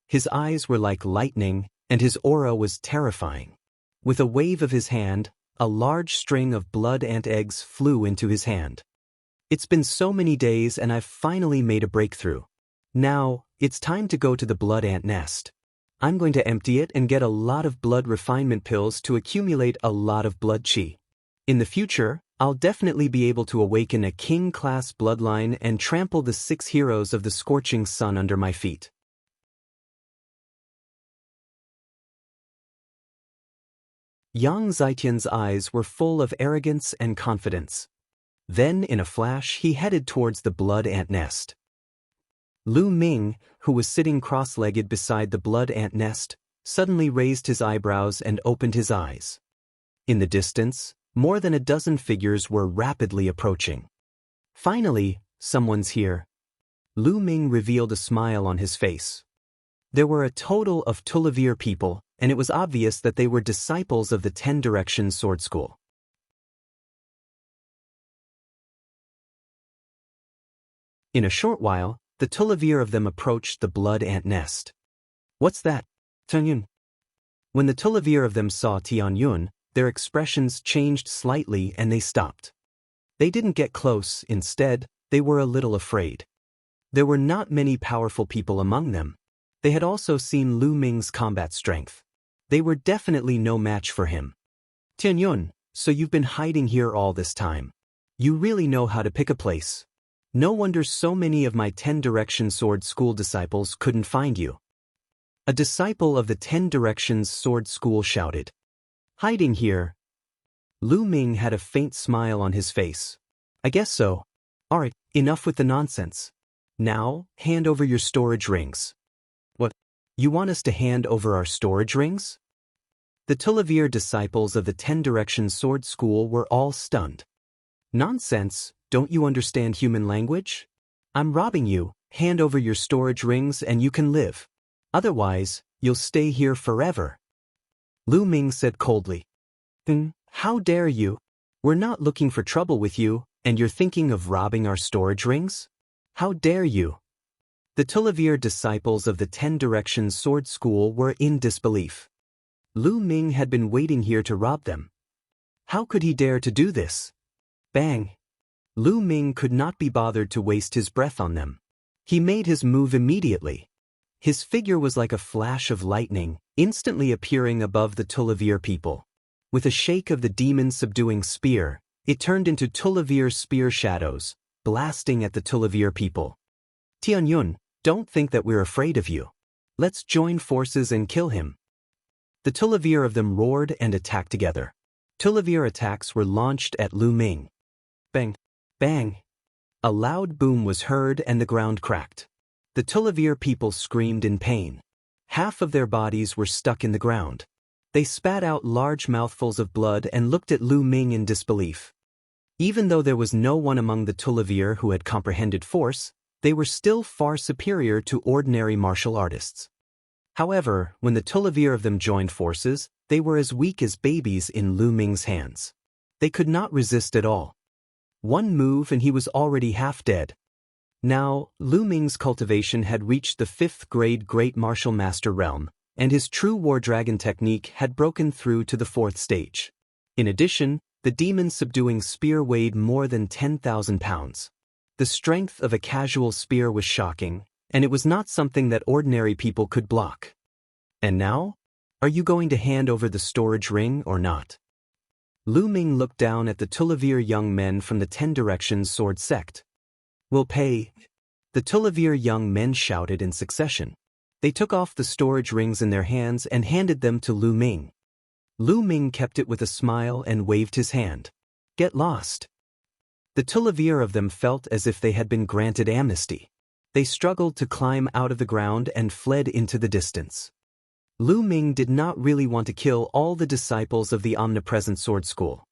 A: His eyes were like lightning, and his aura was terrifying. With a wave of his hand, a large string of blood ant eggs flew into his hand. It's been so many days and I've finally made a breakthrough. Now, it's time to go to the blood ant nest. I'm going to empty it and get a lot of blood refinement pills to accumulate a lot of blood chi. In the future, I'll definitely be able to awaken a king-class bloodline and trample the 6 heroes of the scorching sun under my feet. Yang Zitian's eyes were full of arrogance and confidence. Then, in a flash, he headed towards the blood ant nest. Lu Ming, who was sitting cross-legged beside the blood ant nest, suddenly raised his eyebrows and opened his eyes. In the distance, more than a dozen figures were rapidly approaching. Finally, someone's here. Lu Ming revealed a smile on his face. There were a total of Tulavir people, and it was obvious that they were disciples of the 10 Directions Sword School. In a short while, the Tulavir of them approached the blood ant nest. "What's that, Tianyun?" When the Tulavir of them saw Tianyun, their expressions changed slightly and they stopped. They didn't get close, instead, they were a little afraid. There were not many powerful people among them. They had also seen Lu Ming's combat strength. They were definitely no match for him. "Tianyun, so you've been hiding here all this time. You really know how to pick a place. No wonder so many of my 10 Directions Sword School disciples couldn't find you." A disciple of the 10 Directions Sword School shouted. "Hiding here?" Lu Ming had a faint smile on his face. "I guess so. Alright, enough with the nonsense. Now, hand over your storage rings." "What? You want us to hand over our storage rings?" The Tulavir disciples of the 10 Directions Sword School were all stunned. "Nonsense, don't you understand human language? I'm robbing you, hand over your storage rings and you can live. Otherwise, you'll stay here forever." Lu Ming said coldly. How dare you? We're not looking for trouble with you, and you're thinking of robbing our storage rings? How dare you?" The Tulavir disciples of the 10 Directions Sword School were in disbelief. Lu Ming had been waiting here to rob them. How could he dare to do this? Bang! Lu Ming could not be bothered to waste his breath on them. He made his move immediately. His figure was like a flash of lightning, instantly appearing above the Tulavir people. With a shake of the demon-subduing spear, it turned into Tulavir spear shadows, blasting at the Tulavir people. "Tianyun, don't think that we're afraid of you. Let's join forces and kill him." The Tulavir of them roared and attacked together. Tulavir attacks were launched at Lu Ming. Bang! Bang! A loud boom was heard and the ground cracked. The Tullivier people screamed in pain. Half of their bodies were stuck in the ground. They spat out large mouthfuls of blood and looked at Lu Ming in disbelief. Even though there was no one among the Tullivier who had comprehended force, they were still far superior to ordinary martial artists. However, when the Tullivier of them joined forces, they were as weak as babies in Lu Ming's hands. They could not resist at all. One move and he was already half dead. Now, Lu Ming's cultivation had reached the 5th grade Great Martial Master realm, and his true War Dragon technique had broken through to the 4th stage. In addition, the demon subduing spear weighed more than 10,000 pounds. The strength of a casual spear was shocking, and it was not something that ordinary people could block. And now? Are you going to hand over the storage ring or not? Lu Ming looked down at the Tullivier young men from the 10 Directions sword sect. We'll pay. The Tullivier young men shouted in succession. They took off the storage rings in their hands and handed them to Lu Ming. Lu Ming kept it with a smile and waved his hand. Get lost. The Tullivier of them felt as if they had been granted amnesty. They struggled to climb out of the ground and fled into the distance. Lu Ming did not really want to kill all the disciples of the Omnipresent Sword School.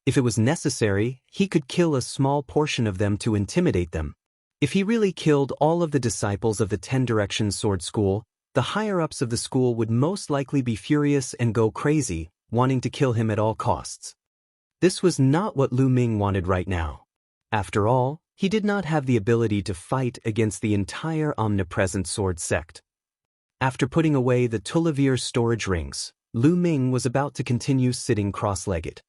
A: If it was necessary, he could kill a small portion of them to intimidate them. If he really killed all of the disciples of the 10 Directions Sword School, the higher-ups of the school would most likely be furious and go crazy, wanting to kill him at all costs. This was not what Lu Ming wanted right now. After all, he did not have the ability to fight against the entire Omnipresent Sword sect. After putting away the Tullivier storage rings, Lu Ming was about to continue sitting cross-legged.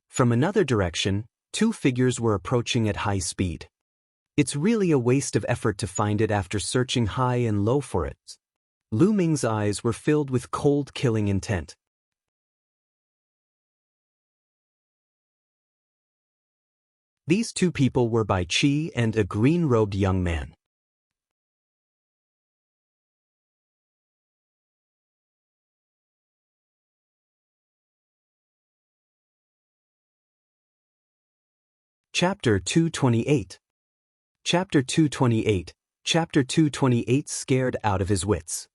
A: From another direction, 2 figures were approaching at high speed. It's really a waste of effort to find it after searching high and low for it. Lu Ming's eyes were filled with cold, killing intent. These 2 people were Bai Qi and a green-robed young man. Chapter 228. Chapter 228. Chapter 228. Scared out of his wits.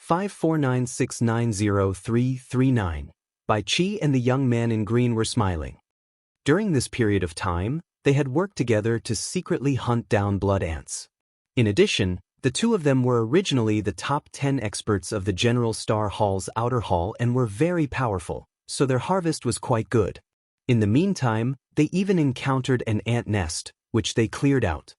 A: 549690339. Bai Qi and the young man in green were smiling. During this period of time, they had worked together to secretly hunt down blood ants. In addition, the 2 of them were originally the top 10 experts of the General Star Hall's outer hall and were very powerful, so their harvest was quite good. In the meantime, they even encountered an ant nest, which they cleared out.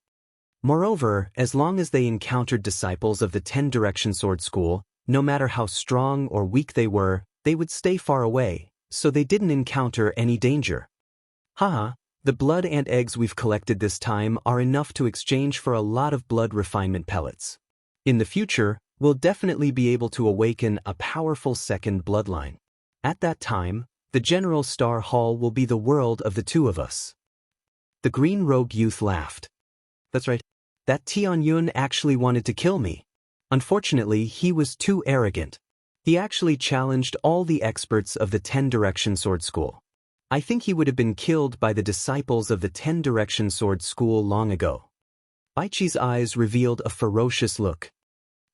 A: Moreover, as long as they encountered disciples of the 10 Direction Sword School, no matter how strong or weak they were, they would stay far away, so they didn't encounter any danger. Haha, the blood ant eggs we've collected this time are enough to exchange for a lot of blood refinement pellets. In the future, we'll definitely be able to awaken a powerful second bloodline. At that time, the General Star Hall will be the world of the 2 of us. The green-robed youth laughed. That's right. That Tianyun actually wanted to kill me. Unfortunately, he was too arrogant. He actually challenged all the experts of the 10 Direction Sword School. I think he would have been killed by the disciples of the 10 Direction Sword School long ago. Bai Qi's eyes revealed a ferocious look.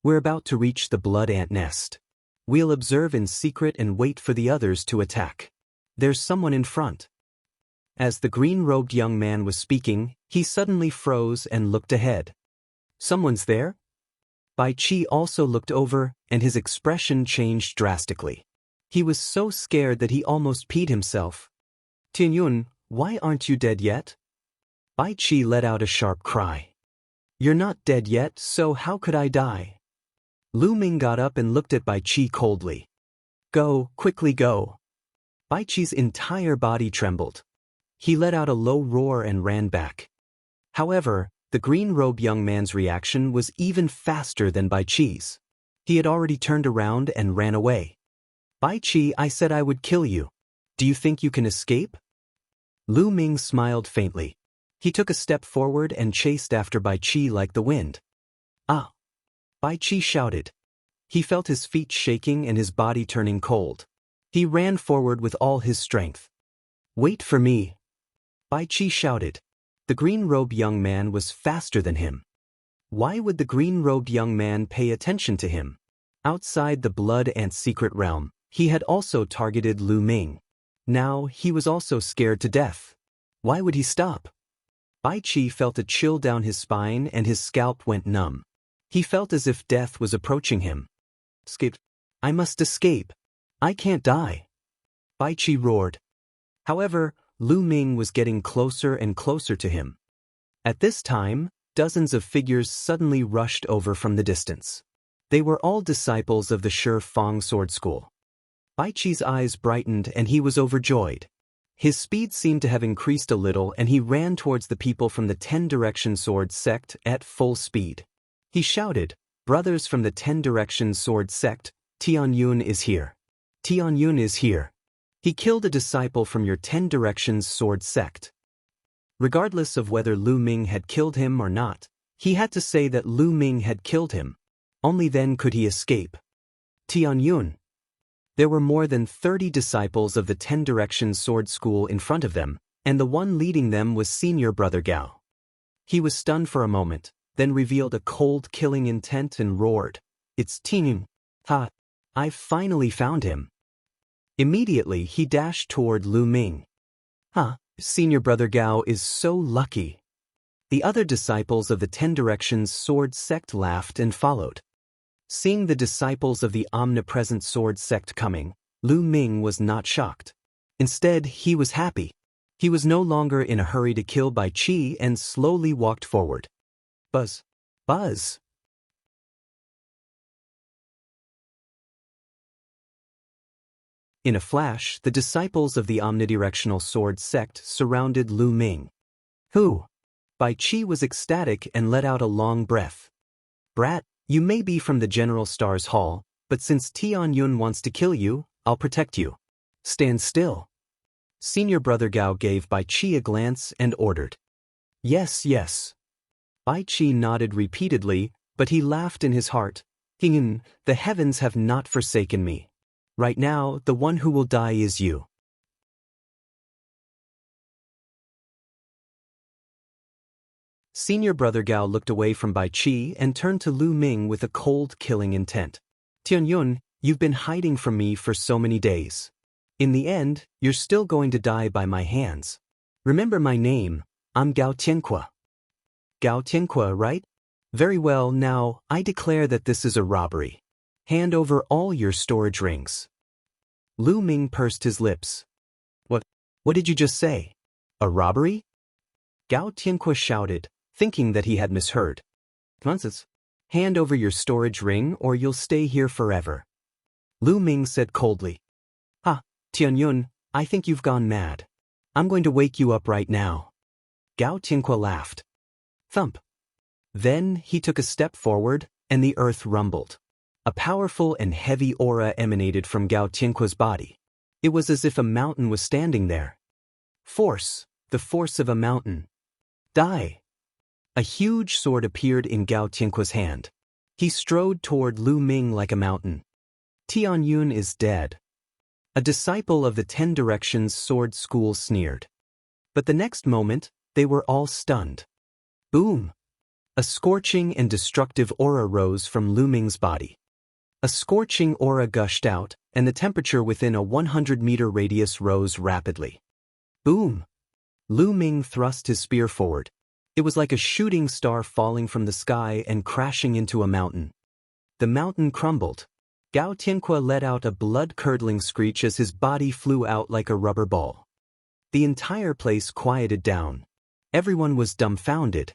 A: We're about to reach the blood ant nest. We'll observe in secret and wait for the others to attack. There's someone in front. As the green-robed young man was speaking, he suddenly froze and looked ahead. Someone's there? Bai Qi also looked over, and his expression changed drastically. He was so scared that he almost peed himself. Tianyun, why aren't you dead yet? Bai Qi let out a sharp cry. You're not dead yet, so how could I die? Lu Ming got up and looked at Bai Qi coldly. Go, quickly go. Bai Qi's entire body trembled. He let out a low roar and ran back. However, the green-robed young man's reaction was even faster than Bai Qi's. He had already turned around and ran away. Bai Qi, I said I would kill you. Do you think you can escape? Lu Ming smiled faintly. He took a step forward and chased after Bai Qi like the wind. Ah! Bai Qi shouted. He felt his feet shaking and his body turning cold. He ran forward with all his strength. Wait for me! Bai Qi shouted. The green-robed young man was faster than him. Why would the green-robed young man pay attention to him? Outside the blood and secret realm, he had also targeted Lu Ming. Now he was also scared to death. Why would he stop? Bai Qi felt a chill down his spine and his scalp went numb. He felt as if death was approaching him. Escape! I must escape! I can't die! Bai Qi roared. However, Lu Ming was getting closer and closer to him. At this time, dozens of figures suddenly rushed over from the distance. They were all disciples of the Shi Fang sword school. Bai Qi's eyes brightened and he was overjoyed. His speed seemed to have increased a little and he ran towards the people from the 10-direction sword sect at full speed. He shouted, "Brothers from the 10-direction sword sect, Tianyun is here. Tianyun is here. He killed a disciple from your 10-directions sword sect." Regardless of whether Lu Ming had killed him or not, he had to say that Lu Ming had killed him. Only then could he escape. Tianyun. There were more than 30 disciples of the 10-direction sword school in front of them, and the one leading them was senior brother Gao. He was stunned for a moment, then revealed a cold killing intent and roared, "It's Tianyun. Ha! I've finally found him." Immediately he dashed toward Lu Ming. "Huh, senior brother Gao is so lucky." The other disciples of the 10-directions sword sect laughed and followed. Seeing the disciples of the omnipresent sword sect coming, Lu Ming was not shocked. Instead, he was happy. He was no longer in a hurry to kill Bai Qi and slowly walked forward. Buzz! Buzz! In a flash, the disciples of the omnidirectional sword sect surrounded Lu Ming. "Who?" Bai Qi was ecstatic and let out a long breath. "Brat, you may be from the General Star's Hall, but since Tianyun wants to kill you, I'll protect you. Stand still." Senior brother Gao gave Bai Qi a glance and ordered. "Yes, yes." Bai Qi nodded repeatedly, but he laughed in his heart. "The heavens have not forsaken me. Right now, the one who will die is you." Senior brother Gao looked away from Bai Qi and turned to Lu Ming with a cold, killing intent. "Tianyun, you've been hiding from me for so many days. In the end, you're still going to die by my hands. Remember my name, I'm Gao Tianque." "Gao Tianque, right? Very well, now, I declare that this is a robbery. Hand over all your storage rings." Lu Ming pursed his lips. What did you just say? A robbery?" Gao Tianque shouted, thinking that he had misheard. "Nonsense. Hand over your storage ring or you'll stay here forever." Lu Ming said coldly. Tianyun, I think you've gone mad. I'm going to wake you up right now." Gao Tianque laughed. Thump. Then he took a step forward, and the earth rumbled. A powerful and heavy aura emanated from Gao Tianque's body. It was as if a mountain was standing there. Force, the force of a mountain. Die. A huge sword appeared in Gao Tianque's hand. He strode toward Lu Ming like a mountain. Tianyun is dead. A disciple of the 10 Directions sword school sneered. But the next moment, they were all stunned. Boom! A scorching and destructive aura rose from Lu Ming's body. A scorching aura gushed out, and the temperature within a 100-meter radius rose rapidly. Boom! Lu Ming thrust his spear forward. It was like a shooting star falling from the sky and crashing into a mountain. The mountain crumbled. Gao Tianque let out a blood-curdling screech as his body flew out like a rubber ball. The entire place quieted down. Everyone was dumbfounded.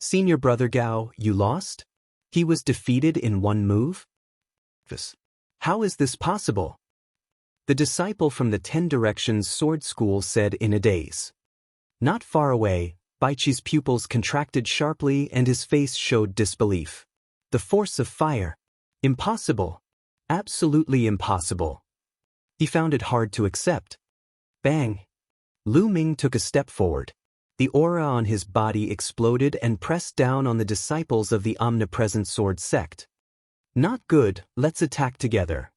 A: Senior brother Gao, you lost? He was defeated in one move? How is this possible? The disciple from the 10 Directions sword school said in a daze. Not far away, Bai Qi's pupils contracted sharply and his face showed disbelief. The force of fire. Impossible. Absolutely impossible. He found it hard to accept. Bang! Lu Ming took a step forward. The aura on his body exploded and pressed down on the disciples of the omnipresent sword sect. Not good, let's attack together.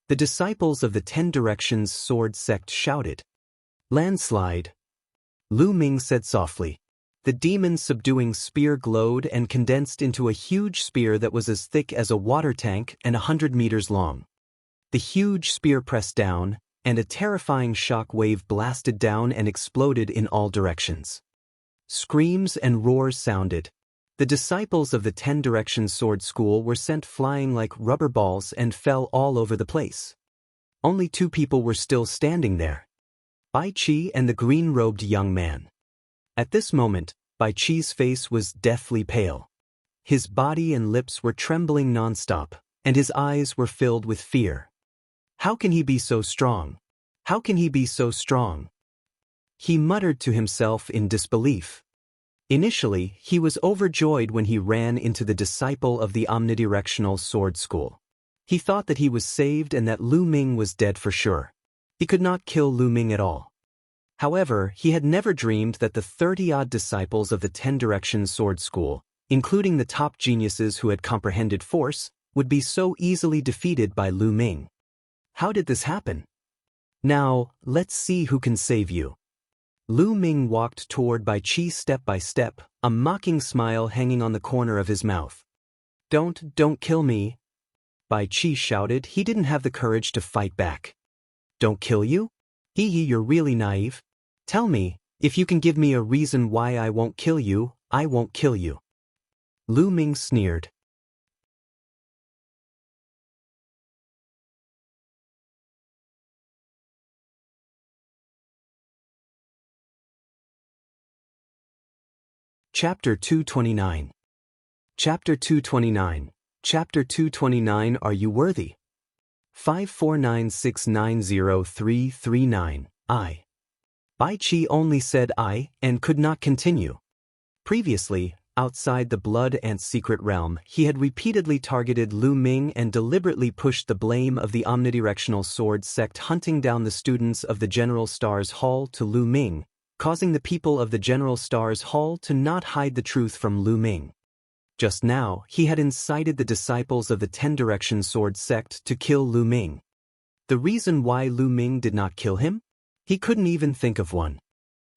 A: The disciples of the 10 Directions sword sect shouted. Landslide. Lu Ming said softly. The demon-subduing spear glowed and condensed into a huge spear that was as thick as a water tank and 100 meters long. The huge spear pressed down, and a terrifying shock wave blasted down and exploded in all directions. Screams and roars sounded. The disciples of the 10 Directions Sword School were sent flying like rubber balls and fell all over the place. Only 2 people were still standing there: Bai Qi and the green-robed young man. At this moment, Bai Qi's face was deathly pale. His body and lips were trembling non-stop, and his eyes were filled with fear. How can he be so strong? How can he be so strong? He muttered to himself in disbelief. Initially, he was overjoyed when he ran into the disciple of the omnidirectional sword school. He thought that he was saved and that Lu Ming was dead for sure. He could not kill Lu Ming at all. However, he had never dreamed that the 30-odd disciples of the 10 Directions Sword School, including the top geniuses who had comprehended force, would be so easily defeated by Lu Ming. How did this happen? Now, let's see who can save you. Lu Ming walked toward Bai Qi step by step, a mocking smile hanging on the corner of his mouth. Don't kill me," Bai Qi shouted. He didn't have the courage to fight back. "Don't kill you? Hee, you're really naive. Tell me, if you can give me a reason why I won't kill you, I won't kill you." Lu Ming sneered. Chapter 229. Chapter 229. Chapter 229. Are you worthy? 549690339. I. Bai Qi only said I and could not continue. Previously, outside the Blood Ant's secret realm, he had repeatedly targeted Lu Ming and deliberately pushed the blame of the omnidirectional sword sect hunting down the students of the General Stars Hall to Lu Ming, causing the people of the General Stars Hall to not hide the truth from Lu Ming. Just now, he had incited the disciples of the 10 Directions Sword sect to kill Lu Ming. The reason why Lu Ming did not kill him? He couldn't even think of one.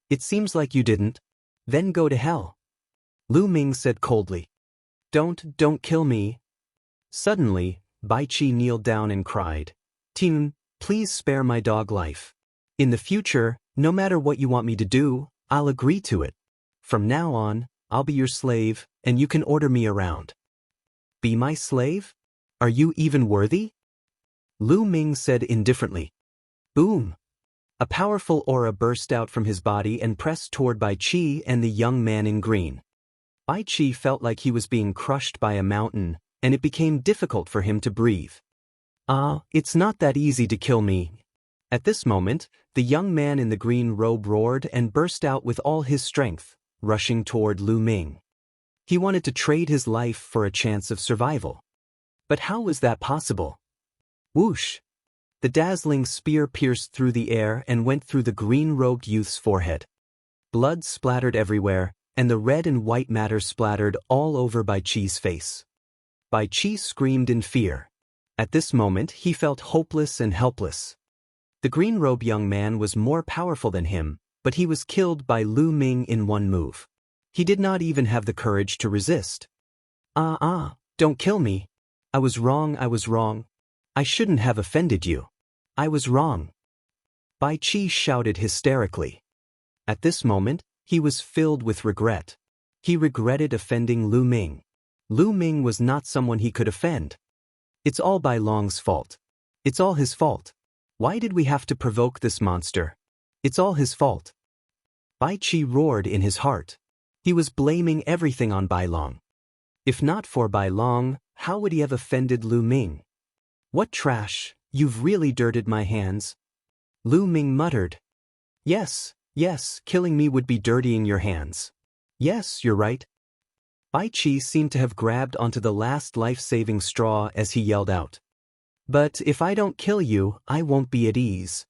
A: "It seems like you didn't. Then go to hell," Lu Ming said coldly. Don't kill me." Suddenly, Bai Qi kneeled down and cried, "Tin, please spare my dog life. In the future, no matter what you want me to do, I'll agree to it. From now on, I'll be your slave, and you can order me around." "Be my slave? Are you even worthy?" Lu Ming said indifferently. Boom! A powerful aura burst out from his body and pressed toward Bai Qi and the young man in green. Bai Qi felt like he was being crushed by a mountain, and it became difficult for him to breathe. It's not that easy to kill me." At this moment, the young man in the green robe roared and burst out with all his strength, rushing toward Lu Ming. He wanted to trade his life for a chance of survival. But how was that possible? Whoosh! The dazzling spear pierced through the air and went through the green-robed youth's forehead. Blood splattered everywhere, and the red and white matter splattered all over Bai Qi's face. Bai Qi screamed in fear. At this moment, he felt hopeless and helpless. The green-robed young man was more powerful than him, but he was killed by Lu Ming in one move. He did not even have the courage to resist. Don't kill me. I was wrong. I shouldn't have offended you. I was wrong," Bai Qi shouted hysterically. At this moment, he was filled with regret. He regretted offending Lu Ming. Lu Ming was not someone he could offend. It's all Bai Long's fault. It's all his fault. Why did we have to provoke this monster? It's all his fault. Bai Qi roared in his heart. He was blaming everything on Bai Long. If not for Bai Long, how would he have offended Lu Ming? "What trash, you've really dirtied my hands," Lu Ming muttered. Yes, killing me would be dirtying your hands. Yes, you're right." Bai Qi seemed to have grabbed onto the last life-saving straw as he yelled out. "But if I don't kill you, I won't be at ease,"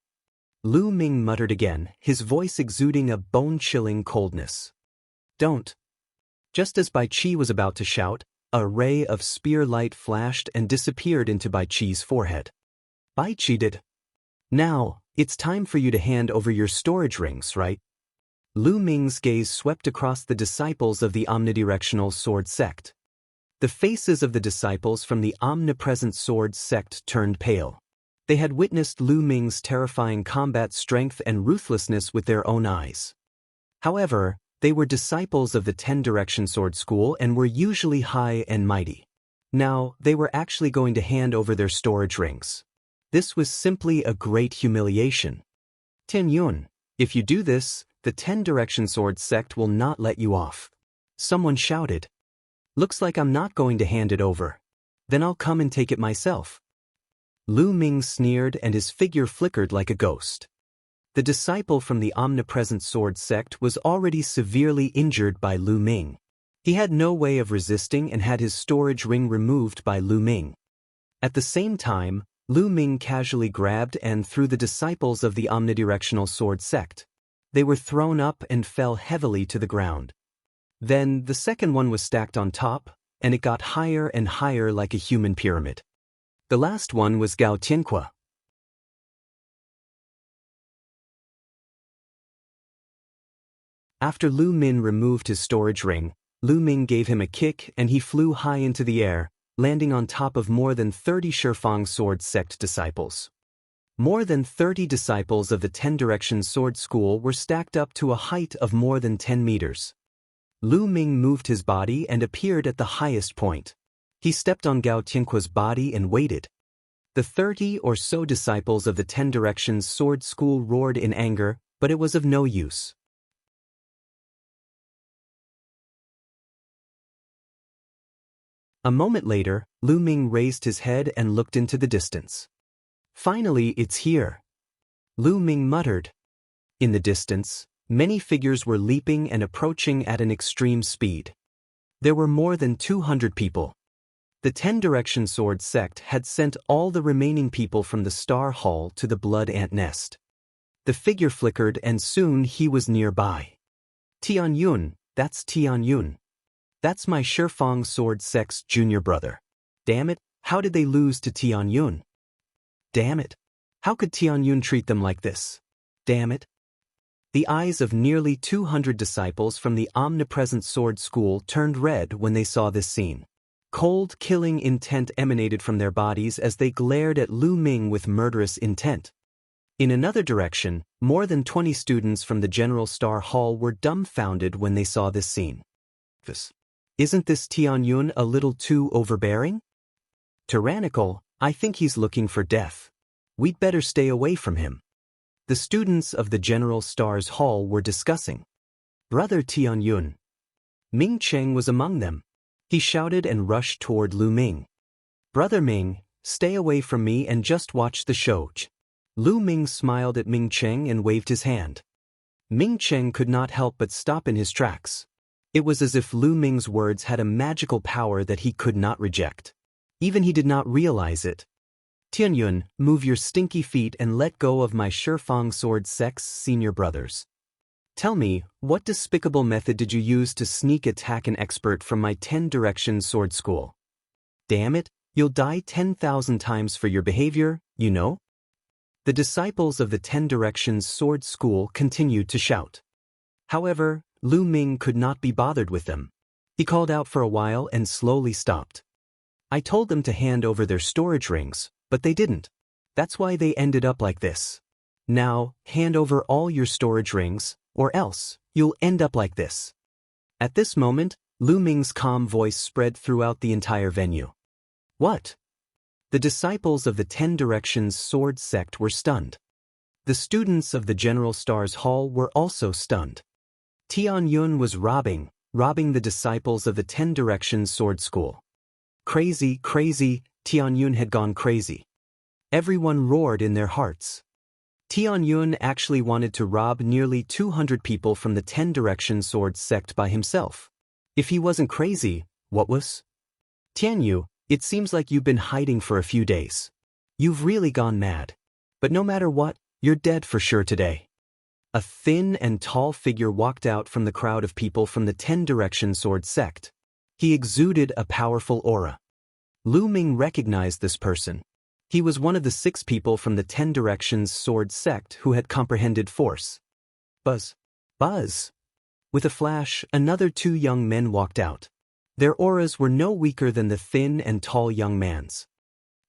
A: Lu Ming muttered again, his voice exuding a bone-chilling coldness. "Don't." Just as Bai Qi was about to shout, a ray of spear light flashed and disappeared into Bai Qi's forehead. Bai Qi did. "Now, it's time for you to hand over your storage rings, right?" Lu Ming's gaze swept across the disciples of the omnidirectional sword sect. The faces of the disciples from the omnipresent sword sect turned pale. They had witnessed Lu Ming's terrifying combat strength and ruthlessness with their own eyes. However, they were disciples of the 10-direction sword school and were usually high and mighty. Now, they were actually going to hand over their storage rings. This was simply a great humiliation. Tianyun, if you do this, the 10-direction sword sect will not let you off. Someone shouted. Looks like I'm not going to hand it over. Then I'll come and take it myself. Lu Ming sneered and his figure flickered like a ghost. The disciple from the omnipresent sword sect was already severely injured by Lu Ming. He had no way of resisting and had his storage ring removed by Lu Ming. At the same time, Lu Ming casually grabbed and threw the disciples of the omnidirectional sword sect. They were thrown up and fell heavily to the ground. Then the second one was stacked on top, and it got higher and higher like a human pyramid. The last one was Gao Tianqua. After Lu Min removed his storage ring, Lu Ming gave him a kick and he flew high into the air, landing on top of more than 30 Shifang sword sect disciples. More than 30 disciples of the 10-direction sword school were stacked up to a height of more than 10 meters. Lu Ming moved his body and appeared at the highest point. He stepped on Gao Tianqua's body and waited. The 30 or so disciples of the 10-direction sword school roared in anger, but it was of no use. A moment later, Lu Ming raised his head and looked into the distance. Finally, it's here. Lu Ming muttered. In the distance, many figures were leaping and approaching at an extreme speed. There were more than 200 people. The 10-direction sword sect had sent all the remaining people from the Star Hall to the Blood Ant Nest. The figure flickered and soon he was nearby. Tianyun, that's Tianyun. That's my Shifang sword sect's junior brother. Damn it, how did they lose to Tianyun? Damn it. How could Tianyun treat them like this? Damn it. The eyes of nearly 200 disciples from the omnipresent sword school turned red when they saw this scene. Cold, killing intent emanated from their bodies as they glared at Lu Ming with murderous intent. In another direction, more than 20 students from the General Star Hall were dumbfounded when they saw this scene. Isn't this Tianyun a little too overbearing? Tyrannical, I think he's looking for death. We'd better stay away from him. The students of the General Star's Hall were discussing. Brother Tianyun. Ming Cheng was among them. He shouted and rushed toward Lu Ming. Brother Ming, stay away from me and just watch the show. Lu Ming smiled at Ming Cheng and waved his hand. Ming Cheng could not help but stop in his tracks. It was as if Lu Ming's words had a magical power that he could not reject. Even he did not realize it. Tianyun, move your stinky feet and let go of my Shifang sword sect's senior brothers. Tell me, what despicable method did you use to sneak attack an expert from my 10-direction sword school? Damn it, you'll die 10,000 times for your behavior, you know? The disciples of the 10-direction sword school continued to shout. However, Lu Ming could not be bothered with them. He called out for a while and slowly stopped. I told them to hand over their storage rings, but they didn't. That's why they ended up like this. Now, hand over all your storage rings, or else, you'll end up like this. At this moment, Lu Ming's calm voice spread throughout the entire venue. What? The disciples of the 10-directions sword sect were stunned. The students of the General Star's Hall were also stunned. Tianyun was robbing the disciples of the 10-directions sword school. Crazy, Tianyun had gone crazy. Everyone roared in their hearts. Tianyun actually wanted to rob nearly 200 people from the 10-directions sword sect by himself. If he wasn't crazy, what was? Tianyu, it seems like you've been hiding for a few days. You've really gone mad. But no matter what, you're dead for sure today. A thin and tall figure walked out from the crowd of people from the 10-directions sword sect. He exuded a powerful aura. Lu Ming recognized this person. He was one of the 6 people from the 10-directions sword sect who had comprehended force. Buzz. Buzz! With a flash, another two young men walked out. Their auras were no weaker than the thin and tall young man's.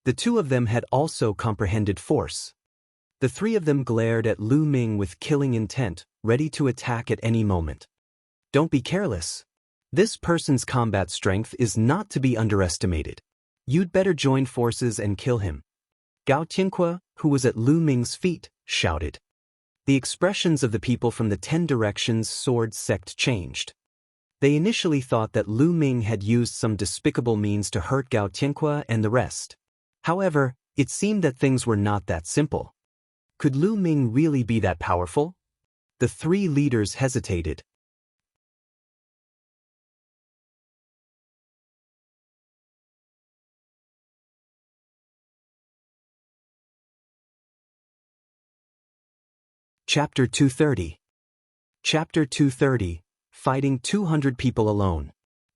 A: The two of them had also comprehended force. The three of them glared at Lu Ming with killing intent, ready to attack at any moment. Don't be careless. This person's combat strength is not to be underestimated. You'd better join forces and kill him. Gao Tianque, who was at Lu Ming's feet, shouted. The expressions of the people from the 10 Directions sword sect changed. They initially thought that Lu Ming had used some despicable means to hurt Gao Tianque and the rest. However, it seemed that things were not that simple. Could Lu Ming really be that powerful? The three leaders hesitated. Chapter 230. Chapter 230, Fighting 200 People Alone.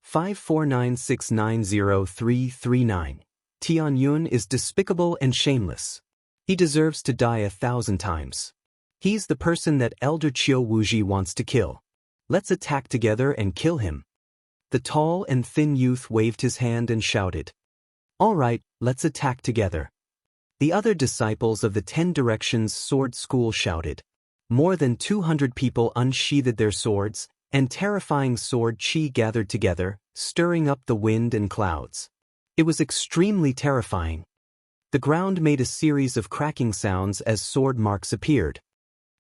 A: 549690339. Tianyun is despicable and shameless. He deserves to die 1,000 times. He's the person that Elder Qiu Wuji wants to kill. Let's attack together and kill him. The tall and thin youth waved his hand and shouted. All right, let's attack together. The other disciples of the 10 Directions sword school shouted. More than 200 people unsheathed their swords, and terrifying sword chi gathered together, stirring up the wind and clouds. It was extremely terrifying. The ground made a series of cracking sounds as sword marks appeared.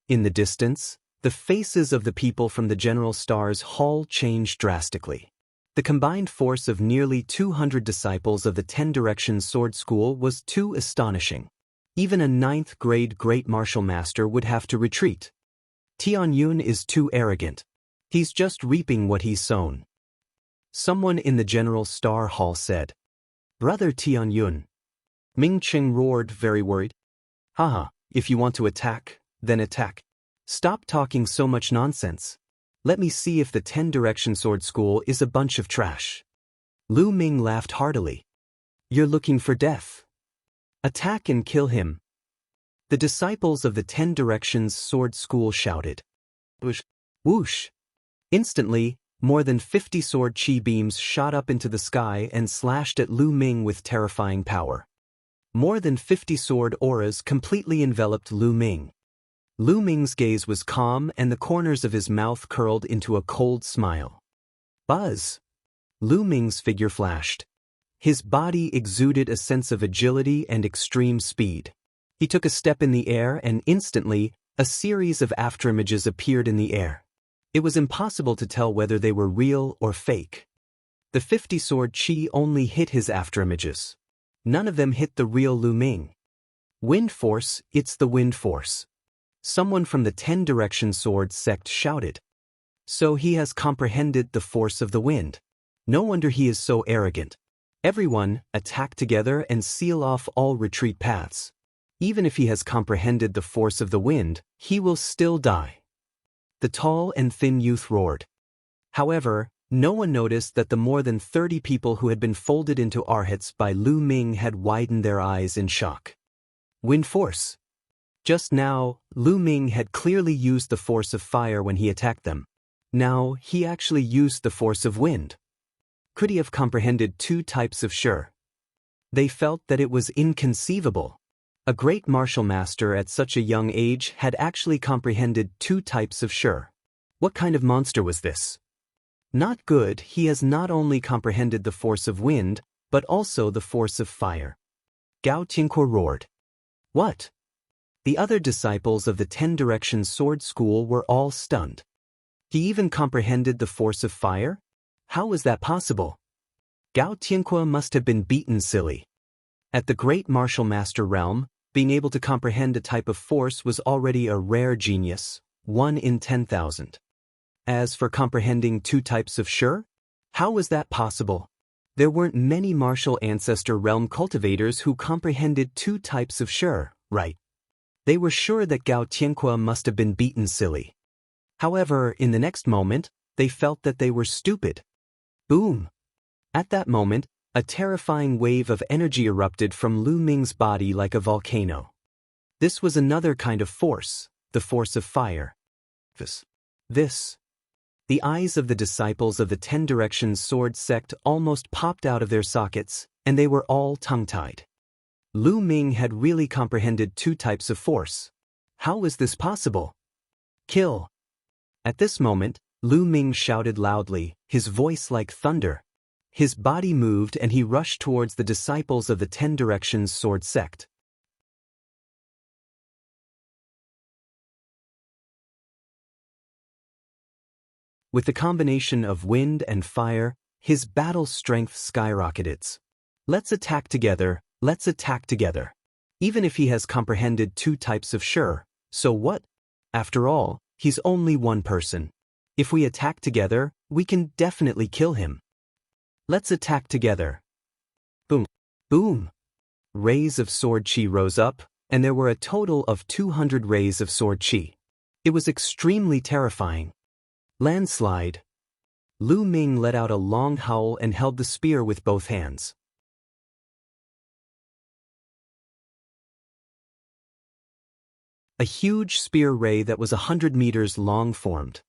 A: In the distance, the faces of the people from the General Star's hall changed drastically. The combined force of nearly 200 disciples of the 10 Directions sword school was too astonishing. Even a 9th grade great martial master would have to retreat. Tianyun is too arrogant. He's just reaping what he's sown. Someone in the General Star Hall said. Brother Tianyun. Ming Qing roared, very worried. Haha, if you want to attack, then attack. Stop talking so much nonsense. Let me see if the 10 Direction Sword School is a bunch of trash. Lu Ming laughed heartily. You're looking for death. Attack and kill him. The disciples of the 10 Directions Sword School shouted. Whoosh! Whoosh! Instantly, more than 50 sword chi beams shot up into the sky and slashed at Lu Ming with terrifying power. More than 50 sword auras completely enveloped Lu Ming. Lu Ming's gaze was calm and the corners of his mouth curled into a cold smile. Buzz! Lu Ming's figure flashed. His body exuded a sense of agility and extreme speed. He took a step in the air and instantly, a series of afterimages appeared in the air. It was impossible to tell whether they were real or fake. The 50 sword chi only hit his afterimages. None of them hit the real Lu Ming. Wind force, it's the wind force. Someone from the 10 Direction Sword sect shouted. So he has comprehended the force of the wind. No wonder he is so arrogant. Everyone, attack together and seal off all retreat paths. Even if he has comprehended the force of the wind, he will still die. The tall and thin youth roared. However, no one noticed that the more than 30 people who had been folded into arhats by Lu Ming had widened their eyes in shock. Wind force. Just now, Lu Ming had clearly used the force of fire when he attacked them. Now, he actually used the force of wind. Could he have comprehended two types of shi? They felt that it was inconceivable. A great martial master at such a young age had actually comprehended two types of shi. What kind of monster was this? Not good. He has not only comprehended the force of wind, but also the force of fire. Gao Tianque roared. What? The other disciples of the 10 Directions Sword School were all stunned. He even comprehended the force of fire? How was that possible? Gao Tianque must have been beaten silly. At the great martial master realm, being able to comprehend a type of force was already a rare genius, 1 in 10,000. As for comprehending two types of shi, how was that possible? There weren't many martial ancestor realm cultivators who comprehended two types of shi, right? They were sure that Gao Tianque must have been beaten silly. However, in the next moment, they felt that they were stupid. Boom! At that moment, a terrifying wave of energy erupted from Lu Ming's body like a volcano. This was another kind of force, the force of fire. This. The eyes of the disciples of the 10 Directions sword sect almost popped out of their sockets, and they were all tongue-tied. Lu Ming had really comprehended 2 types of force. How was this possible? Kill. At this moment, Lu Ming shouted loudly, his voice like thunder. His body moved and he rushed towards the disciples of the 10 Directions sword sect. With the combination of wind and fire, his battle strength skyrocketed. Let's attack together, let's attack together. Even if he has comprehended 2 types of sure, so what? After all, he's only one person. If we attack together, we can definitely kill him. Let's attack together. Boom. Boom. Rays of sword chi rose up, and there were a total of 200 rays of sword chi. It was extremely terrifying. Landslide. Lu Ming let out a long howl and held the spear with both hands. A huge spear ray that was 100 meters long formed.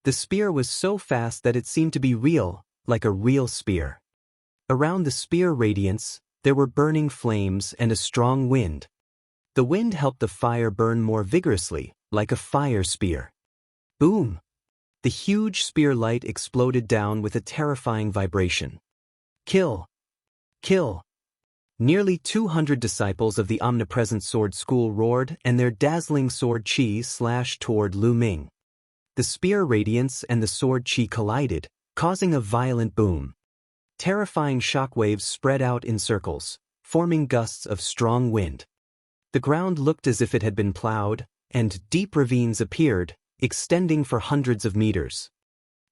A: The spear was so fast that it seemed to be real, like a real spear. Around the spear radiance, there were burning flames and a strong wind. The wind helped the fire burn more vigorously, like a fire spear. Boom! The huge spear light exploded down with a terrifying vibration. Kill! Kill! Nearly 200 disciples of the omnipresent sword school roared and their dazzling sword chi slashed toward Lu Ming. The spear radiance and the sword chi collided, causing a violent boom. Terrifying shockwaves spread out in circles, forming gusts of strong wind. The ground looked as if it had been plowed, and deep ravines appeared, extending for hundreds of meters.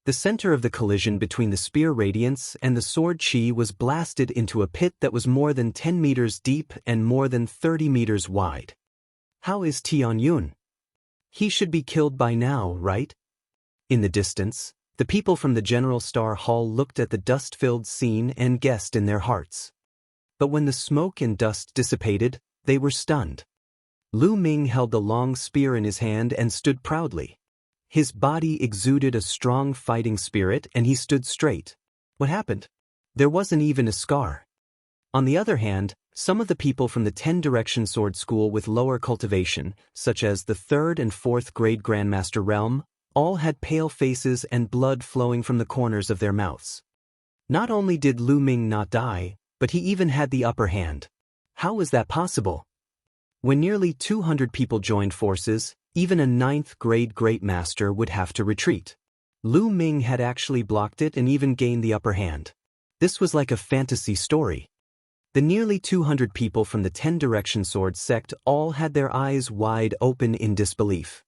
A: The center of the collision between the spear radiance and the sword chi was blasted into a pit that was more than 10 meters deep and more than 30 meters wide. How is Tianyun? He should be killed by now, right? In the distance, the people from the General Star Hall looked at the dust-filled scene and guessed in their hearts. But when the smoke and dust dissipated, they were stunned. Lu Ming held the long spear in his hand and stood proudly. His body exuded a strong fighting spirit and he stood straight. What happened? There wasn't even a scar. On the other hand, some of the people from the 10 Direction Sword School with lower cultivation, such as the 3rd and 4th grade Grandmaster Realm, all had pale faces and blood flowing from the corners of their mouths. Not only did Lu Ming not die, but he even had the upper hand. How was that possible? When nearly 200 people joined forces, even a 9th grade Great Master would have to retreat. Lu Ming had actually blocked it and even gained the upper hand. This was like a fantasy story. The nearly 200 people from the 10 Direction Sword sect all had their eyes wide open in disbelief.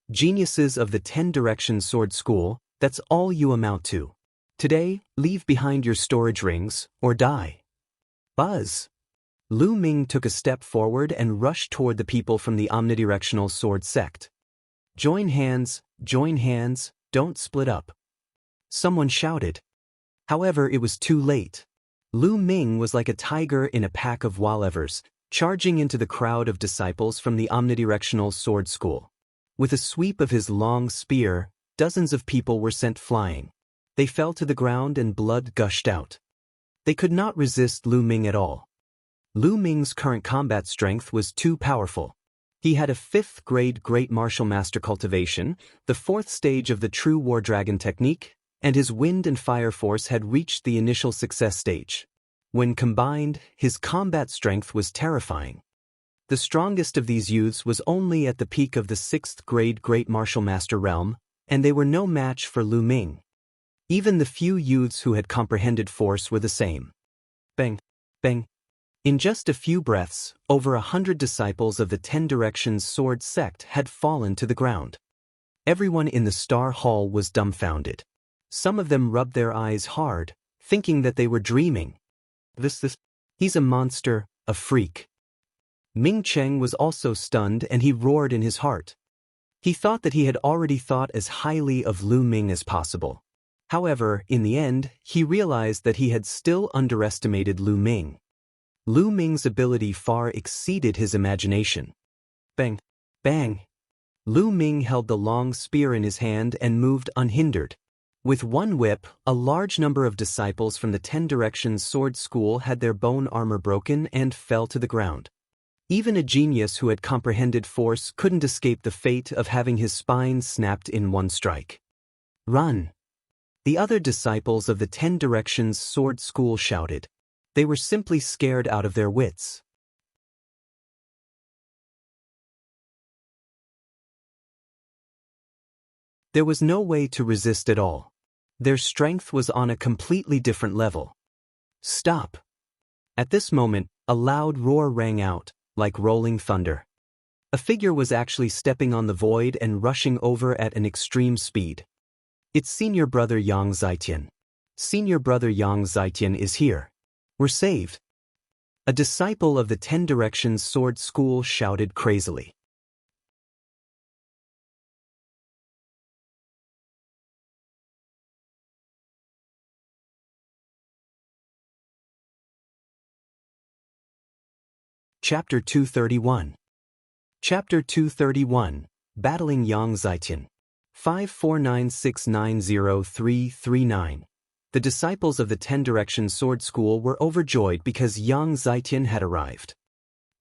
A: Geniuses of the 10 Direction Sword School, that's all you amount to. Today, leave behind your storage rings, or die. Buzz! Lu Ming took a step forward and rushed toward the people from the omnidirectional sword sect. Join hands, don't split up. Someone shouted. However, it was too late. Lu Ming was like a tiger in a pack of Wallevers, charging into the crowd of disciples from the omnidirectional sword school. With a sweep of his long spear, dozens of people were sent flying. They fell to the ground and blood gushed out. They could not resist Lu Ming at all. Lu Ming's current combat strength was too powerful. He had a 5th grade Great Martial Master Cultivation, the 4th stage of the True War Dragon technique, and his wind and fire force had reached the initial success stage. When combined, his combat strength was terrifying. The strongest of these youths was only at the peak of the 6th grade Great Martial Master realm, and they were no match for Lu Ming. Even the few youths who had comprehended force were the same. Bang! Bang! In just a few breaths, over 100 disciples of the 10 Directions sword sect had fallen to the ground. Everyone in the Star Hall was dumbfounded. Some of them rubbed their eyes hard, thinking that they were dreaming. He's a monster, a freak. Ming Cheng was also stunned and he roared in his heart. He thought that he had already thought as highly of Lu Ming as possible. However, in the end, he realized that he had still underestimated Lu Ming. Lu Ming's ability far exceeded his imagination. Bang! Bang! Lu Ming held the long spear in his hand and moved unhindered. With one whip, a large number of disciples from the 10 Directions sword school had their bone armor broken and fell to the ground. Even a genius who had comprehended force couldn't escape the fate of having his spine snapped in one strike. Run! The other disciples of the 10 Directions sword school shouted. They were simply scared out of their wits. There was no way to resist at all. Their strength was on a completely different level. Stop! At this moment, a loud roar rang out, like rolling thunder. A figure was actually stepping on the void and rushing over at an extreme speed. It's senior brother Yang Zitian. Senior brother Yang Zitian is here. We're saved. A disciple of the 10 Directions sword school shouted crazily. Chapter 231. Chapter 231, Battling Yang Zitian. 549690339. The disciples of the 10 Directions sword school were overjoyed because Yang Zitian had arrived.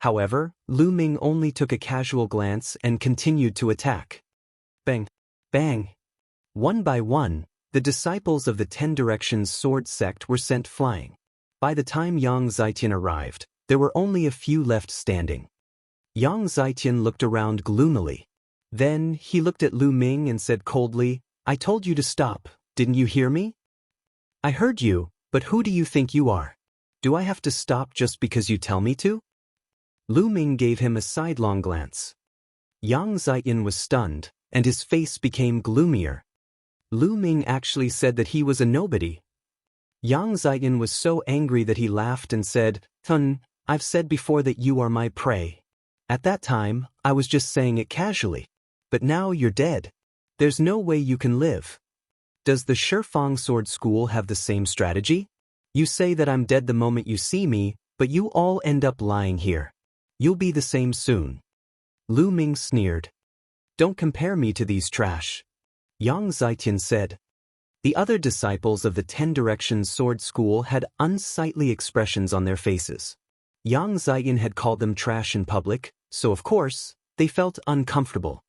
A: However, Lu Ming only took a casual glance and continued to attack. Bang! Bang! One by one, the disciples of the 10 Directions sword sect were sent flying. By the time Yang Zitian arrived, there were only a few left standing. Yang Zitian looked around gloomily. Then, he looked at Lu Ming and said coldly, I told you to stop, didn't you hear me? I heard you, but who do you think you are? Do I have to stop just because you tell me to? Lu Ming gave him a sidelong glance. Yang Zitian was stunned, and his face became gloomier. Lu Ming actually said that he was a nobody. Yang Zitian was so angry that he laughed and said, I've said before that you are my prey. At that time, I was just saying it casually. But now you're dead. There's no way you can live. Does the Shifang Sword School have the same strategy? You say that I'm dead the moment you see me, but you all end up lying here. You'll be the same soon. Lu Ming sneered. Don't compare me to these trash. Yang Zitian said. The other disciples of the 10 Directions sword school had unsightly expressions on their faces. Yang Zitian had called them trash in public, so of course, they felt uncomfortable.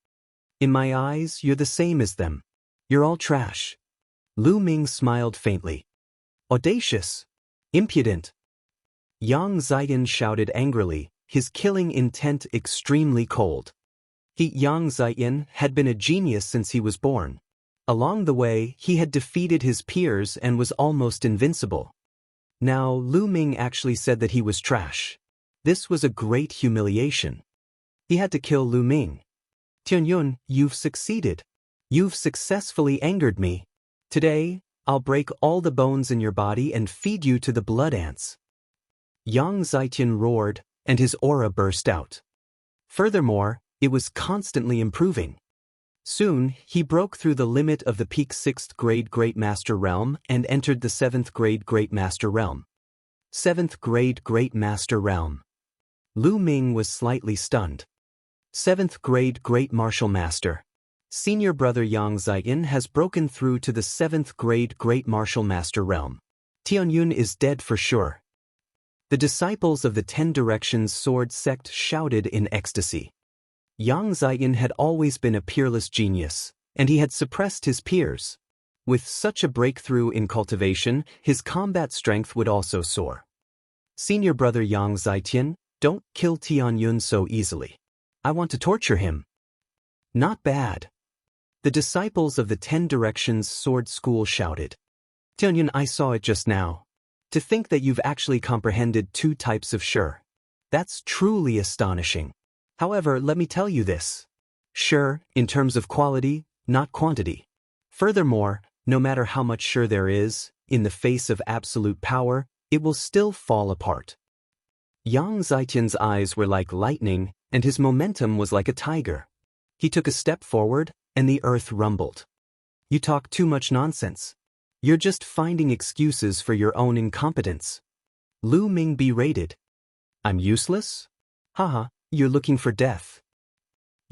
A: In my eyes, you're the same as them. You're all trash. Lu Ming smiled faintly. Audacious. Impudent. Yang Zitian shouted angrily, his killing intent extremely cold. Yang Zitian had been a genius since he was born. Along the way, he had defeated his peers and was almost invincible. Now, Lu Ming actually said that he was trash. This was a great humiliation. He had to kill Lu Ming. Tianyun, you've succeeded. You've successfully angered me. Today, I'll break all the bones in your body and feed you to the blood ants. Yang Zitian roared, and his aura burst out. Furthermore, it was constantly improving. Soon, he broke through the limit of the peak 6th grade Great Master Realm and entered the 7th grade Great Master Realm. 7th grade Great Master Realm. Lu Ming was slightly stunned. 7th grade Great Martial Master. Senior brother Yang Zitian has broken through to the 7th grade Great Martial Master Realm. Tianyun is dead for sure. The disciples of the 10 Directions sword sect shouted in ecstasy. Yang Zitian had always been a peerless genius, and he had suppressed his peers. With such a breakthrough in cultivation, his combat strength would also soar. Senior brother Yang Zitian, don't kill Tianyun so easily. I want to torture him. Not bad. The disciples of the 10 Directions sword school shouted. Tianyun, I saw it just now. To think that you've actually comprehended 2 types of Shi. That's truly astonishing. However, let me tell you this. Shi, in terms of quality, not quantity. Furthermore, no matter how much Shi there is, in the face of absolute power, it will still fall apart. Yang Zitian's eyes were like lightning, and his momentum was like a tiger. He took a step forward, and the earth rumbled. You talk too much nonsense. You're just finding excuses for your own incompetence. Lu Ming berated. I'm useless? Haha, you're looking for death.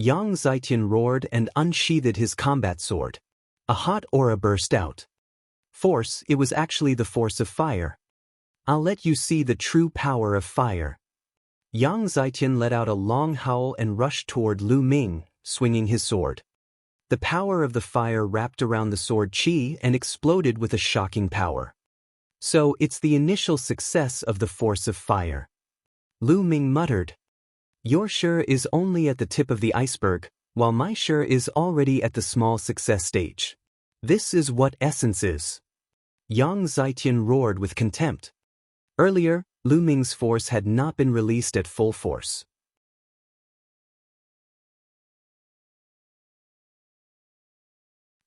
A: Yang Zietian roared and unsheathed his combat sword. A hot aura burst out. Force, it was actually the force of fire. I'll let you see the true power of fire. Yang Zietian let out a long howl and rushed toward Lu Ming, swinging his sword. The power of the fire wrapped around the sword qi and exploded with a shocking power. So, it's the initial success of the force of fire. Lu Ming muttered. Your sure is only at the tip of the iceberg, while my sure is already at the small success stage. This is what essence is. Yang Zietian roared with contempt. Earlier, Lu Ming's force had not been released at full force.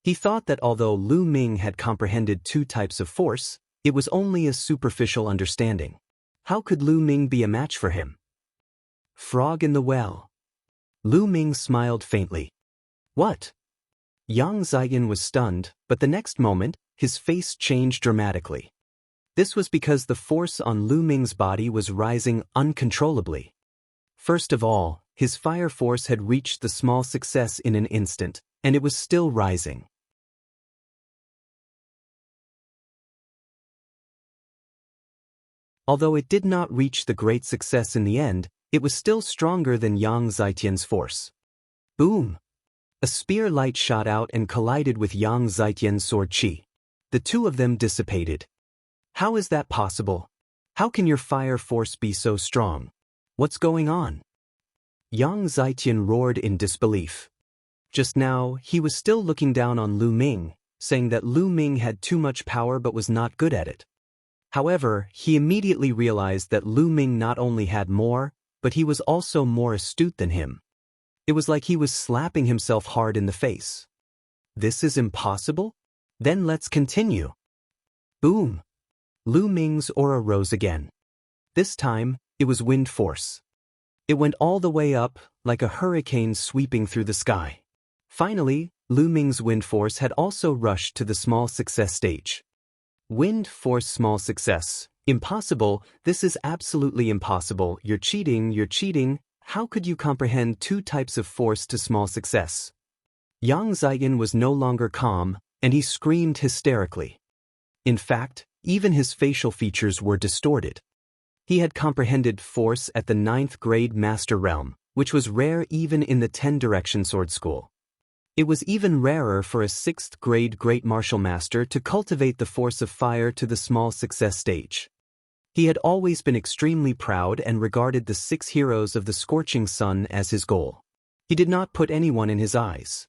A: He thought that although Lu Ming had comprehended two types of force, it was only a superficial understanding. How could Lu Ming be a match for him? Frog in the well. Lu Ming smiled faintly. What? Yang Zietian was stunned, but the next moment, his face changed dramatically. This was because the force on Lu Ming's body was rising uncontrollably. First of all, his fire force had reached the small success in an instant, and it was still rising. Although it did not reach the great success in the end, it was still stronger than Yang Zietian's force. Boom! A spear light shot out and collided with Yang Zietian's sword qi. The two of them dissipated. How is that possible? How can your fire force be so strong? What's going on? Yang Zietian roared in disbelief. Just now, he was still looking down on Lu Ming, saying that Lu Ming had too much power but was not good at it. However, he immediately realized that Lu Ming not only had more, but he was also more astute than him. It was like he was slapping himself hard in the face. This is impossible? Then let's continue. Boom! Lu Ming's aura rose again. This time, it was wind force. It went all the way up, like a hurricane sweeping through the sky. Finally, Lu Ming's wind force had also rushed to the small success stage. Wind force small success. Impossible, this is absolutely impossible, you're cheating. How could you comprehend two types of force to small success? Yang Zietian was no longer calm, and he screamed hysterically. In fact, even his facial features were distorted. He had comprehended force at the 9th grade master realm, which was rare even in the 10-direction sword school. It was even rarer for a 6th grade great martial master to cultivate the force of fire to the small success stage. He had always been extremely proud and regarded the 6 heroes of the scorching sun as his goal. He did not put anyone in his eyes.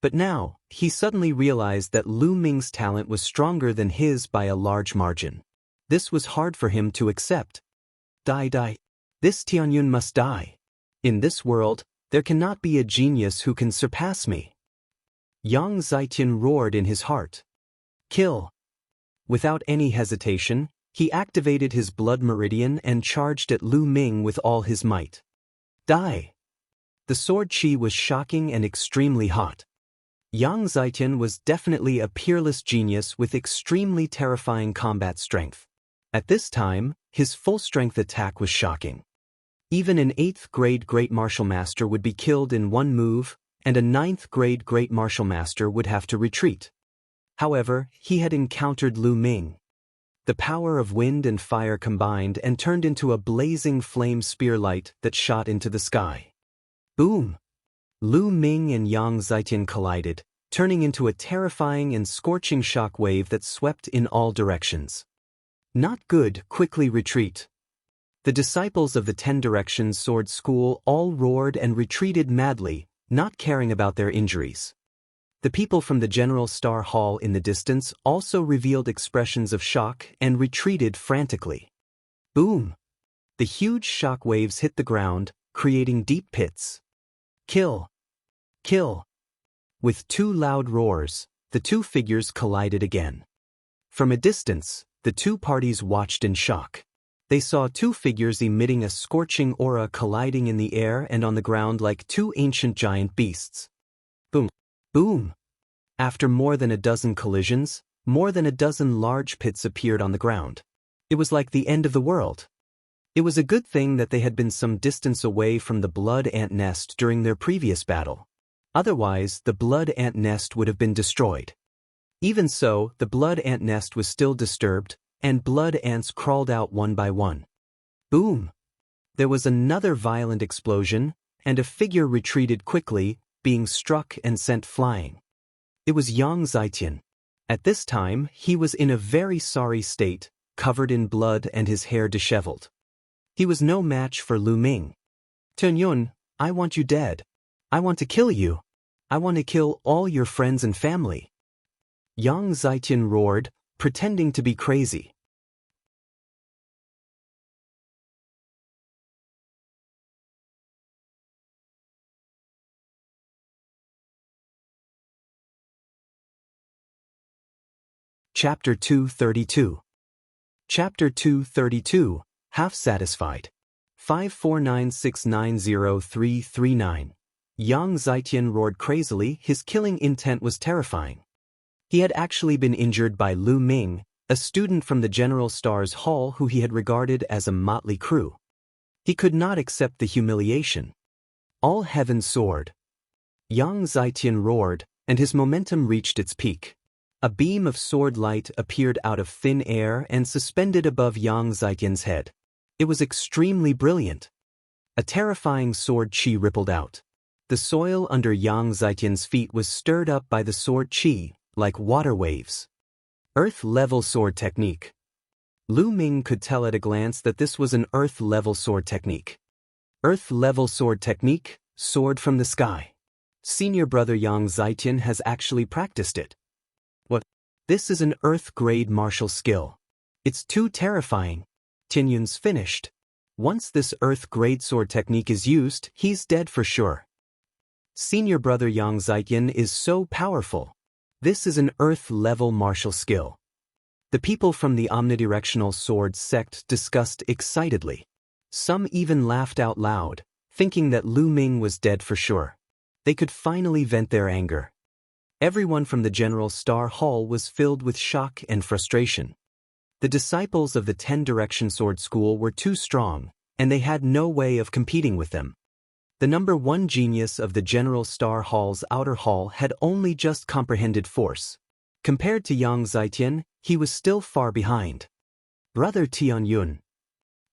A: But now, he suddenly realized that Lu Ming's talent was stronger than his by a large margin. This was hard for him to accept. Die. This Tianyun must die. In this world, there cannot be a genius who can surpass me. Yang Zietian roared in his heart. Kill. Without any hesitation, he activated his blood meridian and charged at Lu Ming with all his might. Die. The sword qi was shocking and extremely hot. Yang Zietian was definitely a peerless genius with extremely terrifying combat strength. At this time, his full-strength attack was shocking. Even an 8th grade great martial master would be killed in one move, and a 9th grade great martial master would have to retreat. However, he had encountered Lu Ming. The power of wind and fire combined and turned into a blazing flame spear light that shot into the sky. Boom! Lu Ming and Yang Zietian collided, turning into a terrifying and scorching shock wave that swept in all directions. Not good, quickly retreat. The disciples of the 10 Directions Sword School all roared and retreated madly, not caring about their injuries. The people from the General Star Hall in the distance also revealed expressions of shock and retreated frantically. Boom! The huge shock waves hit the ground, creating deep pits. Kill! Kill! With 2 loud roars, the 2 figures collided again. From a distance, the 2 parties watched in shock. They saw 2 figures emitting a scorching aura colliding in the air and on the ground like 2 ancient giant beasts. Boom! Boom! After more than a dozen collisions, more than a dozen large pits appeared on the ground. It was like the end of the world. It was a good thing that they had been some distance away from the blood ant nest during their previous battle. Otherwise, the blood ant nest would have been destroyed. Even so, the blood ant nest was still disturbed, and blood ants crawled out one by one. Boom! There was another violent explosion, and a figure retreated quickly, being struck and sent flying. It was Yang Xianxia. At this time, he was in a very sorry state, covered in blood and his hair disheveled. He was no match for Lu Ming. "Tunyun, I want you dead. I want to kill you. I want to kill all your friends and family." Yang Xianxia roared, pretending to be crazy. Chapter 232. Chapter 232, Half Satisfied. 549690339. Yang Xianxia roared crazily. His killing intent was terrifying. He had actually been injured by Lu Ming, a student from the General Star's hall who he had regarded as a motley crew. He could not accept the humiliation. All heaven soared. Yang Xianxia roared, and his momentum reached its peak. A beam of sword light appeared out of thin air and suspended above Yang Xianxia's head. It was extremely brilliant. A terrifying sword chi rippled out. The soil under Yang Xianxia's feet was stirred up by the sword chi, like water waves. Earth-level sword technique. Lu Ming could tell at a glance that this was an earth-level sword technique. Earth-level sword technique, sword from the sky. Senior brother Yang Xianxia has actually practiced it. What? This is an earth-grade martial skill. It's too terrifying. Tianyun's finished. Once this earth-grade sword technique is used, he's dead for sure. Senior brother Yang Xianxia is so powerful. This is an earth-level martial skill. The people from the omnidirectional sword sect discussed excitedly. Some even laughed out loud, thinking that Lu Ming was dead for sure. They could finally vent their anger. Everyone from the General Star Hall was filled with shock and frustration. The disciples of the 10-Direction Sword School were too strong, and they had no way of competing with them. The number one genius of the General Star Hall's outer hall had only just comprehended force. Compared to Yang Xianxia, he was still far behind. Brother Tianyun.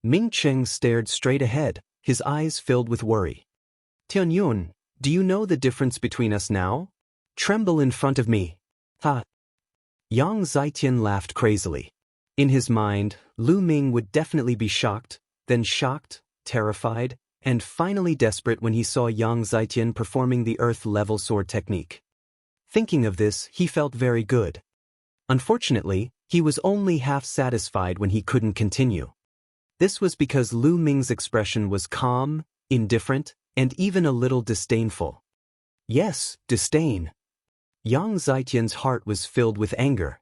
A: Ming Cheng stared straight ahead, his eyes filled with worry. "Tianyun, do you know the difference between us now? Tremble in front of me." Ha! Yang Xianxia laughed crazily. In his mind, Lu Ming would definitely be shocked, then shocked, terrified, and finally desperate when he saw Yang Xianxia performing the earth-level sword technique. Thinking of this, he felt very good. Unfortunately, he was only half satisfied when he couldn't continue. This was because Lu Ming's expression was calm, indifferent, and even a little disdainful. Yes, disdain. Yang Xianxia's heart was filled with anger.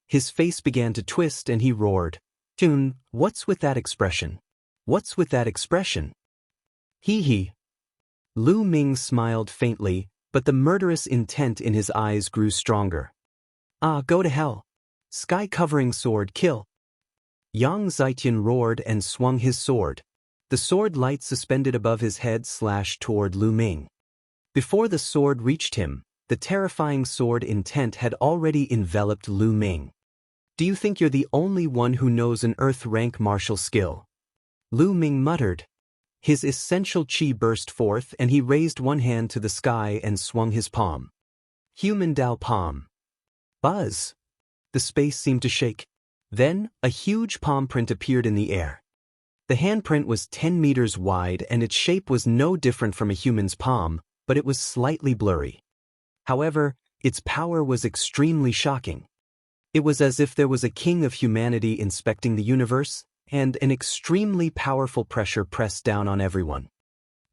A: His face began to twist and he roared, "Tun, what's with that expression? What's with that expression?" Hee. Lu Ming smiled faintly, but the murderous intent in his eyes grew stronger. "Ah, go to hell. Sky-covering sword, kill." Yang Xianxia roared and swung his sword. The sword light suspended above his head slashed toward Lu Ming. Before the sword reached him, the terrifying sword intent had already enveloped Lu Ming. "Do you think you're the only one who knows an earth-rank martial skill?" Lu Ming muttered. His essential chi burst forth and he raised one hand to the sky and swung his palm. Human Dao palm. Buzz! The space seemed to shake. Then, a huge palm print appeared in the air. The handprint was 10 meters wide and its shape was no different from a human's palm, but it was slightly blurry. However, its power was extremely shocking. It was as if there was a king of humanity inspecting the universe, and an extremely powerful pressure pressed down on everyone.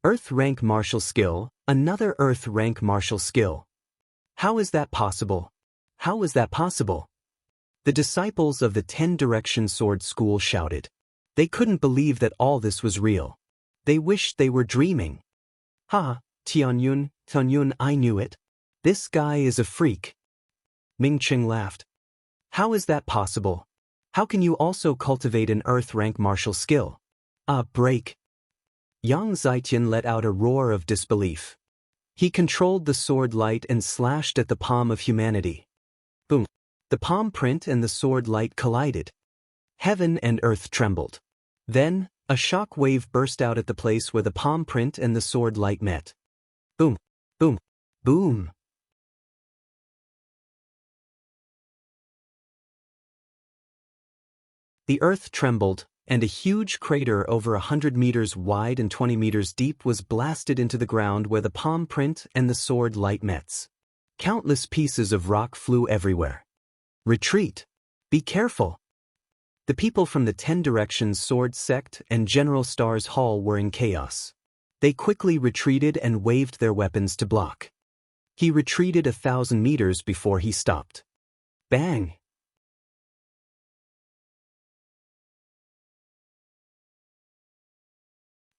A: Earth-rank martial skill, another Earth-rank martial skill. How is that possible? How is that possible? The disciples of the 10-Direction Sword School shouted. They couldn't believe that all this was real. They wished they were dreaming. "Ha, Tianyun, I knew it. This guy is a freak." Ming Cheng laughed. "How is that possible? How can you also cultivate an earth-rank martial skill? Break. Yang Zaitian let out a roar of disbelief. He controlled the sword light and slashed at the palm of humanity. Boom. The palm print and the sword light collided. Heaven and earth trembled. Then, a shock wave burst out at the place where the palm print and the sword light met. Boom. Boom. Boom. The earth trembled, and a huge crater over 100 meters wide and 20 meters deep was blasted into the ground where the palm print and the sword light met. Countless pieces of rock flew everywhere. Retreat! Be careful! The people from the 10 Directions Sword Sect and General Star's Hall were in chaos. They quickly retreated and waved their weapons to block. He retreated 1,000 meters before he stopped. Bang!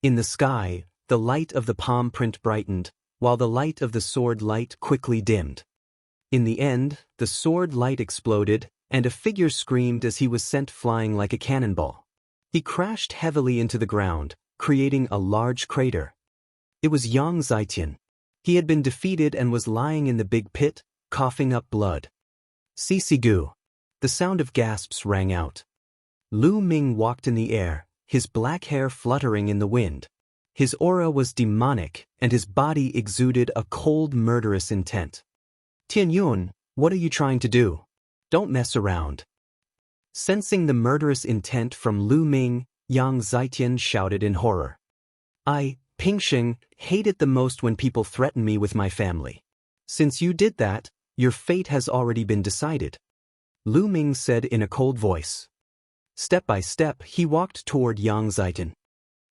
A: In the sky, the light of the palm print brightened, while the light of the sword light quickly dimmed. In the end, the sword light exploded, and a figure screamed as he was sent flying like a cannonball. He crashed heavily into the ground, creating a large crater. It was Yang Zaitian. He had been defeated and was lying in the big pit, coughing up blood. Sisigu. The sound of gasps rang out. Lu Ming walked in the air, his black hair fluttering in the wind. His aura was demonic, and his body exuded a cold, murderous intent. Tianyun, what are you trying to do? Don't mess around. Sensing the murderous intent from Lu Ming, Yang Zaitian shouted in horror. I, Pingxing, hate it the most when people threaten me with my family. Since you did that, your fate has already been decided. Lu Ming said in a cold voice. Step by step, he walked toward Yang Zaitian.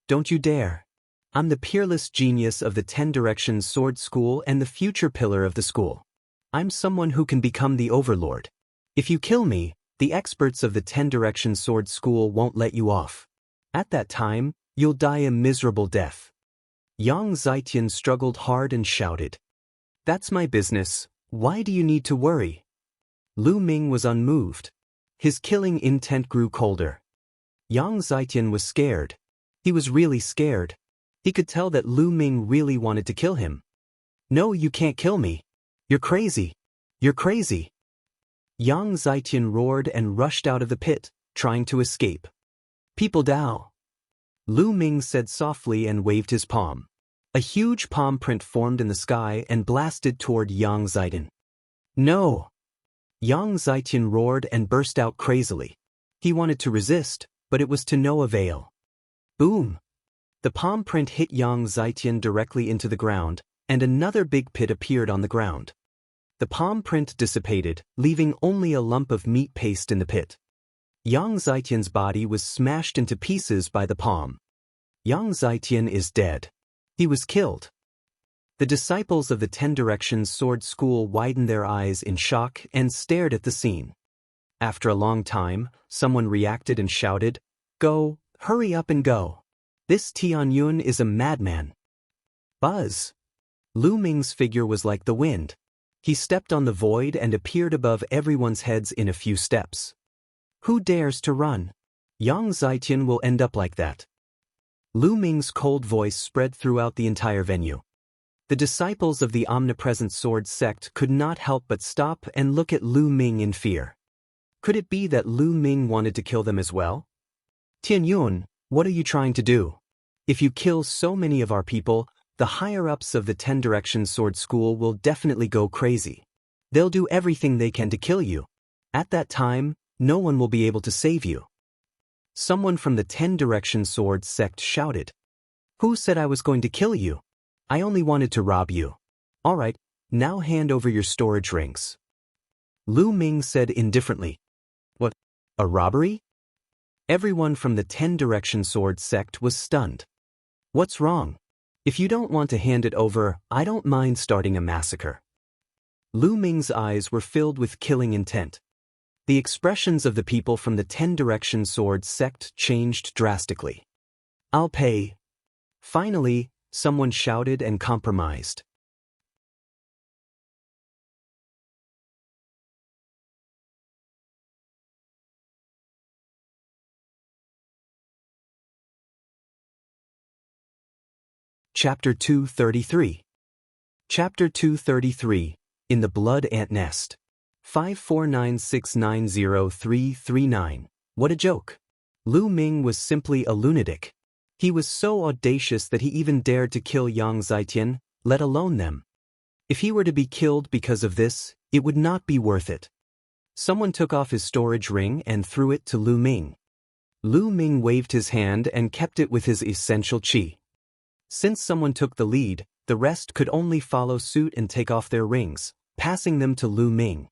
A: Don't you dare. I'm the peerless genius of the 10 Directions Sword School and the future pillar of the school. I'm someone who can become the overlord. If you kill me, the experts of the 10 Directions Sword School won't let you off. At that time, you'll die a miserable death. Yang Zaitian struggled hard and shouted. That's my business, why do you need to worry? Lu Ming was unmoved. His killing intent grew colder. Yang Zaitian was scared. He was really scared. He could tell that Lu Ming really wanted to kill him. No, you can't kill me. You're crazy. You're crazy. Yang Zaitian roared and rushed out of the pit, trying to escape. People Dao. Lu Ming said softly and waved his palm. A huge palm print formed in the sky and blasted toward Yang Zaitian. No! Yang Zaitian roared and burst out crazily. He wanted to resist, but it was to no avail. Boom! The palm print hit Yang Zaitian directly into the ground, and another big pit appeared on the ground. The palm print dissipated, leaving only a lump of meat paste in the pit. Yang Zaitian's body was smashed into pieces by the palm. Yang Zaitian is dead. He was killed. The disciples of the 10 Directions Sword School widened their eyes in shock and stared at the scene. After a long time, someone reacted and shouted, Go, hurry up and go. This Tianyun is a madman. Buzz. Lu Ming's figure was like the wind. He stepped on the void and appeared above everyone's heads in a few steps. Who dares to run? Yang Zaitian will end up like that. Lu Ming's cold voice spread throughout the entire venue. The disciples of the omnipresent sword sect could not help but stop and look at Lu Ming in fear. Could it be that Lu Ming wanted to kill them as well? Tianyun, what are you trying to do? If you kill so many of our people, the higher-ups of the 10 Directions Sword School will definitely go crazy. They'll do everything they can to kill you. At that time, no one will be able to save you. Someone from the 10 Directions Sword sect shouted. Who said I was going to kill you? I only wanted to rob you. All right, now hand over your storage rings. Lu Ming said indifferently. What? A robbery? Everyone from the 10 Directions Sword sect was stunned. What's wrong? If you don't want to hand it over, I don't mind starting a massacre. Lu Ming's eyes were filled with killing intent. The expressions of the people from the 10 Directions Sword sect changed drastically. I'll pay. Finally, someone shouted and compromised. Chapter 233. Chapter 233, In the Blood Ant Nest. 549690339. What a joke. Lu Ming was simply a lunatic. He was so audacious that he even dared to kill Yang Zitian, let alone them. If he were to be killed because of this, it would not be worth it. Someone took off his storage ring and threw it to Lu Ming. Lu Ming waved his hand and kept it with his essential qi. Since someone took the lead, the rest could only follow suit and take off their rings, passing them to Lu Ming.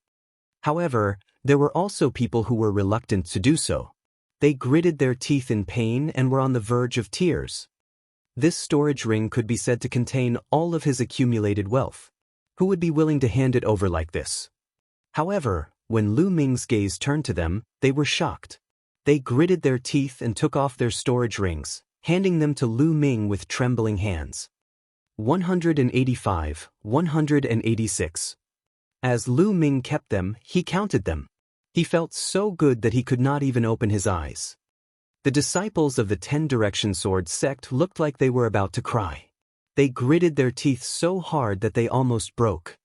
A: However, there were also people who were reluctant to do so. They gritted their teeth in pain and were on the verge of tears. This storage ring could be said to contain all of his accumulated wealth. Who would be willing to hand it over like this? However, when Lu Ming's gaze turned to them, they were shocked. They gritted their teeth and took off their storage rings, handing them to Lu Ming with trembling hands. 185, 186. As Lu Ming kept them, he counted them. He felt so good that he could not even open his eyes. The disciples of the 10-direction sword sect looked like they were about to cry. They gritted their teeth so hard that they almost broke.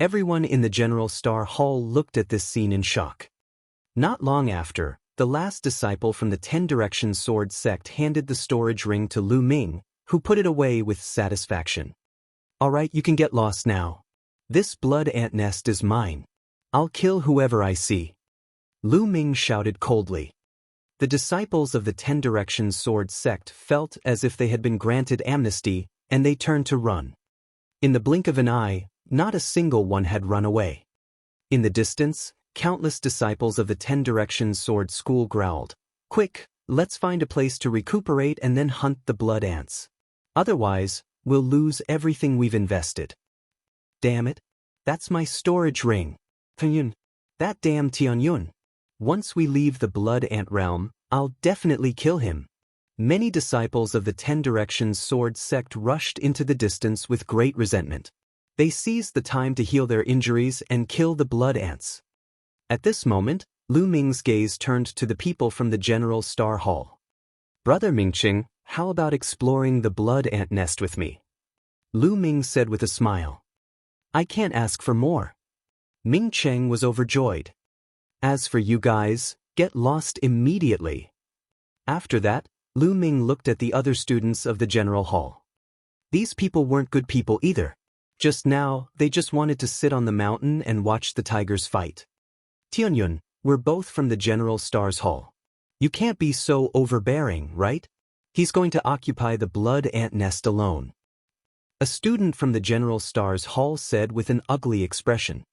A: Everyone in the General Star Hall looked at this scene in shock. Not long after, the last disciple from the 10-direction sword sect handed the storage ring to Lu Ming, who put it away with satisfaction. All right, you can get lost now. This blood ant nest is mine. I'll kill whoever I see. Lu Ming shouted coldly. The disciples of the 10-direction sword sect felt as if they had been granted amnesty, and they turned to run. In the blink of an eye, not a single one had run away. In the distance, countless disciples of the 10-direction sword school growled, "Quick, let's find a place to recuperate and then hunt the blood ants. Otherwise, we'll lose everything we've invested." Damn it. That's my storage ring. Tianyun. That damn Tianyun. Once we leave the blood ant realm, I'll definitely kill him. Many disciples of the 10-direction sword sect rushed into the distance with great resentment. They seized the time to heal their injuries and kill the blood ants. At this moment, Lu Ming's gaze turned to the people from the General Star Hall. "Brother Mingqing, how about exploring the blood ant nest with me?" Lu Ming said with a smile. "I can't ask for more." Ming Cheng was overjoyed. "As for you guys, get lost immediately." After that, Lu Ming looked at the other students of the General Hall. These people weren't good people either. Just now, they just wanted to sit on the mountain and watch the tigers fight. "Tianyun, we're both from the General Stars Hall. You can't be so overbearing, right? He's going to occupy the blood ant nest alone." A student from the General Stars Hall said with an ugly expression.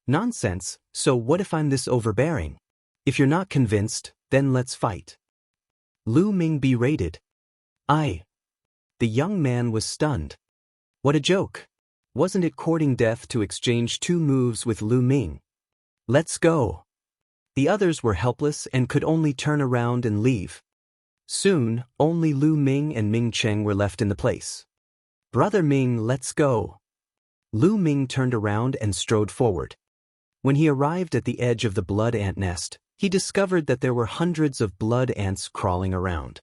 A: "Nonsense, so what if I'm this overbearing? If you're not convinced, then let's fight." Lu Ming berated. "I." The young man was stunned. What a joke. Wasn't it courting death to exchange 2 moves with Lu Ming? "Let's go." The others were helpless and could only turn around and leave. Soon, only Lu Ming and Ming Cheng were left in the place. "Brother Ming, let's go." Lu Ming turned around and strode forward. When he arrived at the edge of the blood ant nest, he discovered that there were hundreds of blood ants crawling around.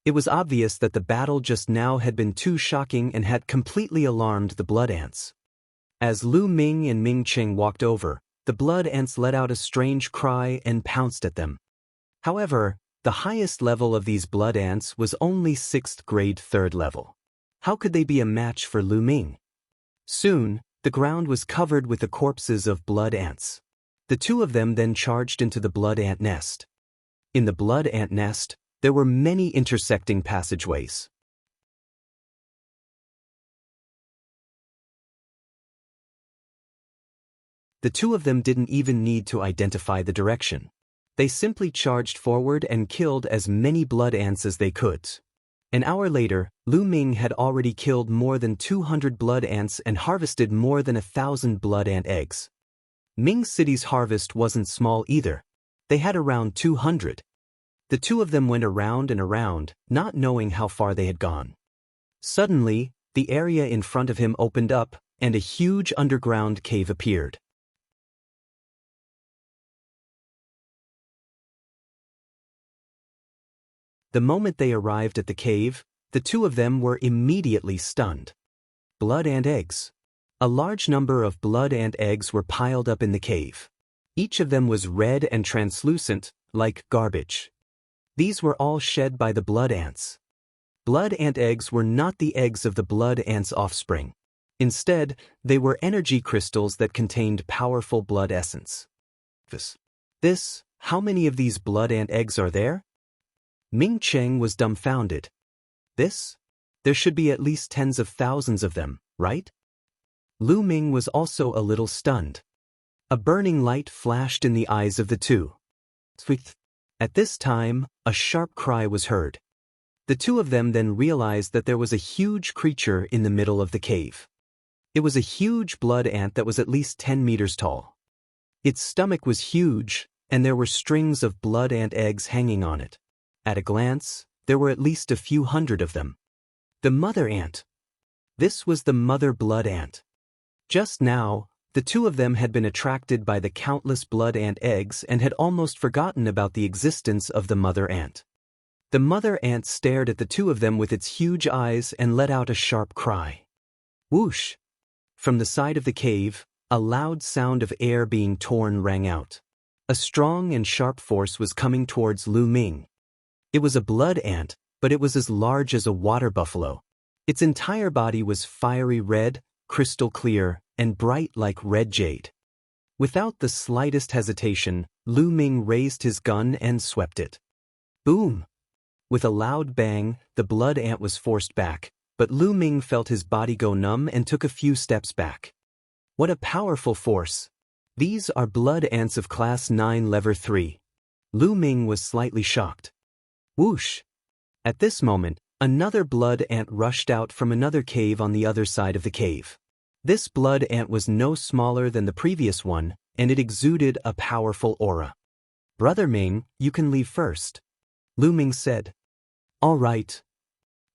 A: It was obvious that the battle just now had been too shocking and had completely alarmed the blood ants. As Lu Ming and Ming Cheng walked over, the blood ants let out a strange cry and pounced at them. However, the highest level of these blood ants was only 6th grade 3rd level. How could they be a match for Lu Ming? Soon, the ground was covered with the corpses of blood ants. The 2 of them then charged into the blood ant nest. In the blood ant nest, there were many intersecting passageways. The 2 of them didn't even need to identify the direction. They simply charged forward and killed as many blood ants as they could. An hour later, Lu Ming had already killed more than 200 blood ants and harvested more than 1,000 blood ant eggs. Ming City's harvest wasn't small either. They had around 200. The 2 of them went around and around, not knowing how far they had gone. Suddenly, the area in front of him opened up, and a huge underground cave appeared. The moment they arrived at the cave, The two of them were immediately stunned. Blood ant eggs. A large number of blood ant eggs were piled up in the cave. Each of them was red and translucent, like garbage. These were all shed by the blood ants. Blood ant eggs were not the eggs of the blood ant's offspring. Instead, they were energy crystals that contained powerful blood essence. How many of these blood ant eggs are there? Ming Cheng was dumbfounded. There should be at least tens of thousands of them, right? Lu Ming was also a little stunned. A burning light flashed in the eyes of the two. At this time, a sharp cry was heard. The two of them then realized that there was a huge creature in the middle of the cave. It was a huge blood ant that was at least 10 meters tall. Its stomach was huge, and there were strings of blood ant eggs hanging on it. At a glance, there were at least a few hundred of them. The mother ant. This was the mother blood ant. Just now, the two of them had been attracted by the countless blood ant eggs and had almost forgotten about the existence of the mother ant. The mother ant stared at the two of them with its huge eyes and let out a sharp cry. Whoosh! From the side of the cave, a loud sound of air being torn rang out. A strong and sharp force was coming towards Lu Ming. It was a blood ant, but it was as large as a water buffalo. Its entire body was fiery red, crystal clear, and bright like red jade. Without the slightest hesitation, Lu Ming raised his gun and swept it. Boom! With a loud bang, the blood ant was forced back, but Lu Ming felt his body go numb and took a few steps back. What a powerful force! These are blood ants of Class 9 Level 3. Lu Ming was slightly shocked. Whoosh! At this moment, another blood ant rushed out from another cave on the other side of the cave. This blood ant was no smaller than the previous one, and it exuded a powerful aura. Brother Ming, you can leave first, Lu Ming said. All right.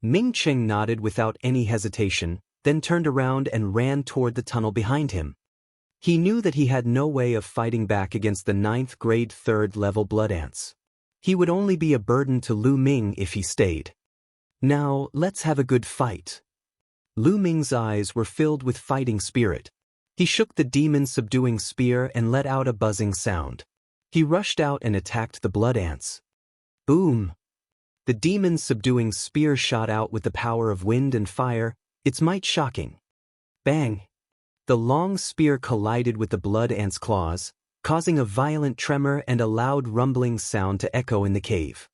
A: Ming Cheng nodded without any hesitation, then turned around and ran toward the tunnel behind him. He knew that he had no way of fighting back against the 9th grade 3rd level blood ants. He would only be a burden to Lu Ming if he stayed. Now, let's have a good fight. Lu Ming's eyes were filled with fighting spirit. He shook the demon-subduing spear and let out a buzzing sound. He rushed out and attacked the blood ants. Boom! The demon-subduing spear shot out with the power of wind and fire, its might shocking. Bang! The long spear collided with the blood ant's claws, causing a violent tremor and a loud rumbling sound to echo in the cave.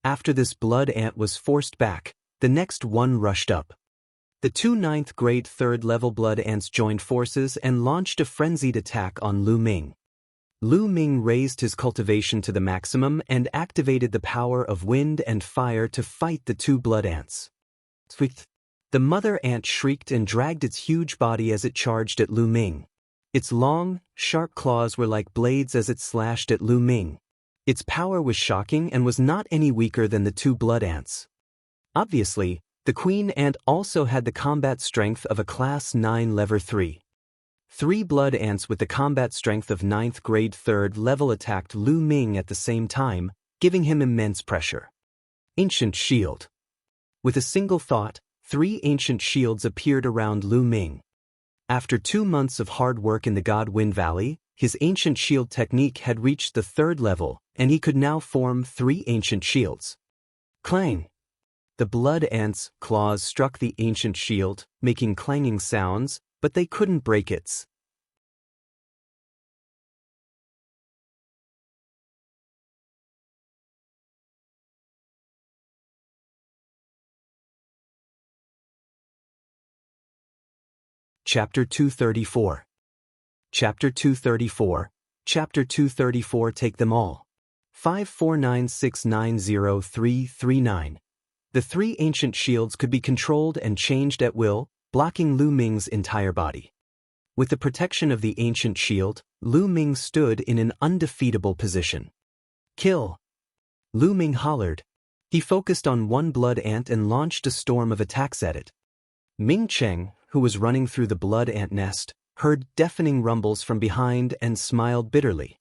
A: After this blood ant was forced back, the next one rushed up. The two 9th grade 3rd level blood ants joined forces and launched a frenzied attack on Lu Ming. Lu Ming raised his cultivation to the maximum and activated the power of wind and fire to fight the two blood ants. The mother ant shrieked and dragged its huge body as it charged at Lu Ming. Its long, sharp claws were like blades as it slashed at Lu Ming. Its power was shocking and was not any weaker than the two blood ants. Obviously, the queen ant also had the combat strength of a Class 9 Level 3. 3 blood ants with the combat strength of 9th grade 3rd level attacked Lu Ming at the same time, giving him immense pressure. Ancient Shield. With a single thought, 3 ancient shields appeared around Lu Ming. After 2 months of hard work in the God Wind Valley, his ancient shield technique had reached the 3rd level, and he could now form 3 ancient shields. Clang! The blood ants' claws struck the ancient shield, making clanging sounds, but they couldn't break it. Chapter 234. Chapter 234. Chapter 234. Take them all. 549690339. The 3 ancient shields could be controlled and changed at will, blocking Lu Ming's entire body. With the protection of the ancient shield, Lu Ming stood in an undefeatable position. Kill! Lu Ming hollered. He focused on one blood ant and launched a storm of attacks at it. Ming Cheng, who was running through the blood ant nest, heard deafening rumbles from behind and smiled bitterly.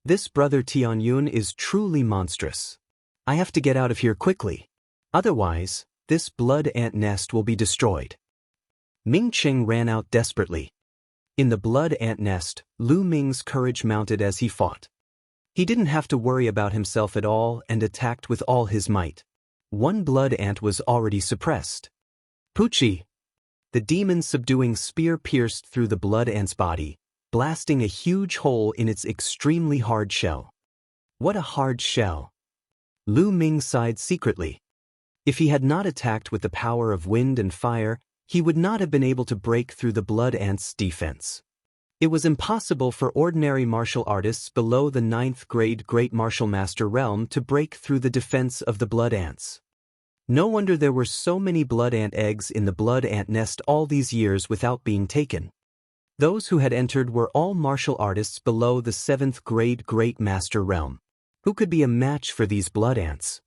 A: This brother Tianyun is truly monstrous. I have to get out of here quickly. Otherwise, this blood ant nest will be destroyed. Ming Qing ran out desperately. In the blood ant nest, Lu Ming's courage mounted as he fought. He didn't have to worry about himself at all and attacked with all his might. One blood ant was already suppressed. Pucci! The demon's subduing spear pierced through the blood ant's body, blasting a huge hole in its extremely hard shell. What a hard shell! Lu Ming sighed secretly. If he had not attacked with the power of wind and fire, he would not have been able to break through the blood ant's defense. It was impossible for ordinary martial artists below the 9th grade Great Martial Master realm to break through the defense of the blood ants. No wonder there were so many blood ant eggs in the blood ant nest all these years without being taken. Those who had entered were all martial artists below the 7th grade Great Master realm. Who could be a match for these blood ants?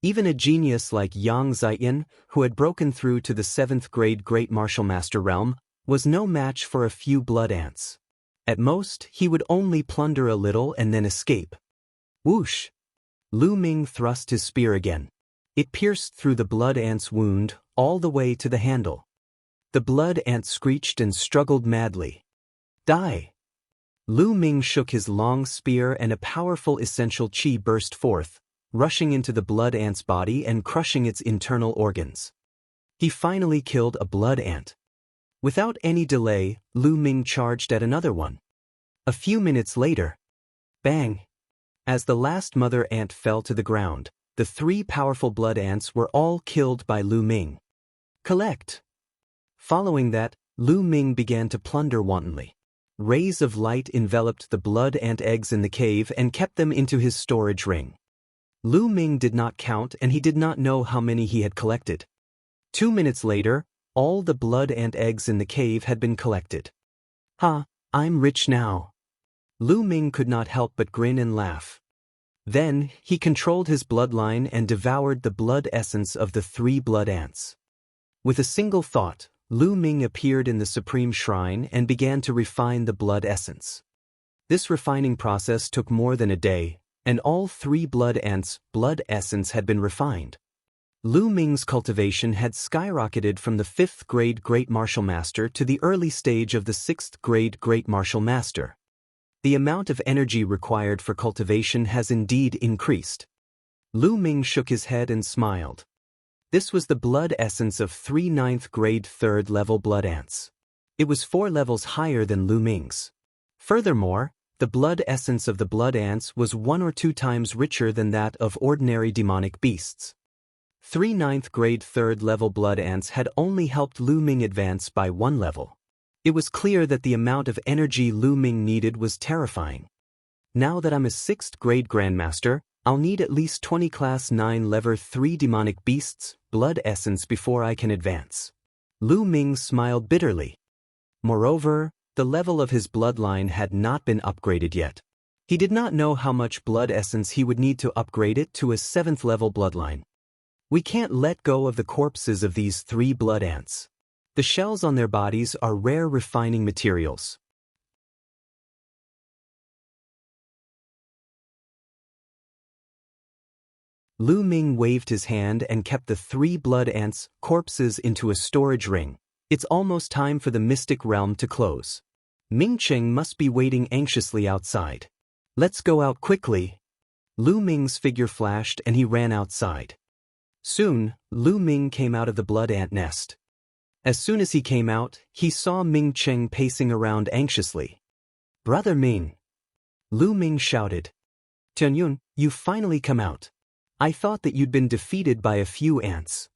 A: Even a genius like Yang Ziyan, who had broken through to the 7th grade Great Martial Master realm, was no match for a few blood ants. At most, he would only plunder a little and then escape. Whoosh! Lu Ming thrust his spear again. It pierced through the blood ant's wound, all the way to the handle. The blood ant screeched and struggled madly. Die! Lu Ming shook his long spear and a powerful essential qi burst forth, rushing into the blood ant's body and crushing its internal organs. He finally killed a blood ant. Without any delay, Lu Ming charged at another one. A few minutes later, bang! As the last mother ant fell to the ground, the 3 powerful blood ants were all killed by Lu Ming. Collect! Following that, Lu Ming began to plunder wantonly. Rays of light enveloped the blood ant eggs in the cave and kept them into his storage ring. Lu Ming did not count and he did not know how many he had collected. 2 minutes later, all the blood ant eggs in the cave had been collected. Ha, I'm rich now. Lu Ming could not help but grin and laugh. Then, he controlled his bloodline and devoured the blood essence of the 3 blood ants. With a single thought, Lu Ming appeared in the Supreme Shrine and began to refine the blood essence. This refining process took more than a day, and all 3 blood ants' blood essence had been refined. Lu Ming's cultivation had skyrocketed from the 5th grade Great Martial Master to the early stage of the 6th grade Great Martial Master. The amount of energy required for cultivation has indeed increased. Lu Ming shook his head and smiled. This was the blood essence of 3 9th grade 3rd level blood ants. It was 4 levels higher than Lu Ming's. Furthermore, the blood essence of the blood ants was 1 or 2 times richer than that of ordinary demonic beasts. 3 9th grade 3rd level blood ants had only helped Lu Ming advance by 1 level. It was clear that the amount of energy Lu Ming needed was terrifying. Now that I'm a 6th grade Grandmaster, I'll need at least 20 class 9 level 3 demonic beasts, blood essence before I can advance. Lu Ming smiled bitterly. Moreover, the level of his bloodline had not been upgraded yet. He did not know how much blood essence he would need to upgrade it to a 7th level bloodline. We can't let go of the corpses of these 3 blood ants. The shells on their bodies are rare refining materials. Lu Ming waved his hand and kept the 3 blood ants' corpses into a storage ring. It's almost time for the mystic realm to close. Ming Qing must be waiting anxiously outside. Let's go out quickly. Lu Ming's figure flashed and he ran outside. Soon, Lu Ming came out of the blood ant nest. As soon as he came out, he saw Ming Qing pacing around anxiously. Brother Ming! Lu Ming shouted. Tianyun, you've finally come out. I thought that you'd been defeated by a few ants.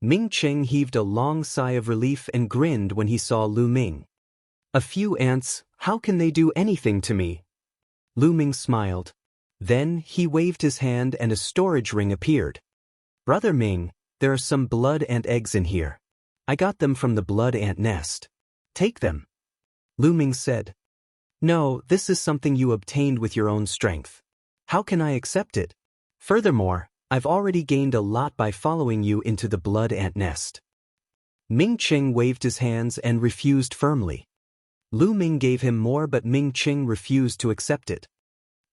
A: Ming Qing heaved a long sigh of relief and grinned when he saw Lu Ming. A few ants, how can they do anything to me? Lu Ming smiled. Then he waved his hand and a storage ring appeared. Brother Ming, there are some blood ant eggs in here. I got them from the blood ant nest. Take them. Lu Ming said. No, this is something you obtained with your own strength. How can I accept it? Furthermore, I've already gained a lot by following you into the blood ant nest. Ming Qing waved his hands and refused firmly. Lu Ming gave him more but Ming Qing refused to accept it.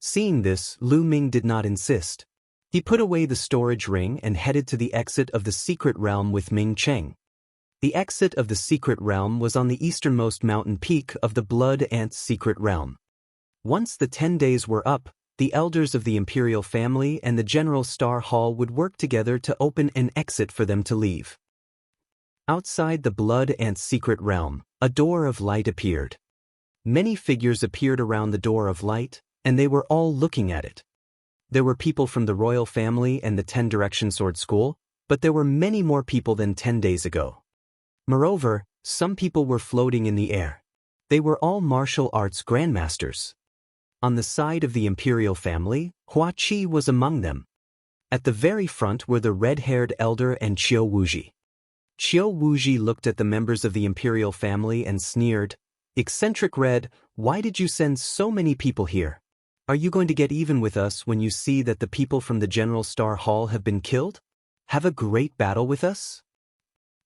A: Seeing this, Lu Ming did not insist. He put away the storage ring and headed to the exit of the secret realm with Ming Cheng. The exit of the secret realm was on the easternmost mountain peak of the Blood Ant's secret realm. Once the 10 days were up, the elders of the imperial family and the General Star Hall would work together to open an exit for them to leave. Outside the Blood Ant's secret realm, a door of light appeared. Many figures appeared around the door of light, and they were all looking at it. There were people from the royal family and the 10 Direction Sword School, but there were many more people than 10 days ago. Moreover, some people were floating in the air. They were all martial arts grandmasters. On the side of the imperial family, Hua Qi was among them. At the very front were the red-haired elder and Qiu Wuji. Qiu Wuji looked at the members of the imperial family and sneered, "Eccentric Red, why did you send so many people here? Are you going to get even with us when you see that the people from the General Star Hall have been killed? Have a great battle with us?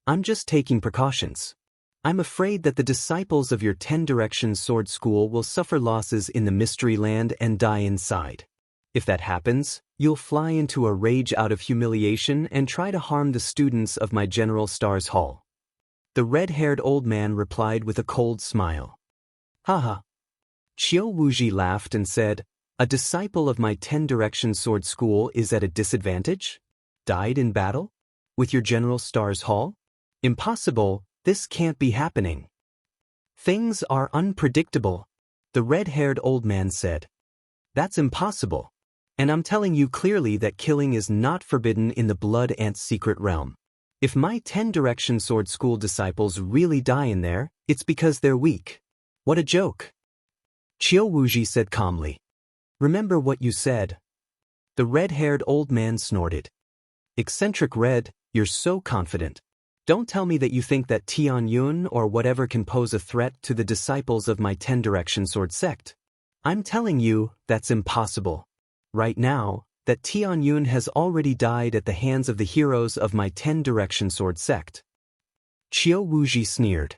A: I'm just taking precautions. I'm afraid that the disciples of your 10 Directions Sword School will suffer losses in the Mystery Land and die inside. If that happens, you'll fly into a rage out of humiliation and try to harm the students of my General Star's Hall." The red-haired old man replied with a cold smile. "Haha." Qiu Wuji laughed and said, "A disciple of my 10 Directions Sword School is at a disadvantage? Died in battle? With your General Star's Hall? Impossible, this can't be happening." "Things are unpredictable," the red-haired old man said. "That's impossible. And I'm telling you clearly that killing is not forbidden in the Blood Ant's secret realm. If my 10 Direction Sword School disciples really die in there, it's because they're weak. What a joke." Qiu Wuji said calmly. "Remember what you said." The red-haired old man snorted. "Eccentric Red, you're so confident. Don't tell me that you think that Tian Yun or whatever can pose a threat to the disciples of my 10 Direction Sword sect. I'm telling you, that's impossible. Right now, that Tian Yun has already died at the hands of the heroes of my 10 Direction Sword sect." Qiu Wuji sneered.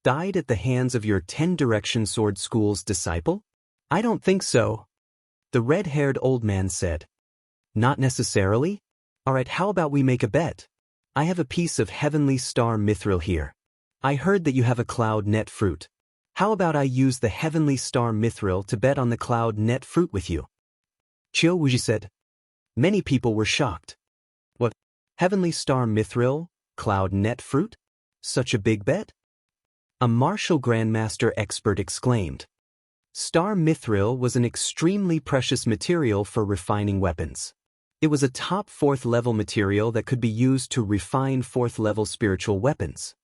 A: "Died at the hands of your 10 Direction Sword School's disciple? I don't think so." The red-haired old man said. "Not necessarily? Alright, how about we make a bet? I have a piece of heavenly star mithril here. I heard that you have a cloud net fruit. How about I use the heavenly star mithril to bet on the cloud net fruit with you?" Qiu Wuji said. Many people were shocked. "What? Heavenly star mithril? Cloud net fruit? Such a big bet?" A martial grandmaster expert exclaimed. Star mithril was an extremely precious material for refining weapons. It was a top 4th level material that could be used to refine 4th level spiritual weapons.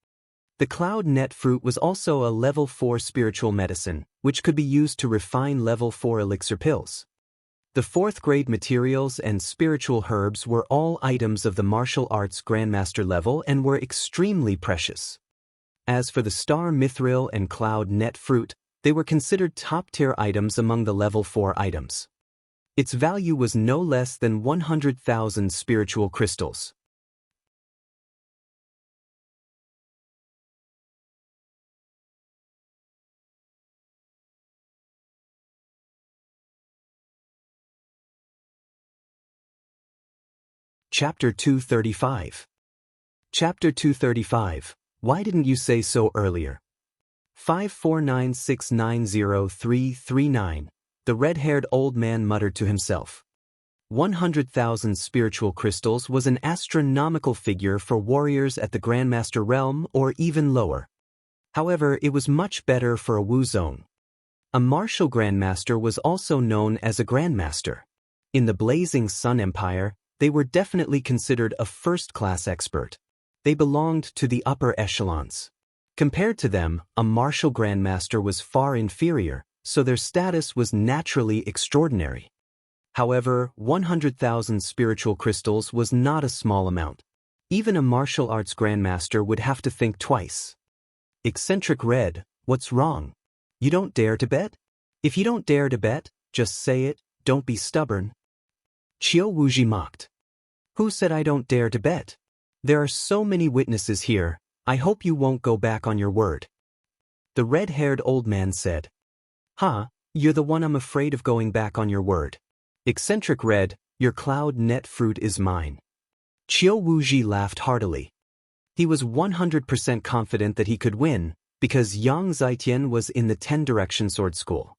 A: The cloud net fruit was also a level 4 spiritual medicine, which could be used to refine level 4 elixir pills. The 4th grade materials and spiritual herbs were all items of the martial arts grandmaster level and were extremely precious. As for the star mithril and cloud net fruit, they were considered top-tier items among the level 4 items. Its value was no less than 100,000 spiritual crystals. Chapter 235. Chapter 235. Why didn't you say so earlier? 549690339. The red-haired old man muttered to himself. 100,000 spiritual crystals was an astronomical figure for warriors at the Grandmaster realm or even lower. However, it was much better for a Wuzong. A martial Grandmaster was also known as a Grandmaster. In the Blazing Sun Empire, they were definitely considered a first-class expert. They belonged to the upper echelons. Compared to them, a martial Grandmaster was far inferior, so their status was naturally extraordinary. However, 100,000 spiritual crystals was not a small amount. Even a martial arts Grandmaster would have to think twice. Eccentric Red, what's wrong? You don't dare to bet? If you don't dare to bet, just say it, don't be stubborn. Qiu Wuji mocked. Who said I don't dare to bet? There are so many witnesses here, I hope you won't go back on your word. The red-haired old man said. Huh, You're the one I'm afraid of going back on your word. Eccentric Red, your cloud net fruit is mine. Qiu Wuji laughed heartily. He was 100% confident that he could win, because Yang Zhaitian was in the 10-direction sword school.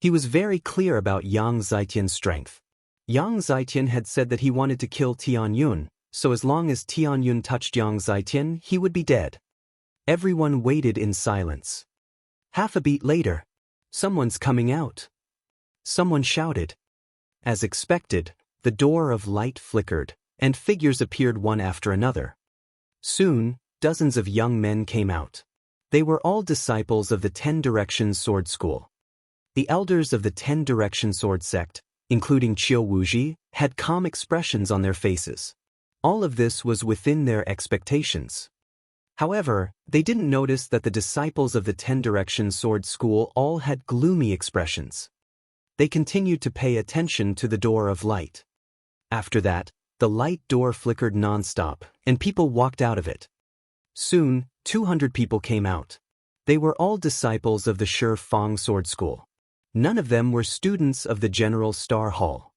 A: He was very clear about Yang Zhaitian's strength. Yang Zhaitian had said that he wanted to kill Tianyun, so as long as Tianyun touched Yang Zhaitian, he would be dead. Everyone waited in silence. Half a beat later, someone's coming out. Someone shouted. As expected, the door of light flickered, and figures appeared one after another. Soon, dozens of young men came out. They were all disciples of the 10-direction sword school. The elders of the 10-direction sword sect, including Qiu Wuji, had calm expressions on their faces. All of this was within their expectations. However, they didn't notice that the disciples of the 10-direction sword school all had gloomy expressions. They continued to pay attention to the door of light. After that, the light door flickered non-stop, and people walked out of it. Soon, 200 people came out. They were all disciples of the Shi Fang Sword School. None of them were students of the General Star Hall.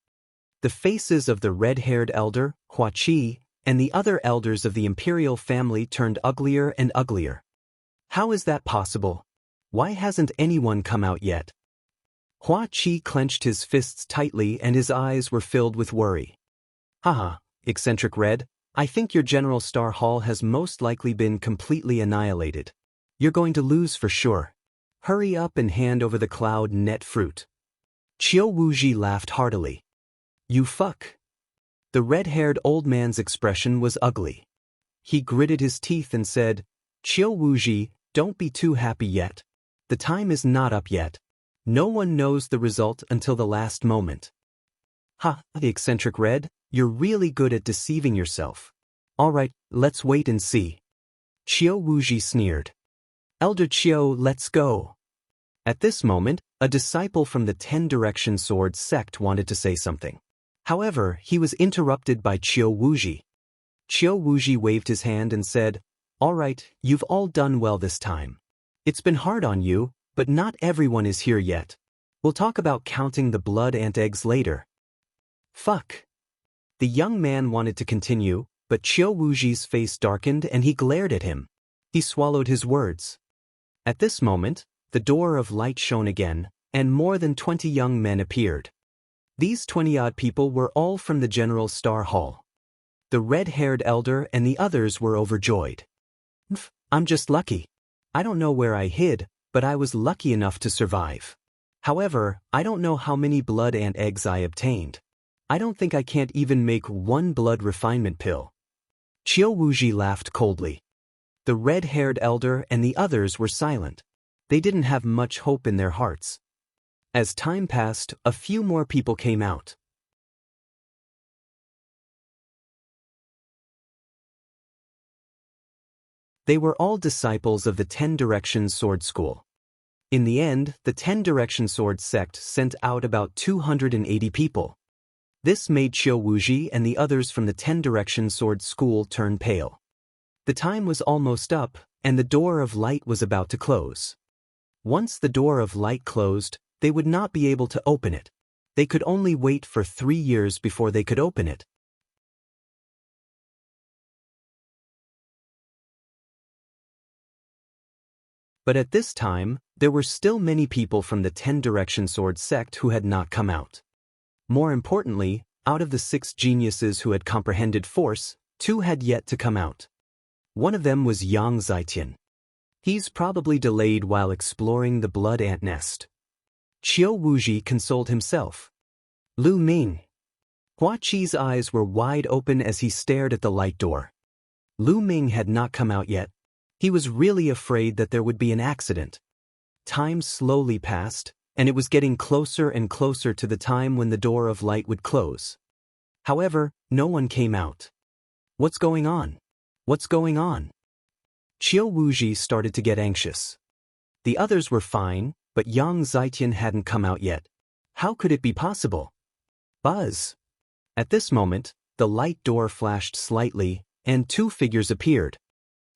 A: The faces of the red-haired elder, Hua Qi, and the other elders of the imperial family turned uglier and uglier. How is that possible? Why hasn't anyone come out yet? Hua Qi clenched his fists tightly and his eyes were filled with worry. Haha, Eccentric Red, I think your General Star Hall has most likely been completely annihilated. You're going to lose for sure. Hurry up and hand over the cloud net fruit. Qiu Wuji laughed heartily. You fuck. The red-haired old man's expression was ugly. He gritted his teeth and said, Qiu Wuji, don't be too happy yet. The time is not up yet. No one knows the result until the last moment. Ha, the Eccentric Red, you're really good at deceiving yourself. All right, let's wait and see. Qiu Wuji sneered. Elder Qiu, let's go. At this moment, a disciple from the 10-direction sword sect wanted to say something. However, he was interrupted by Qiu Wuji. Qiu Wuji waved his hand and said, All right, you've all done well this time. It's been hard on you, but not everyone is here yet. We'll talk about counting the blood ant eggs later. Fuck. The young man wanted to continue, but Qiu Wuji's face darkened and he glared at him. He swallowed his words. At this moment, the door of light shone again, and more than 20 young men appeared. These 20-odd people were all from the General Star Hall. The red-haired elder and the others were overjoyed. I'm just lucky. I don't know where I hid, but I was lucky enough to survive. However, I don't know how many blood ant eggs I obtained. I don't think I can't even make one blood refinement pill. Qiu Wuji laughed coldly. The red-haired elder and the others were silent. They didn't have much hope in their hearts. As time passed, a few more people came out. They were all disciples of the 10-direction sword school. In the end, the 10-direction sword sect sent out about 280 people. This made Qiu Wuji and the others from the 10-direction sword school turn pale. The time was almost up, and the door of light was about to close. Once the door of light closed, they would not be able to open it. They could only wait for 3 years before they could open it. But at this time, there were still many people from the 10-direction sword sect who had not come out. More importantly, out of the 6 geniuses who had comprehended force, 2 had yet to come out. One of them was Yang Zhaitian. He's probably delayed while exploring the blood ant nest. Qiu Wuji consoled himself. Lu Ming. Hua Qi's eyes were wide open as he stared at the light door. Lu Ming had not come out yet. He was really afraid that there would be an accident. Time slowly passed, and it was getting closer and closer to the time when the door of light would close. However, no one came out. What's going on? What's going on? Qiu Wuji started to get anxious. The others were fine, but Yang Zhaitian hadn't come out yet. How could it be possible? Buzz! At this moment, the light door flashed slightly, and 2 figures appeared.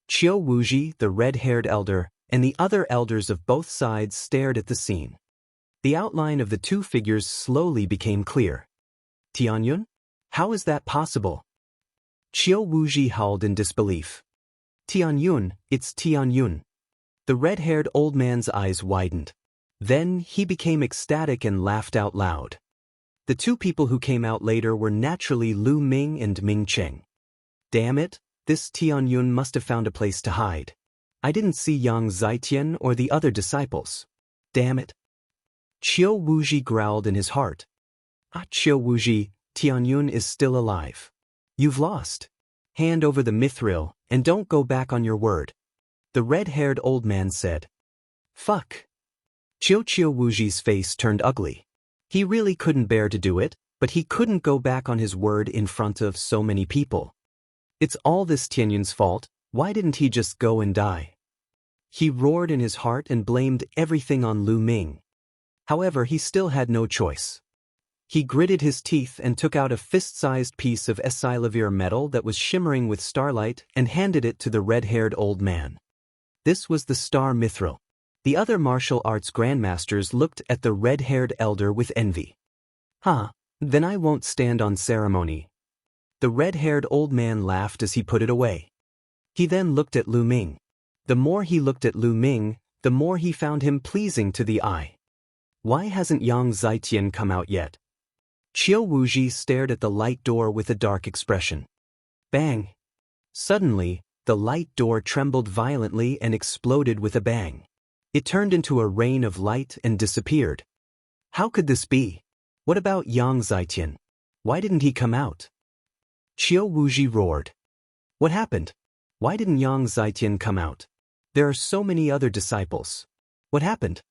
A: Qiu Wuji, the red-haired elder, and the other elders of both sides stared at the scene. The outline of the two figures slowly became clear. Tianyun? How is that possible? Qiu Wuji howled in disbelief. Tianyun, it's Tianyun. The red-haired old man's eyes widened. Then he became ecstatic and laughed out loud. The two people who came out later were naturally Lu Ming and Ming Cheng. Damn it, this Tianyun must have found a place to hide. I didn't see Yang Zhaitian or the other disciples. Damn it. Qiu Wuji growled in his heart. Qiu Wuji, Tianyun is still alive. You've lost. Hand over the mithril, and don't go back on your word. The red-haired old man said. Fuck. Qiu Wuji's face turned ugly. He really couldn't bear to do it, but he couldn't go back on his word in front of so many people. It's all this Tianyun's fault, why didn't he just go and die? He roared in his heart and blamed everything on Lu Ming. However, he still had no choice. He gritted his teeth and took out a fist-sized piece of Esilavir metal that was shimmering with starlight and handed it to the red-haired old man. This was the star mithril. The other martial arts grandmasters looked at the red-haired elder with envy. Then I won't stand on ceremony. The red-haired old man laughed as he put it away. He then looked at Lu Ming. The more he looked at Lu Ming, the more he found him pleasing to the eye. Why hasn't Yang Zhaitian come out yet? Qiu Wuji stared at the light door with a dark expression. Bang! Suddenly, the light door trembled violently and exploded with a bang. It turned into a rain of light and disappeared. How could this be? What about Yang Zhaitian? Why didn't he come out? Qiu Wuji roared. What happened? Why didn't Yang Zhaitian come out? There are so many other disciples. What happened?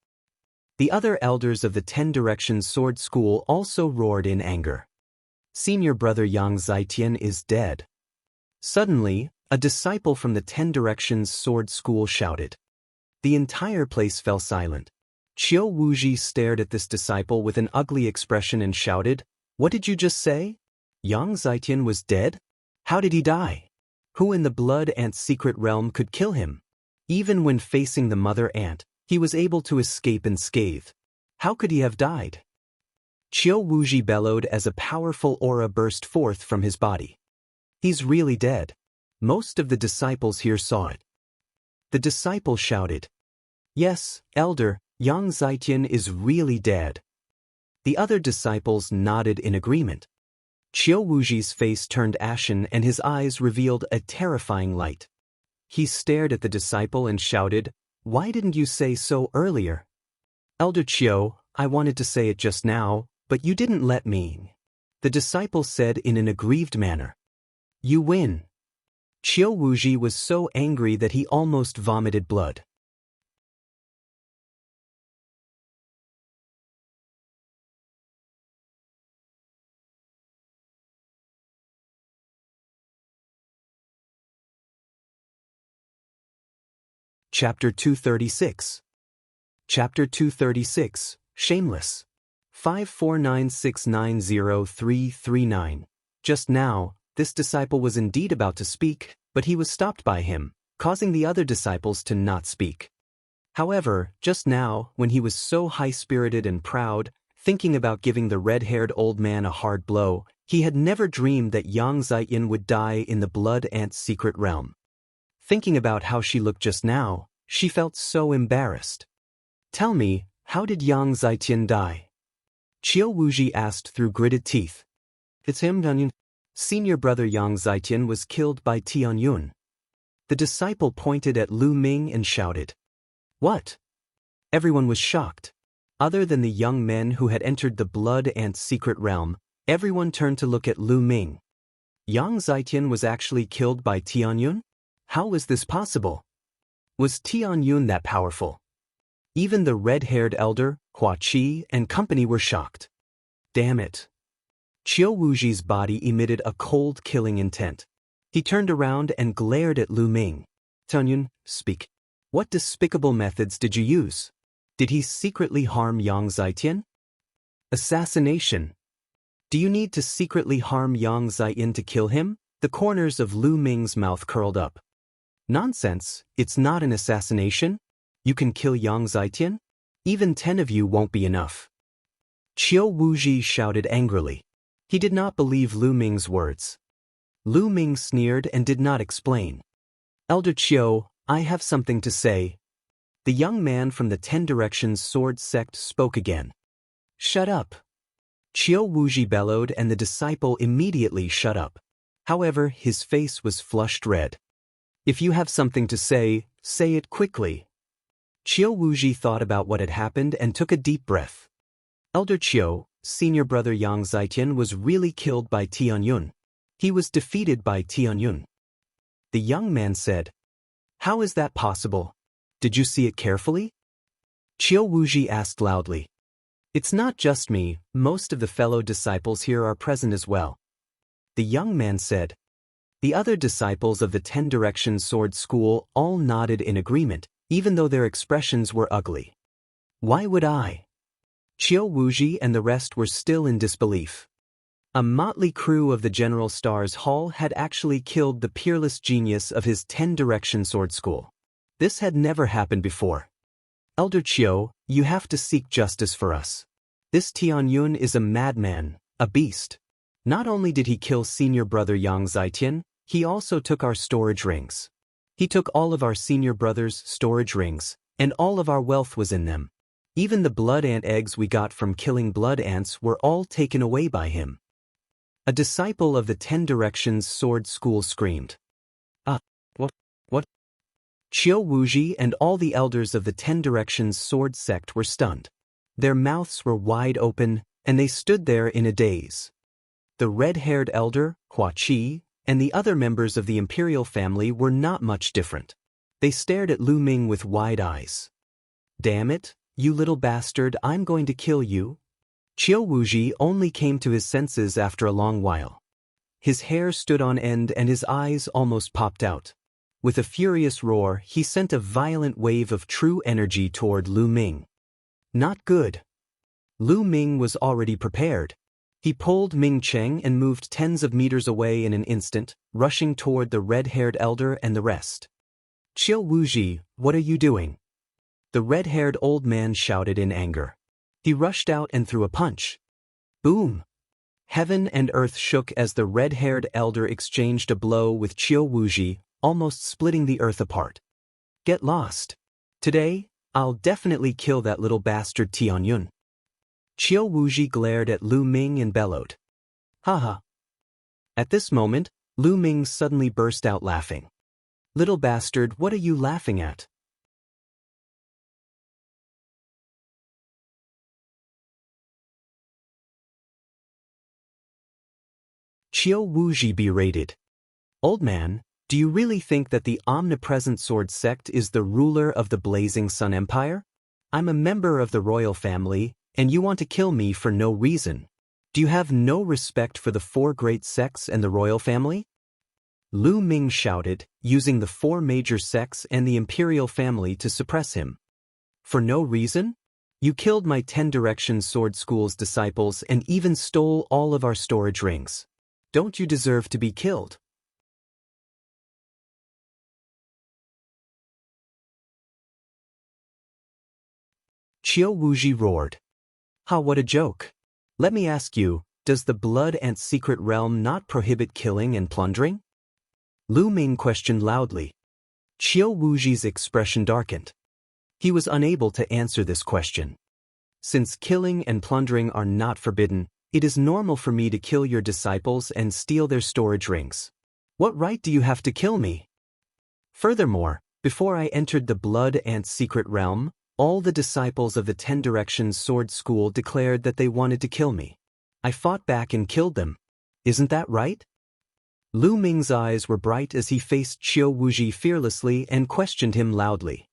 A: The other elders of the 10 Directions Sword School also roared in anger. Senior brother Yang Zhaitian is dead. Suddenly, a disciple from the 10 Directions Sword School shouted. The entire place fell silent. Qiu Wuji stared at this disciple with an ugly expression and shouted, What did you just say? Yang Zhaitian was dead? How did he die? Who in the blood ant's secret realm could kill him? Even when facing the mother ant, he was able to escape unscathed. How could he have died? Qiu Wuji bellowed as a powerful aura burst forth from his body. He's really dead. Most of the disciples here saw it. The disciple shouted, Yes, Elder, Yang Zhaitian is really dead. The other disciples nodded in agreement. Qiu Wuji's face turned ashen and his eyes revealed a terrifying light. He stared at the disciple and shouted, Why didn't you say so earlier? Elder Qiu, I wanted to say it just now, but you didn't let me. The disciple said in an aggrieved manner. You win. Qiu Wuji was so angry that he almost vomited blood. Chapter 236. Chapter 236, Shameless. 549690339. Just now, this disciple was indeed about to speak, but he was stopped by him, causing the other disciples to not speak. However, just now, when he was so high-spirited and proud, thinking about giving the red-haired old man a hard blow, he had never dreamed that Yang Zhaitian would die in the blood ant's secret realm. Thinking about how she looked just now, she felt so embarrassed. Tell me, how did Yang Zhaitian die? Qiu Wuji asked through gritted teeth. It's him, Tianyun. Senior brother Yang Zhaitian was killed by Tianyun. The disciple pointed at Lu Ming and shouted. What? Everyone was shocked. Other than the young men who had entered the blood ant's secret realm, everyone turned to look at Lu Ming. Yang Zhaitian was actually killed by Tianyun? How was this possible? Was Tianyun that powerful? Even the red-haired elder, Hua Qi, and company were shocked. Damn it. Qiu Wuji's body emitted a cold killing intent. He turned around and glared at Lu Ming. Tianyun, speak. What despicable methods did you use? Did he secretly harm Yang Zhaitian? Assassination. Do you need to secretly harm Yang Zhaitian to kill him? The corners of Lu Ming's mouth curled up. Nonsense, it's not an assassination. You can kill Yang Zhaitian? Even 10 of you won't be enough. Qiu Wuji shouted angrily. He did not believe Lu Ming's words. Lu Ming sneered and did not explain. Elder Qiu, I have something to say. The young man from the 10 Directions sword sect spoke again. Shut up. Qiu Wuji bellowed and the disciple immediately shut up. However, his face was flushed red. If you have something to say it quickly. Qiu Wuji thought about what had happened and took a deep breath. Elder Qiu, senior brother Yang Zitian was really killed by Tianyun. He was defeated by Tianyun. The young man said, How is that possible? Did you see it carefully? Qiu Wuji asked loudly. It's not just me, most of the fellow disciples here are present as well. The young man said. The other disciples of the 10 Directions Sword School all nodded in agreement, even though their expressions were ugly. Why would I? Qiu Wuji and the rest were still in disbelief. A motley crew of the General Stars Hall had actually killed the peerless genius of his 10 Direction Sword School. This had never happened before. Elder Qiu, you have to seek justice for us. This Tianyun is a madman, a beast. Not only did he kill senior brother Yang Zitian, he also took our storage rings. He took all of our senior brother's storage rings, and all of our wealth was in them. Even the blood ant eggs we got from killing blood ants were all taken away by him. A disciple of the 10 Directions Sword School screamed. What? Qiu Wuji and all the elders of the 10 Directions Sword sect were stunned. Their mouths were wide open, and they stood there in a daze. The red-haired elder, Hua Qi, and the other members of the imperial family were not much different. They stared at Lu Ming with wide eyes. Damn it, you little bastard, I'm going to kill you. Qiu Wuji only came to his senses after a long while. His hair stood on end and his eyes almost popped out. With a furious roar, he sent a violent wave of true energy toward Lu Ming. Not good. Lu Ming was already prepared. He pulled Ming Cheng and moved tens of meters away in an instant, rushing toward the red-haired elder and the rest. Qiu Wuji, what are you doing? The red-haired old man shouted in anger. He rushed out and threw a punch. Boom! Heaven and earth shook as the red-haired elder exchanged a blow with Qiu Wuji, almost splitting the earth apart. Get lost. Today, I'll definitely kill that little bastard Tianyun. Qiu Wuji glared at Lu Ming and bellowed. Haha. At this moment, Lu Ming suddenly burst out laughing. Little bastard, what are you laughing at? Qiu Wuji berated. Old man, do you really think that the omnipresent sword sect is the ruler of the Blazing Sun Empire? I'm a member of the royal family, and you want to kill me for no reason. Do you have no respect for the 4 great sects and the royal family? Lu Ming shouted, using the 4 major sects and the imperial family to suppress him. For no reason? You killed my 10 Directions Sword School's disciples and even stole all of our storage rings. Don't you deserve to be killed? Qiu Wuji roared. Ha, what a joke. Let me ask you, does the blood ant secret realm not prohibit killing and plundering? Lu Ming questioned loudly. Qiu Wuji's expression darkened. He was unable to answer this question. Since killing and plundering are not forbidden, it is normal for me to kill your disciples and steal their storage rings. What right do you have to kill me? Furthermore, before I entered the blood ant secret realm, all the disciples of the 10 Directions Sword School declared that they wanted to kill me. I fought back and killed them. Isn't that right? Lu Ming's eyes were bright as he faced Qiu Wuji fearlessly and questioned him loudly.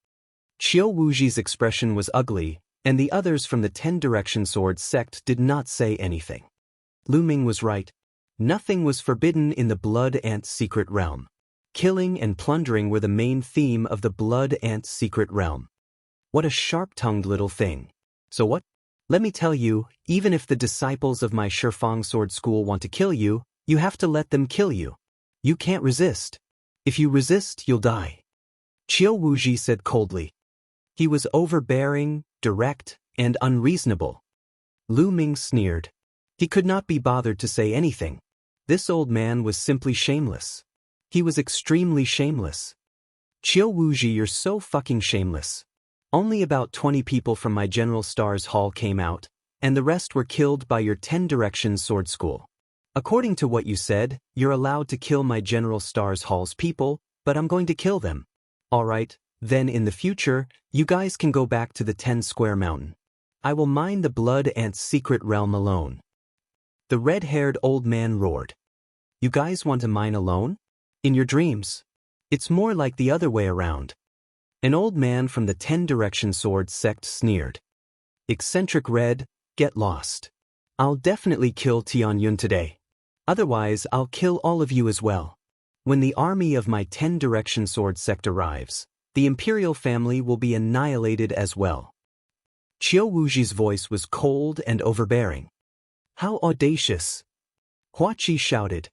A: Qiu Wuji's expression was ugly, and the others from the 10 Direction Sword sect did not say anything. Lu Ming was right. Nothing was forbidden in the blood ant secret realm. Killing and plundering were the main theme of the blood ant secret realm. What a sharp-tongued little thing. So what? Let me tell you, even if the disciples of my Shifang Sword School want to kill you, you have to let them kill you. You can't resist. If you resist, you'll die. Qiu Wuji said coldly. He was overbearing, direct, and unreasonable. Lu Ming sneered. He could not be bothered to say anything. This old man was simply shameless. He was extremely shameless. Qiu Wuji, you're so fucking shameless. Only about 20 people from my General Stars Hall came out, and the rest were killed by your 10 Directions Sword School. According to what you said, you're allowed to kill my General Stars Hall's people, but I'm going to kill them. Alright, then in the future, you guys can go back to the 10 Square Mountain. I will mine the Blood Ant's secret realm alone. The red-haired old man roared. You guys want to mine alone? In your dreams. It's more like the other way around. An old man from the 10 Direction Sword sect sneered. Eccentric Red, get lost. I'll definitely kill Tianyun today. Otherwise, I'll kill all of you as well. When the army of my 10 Direction Sword sect arrives, the imperial family will be annihilated as well. Qiu Wuji's voice was cold and overbearing. How audacious! Hua Qi shouted.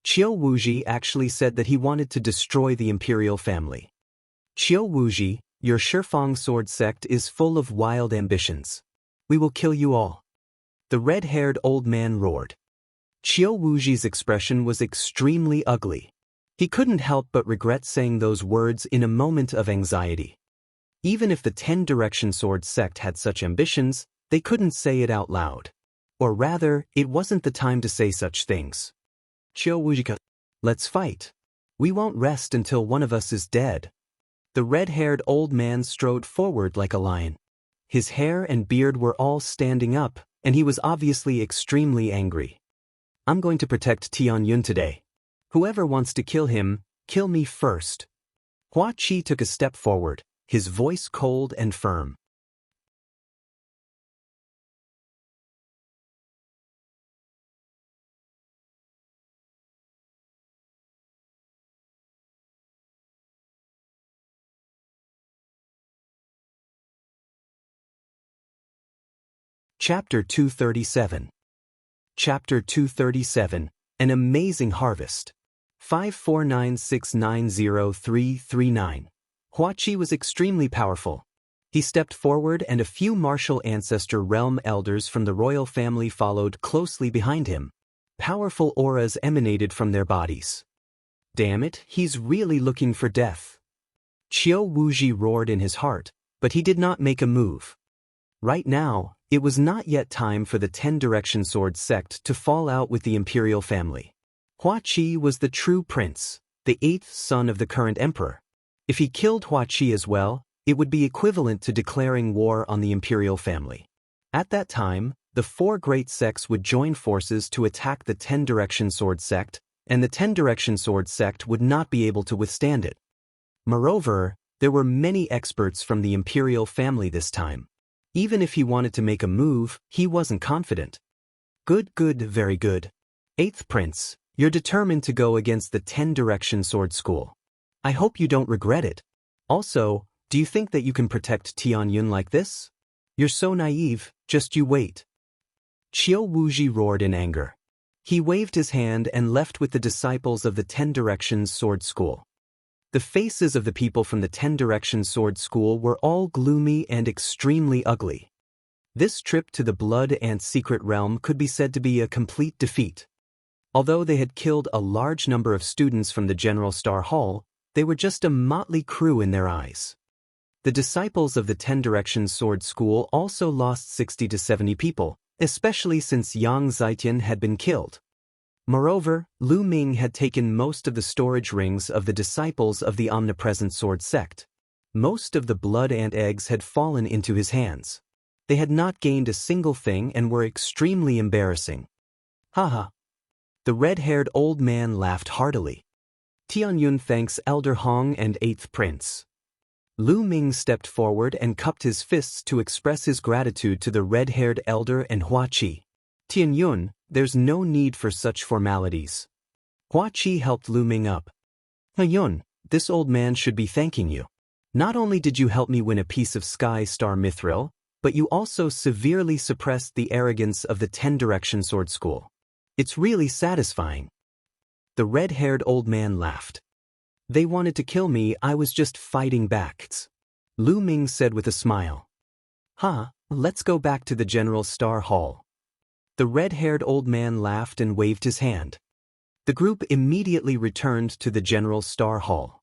A: Qiu Wuji actually said that he wanted to destroy the imperial family. Qiu Wuji, your Shifang sword sect is full of wild ambitions. We will kill you all. The red-haired old man roared. Qiu Wuji's expression was extremely ugly. He couldn't help but regret saying those words in a moment of anxiety. Even if the 10 Direction Sword sect had such ambitions, they couldn't say it out loud. Or rather, it wasn't the time to say such things. Qiu Wuji, let's fight. We won't rest until one of us is dead. The red-haired old man strode forward like a lion. His hair and beard were all standing up, and he was obviously extremely angry. I'm going to protect Tianyun today. Whoever wants to kill him, kill me first. Hua Qi took a step forward, his voice cold and firm. Chapter 237. Chapter 237, An Amazing Harvest. 549690339. Hua Qi was extremely powerful. He stepped forward and a few martial ancestor realm elders from the royal family followed closely behind him. Powerful auras emanated from their bodies. Damn it, he's really looking for death. Qiu Wuji roared in his heart, but he did not make a move. Right now, it was not yet time for the 10 Direction Sword sect to fall out with the imperial family. Hua Qi was the true prince, the 8th son of the current emperor. If he killed Hua Qi as well, it would be equivalent to declaring war on the imperial family. At that time, the 4 great sects would join forces to attack the 10 Direction Sword sect, and the 10 Direction Sword sect would not be able to withstand it. Moreover, there were many experts from the imperial family this time. Even if he wanted to make a move, he wasn't confident. Good, very good. 8th Prince, you're determined to go against the 10 Direction Sword School. I hope you don't regret it. Also, do you think that you can protect Tianyun like this? You're so naive, just you wait. Qiu Wuji roared in anger. He waved his hand and left with the disciples of the 10 Directions Sword School. The faces of the people from the 10 Directions Sword School were all gloomy and extremely ugly. This trip to the Blood Ant's secret realm could be said to be a complete defeat. Although they had killed a large number of students from the General Star Hall, they were just a motley crew in their eyes. The disciples of the 10 Directions Sword School also lost 60 to 70 people, especially since Yang Zitian had been killed. Moreover, Lu Ming had taken most of the storage rings of the disciples of the omnipresent sword sect. Most of the blood ant eggs had fallen into his hands. They had not gained a single thing and were extremely embarrassing. Haha. The red-haired old man laughed heartily. Tianyun thanks Elder Hong and 8th Prince. Lu Ming stepped forward and cupped his fists to express his gratitude to the red-haired elder and Hua Qi. Tianyun, there's no need for such formalities. Hua Qi helped Lu Ming up. Tianyun, this old man should be thanking you. Not only did you help me win a piece of Sky Star Mithril, but you also severely suppressed the arrogance of the 10 Direction Sword School. It's really satisfying. The red-haired old man laughed. They wanted to kill me, I was just fighting back. Lu Ming said with a smile. Let's go back to the General Star Hall. The red-haired old man laughed and waved his hand. The group immediately returned to the General Star Hall.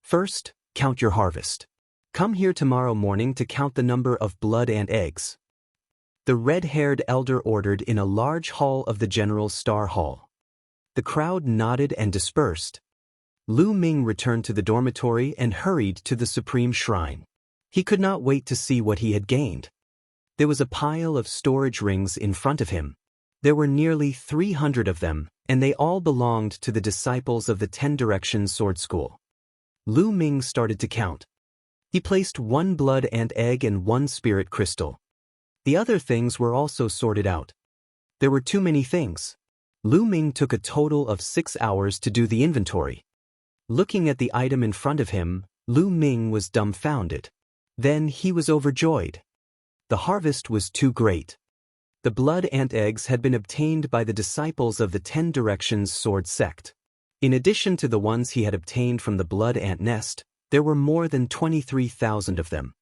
A: First, count your harvest. Come here tomorrow morning to count the number of blood and eggs. The red-haired elder ordered in a large hall of the General Star Hall. The crowd nodded and dispersed. Lu Ming returned to the dormitory and hurried to the Supreme Shrine. He could not wait to see what he had gained. There was a pile of storage rings in front of him. There were nearly 300 of them, and they all belonged to the disciples of the 10 Directions Sword School. Lu Ming started to count. He placed 1 blood ant egg and 1 spirit crystal. The other things were also sorted out. There were too many things. Lu Ming took a total of 6 hours to do the inventory. Looking at the item in front of him, Lu Ming was dumbfounded. Then he was overjoyed. The harvest was too great. The blood ant eggs had been obtained by the disciples of the 10 Directions Sword Sect. In addition to the ones he had obtained from the blood ant nest, there were more than 23,000 of them.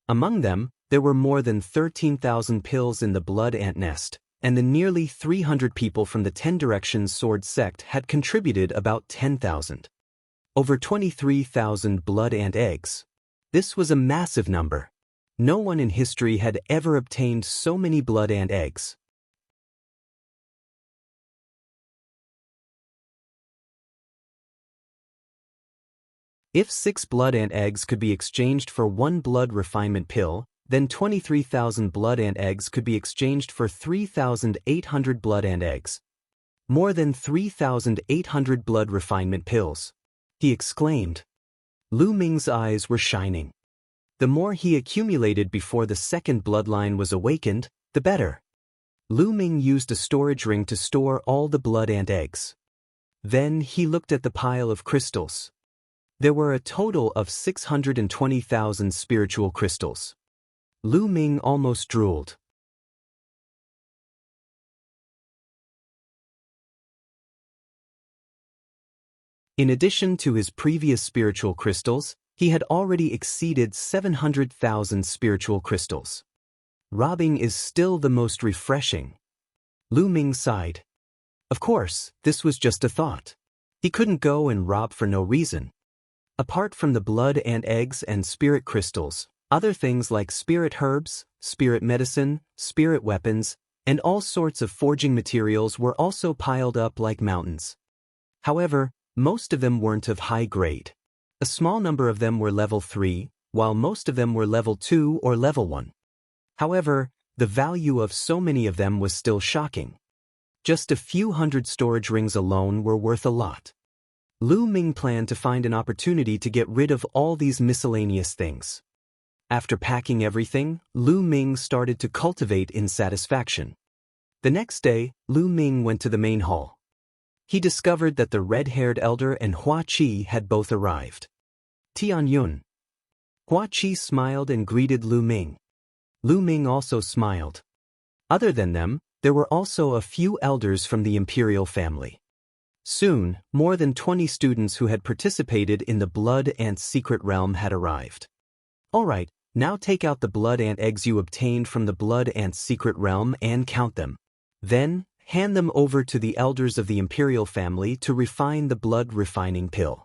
A: Among them, there were more than 13,000 pills in the blood ant nest, and the nearly 300 people from the 10 Directions Sword Sect had contributed about 10,000. Over 23,000 blood ant eggs. This was a massive number. No one in history had ever obtained so many blood ant eggs. If 6 blood ant eggs could be exchanged for 1 blood refinement pill, then 23,000 blood ant eggs could be exchanged for 3,800 blood ant eggs. More than 3,800 blood refinement pills. He exclaimed. Lu Ming's eyes were shining. The more he accumulated before the second bloodline was awakened, the better. Lu Ming used a storage ring to store all the blood ant eggs. Then he looked at the pile of crystals. There were a total of 620,000 spiritual crystals. Lu Ming almost drooled. In addition to his previous spiritual crystals, he had already exceeded 700,000 spiritual crystals. Robbing is still the most refreshing. Lu Ming sighed. Of course, this was just a thought. He couldn't go and rob for no reason. Apart from the blood ant eggs and spirit crystals, other things like spirit herbs, spirit medicine, spirit weapons, and all sorts of forging materials were also piled up like mountains. However, most of them weren't of high grade. A small number of them were level 3, while most of them were level 2 or level 1. However, the value of so many of them was still shocking. Just a few hundred storage rings alone were worth a lot. Lu Ming planned to find an opportunity to get rid of all these miscellaneous things. After packing everything, Lu Ming started to cultivate in satisfaction. The next day, Lu Ming went to the main hall. He discovered that the red-haired elder and Hua Qi had both arrived. Tian Yun. Hua Qi smiled and greeted Lu Ming. Lu Ming also smiled. Other than them, there were also a few elders from the imperial family. Soon, more than 20 students who had participated in the blood ant secret realm had arrived. All right, now take out the blood ant eggs you obtained from the blood ant secret realm and count them. Then, hand them over to the elders of the imperial family to refine the blood refining pill.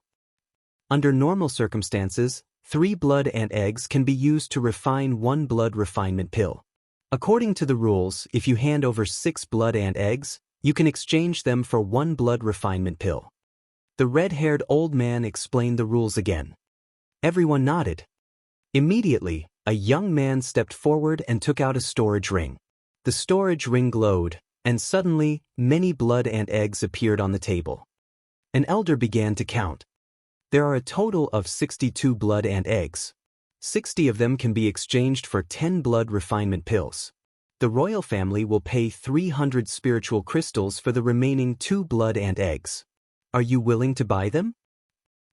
A: Under normal circumstances, 3 blood ant eggs can be used to refine 1 blood refinement pill. According to the rules, if you hand over 6 blood ant eggs, you can exchange them for 1 blood refinement pill. The red-haired old man explained the rules again. Everyone nodded. Immediately, a young man stepped forward and took out a storage ring. The storage ring glowed, and suddenly, many blood ant eggs appeared on the table. An elder began to count. There are a total of 62 blood ant eggs. 60 of them can be exchanged for 10 blood refinement pills. The royal family will pay 300 spiritual crystals for the remaining 2 blood ant eggs. Are you willing to buy them?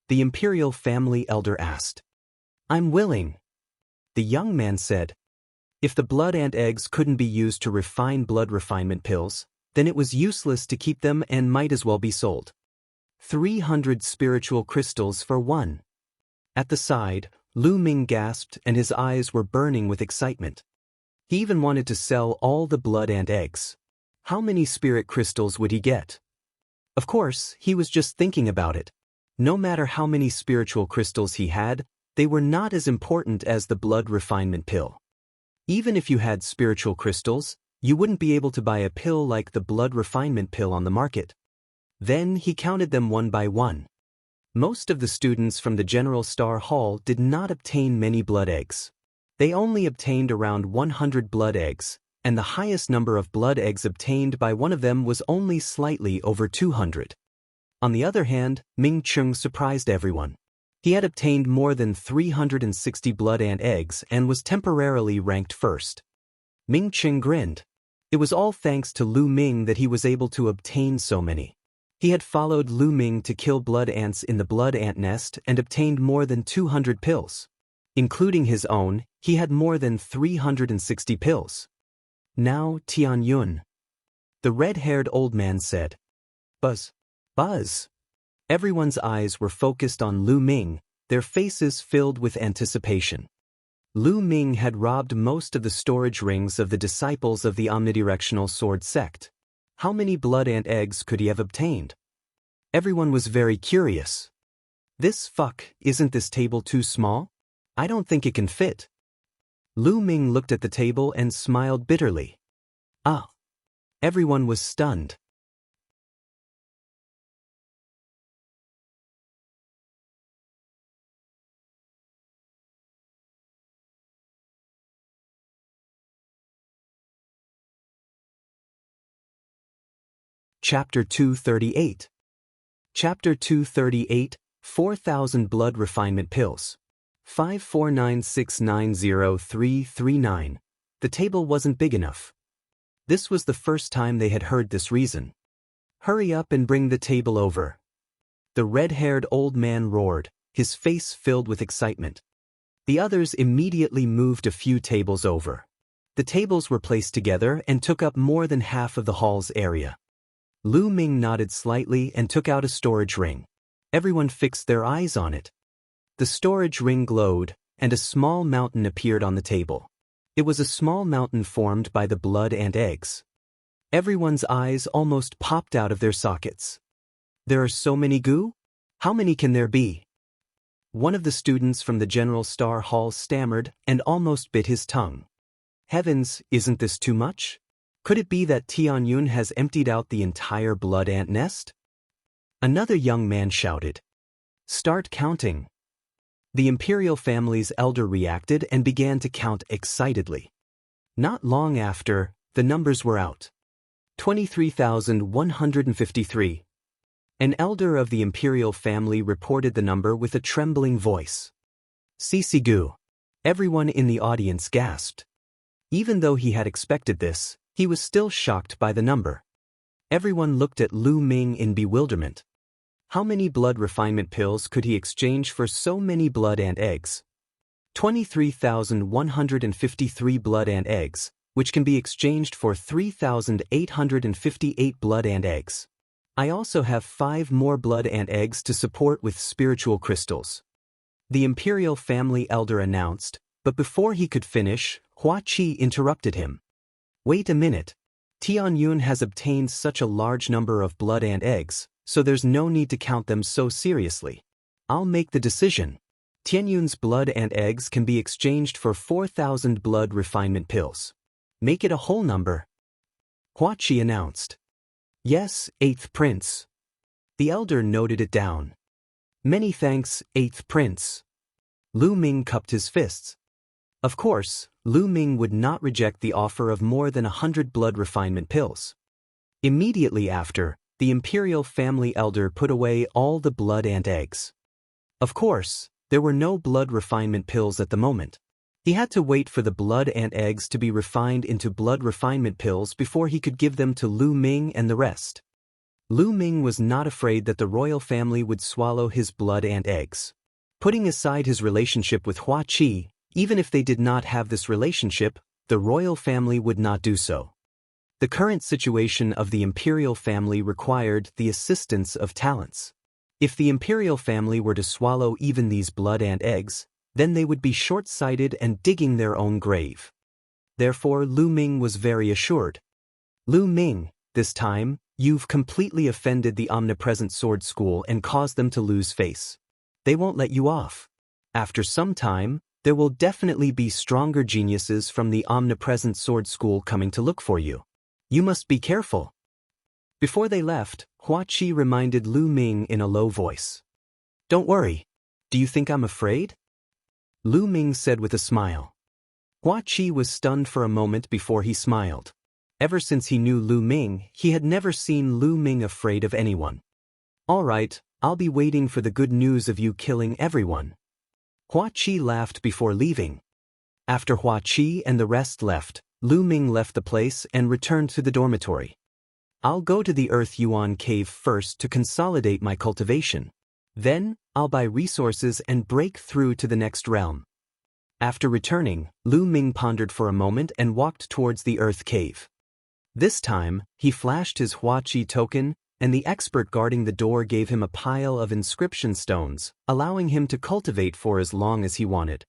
A: The imperial family elder asked. I'm willing. The young man said. If the blood ant eggs couldn't be used to refine blood refinement pills, then it was useless to keep them and might as well be sold. 300 spiritual crystals for 1. At the side, Lu Ming gasped and his eyes were burning with excitement. He even wanted to sell all the blood ant eggs. How many spirit crystals would he get? Of course, he was just thinking about it. No matter how many spiritual crystals he had, they were not as important as the blood refinement pill. Even if you had spiritual crystals, you wouldn't be able to buy a pill like the blood refinement pill on the market. Then he counted them one by one. Most of the students from the General Star Hall did not obtain many blood eggs. They only obtained around 100 blood eggs, and the highest number of blood eggs obtained by one of them was only slightly over 200. On the other hand, Ming Chung surprised everyone. He had obtained more than 360 blood ant eggs and was temporarily ranked first. Ming Chung grinned. It was all thanks to Lu Ming that he was able to obtain so many. He had followed Lu Ming to kill blood ants in the blood ant nest and obtained more than 200 pills. Including his own, he had more than 360 pills. Now Tian Yun. The red-haired old man said. Buzz. Buzz. Everyone's eyes were focused on Lu Ming, their faces filled with anticipation. Lu Ming had robbed most of the storage rings of the disciples of the omnidirectional sword sect. How many blood ant eggs could he have obtained? Everyone was very curious. Isn't this table too small? I don't think it can fit. Lu Ming looked at the table and smiled bitterly. Ah! Everyone was stunned. Chapter 238. Chapter 238, 4,000 Blood Refinement Pills. 549690339. The table wasn't big enough. This was the first time they had heard this reason. Hurry up and bring the table over. The red-haired old man roared, his face filled with excitement. The others immediately moved a few tables over. The tables were placed together and took up more than half of the hall's area. Lu Ming nodded slightly and took out a storage ring. Everyone fixed their eyes on it. The storage ring glowed, and a small mountain appeared on the table. It was a small mountain formed by the blood and eggs. Everyone's eyes almost popped out of their sockets. There are so many goo? How many can there be? One of the students from the General Star Hall stammered and almost bit his tongue. Heavens, isn't this too much? Could it be that Tian Yun has emptied out the entire blood ant nest? Another young man shouted. Start counting. The imperial family's elder reacted and began to count excitedly. Not long after, the numbers were out. 23,153. An elder of the imperial family reported the number with a trembling voice. Sisigu. Everyone in the audience gasped. Even though he had expected this, he was still shocked by the number. Everyone looked at Lu Ming in bewilderment. How many blood refinement pills could he exchange for so many blood ant eggs? 23,153 blood ant eggs, which can be exchanged for 3,858 blood ant eggs. I also have 5 more blood ant eggs to support with spiritual crystals. The imperial family elder announced, but before he could finish, Hua Qi interrupted him. Wait a minute. Tian Yun has obtained such a large number of blood ant eggs, so there's no need to count them so seriously. I'll make the decision. Tian Yun's blood ant eggs can be exchanged for 4,000 blood refinement pills. Make it a whole number. Hua Qi announced. Yes, 8th Prince. The elder noted it down. Many thanks, 8th Prince. Lu Ming cupped his fists. Of course, Lu Ming would not reject the offer of more than 100 blood refinement pills. Immediately after, the imperial family elder put away all the blood ant eggs. Of course, there were no blood refinement pills at the moment. He had to wait for the blood ant eggs to be refined into blood refinement pills before he could give them to Lu Ming and the rest. Lu Ming was not afraid that the royal family would swallow his blood ant eggs. Putting aside his relationship with Hua Qi, even if they did not have this relationship, the royal family would not do so. The current situation of the imperial family required the assistance of talents. If the imperial family were to swallow even these blood ant eggs, then they would be short-sighted and digging their own grave. Therefore Lu Ming was very assured. Lu Ming, this time, you've completely offended the omnipresent sword school and caused them to lose face. They won't let you off. After some time, there will definitely be stronger geniuses from the omnipresent sword school coming to look for you. You must be careful. Before they left, Hua Qi reminded Lu Ming in a low voice. Don't worry. Do you think I'm afraid? Lu Ming said with a smile. Hua Qi was stunned for a moment before he smiled. Ever since he knew Lu Ming, he had never seen Lu Ming afraid of anyone. All right, I'll be waiting for the good news of you killing everyone. Hua Qi laughed before leaving. After Hua Qi and the rest left, Lu Ming left the place and returned to the dormitory. I'll go to the Earth Yuan cave first to consolidate my cultivation. Then, I'll buy resources and break through to the next realm. After returning, Lu Ming pondered for a moment and walked towards the Earth cave. This time, he flashed his Hua Qi token, and the expert guarding the door gave him a pile of inscription stones, allowing him to cultivate for as long as he wanted.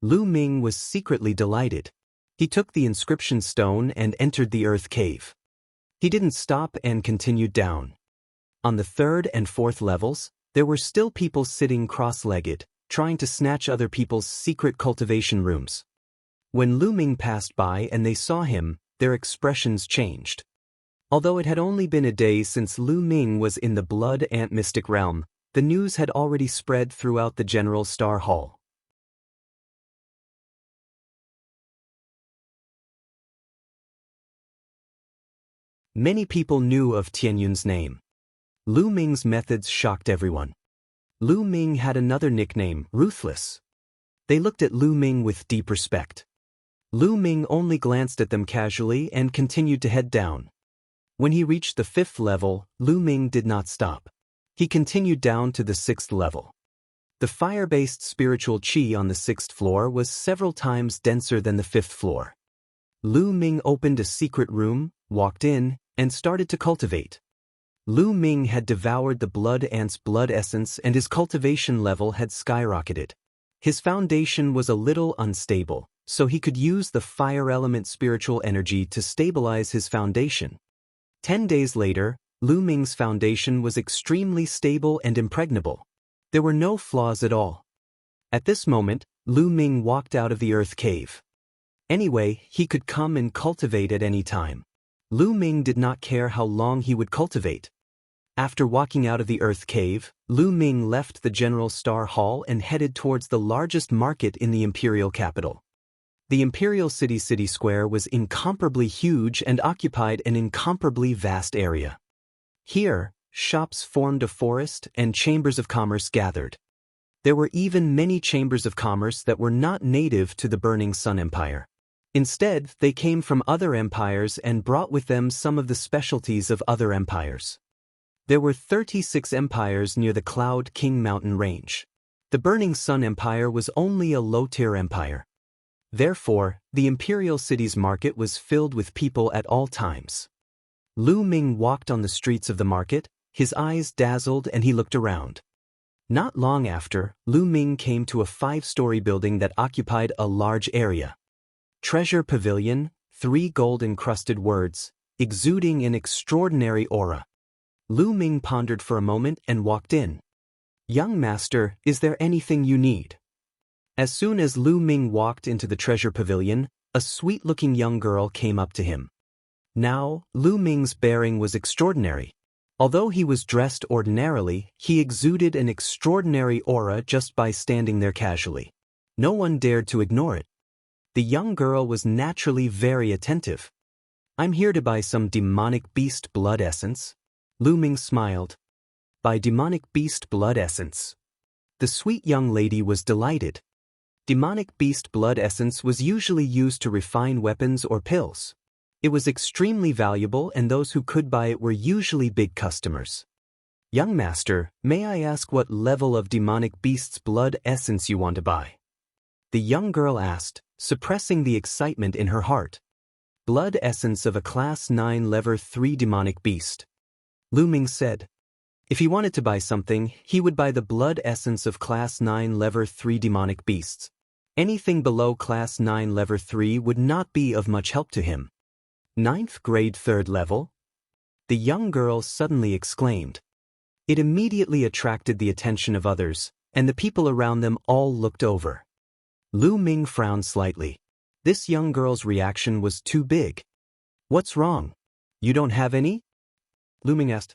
A: Lu Ming was secretly delighted. He took the inscription stone and entered the Earth cave. He didn't stop and continued down. On the 3rd and 4th levels, there were still people sitting cross-legged, trying to snatch other people's secret cultivation rooms. When Lu Ming passed by and they saw him, their expressions changed. Although it had only been a day since Lu Ming was in the Blood Ant Mystic realm, the news had already spread throughout the General Star Hall. Many people knew of Tianyun's name. Lu Ming's methods shocked everyone. Lu Ming had another nickname, Ruthless. They looked at Lu Ming with deep respect. Lu Ming only glanced at them casually and continued to head down. When he reached the 5th level, Lu Ming did not stop. He continued down to the 6th level. The fire-based spiritual qi on the 6th floor was several times denser than the 5th floor. Lu Ming opened a secret room, walked in, and started to cultivate. Lu Ming had devoured the blood ant's blood essence and his cultivation level had skyrocketed. His foundation was a little unstable, so he could use the fire element spiritual energy to stabilize his foundation. 10 days later, Lu Ming's foundation was extremely stable and impregnable. There were no flaws at all. At this moment, Lu Ming walked out of the Earth cave. Anyway, he could come and cultivate at any time. Lu Ming did not care how long he would cultivate. After walking out of the Earth cave, Lu Ming left the General Star Hall and headed towards the largest market in the imperial capital. The imperial city square was incomparably huge and occupied an incomparably vast area. Here, shops formed a forest and chambers of commerce gathered. There were even many chambers of commerce that were not native to the Burning Sun Empire. Instead, they came from other empires and brought with them some of the specialties of other empires. There were 36 empires near the Cloud King mountain range. The Burning Sun Empire was only a low-tier empire. Therefore, the imperial city's market was filled with people at all times. Lu Ming walked on the streets of the market, his eyes dazzled and he looked around. Not long after, Lu Ming came to a 5-story building that occupied a large area. Treasure Pavilion, 3 gold-encrusted words, exuding an extraordinary aura. Lu Ming pondered for a moment and walked in. Young master, is there anything you need? As soon as Lu Ming walked into the Treasure Pavilion, a sweet-looking young girl came up to him. Now, Lu Ming's bearing was extraordinary. Although he was dressed ordinarily, he exuded an extraordinary aura just by standing there casually. No one dared to ignore it. The young girl was naturally very attentive. I'm here to buy some demonic beast blood essence. Lu Ming smiled. Buy demonic beast blood essence. The sweet young lady was delighted. Demonic beast blood essence was usually used to refine weapons or pills. It was extremely valuable and those who could buy it were usually big customers. Young master, may I ask what level of demonic beast's blood essence you want to buy? The young girl asked, suppressing the excitement in her heart. Blood essence of a class 9 level 3 demonic beast. Lu Ming said. If he wanted to buy something, he would buy the blood essence of Class 9 Level 3 demonic beasts. Anything below Class 9 Level 3 would not be of much help to him. 9th grade 3rd level? The young girl suddenly exclaimed. It immediately attracted the attention of others, and the people around them all looked over. Lu Ming frowned slightly. This young girl's reaction was too big. What's wrong? You don't have any? Lu Ming asked.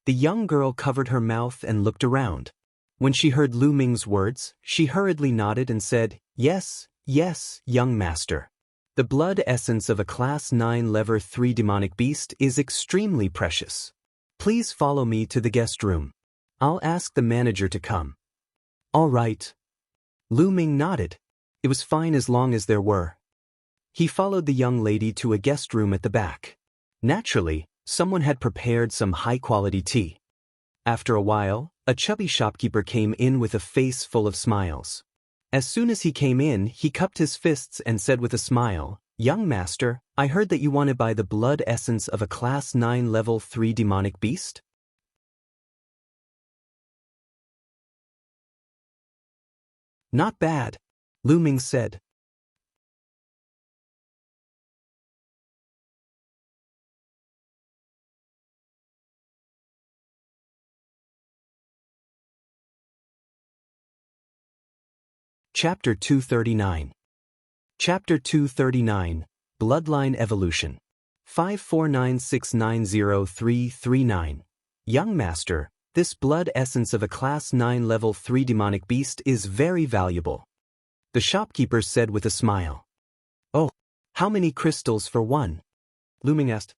A: The young girl covered her mouth and looked around. When she heard Lu Ming's words, she hurriedly nodded and said, Yes, yes, young master. The blood essence of a Class 9 Level 3 demonic beast is extremely precious. Please follow me to the guest room. I'll ask the manager to come. All right. Lu Ming nodded. It was fine as long as there were. He followed the young lady to a guest room at the back. Naturally, someone had prepared some high-quality tea. After a while, a chubby shopkeeper came in with a face full of smiles. As soon as he came in, he cupped his fists and said with a smile, Young master, I heard that you want to buy the blood essence of a Class 9 Level 3 demonic beast? Not bad, Lu Ming said. Chapter 239. Chapter 239, Bloodline Evolution. 549690339. Young master, this blood essence of a Class 9 Level 3 demonic beast is very valuable. The shopkeeper said with a smile. Oh, how many crystals for one? Lu Ming asked.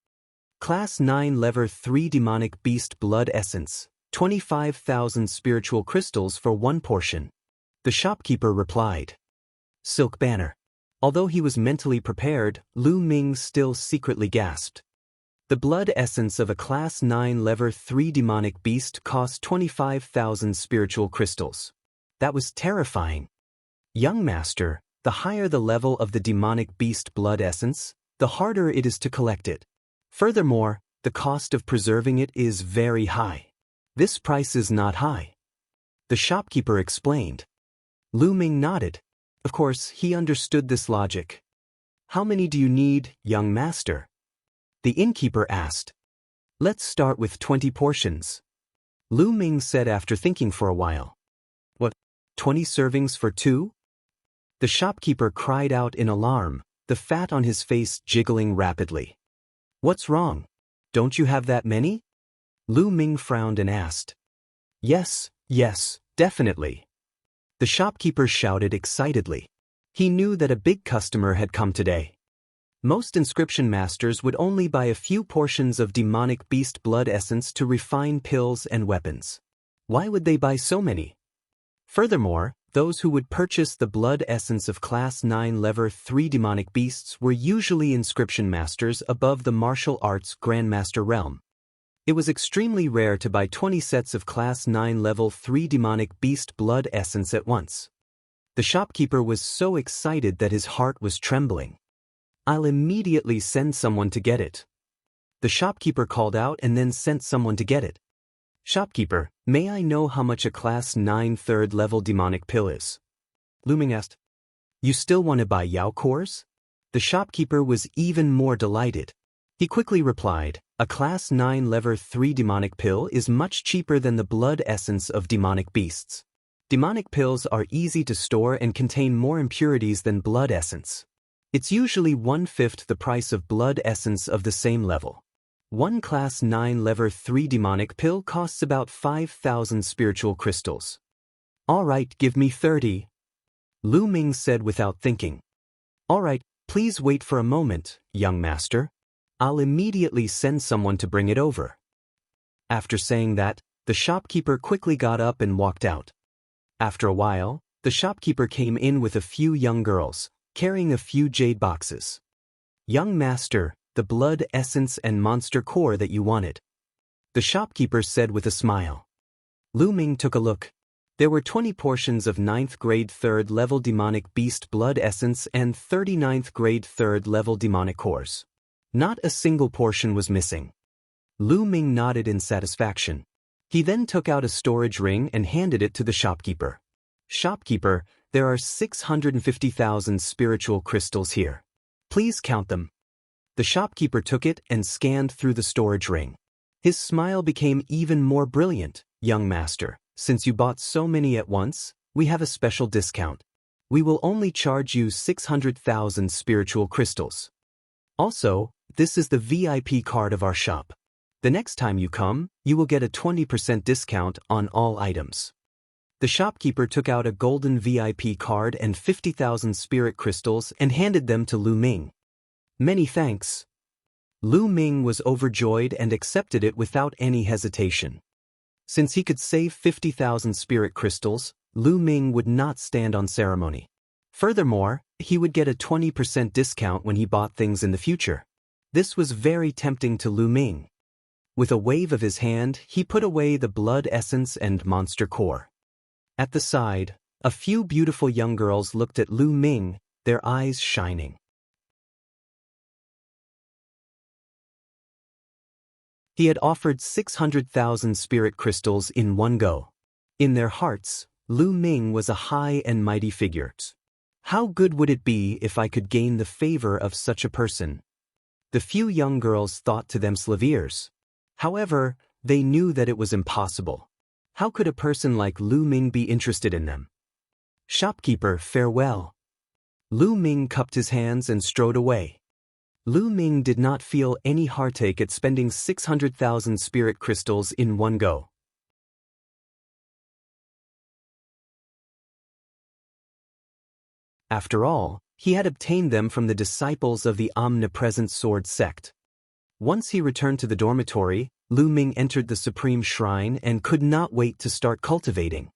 A: Class 9 Level 3 demonic beast blood essence, 25,000 spiritual crystals for one portion. The shopkeeper replied. Silk banner. Although he was mentally prepared, Lu Ming still secretly gasped. The blood essence of a Class 9 Level 3 demonic beast cost 25,000 spiritual crystals. That was terrifying. Young master, the higher the level of the demonic beast blood essence, the harder it is to collect it. Furthermore, the cost of preserving it is very high. This price is not high. The shopkeeper explained. Lu Ming nodded. Of course, he understood this logic. How many do you need, young master? The innkeeper asked. Let's start with 20 portions. Lu Ming said after thinking for a while. What, 20 servings for two? The shopkeeper cried out in alarm, the fat on his face jiggling rapidly. What's wrong? Don't you have that many? Lu Ming frowned and asked. Yes, definitely. The shopkeeper shouted excitedly. He knew that a big customer had come today. Most inscription masters would only buy a few portions of demonic beast blood essence to refine pills and weapons. Why would they buy so many? Furthermore, those who would purchase the blood essence of Class 9 Level 3 demonic beasts were usually inscription masters above the martial arts grandmaster realm. It was extremely rare to buy 20 sets of Class 9 Level 3 demonic beast blood essence at once. The shopkeeper was so excited that his heart was trembling. I'll immediately send someone to get it. The shopkeeper called out and then sent someone to get it. Shopkeeper, may I know how much a Class 9 3rd level demonic pill is? Lu Ming asked. You still want to buy Yao cores? The shopkeeper was even more delighted. He quickly replied, a Class 9 Level 3 demonic pill is much cheaper than the blood essence of demonic beasts. Demonic pills are easy to store and contain more impurities than blood essence. It's usually 1/5 the price of blood essence of the same level. One Class 9 Level 3 demonic pill costs about 5,000 spiritual crystals. All right, give me 30. Lu Ming said without thinking. All right, please wait for a moment, young master. I'll immediately send someone to bring it over. After saying that, the shopkeeper quickly got up and walked out. After a while, the shopkeeper came in with a few young girls, carrying a few jade boxes. Young master, the blood essence and monster core that you wanted. The shopkeeper said with a smile. Lu Ming took a look. There were 20 portions of 9th grade 3rd level demonic beast blood essence and 39th grade 3rd level demonic cores. Not a single portion was missing. Lu Ming nodded in satisfaction. He then took out a storage ring and handed it to the shopkeeper. "Shopkeeper, there are 650,000 spiritual crystals here. Please count them." The shopkeeper took it and scanned through the storage ring. His smile became even more brilliant. "Young master, since you bought so many at once, we have a special discount. We will only charge you 600,000 spiritual crystals. Also, this is the VIP card of our shop. The next time you come, you will get a 20% discount on all items." The shopkeeper took out a golden VIP card and 50,000 spirit crystals and handed them to Lu Ming. "Many thanks." Lu Ming was overjoyed and accepted it without any hesitation. Since he could save 50,000 spirit crystals, Lu Ming would not stand on ceremony. Furthermore, he would get a 20% discount when he bought things in the future. This was very tempting to Lu Ming. With a wave of his hand, he put away the blood essence and monster core. At the side, a few beautiful young girls looked at Lu Ming, their eyes shining. He had offered 600,000 spirit crystals in one go. In their hearts, Lu Ming was a high and mighty figure. How good would it be if I could gain the favor of such a person? The few young girls thought to themselves. However, they knew that it was impossible. How could a person like Lu Ming be interested in them? "Shopkeeper, farewell." Lu Ming cupped his hands and strode away. Lu Ming did not feel any heartache at spending 600,000 spirit crystals in one go. After all, he had obtained them from the disciples of the omnipresent sword sect. Once he returned to the dormitory, Lu Ming entered the supreme shrine and could not wait to start cultivating.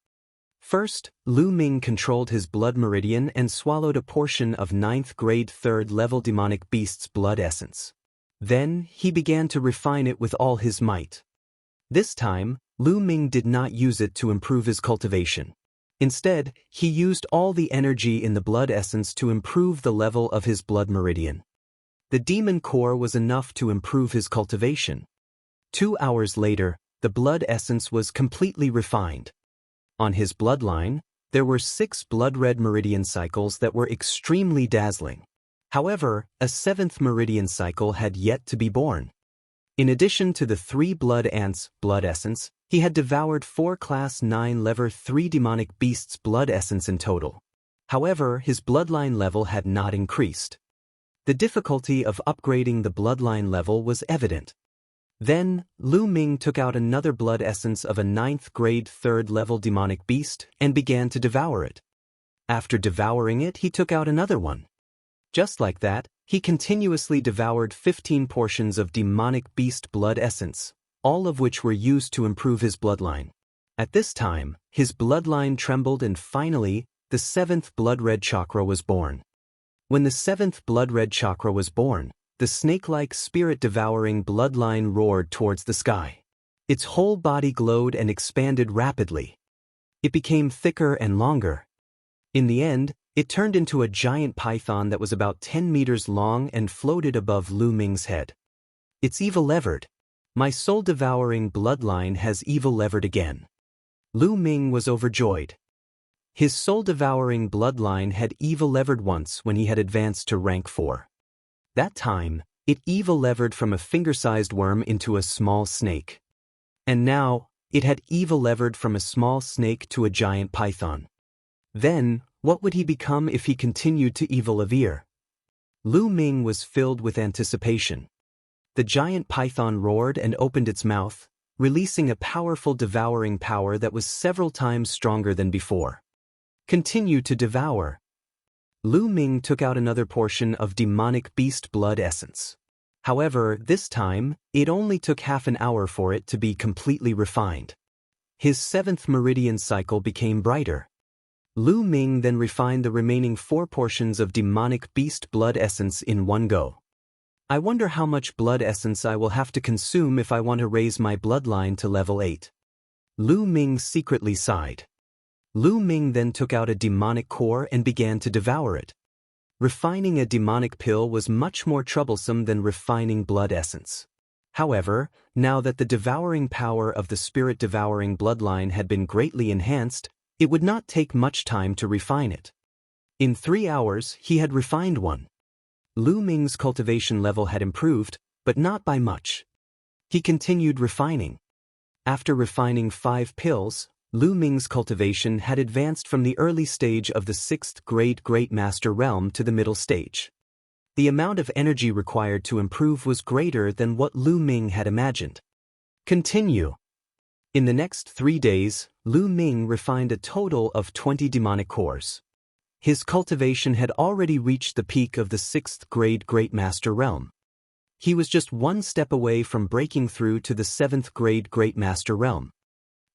A: First, Lu Ming controlled his blood meridian and swallowed a portion of 9th grade 3rd level demonic beast's blood essence. Then, he began to refine it with all his might. This time, Lu Ming did not use it to improve his cultivation. Instead, he used all the energy in the blood essence to improve the level of his blood meridian. The demon core was enough to improve his cultivation. 2 hours later, the blood essence was completely refined. On his bloodline, there were 6 blood-red meridian cycles that were extremely dazzling. However, a 7th meridian cycle had yet to be born. In addition to the 3 blood ants' blood essence, he had devoured 4 class 9 level 3 demonic beasts' blood essence in total. However, his bloodline level had not increased. The difficulty of upgrading the bloodline level was evident. Then, Lu Ming took out another blood essence of a 9th grade 3rd level demonic beast and began to devour it. After devouring it, he took out another one. Just like that, he continuously devoured 15 portions of demonic beast blood essence, all of which were used to improve his bloodline. At this time, his bloodline trembled and finally, the 7th blood-red chakra was born. When the 7th blood-red chakra was born, the snake-like spirit-devouring bloodline roared towards the sky. Its whole body glowed and expanded rapidly. It became thicker and longer. In the end, it turned into a giant python that was about 10 meters long and floated above Lu Ming's head. "It's evil-levered. My soul-devouring bloodline has evil-levered again." Lu Ming was overjoyed. His soul-devouring bloodline had evil-levered once when he had advanced to rank 4. That time, it evil-levered from a finger-sized worm into a small snake. And now, it had evil-levered from a small snake to a giant python. Then, what would he become if he continued to evil-lever? Lu Ming was filled with anticipation. The giant python roared and opened its mouth, releasing a powerful devouring power that was several times stronger than before. "Continue to devour." Lu Ming took out another portion of demonic beast blood essence. However, this time, it only took half an hour for it to be completely refined. His 7th meridian cycle became brighter. Lu Ming then refined the remaining 4 portions of demonic beast blood essence in one go. "I wonder how much blood essence I will have to consume if I want to raise my bloodline to level 8. Lu Ming secretly sighed. Lu Ming then took out a demonic core and began to devour it. Refining a demonic pill was much more troublesome than refining blood essence. However, now that the devouring power of the spirit-devouring bloodline had been greatly enhanced, it would not take much time to refine it. In 3 hours, he had refined one. Lu Ming's cultivation level had improved, but not by much. He continued refining. After refining 5 pills, Lu Ming's cultivation had advanced from the early stage of the 6th grade Great Master realm to the middle stage. The amount of energy required to improve was greater than what Lu Ming had imagined. Continue. In the next 3 days, Lu Ming refined a total of 20 demonic cores. His cultivation had already reached the peak of the 6th grade Great Master realm. He was just 1 step away from breaking through to the 7th grade Great Master realm.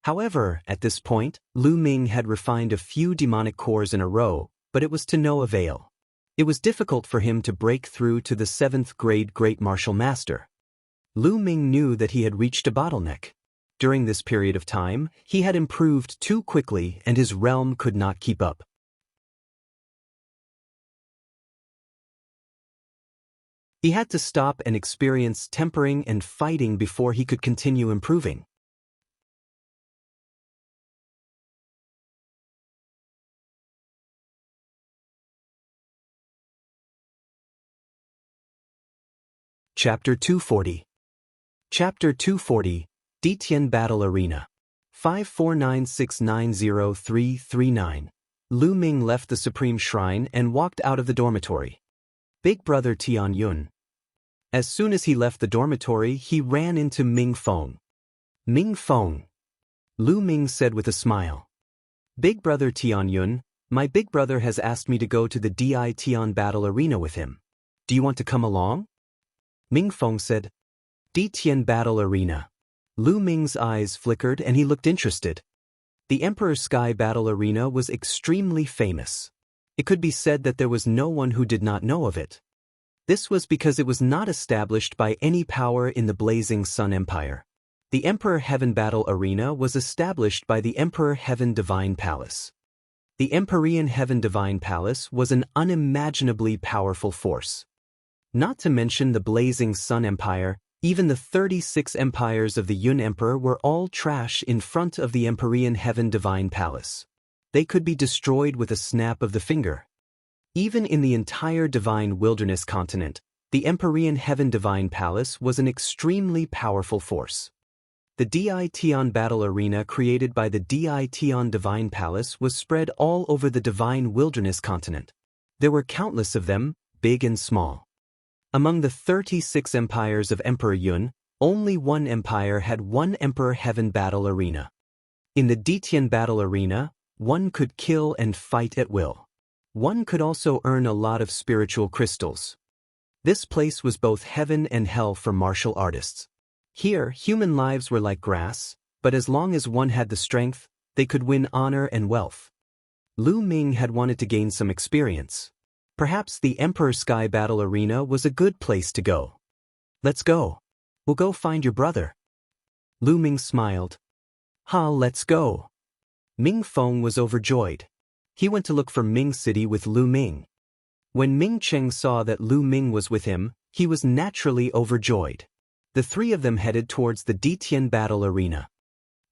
A: However, at this point, Lu Ming had refined a few demonic cores in a row, but it was to no avail. It was difficult for him to break through to the 7th grade Great Martial Master. Lu Ming knew that he had reached a bottleneck. During this period of time, he had improved too quickly and his realm could not keep up. He had to stop and experience tempering and fighting before he could continue improving. Chapter 240. Chapter 240, Detian Battle Arena. 549690339. Lu Ming left the Supreme Shrine and walked out of the dormitory. Big Brother Tian Yun. As soon as he left the dormitory, he ran into Ming Feng. Ming Feng. Lu Ming said with a smile. Big Brother Tian Yun, my big brother has asked me to go to the Detian Battle Arena with him. Do you want to come along? Ming Feng said. Detian Battle Arena. Lu Ming's eyes flickered and he looked interested. The Emperor Sky Battle Arena was extremely famous. It could be said that there was no one who did not know of it. This was because it was not established by any power in the Blazing Sun Empire. The Emperor Heaven Battle Arena was established by the Emperor Heaven Divine Palace. The Empyrean Heaven Divine Palace was an unimaginably powerful force. Not to mention the Blazing Sun Empire, even the 36 empires of the Yun Emperor were all trash in front of the Empyrean Heaven Divine Palace. They could be destroyed with a snap of the finger. Even in the entire Divine Wilderness continent, the Empyrean Heaven Divine Palace was an extremely powerful force. The Detian Battle Arena created by the Detian Divine Palace was spread all over the Divine Wilderness continent. There were countless of them, big and small. Among the 36 empires of Emperor Yun, only one empire had one Emperor Heaven Battle Arena. In the Detian Battle Arena, one could kill and fight at will. One could also earn a lot of spiritual crystals. This place was both heaven and hell for martial artists. Here, human lives were like grass, but as long as one had the strength, they could win honor and wealth. Lu Ming had wanted to gain some experience. Perhaps the Emperor Sky Battle Arena was a good place to go. Let's go. We'll go find your brother. Lu Ming smiled. Let's go. Ming Feng was overjoyed. He went to look for Ming City with Lu Ming. When Ming Cheng saw that Lu Ming was with him, he was naturally overjoyed. The 3 of them headed towards the Detian Battle Arena.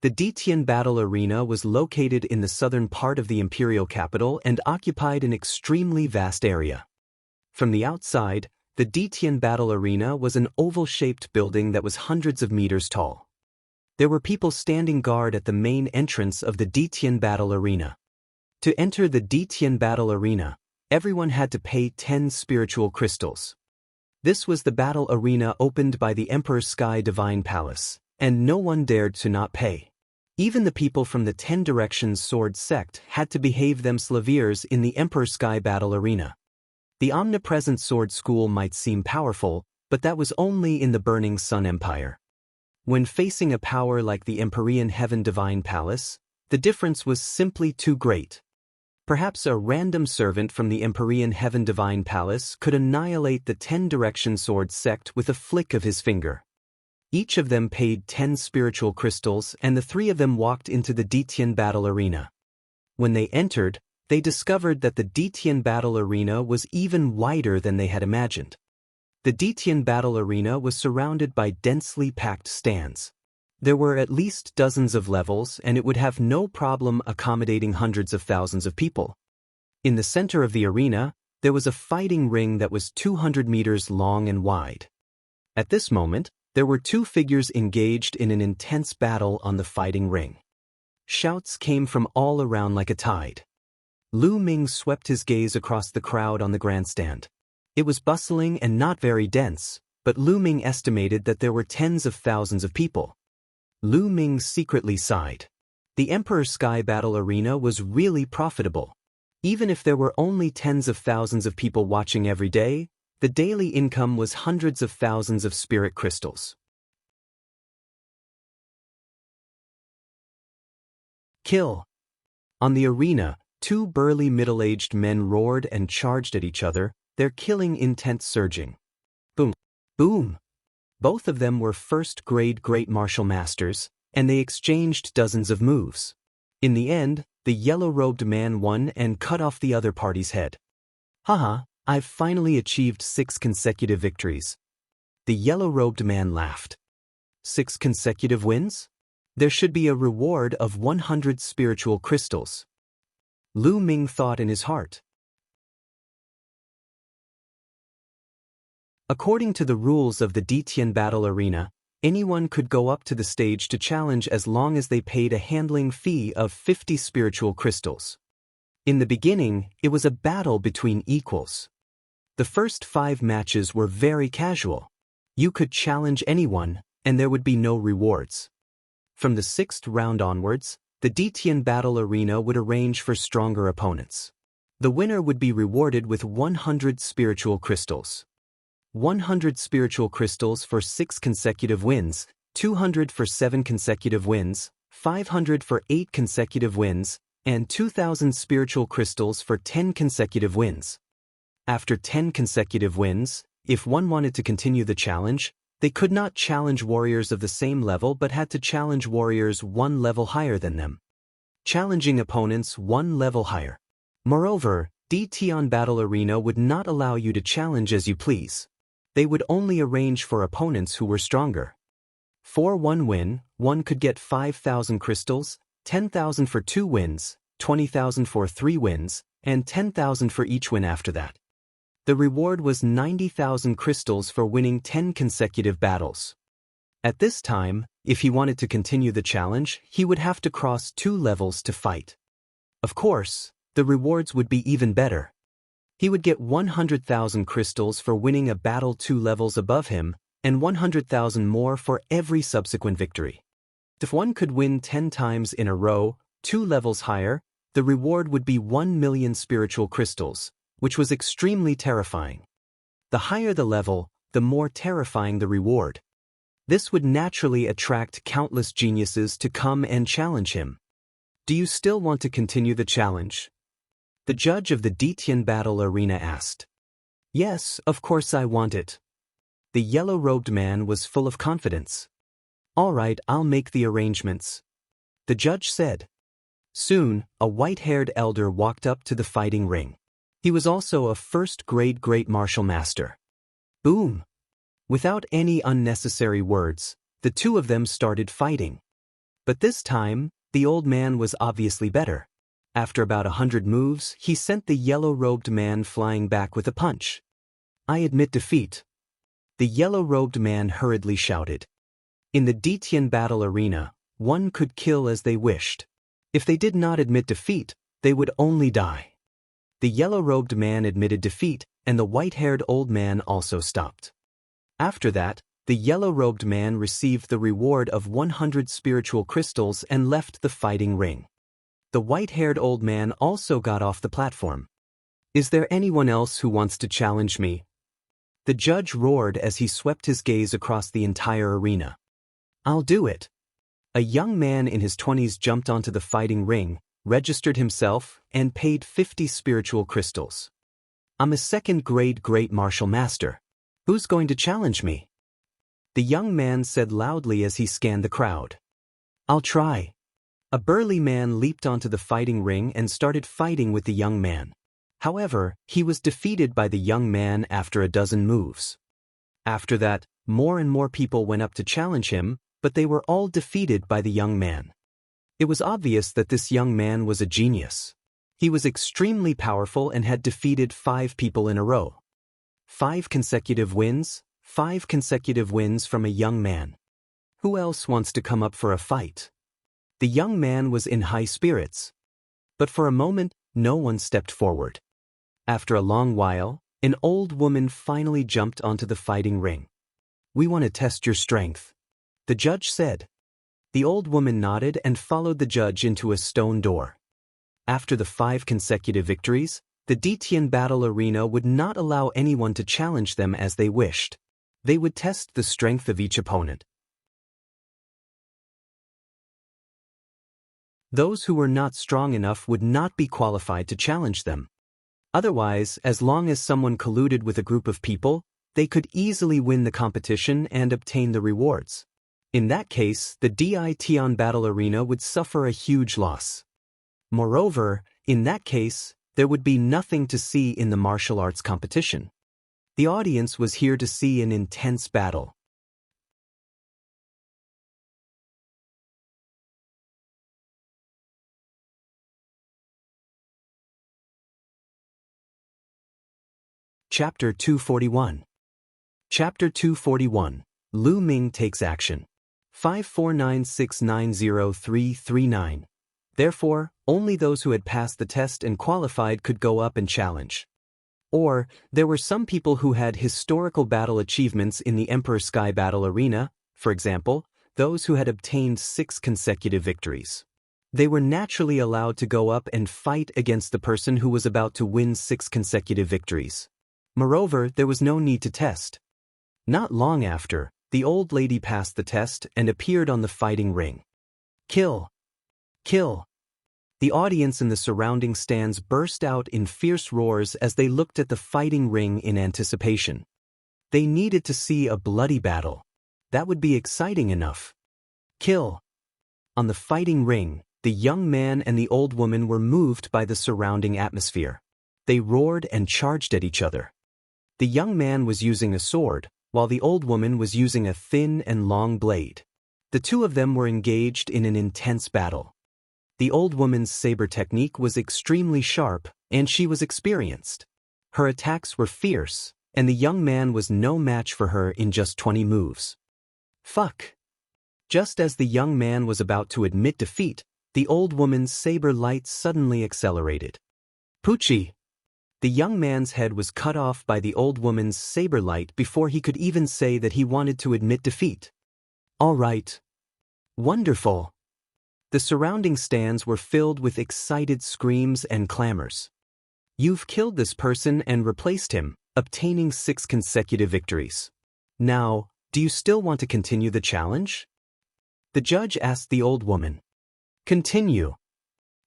A: The Detian Battle Arena was located in the southern part of the imperial capital and occupied an extremely vast area. From the outside, the Detian Battle Arena was an oval-shaped building that was hundreds of meters tall. There were people standing guard at the main entrance of the Detian Battle Arena. To enter the Detian Battle Arena, everyone had to pay 10 spiritual crystals. This was the battle arena opened by the Emperor Sky Divine Palace, and no one dared to not pay. Even the people from the 10 Directions Sword sect had to behave themselves in the Emperor Sky Battle Arena. The omnipresent sword school might seem powerful, but that was only in the Burning Sun Empire. When facing a power like the Empyrean Heaven Divine Palace, the difference was simply too great. Perhaps a random servant from the Empyrean Heaven Divine Palace could annihilate the 10 Direction Sword sect with a flick of his finger. Each of them paid 10 spiritual crystals and the 3 of them walked into the Detian Battle Arena. When they entered, they discovered that the Detian Battle Arena was even wider than they had imagined. The Detian battle arena was surrounded by densely packed stands. There were at least dozens of levels, and it would have no problem accommodating hundreds of thousands of people. In the center of the arena, there was a fighting ring that was 200 meters long and wide. At this moment, there were two figures engaged in an intense battle on the fighting ring. Shouts came from all around like a tide. Lu Ming swept his gaze across the crowd on the grandstand. It was bustling and not very dense, but Lu Ming estimated that there were tens of thousands of people. Lu Ming secretly sighed. The Emperor Sky Battle Arena was really profitable. Even if there were only tens of thousands of people watching every day, the daily income was hundreds of thousands of spirit crystals. Kill. On the arena, two burly middle-aged men roared and charged at each other, their killing intent surging. Boom. Boom. Both of them were first-grade great martial masters, and they exchanged dozens of moves. In the end, the yellow-robed man won and cut off the other party's head. Haha, I've finally achieved 6 consecutive victories. The yellow-robed man laughed. 6 consecutive wins? There should be a reward of 100 spiritual crystals. Lu Ming thought in his heart. According to the rules of the Detian Battle Arena, anyone could go up to the stage to challenge as long as they paid a handling fee of 50 spiritual crystals. In the beginning, it was a battle between equals. The first 5 matches were very casual. You could challenge anyone, and there would be no rewards. From the 6th round onwards, the Detian Battle Arena would arrange for stronger opponents. The winner would be rewarded with 100 spiritual crystals. 100 spiritual crystals for 6 consecutive wins, 200 for 7 consecutive wins, 500 for 8 consecutive wins, and 2,000 spiritual crystals for 10 consecutive wins. After 10 consecutive wins, if one wanted to continue the challenge, they could not challenge warriors of the same level but had to challenge warriors 1 level higher than them. Challenging opponents 1 level higher. Moreover, Detian Battle Arena would not allow you to challenge as you please. They would only arrange for opponents who were stronger. For 1 win, one could get 5,000 crystals, 10,000 for 2 wins, 20,000 for 3 wins, and 10,000 for each win after that. The reward was 90,000 crystals for winning 10 consecutive battles. At this time, if he wanted to continue the challenge, he would have to cross 2 levels to fight. Of course, the rewards would be even better. He would get 100,000 crystals for winning a battle 2 levels above him, and 100,000 more for every subsequent victory. If one could win 10 times in a row, 2 levels higher, the reward would be 1 million spiritual crystals, which was extremely terrifying. The higher the level, the more terrifying the reward. This would naturally attract countless geniuses to come and challenge him. Do you still want to continue the challenge? The judge of the Detian Battle Arena asked. Yes, of course I want it. The yellow-robed man was full of confidence. All right, I'll make the arrangements. The judge said. Soon, a white-haired elder walked up to the fighting ring. He was also a first-grade great martial master. Boom! Without any unnecessary words, the two of them started fighting. But this time, the old man was obviously better. After about 100 moves, he sent the yellow-robed man flying back with a punch. I admit defeat. The yellow-robed man hurriedly shouted. In the Detian Battle Arena, one could kill as they wished. If they did not admit defeat, they would only die. The yellow-robed man admitted defeat, and the white-haired old man also stopped. After that, the yellow-robed man received the reward of 100 spiritual crystals and left the fighting ring. The white-haired old man also got off the platform. Is there anyone else who wants to challenge me? The judge roared as he swept his gaze across the entire arena. I'll do it. A young man in his 20s jumped onto the fighting ring, registered himself, and paid 50 spiritual crystals. I'm a second-grade great martial master. Who's going to challenge me? The young man said loudly as he scanned the crowd. I'll try. A burly man leaped onto the fighting ring and started fighting with the young man. However, he was defeated by the young man after a dozen moves. After that, more and more people went up to challenge him, but they were all defeated by the young man. It was obvious that this young man was a genius. He was extremely powerful and had defeated 5 people in a row. 5 consecutive wins from a young man. Who else wants to come up for a fight? The young man was in high spirits. But for a moment, no one stepped forward. After a long while, an old woman finally jumped onto the fighting ring. "We want to test your strength," the judge said. The old woman nodded and followed the judge into a stone door. After the 5 consecutive victories, the Detian battle arena would not allow anyone to challenge them as they wished. They would test the strength of each opponent. Those who were not strong enough would not be qualified to challenge them. Otherwise, as long as someone colluded with a group of people, they could easily win the competition and obtain the rewards. In that case, the Detian battle arena would suffer a huge loss. Moreover, in that case, there would be nothing to see in the martial arts competition. The audience was here to see an intense battle. Chapter 241. Chapter 241. Lu Ming takes action. 549690339. Therefore, only those who had passed the test and qualified could go up and challenge. Or, there were some people who had historical battle achievements in the Emperor Sky Battle Arena, for example, those who had obtained 6 consecutive victories. They were naturally allowed to go up and fight against the person who was about to win 6 consecutive victories. Moreover, there was no need to test. Not long after, the old lady passed the test and appeared on the fighting ring. "Kill! Kill!" The audience in the surrounding stands burst out in fierce roars as they looked at the fighting ring in anticipation. They needed to see a bloody battle. That would be exciting enough. Kill! On the fighting ring, the young man and the old woman were moved by the surrounding atmosphere. They roared and charged at each other. The young man was using a sword, while the old woman was using a thin and long blade. The two of them were engaged in an intense battle. The old woman's saber technique was extremely sharp, and she was experienced. Her attacks were fierce, and the young man was no match for her in just 20 moves. Fuck! Just as the young man was about to admit defeat, the old woman's saber light suddenly accelerated. Poochie! The young man's head was cut off by the old woman's saber light before he could even say that he wanted to admit defeat. All right. Wonderful. The surrounding stands were filled with excited screams and clamors. You've killed this person and replaced him, obtaining 6 consecutive victories. Now, do you still want to continue the challenge? The judge asked the old woman. Continue.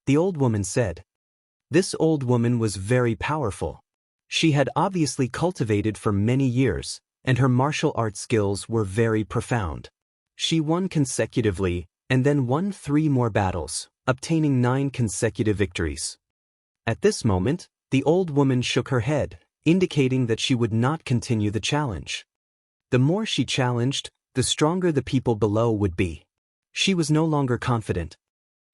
A: The old woman said. This old woman was very powerful. She had obviously cultivated for many years, and her martial arts skills were very profound. She won consecutively, and then won 3 more battles, obtaining 9 consecutive victories. At this moment, the old woman shook her head, indicating that she would not continue the challenge. The more she challenged, the stronger the people below would be. She was no longer confident.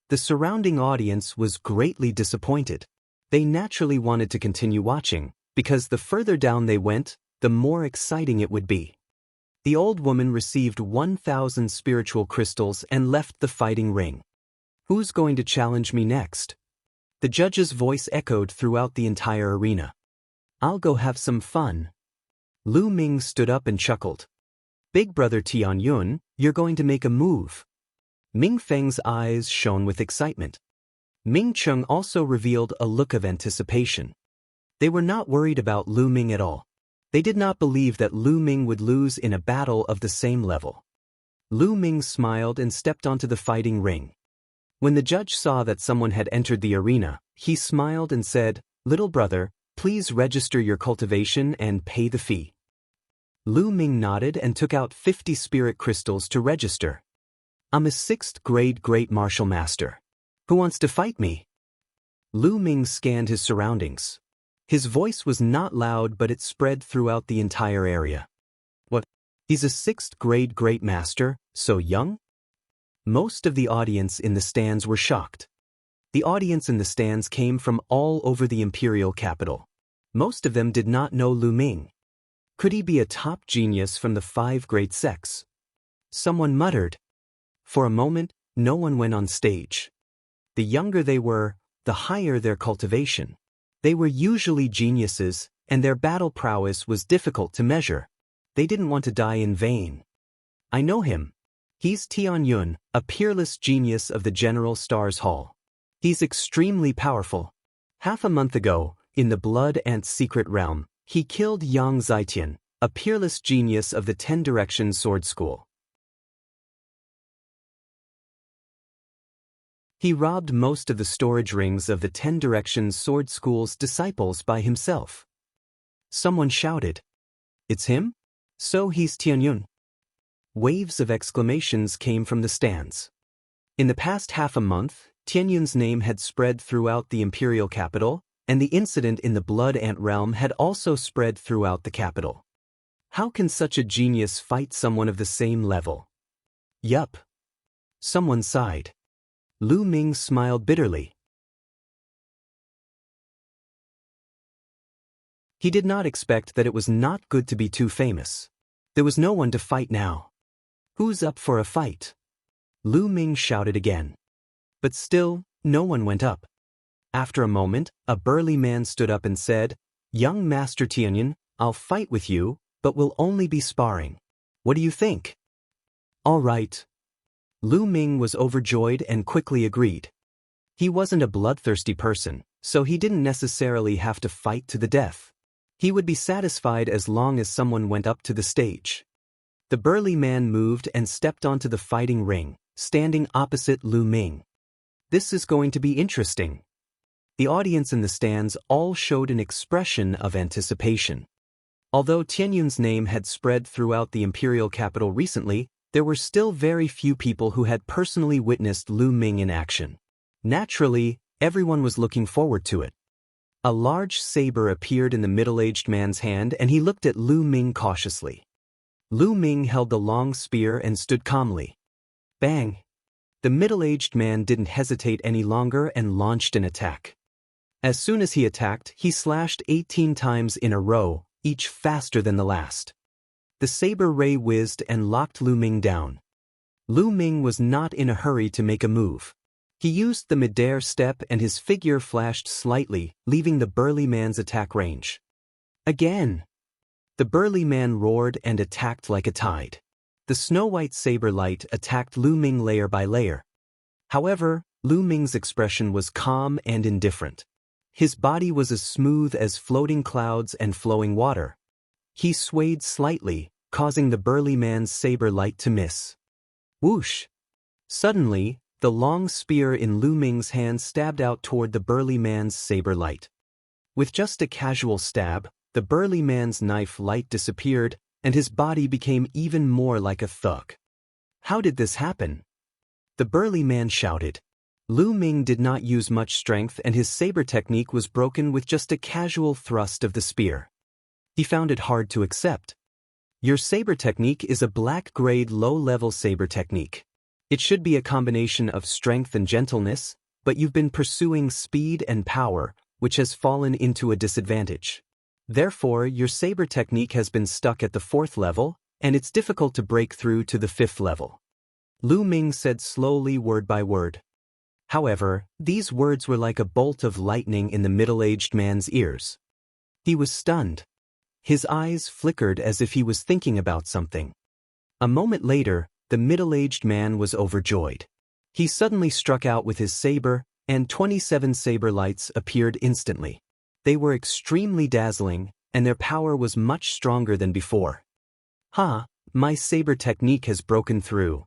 A: The surrounding audience was greatly disappointed. They naturally wanted to continue watching, because the further down they went, the more exciting it would be. The old woman received 1,000 spiritual crystals and left the fighting ring. Who's going to challenge me next? The judge's voice echoed throughout the entire arena. I'll go have some fun. Lu Ming stood up and chuckled. Big brother Tianyun, you're going to make a move. Ming Feng's eyes shone with excitement. Ming Cheng also revealed a look of anticipation. They were not worried about Lu Ming at all. They did not believe that Lu Ming would lose in a battle of the same level. Lu Ming smiled and stepped onto the fighting ring. When the judge saw that someone had entered the arena, he smiled and said, Little brother, please register your cultivation and pay the fee. Lu Ming nodded and took out 50 spirit crystals to register. I'm a 6th grade great martial master. Who wants to fight me? Lu Ming scanned his surroundings. His voice was not loud, but it spread throughout the entire area. What? He's a 6th grade great master, so young? Most of the audience in the stands were shocked. The audience in the stands came from all over the imperial capital. Most of them did not know Lu Ming. Could he be a top genius from the 5 great sects? Someone muttered. For a moment, no one went on stage. The younger they were, the higher their cultivation. They were usually geniuses, and their battle prowess was difficult to measure. They didn't want to die in vain. I know him. He's Tianyun, a peerless genius of the General Stars Hall. He's extremely powerful. Half a month ago, in the Blood Ant's secret realm, he killed Yang Zitian, a peerless genius of the 10 Directions Sword School. He robbed most of the storage rings of the 10 Directions Sword School's disciples by himself. Someone shouted. It's him? So he's Tianyun. Waves of exclamations came from the stands. In the past half a month, Tianyun's name had spread throughout the imperial capital, and the incident in the Blood Ant realm had also spread throughout the capital. How can such a genius fight someone of the same level? Yup. Someone sighed. Lu Ming smiled bitterly. He did not expect that it was not good to be too famous. There was no one to fight now. Who's up for a fight? Lu Ming shouted again. But still, no one went up. After a moment, a burly man stood up and said, Young Master Tianyun, I'll fight with you, but we'll only be sparring. What do you think? All right. Lu Ming was overjoyed and quickly agreed. He wasn't a bloodthirsty person, so he didn't necessarily have to fight to the death. He would be satisfied as long as someone went up to the stage. The burly man moved and stepped onto the fighting ring, standing opposite Lu Ming. This is going to be interesting. The audience in the stands all showed an expression of anticipation. Although Tianyun's name had spread throughout the imperial capital recently, there were still very few people who had personally witnessed Lu Ming in action. Naturally, everyone was looking forward to it. A large saber appeared in the middle-aged man's hand and he looked at Lu Ming cautiously. Lu Ming held the long spear and stood calmly. Bang! The middle-aged man didn't hesitate any longer and launched an attack. As soon as he attacked, he slashed 18 times in a row, each faster than the last. The saber ray whizzed and locked Lu Ming down. Lu Ming was not in a hurry to make a move. He used the midair step and his figure flashed slightly, leaving the burly man's attack range. Again! The burly man roared and attacked like a tide. The snow-white saber light attacked Lu Ming layer by layer. However, Lu Ming's expression was calm and indifferent. His body was as smooth as floating clouds and flowing water. He swayed slightly, causing the burly man's saber light to miss. Whoosh! Suddenly, the long spear in Lu Ming's hand stabbed out toward the burly man's saber light. With just a casual stab, the burly man's knife light disappeared, and his body became even more like a thug. How did this happen? The burly man shouted. Lu Ming did not use much strength and his saber technique was broken with just a casual thrust of the spear. He found it hard to accept. Your saber technique is a black-grade low-level saber technique. It should be a combination of strength and gentleness, but you've been pursuing speed and power, which has fallen into a disadvantage. Therefore, your saber technique has been stuck at the 4th level, and it's difficult to break through to the 5th level. Lu Ming said slowly word by word. However, these words were like a bolt of lightning in the middle-aged man's ears. He was stunned. His eyes flickered as if he was thinking about something. A moment later, the middle-aged man was overjoyed. He suddenly struck out with his saber, and 27 saber lights appeared instantly. They were extremely dazzling, and their power was much stronger than before. My saber technique has broken through.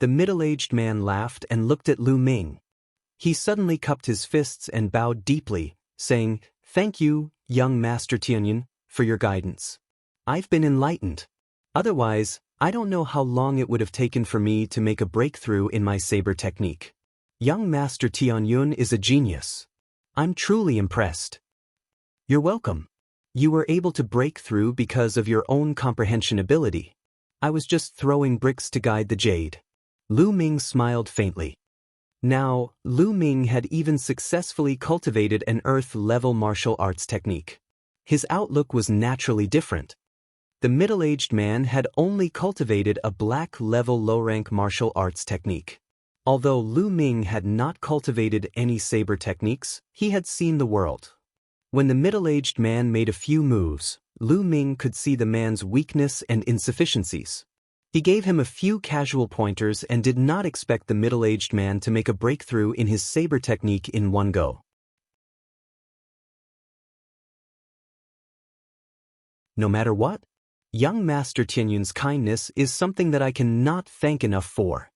A: The middle-aged man laughed and looked at Lu Ming. He suddenly cupped his fists and bowed deeply, saying, Thank you, young Master Tianyun, for your guidance. I've been enlightened. Otherwise, I don't know how long it would have taken for me to make a breakthrough in my saber technique. Young Master Tianyun is a genius. I'm truly impressed. You're welcome. You were able to break through because of your own comprehension ability. I was just throwing bricks to guide the jade. Lu Ming smiled faintly. Now, Lu Ming had even successfully cultivated an earth-level martial arts technique. His outlook was naturally different. The middle-aged man had only cultivated a black-level low-rank martial arts technique. Although Lu Ming had not cultivated any saber techniques, he had seen the world. When the middle-aged man made a few moves, Lu Ming could see the man's weakness and insufficiencies. He gave him a few casual pointers and did not expect the middle-aged man to make a breakthrough in his saber technique in one go. No matter what, young Master Tianyun's kindness is something that I cannot thank enough for.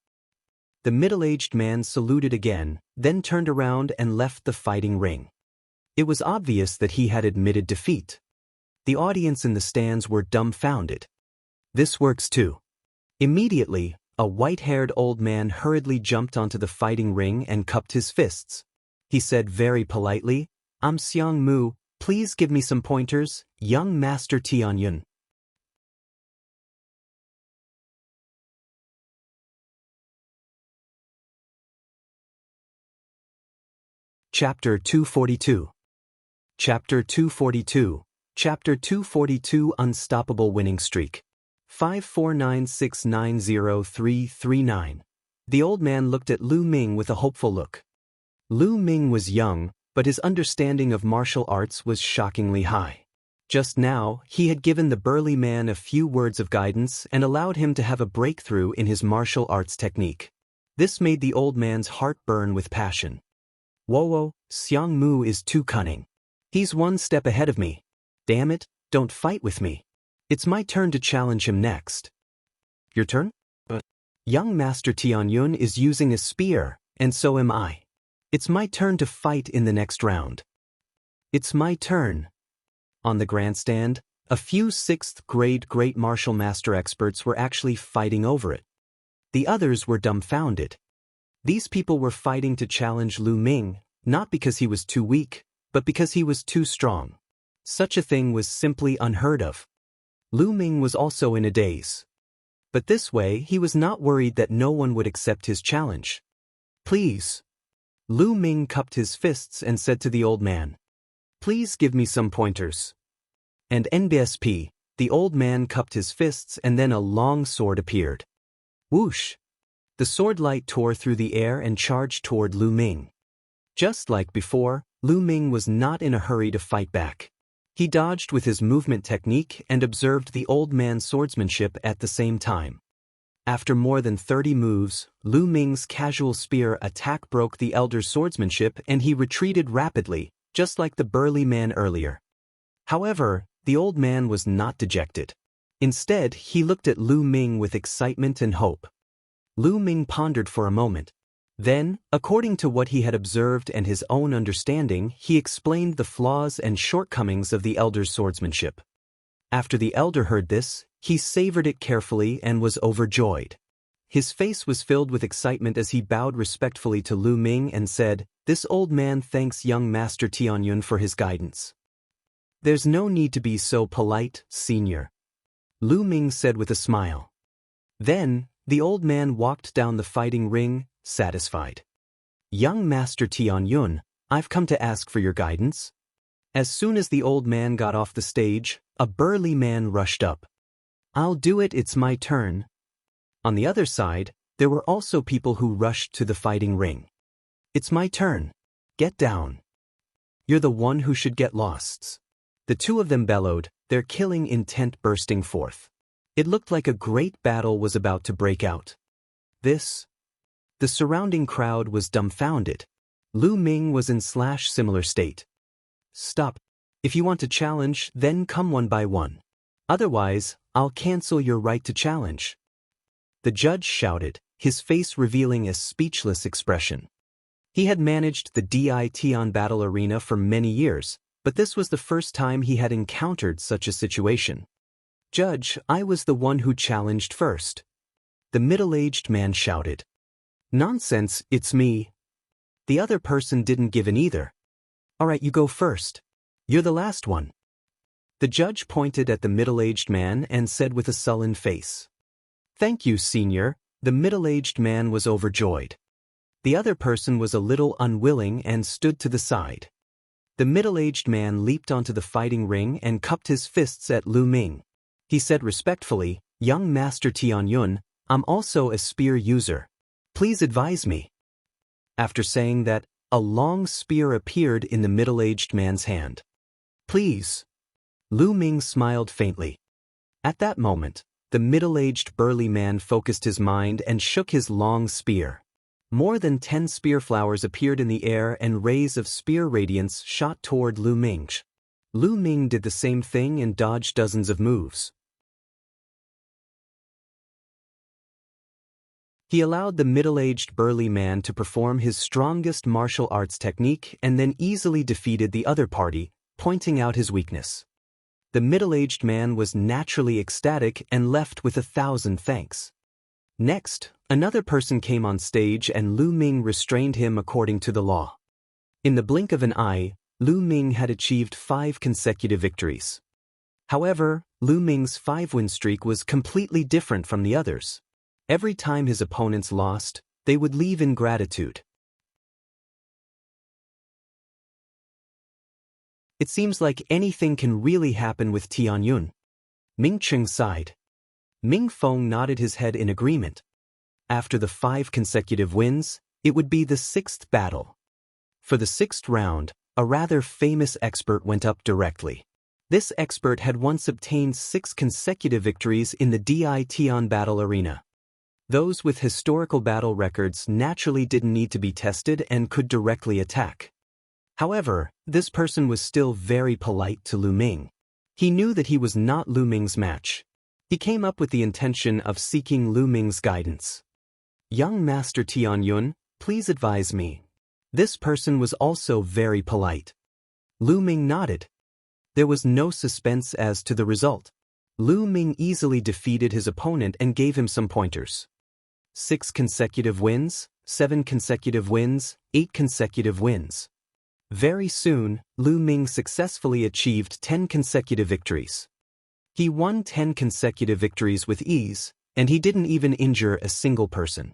A: The middle-aged man saluted again, then turned around and left the fighting ring. It was obvious that he had admitted defeat. The audience in the stands were dumbfounded. This works too. Immediately, a white-haired old man hurriedly jumped onto the fighting ring and cupped his fists. He said very politely, "I'm Xiang Mu, please give me some pointers, young Master Tianyun." Chapter 242. Chapter 242. Chapter 242 Unstoppable Winning Streak. 549690339. The old man looked at Lu Ming with a hopeful look. Lu Ming was young, but his understanding of martial arts was shockingly high. Just now, he had given the burly man a few words of guidance and allowed him to have a breakthrough in his martial arts technique. This made the old man's heart burn with passion. Whoa, Xiang Mu is too cunning. He's one step ahead of me. Damn it, don't fight with me. It's my turn to challenge him next. Your turn? But young Master Tianyun is using a spear, and so am I. It's my turn to fight in the next round. It's my turn. On the grandstand, a few 6th grade great martial master experts were actually fighting over it. The others were dumbfounded. These people were fighting to challenge Lu Ming, not because he was too weak, but because he was too strong. Such a thing was simply unheard of. Lu Ming was also in a daze. But this way he was not worried that no one would accept his challenge. Please. Lu Ming cupped his fists and said to the old man, "Please give me some pointers." And NBSP, the old man cupped his fists and then a long sword appeared. Whoosh! The sword light tore through the air and charged toward Lu Ming. Just like before, Lu Ming was not in a hurry to fight back. He dodged with his movement technique and observed the old man's swordsmanship at the same time. After more than 30 moves, Lu Ming's casual spear attack broke the elder's swordsmanship and he retreated rapidly, just like the burly man earlier. However, the old man was not dejected. Instead, he looked at Lu Ming with excitement and hope. Lu Ming pondered for a moment. Then, according to what he had observed and his own understanding, he explained the flaws and shortcomings of the elder's swordsmanship. After the elder heard this, he savored it carefully and was overjoyed. His face was filled with excitement as he bowed respectfully to Lu Ming and said, "This old man thanks young Master Tianyun for his guidance." "There's no need to be so polite, senior," Lu Ming said with a smile. Then, the old man walked down the fighting ring, satisfied. "Young Master Tianyun, I've come to ask for your guidance." As soon as the old man got off the stage, a burly man rushed up. "I'll do it, it's my turn." On the other side, there were also people who rushed to the fighting ring. "It's my turn. Get down. You're the one who should get lost." The two of them bellowed, their killing intent bursting forth. It looked like a great battle was about to break out. The surrounding crowd was dumbfounded. Lu Ming was in similar state. "Stop. If you want to challenge, then come one by one. Otherwise, I'll cancel your right to challenge." The judge shouted, his face revealing a speechless expression. He had managed the Dition battle arena for many years, but this was the first time he had encountered such a situation. "Judge, I was the one who challenged first." The middle-aged man shouted. "Nonsense, it's me." The other person didn't give in either. "All right, you go first. You're the last one." The judge pointed at the middle-aged man and said with a sullen face, "Thank you, senior." The middle-aged man was overjoyed. The other person was a little unwilling and stood to the side. The middle-aged man leaped onto the fighting ring and cupped his fists at Lu Ming. He said respectfully, "Young Master Tianyun, I'm also a spear user. Please advise me." After saying that, a long spear appeared in the middle-aged man's hand. "Please." Lu Ming smiled faintly. At that moment, the middle-aged burly man focused his mind and shook his long spear. More than 10 spear flowers appeared in the air and rays of spear radiance shot toward Lu Ming. Lu Ming did the same thing and dodged dozens of moves. He allowed the middle-aged burly man to perform his strongest martial arts technique and then easily defeated the other party, pointing out his weakness. The middle-aged man was naturally ecstatic and left with 1,000 thanks. Next, another person came on stage and Lu Ming restrained him according to the law. In the blink of an eye, Lu Ming had achieved 5 consecutive victories. However, Lu Ming's 5-win streak was completely different from the others. Every time his opponents lost, they would leave in gratitude. It seems like anything can really happen with Tianyun. Ming Cheng sighed. Ming Feng nodded his head in agreement. After the 5 consecutive wins, it would be the 6th battle. For the 6th round, a rather famous expert went up directly. This expert had once obtained 6 consecutive victories in the Di Tian battle arena. Those with historical battle records naturally didn't need to be tested and could directly attack. However, this person was still very polite to Lu Ming. He knew that he was not Lu Ming's match. He came up with the intention of seeking Lu Ming's guidance. "Young Master Tianyun, please advise me." This person was also very polite. Lu Ming nodded. There was no suspense as to the result. Lu Ming easily defeated his opponent and gave him some pointers. 6 consecutive wins, 7 consecutive wins, 8 consecutive wins. Very soon, Lu Ming successfully achieved 10 consecutive victories. He won 10 consecutive victories with ease, and he didn't even injure a single person.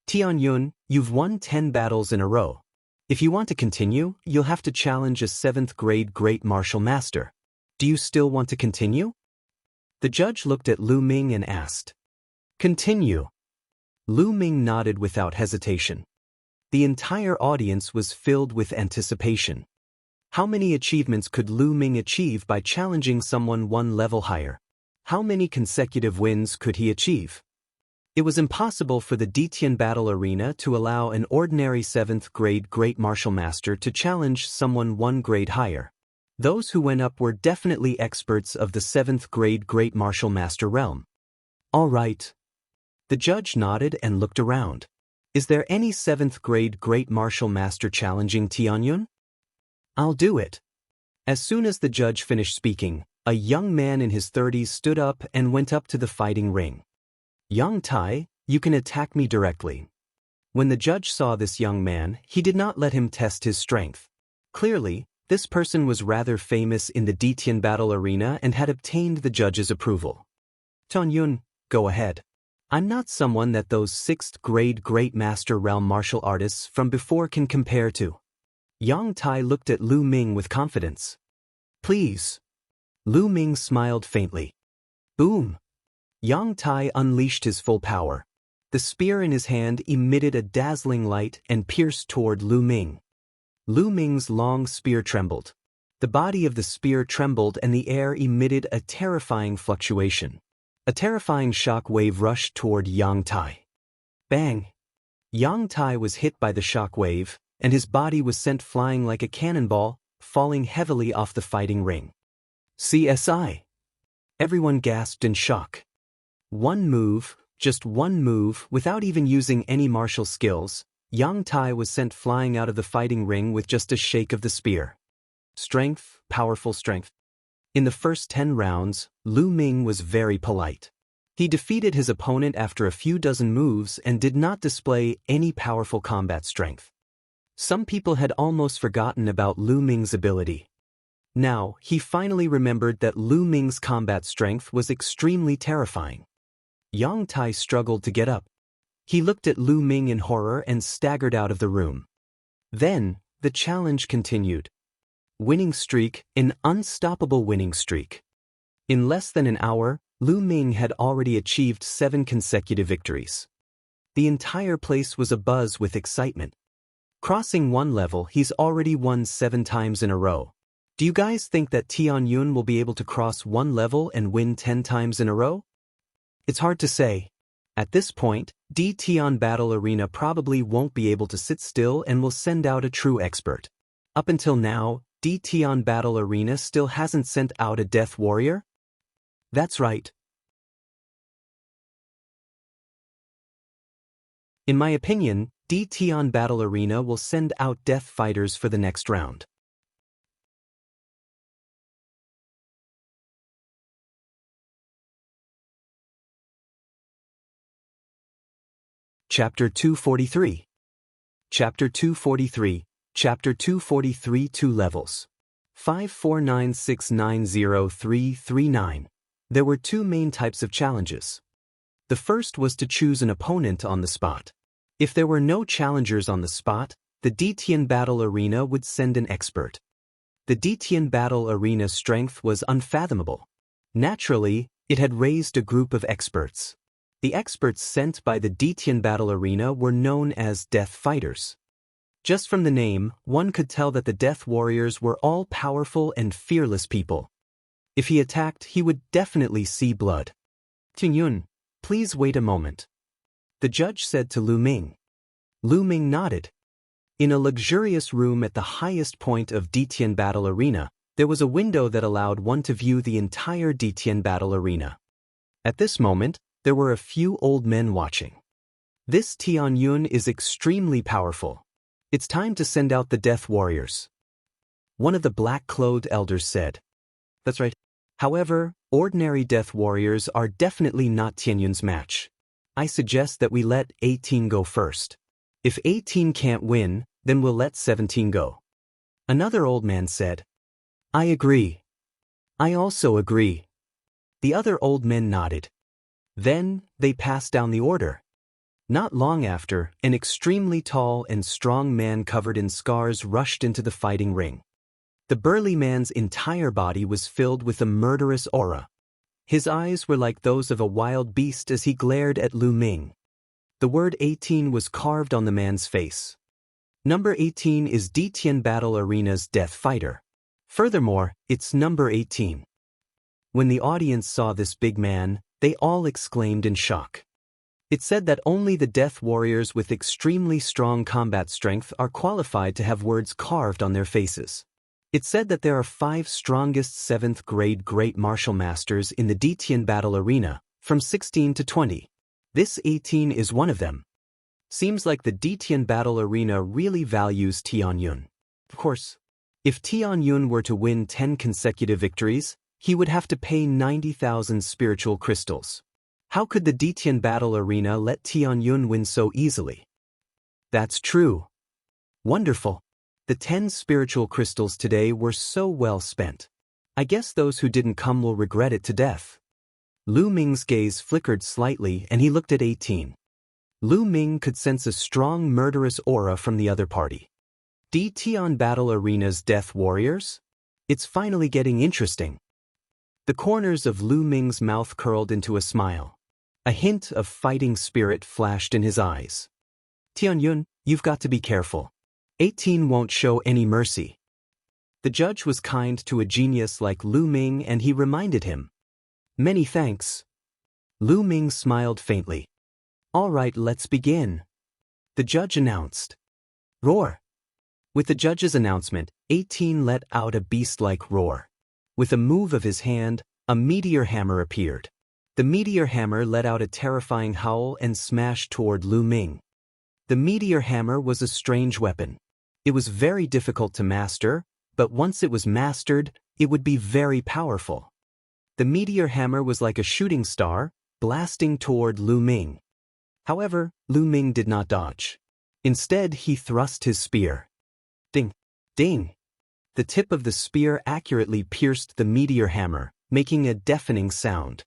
A: "Tianyun, you've won 10 battles in a row. If you want to continue, you'll have to challenge a 7th grade great martial master. Do you still want to continue?" The judge looked at Lu Ming and asked. "Continue." Lu Ming nodded without hesitation. The entire audience was filled with anticipation. How many achievements could Lu Ming achieve by challenging someone 1 level higher? How many consecutive wins could he achieve? It was impossible for the Ditian battle arena to allow an ordinary 7th grade great martial master to challenge someone 1 grade higher. Those who went up were definitely experts of the 7th grade great martial master realm. "All right." The judge nodded and looked around. "Is there any 7th grade great martial master challenging Tianyun?" "I'll do it." As soon as the judge finished speaking, a young man in his 30s stood up and went up to the fighting ring. "Yang Tai, you can attack me directly." When the judge saw this young man, he did not let him test his strength. Clearly, this person was rather famous in the Ditian battle arena and had obtained the judge's approval. "Tianyun, go ahead. I'm not someone that those 6th grade great master realm martial artists from before can compare to." Yang Tai looked at Lu Ming with confidence. "Please." Lu Ming smiled faintly. Boom! Yang Tai unleashed his full power. The spear in his hand emitted a dazzling light and pierced toward Lu Ming. Lu Ming's long spear trembled. The body of the spear trembled and the air emitted a terrifying fluctuation. A terrifying shock wave rushed toward Yang Tai. Bang! Yang Tai was hit by the shock wave, and his body was sent flying like a cannonball, falling heavily off the fighting ring. CSI! Everyone gasped in shock. One move, just one move, without even using any martial skills, Yang Tai was sent flying out of the fighting ring with just a shake of the spear. Strength, powerful strength. In the first 10 rounds, Lu Ming was very polite. He defeated his opponent after a few dozen moves and did not display any powerful combat strength. Some people had almost forgotten about Lu Ming's ability. Now, he finally remembered that Lu Ming's combat strength was extremely terrifying. Yang Tai struggled to get up. He looked at Lu Ming in horror and staggered out of the room. Then, the challenge continued. Winning streak, an unstoppable winning streak. In less than an hour, Lu Ming had already achieved 7 consecutive victories. The entire place was abuzz with excitement. Crossing one level, he's already won 7 times in a row. Do you guys think that Tianyun will be able to cross one level and win 10 times in a row? It's hard to say. At this point, Tian Battle Arena probably won't be able to sit still and will send out a true expert. Up until now, Tian Battle Arena still hasn't sent out a Death Warrior? That's right. In my opinion, Tian Battle Arena will send out Death Fighters for the next round. Chapter 243. Chapter 243. Chapter 243 2 levels. 549690339. There were 2 main types of challenges. The first was to choose an opponent on the spot. If there were no challengers on the spot, the Tian Battle Arena would send an expert. The Tian Battle Arena's strength was unfathomable. Naturally, it had raised a group of experts. The experts sent by the Tian Battle Arena were known as Death Fighters. Just from the name, one could tell that the Death Warriors were all powerful and fearless people. If he attacked, he would definitely see blood. Tianyun, please wait a moment. The judge said to Lu Ming. Lu Ming nodded. In a luxurious room at the highest point of Tian Battle Arena, there was a window that allowed one to view the entire Tian Battle Arena. At this moment, there were a few old men watching. This Tianyun is extremely powerful. It's time to send out the Death Warriors. One of the black-clothed elders said. That's right. However, ordinary Death Warriors are definitely not Tianyun's match. I suggest that we let 18 go first. If 18 can't win, then we'll let 17 go. Another old man said. I agree. I also agree. The other old men nodded. Then, they passed down the order. Not long after, an extremely tall and strong man covered in scars rushed into the fighting ring. The burly man's entire body was filled with a murderous aura. His eyes were like those of a wild beast as he glared at Lu Ming. The word 18 was carved on the man's face. Number 18 is Tian Battle Arena's Death Fighter. Furthermore, it's number 18. When the audience saw this big man, they all exclaimed in shock. It said that only the Death Warriors with extremely strong combat strength are qualified to have words carved on their faces. It said that there are 5 strongest 7th grade Great Martial Masters in the Tian Battle Arena, from 16 to 20. This 18 is one of them. Seems like the Tian Battle Arena really values Tianyun. Of course, if Tianyun were to win 10 consecutive victories, he would have to pay 90,000 spiritual crystals. How could the Tian Battle Arena let Tianyun win so easily? That's true. Wonderful. The 10 spiritual crystals today were so well spent. I guess those who didn't come will regret it to death. Lu Ming's gaze flickered slightly and he looked at 18. Lu Ming could sense a strong murderous aura from the other party. Tian Battle Arena's Death Warriors? It's finally getting interesting. The corners of Lu Ming's mouth curled into a smile. A hint of fighting spirit flashed in his eyes. Tianyun, you've got to be careful. 18 won't show any mercy. The judge was kind to a genius like Lu Ming and he reminded him. Many thanks. Lu Ming smiled faintly. All right, let's begin. The judge announced. Roar. With the judge's announcement, 18 let out a beast-like roar. With a move of his hand, a meteor hammer appeared. The meteor hammer let out a terrifying howl and smashed toward Lu Ming. The meteor hammer was a strange weapon. It was very difficult to master, but once it was mastered, it would be very powerful. The meteor hammer was like a shooting star, blasting toward Lu Ming. However, Lu Ming did not dodge. Instead, he thrust his spear. Ding! Ding! The tip of the spear accurately pierced the meteor hammer, making a deafening sound.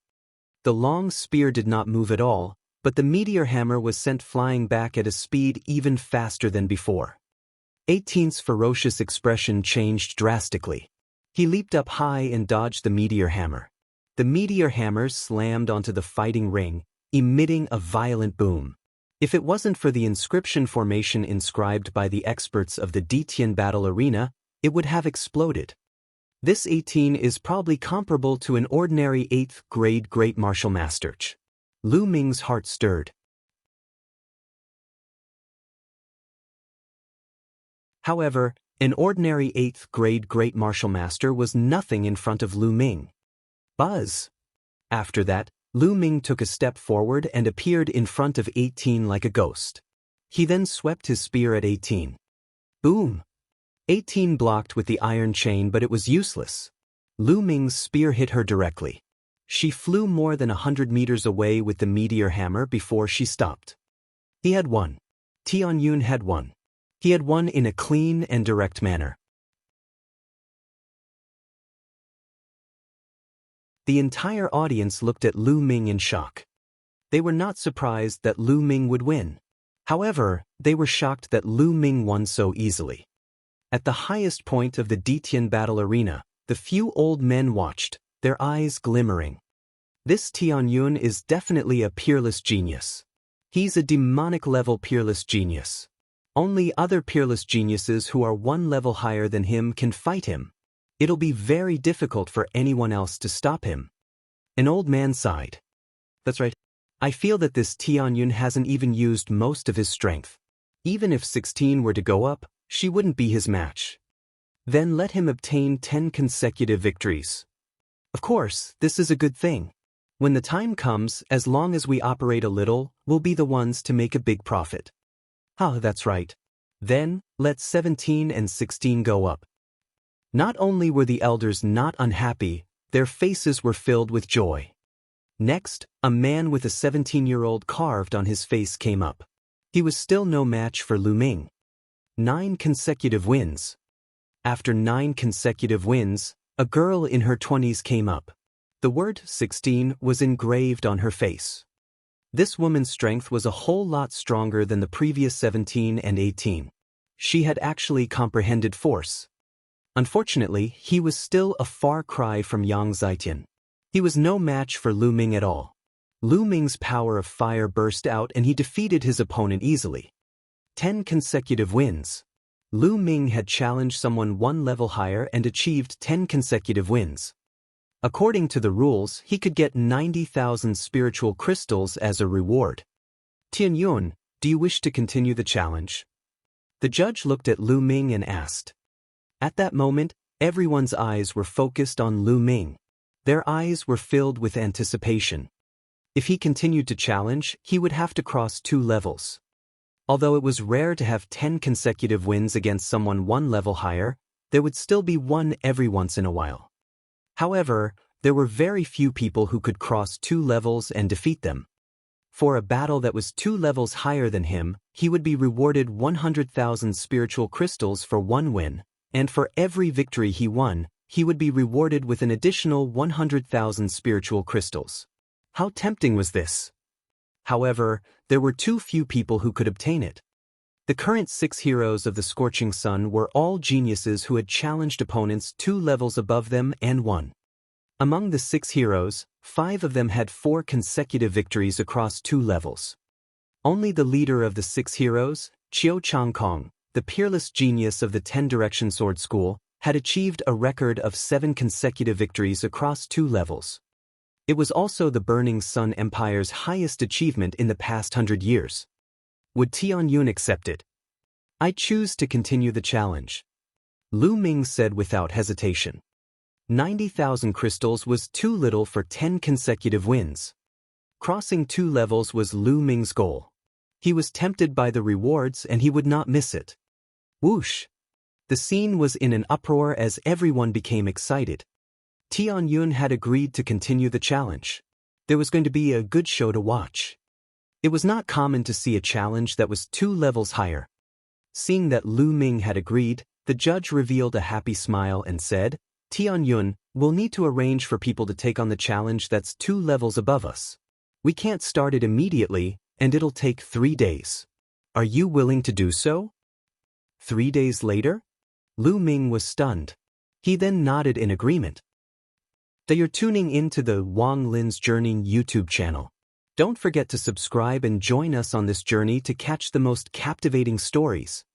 A: The long spear did not move at all, but the meteor hammer was sent flying back at a speed even faster than before. 18's ferocious expression changed drastically. He leaped up high and dodged the meteor hammer. The meteor hammer slammed onto the fighting ring, emitting a violent boom. If it wasn't for the inscription formation inscribed by the experts of the Ditian battle arena, it would have exploded. This 18 is probably comparable to an ordinary 8th grade great martial master. Lu Ming's heart stirred. However, an ordinary 8th grade great martial master was nothing in front of Lu Ming. Buzz! After that, Lu Ming took a step forward and appeared in front of 18 like a ghost. He then swept his spear at 18. Boom! 18 blocked with the iron chain, but it was useless. Lu Ming's spear hit her directly. She flew more than 100 meters away with the meteor hammer before she stopped. He had won. Tianyun had won. He had won in a clean and direct manner. The entire audience looked at Lu Ming in shock. They were not surprised that Lu Ming would win. However, they were shocked that Lu Ming won so easily. At the highest point of the Ditian battle arena, the few old men watched, their eyes glimmering. This Tianyun is definitely a peerless genius. He's a demonic-level peerless genius. Only other peerless geniuses who are one level higher than him can fight him. It'll be very difficult for anyone else to stop him. An old man sighed. That's right. I feel that this Tianyun hasn't even used most of his strength. Even if 16 were to go up, she wouldn't be his match. Then let him obtain 10 consecutive victories. Of course, this is a good thing. When the time comes, as long as we operate a little, we'll be the ones to make a big profit. Ah, that's right. Then, let 17 and 16 go up. Not only were the elders not unhappy, their faces were filled with joy. Next, a man with a 17-year-old carved on his face came up. He was still no match for Lu Ming. 9 consecutive wins. After 9 consecutive wins, a girl in her 20s came up. The word 16 was engraved on her face. This woman's strength was a whole lot stronger than the previous 17 and 18. She had actually comprehended force. Unfortunately, he was still a far cry from Yang Zitian. He was no match for Lu Ming at all. Lu Ming's power of fire burst out and he defeated his opponent easily. 10 consecutive wins. Lu Ming had challenged someone one level higher and achieved 10 consecutive wins. According to the rules, he could get 90,000 spiritual crystals as a reward. Tianyun, do you wish to continue the challenge? The judge looked at Lu Ming and asked. At that moment, everyone's eyes were focused on Lu Ming. Their eyes were filled with anticipation. If he continued to challenge, he would have to cross 2 levels. Although it was rare to have 10 consecutive wins against someone one level higher, there would still be one every once in a while. However, there were very few people who could cross 2 levels and defeat them. For a battle that was 2 levels higher than him, he would be rewarded 100,000 spiritual crystals for 1 win, and for every victory he won, he would be rewarded with an additional 100,000 spiritual crystals. How tempting was this? However, there were too few people who could obtain it. The current 6 heroes of the Scorching Sun were all geniuses who had challenged opponents 2 levels above them and won. Among the 6 heroes, 5 of them had 4 consecutive victories across 2 levels. Only the leader of the 6 heroes, Qiu Changkong, the peerless genius of the 10 Direction Sword School, had achieved a record of 7 consecutive victories across 2 levels. It was also the Burning Sun Empire's highest achievement in the past 100 years. Would Tianyun accept it? I choose to continue the challenge. Lu Ming said without hesitation. 90,000 crystals was too little for 10 consecutive wins. Crossing 2 levels was Lu Ming's goal. He was tempted by the rewards and he would not miss it. Whoosh! The scene was in an uproar as everyone became excited. Tianyun had agreed to continue the challenge. There was going to be a good show to watch. It was not common to see a challenge that was 2 levels higher. Seeing that Lu Ming had agreed, The judge revealed a happy smile and said, Tianyun, we'll need to arrange for people to take on the challenge that's 2 levels above us. We can't start it immediately, and it'll take 3 days. Are you willing to do so? 3 days later? Lu Ming was stunned. He then nodded in agreement. You're tuning into the Wang Lin's Journey YouTube channel. Don't forget to subscribe and join us on this journey to catch the most captivating stories.